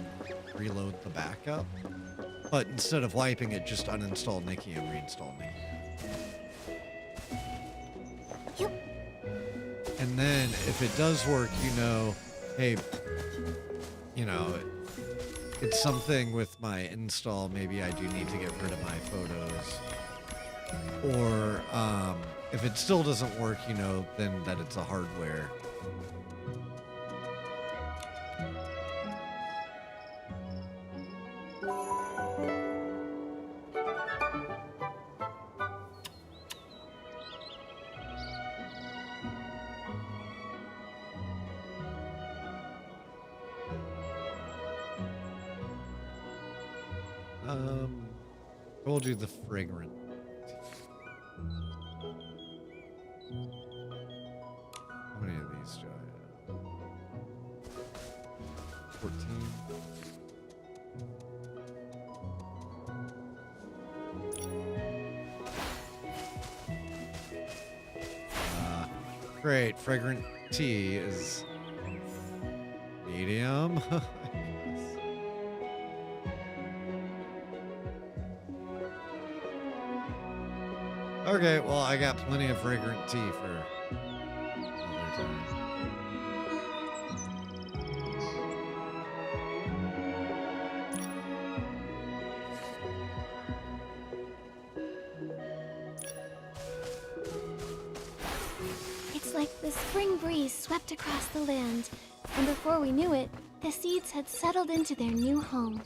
reload the backup. But instead of wiping it, just uninstall Nikki and reinstall Nikki. Yep. And then if it does work, you know, hey, you know, it's something with my install. Maybe I do need to get rid of my photos. Or if it still doesn't work, you know, then that it's a hardware. We'll do the fragrant. How many of these do I have? 14. Great. Fragrant tea is medium. Okay, well, I got plenty of fragrant tea for another time. It's like the spring breeze swept across the land, and before we knew it, the seeds had settled into their new home.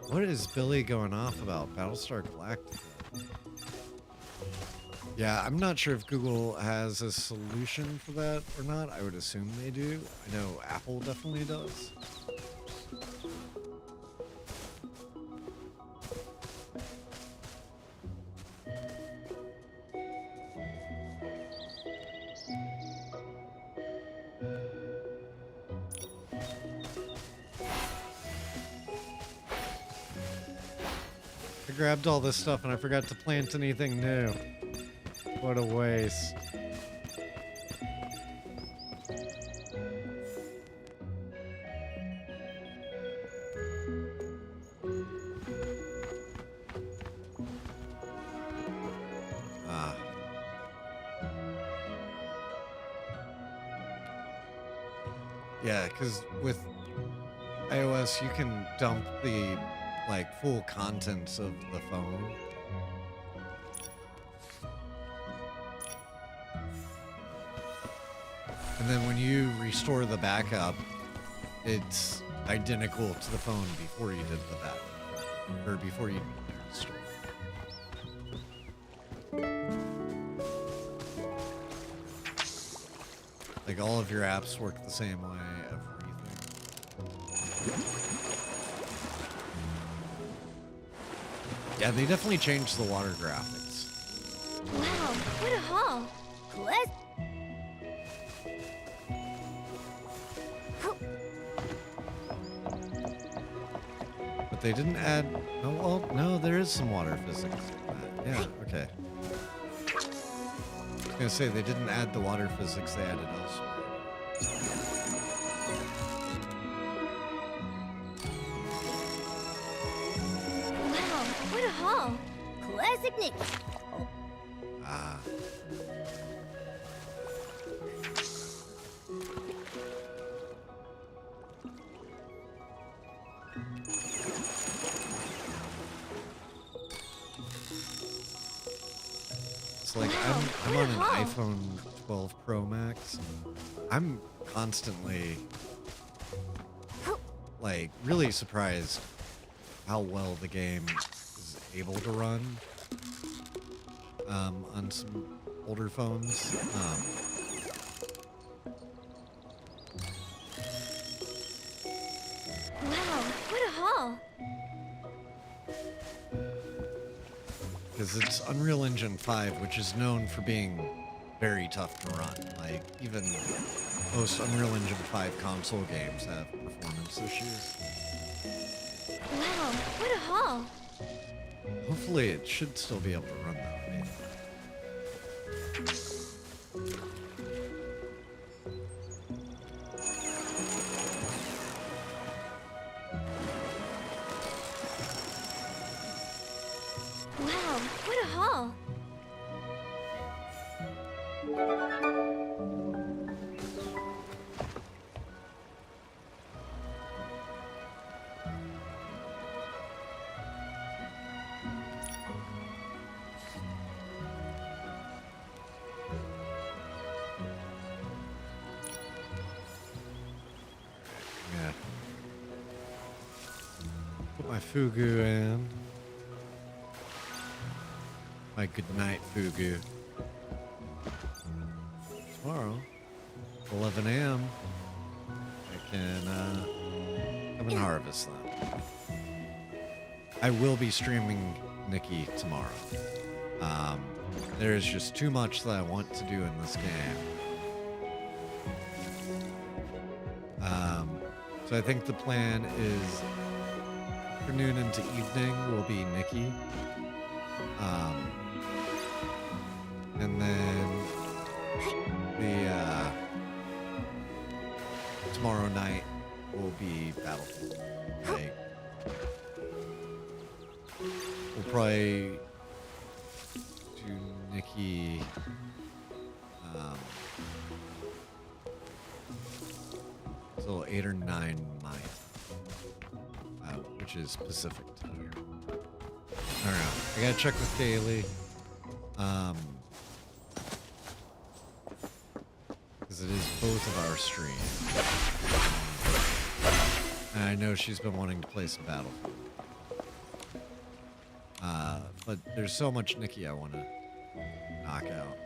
What is Billy going off about? Battlestar Galactica. Yeah, I'm not sure if Google has a solution for that or not. I would assume they do. I know Apple definitely does. I grabbed all this stuff and I forgot to plant anything new. What a waste. Ah. Yeah, because with iOS you can dump the full contents of the phone. And then when you restore the backup, it's identical to the phone before you did the backup, or before you restored. Like all of your apps work the same way, everything. Yeah, they definitely changed the water graphics. Wow, what a haul! Let's... But they didn't add... Oh, well, no, there is some water physics. Yeah, okay. I was gonna say, they didn't add the water physics they added elsewhere. What a haul! Classic Nick! Ah. It's like I'm on an iPhone 12 Pro Max. I'm constantly really surprised how well the game is able to run on some older phones. Wow, what a haul! Because it's Unreal Engine 5, which is known for being very tough to run. Like, even most Unreal Engine 5 console games have performance issues. Wow, what a haul! Hopefully it should still be able to run that way. Wow, what a haul! Yeah. Put my Fugu in. My good night Fugu. Tomorrow, 11 a.m. at can come and harvest them. I will be streaming Nikki tomorrow. There's just too much that I want to do in this game. So I think the plan is afternoon into evening will be Nikki. And then the tomorrow night will be Battlefield. Like, we'll probably do Nikki. So 8 or 9 my which is Pacific time. I don't know. I gotta check with Kailee. Because it is both of our streams. And I know she's been wanting to play some Battlefield. But there's so much Nikki I want to knock out.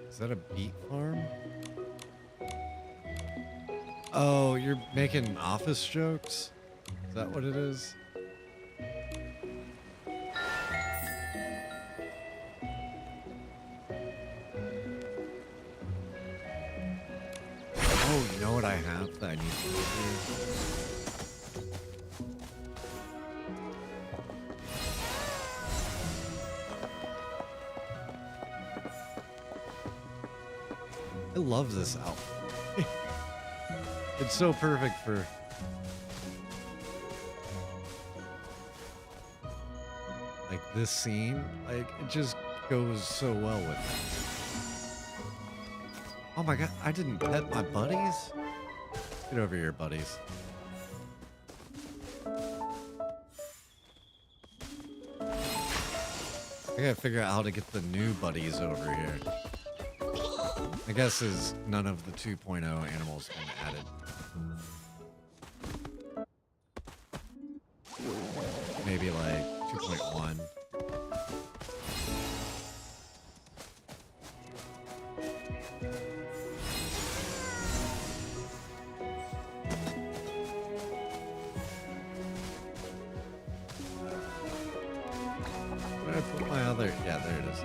Is that a beet farm? Oh, you're making office jokes? Is that what it is? Oh, you know what I have that I need to do? I love this outfit. It's so perfect for... like this scene. Like, it just goes so well with it. Oh my god, I didn't pet my buddies? Get over here, buddies. I gotta figure out how to get the new buddies over here. I guess is none of the 2.0 animals been added. Maybe like 2.1. Where did I put my other? Yeah, there it is.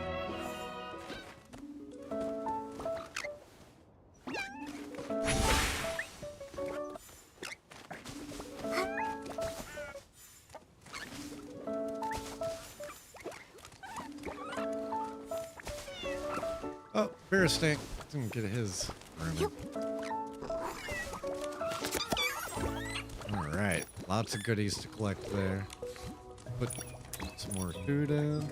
Oh, bear stink. Didn't get his room. Alright, lots of goodies to collect there. Put some more food in.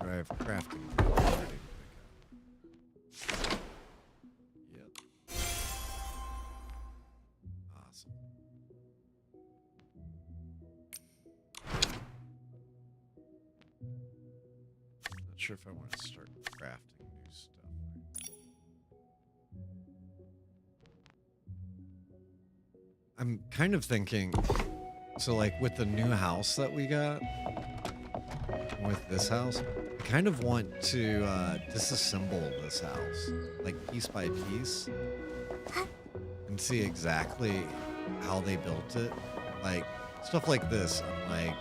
Do I have crafting? Yep. Awesome. Not sure if I want to start crafting new stuff. I'm kind of thinking, so like with the new house that we got, with this house, I kind of want to disassemble this house, like piece by piece, and see exactly how they built it. Like, stuff like this, I'm like,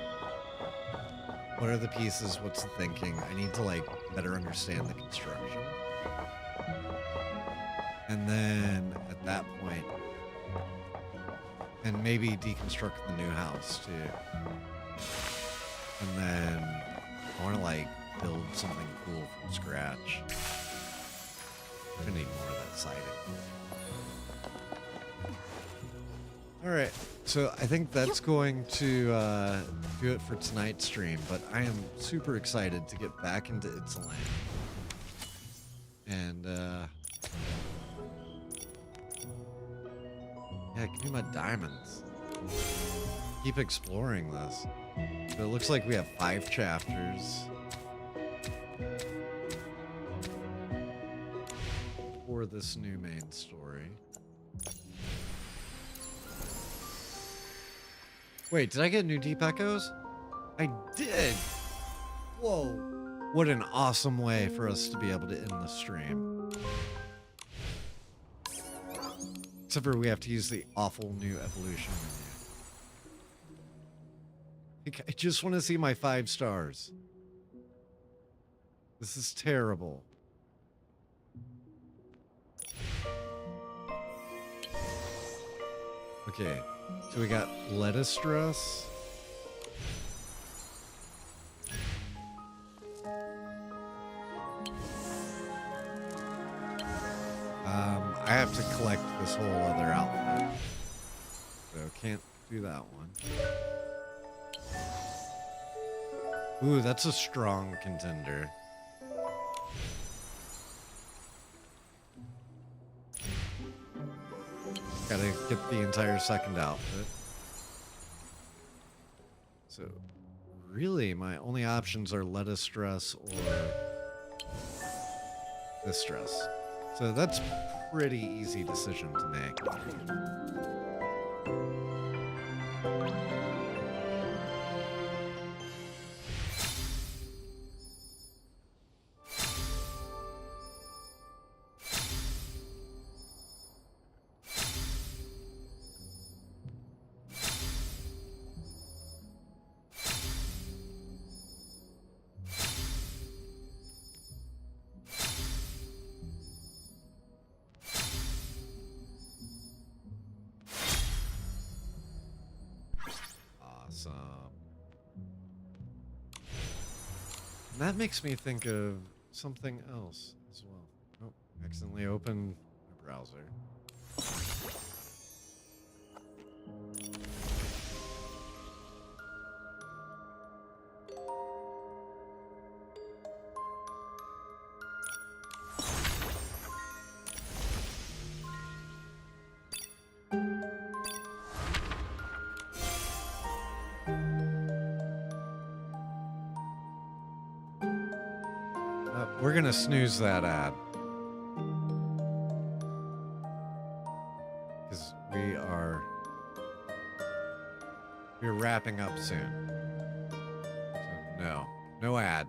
what are the pieces? What's the thinking? I need to like better understand the construction. And then at that point, and maybe deconstruct the new house too. And then I want to like build something cool from scratch. I need more of that siding. All right, so I think that's going to do it for tonight's stream, but I am super excited to get back into Italy. And yeah, give me my diamonds. Keep exploring this. So it looks like we have 5 chapters for this new main story. Wait, did I get new deep echoes? I did. Whoa. What an awesome way for us to be able to end the stream. Except for we have to use the awful new evolution menu. I just want to see my 5 stars. This is terrible. Okay, so we got lettuce dress. I have to collect this whole other outfit. So can't do that one. Ooh, that's a strong contender. Gotta get the entire second outfit. So really my only options are lettuce dress or this dress. So that's pretty easy decision to make. Awesome. And that makes me think of something else as well. Oh, accidentally opened my browser. We're gonna snooze that ad. Because we're wrapping up soon. So no ad.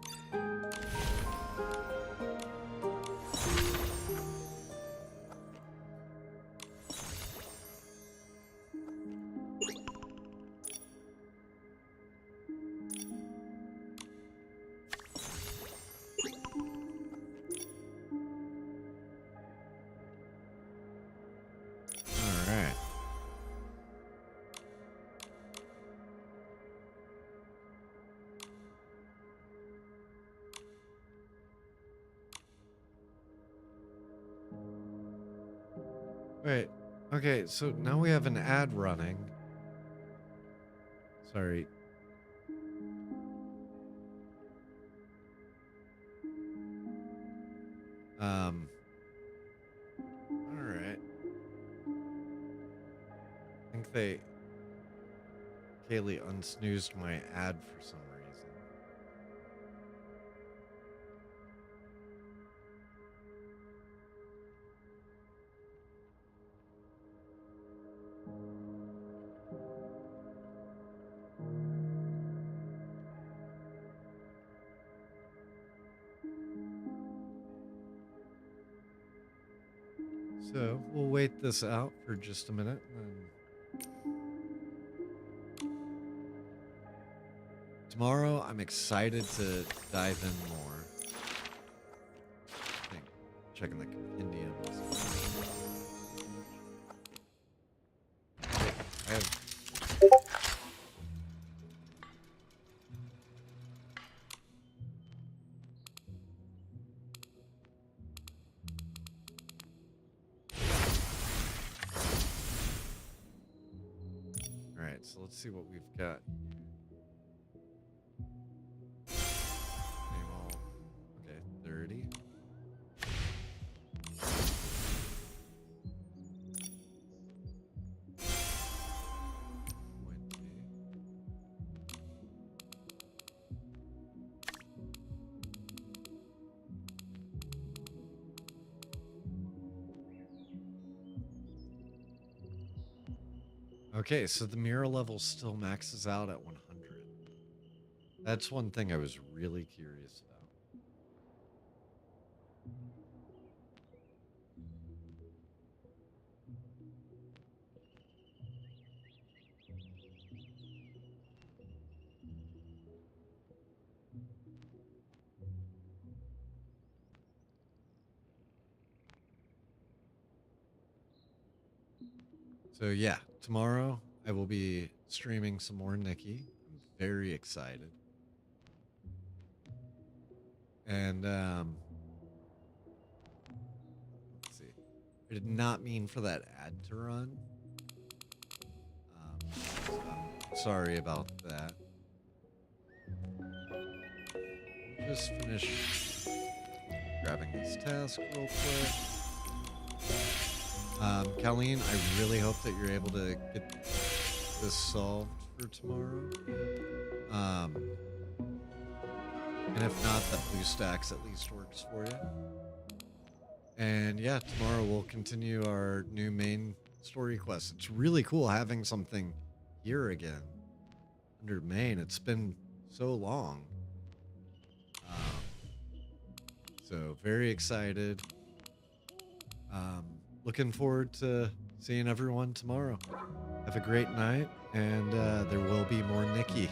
Wait, okay, so now we have an ad running. Sorry. Alright. I think Kaylee unsnoozed my ad for some reason. So we'll wait this out for just a minute. Tomorrow, I'm excited to dive in more. I think checking the compendium. I have. All right, so let's see what we've got. Okay, 30. Okay, so the mirror level still maxes out at 100. That's one thing I was really curious about. So yeah, tomorrow I will be streaming some more Nikki. I'm very excited. And let's see. I did not mean for that ad to run. So I'm sorry about that. Just finish grabbing this task real quick. Kailee, I really hope that you're able to get this solved for tomorrow. And if not, that BlueStacks at least works for you. And yeah, tomorrow we'll continue our new main story quest. It's really cool having something here again under main. It's been so long. So very excited. Looking forward to seeing everyone tomorrow. Have a great night, and there will be more Nikki.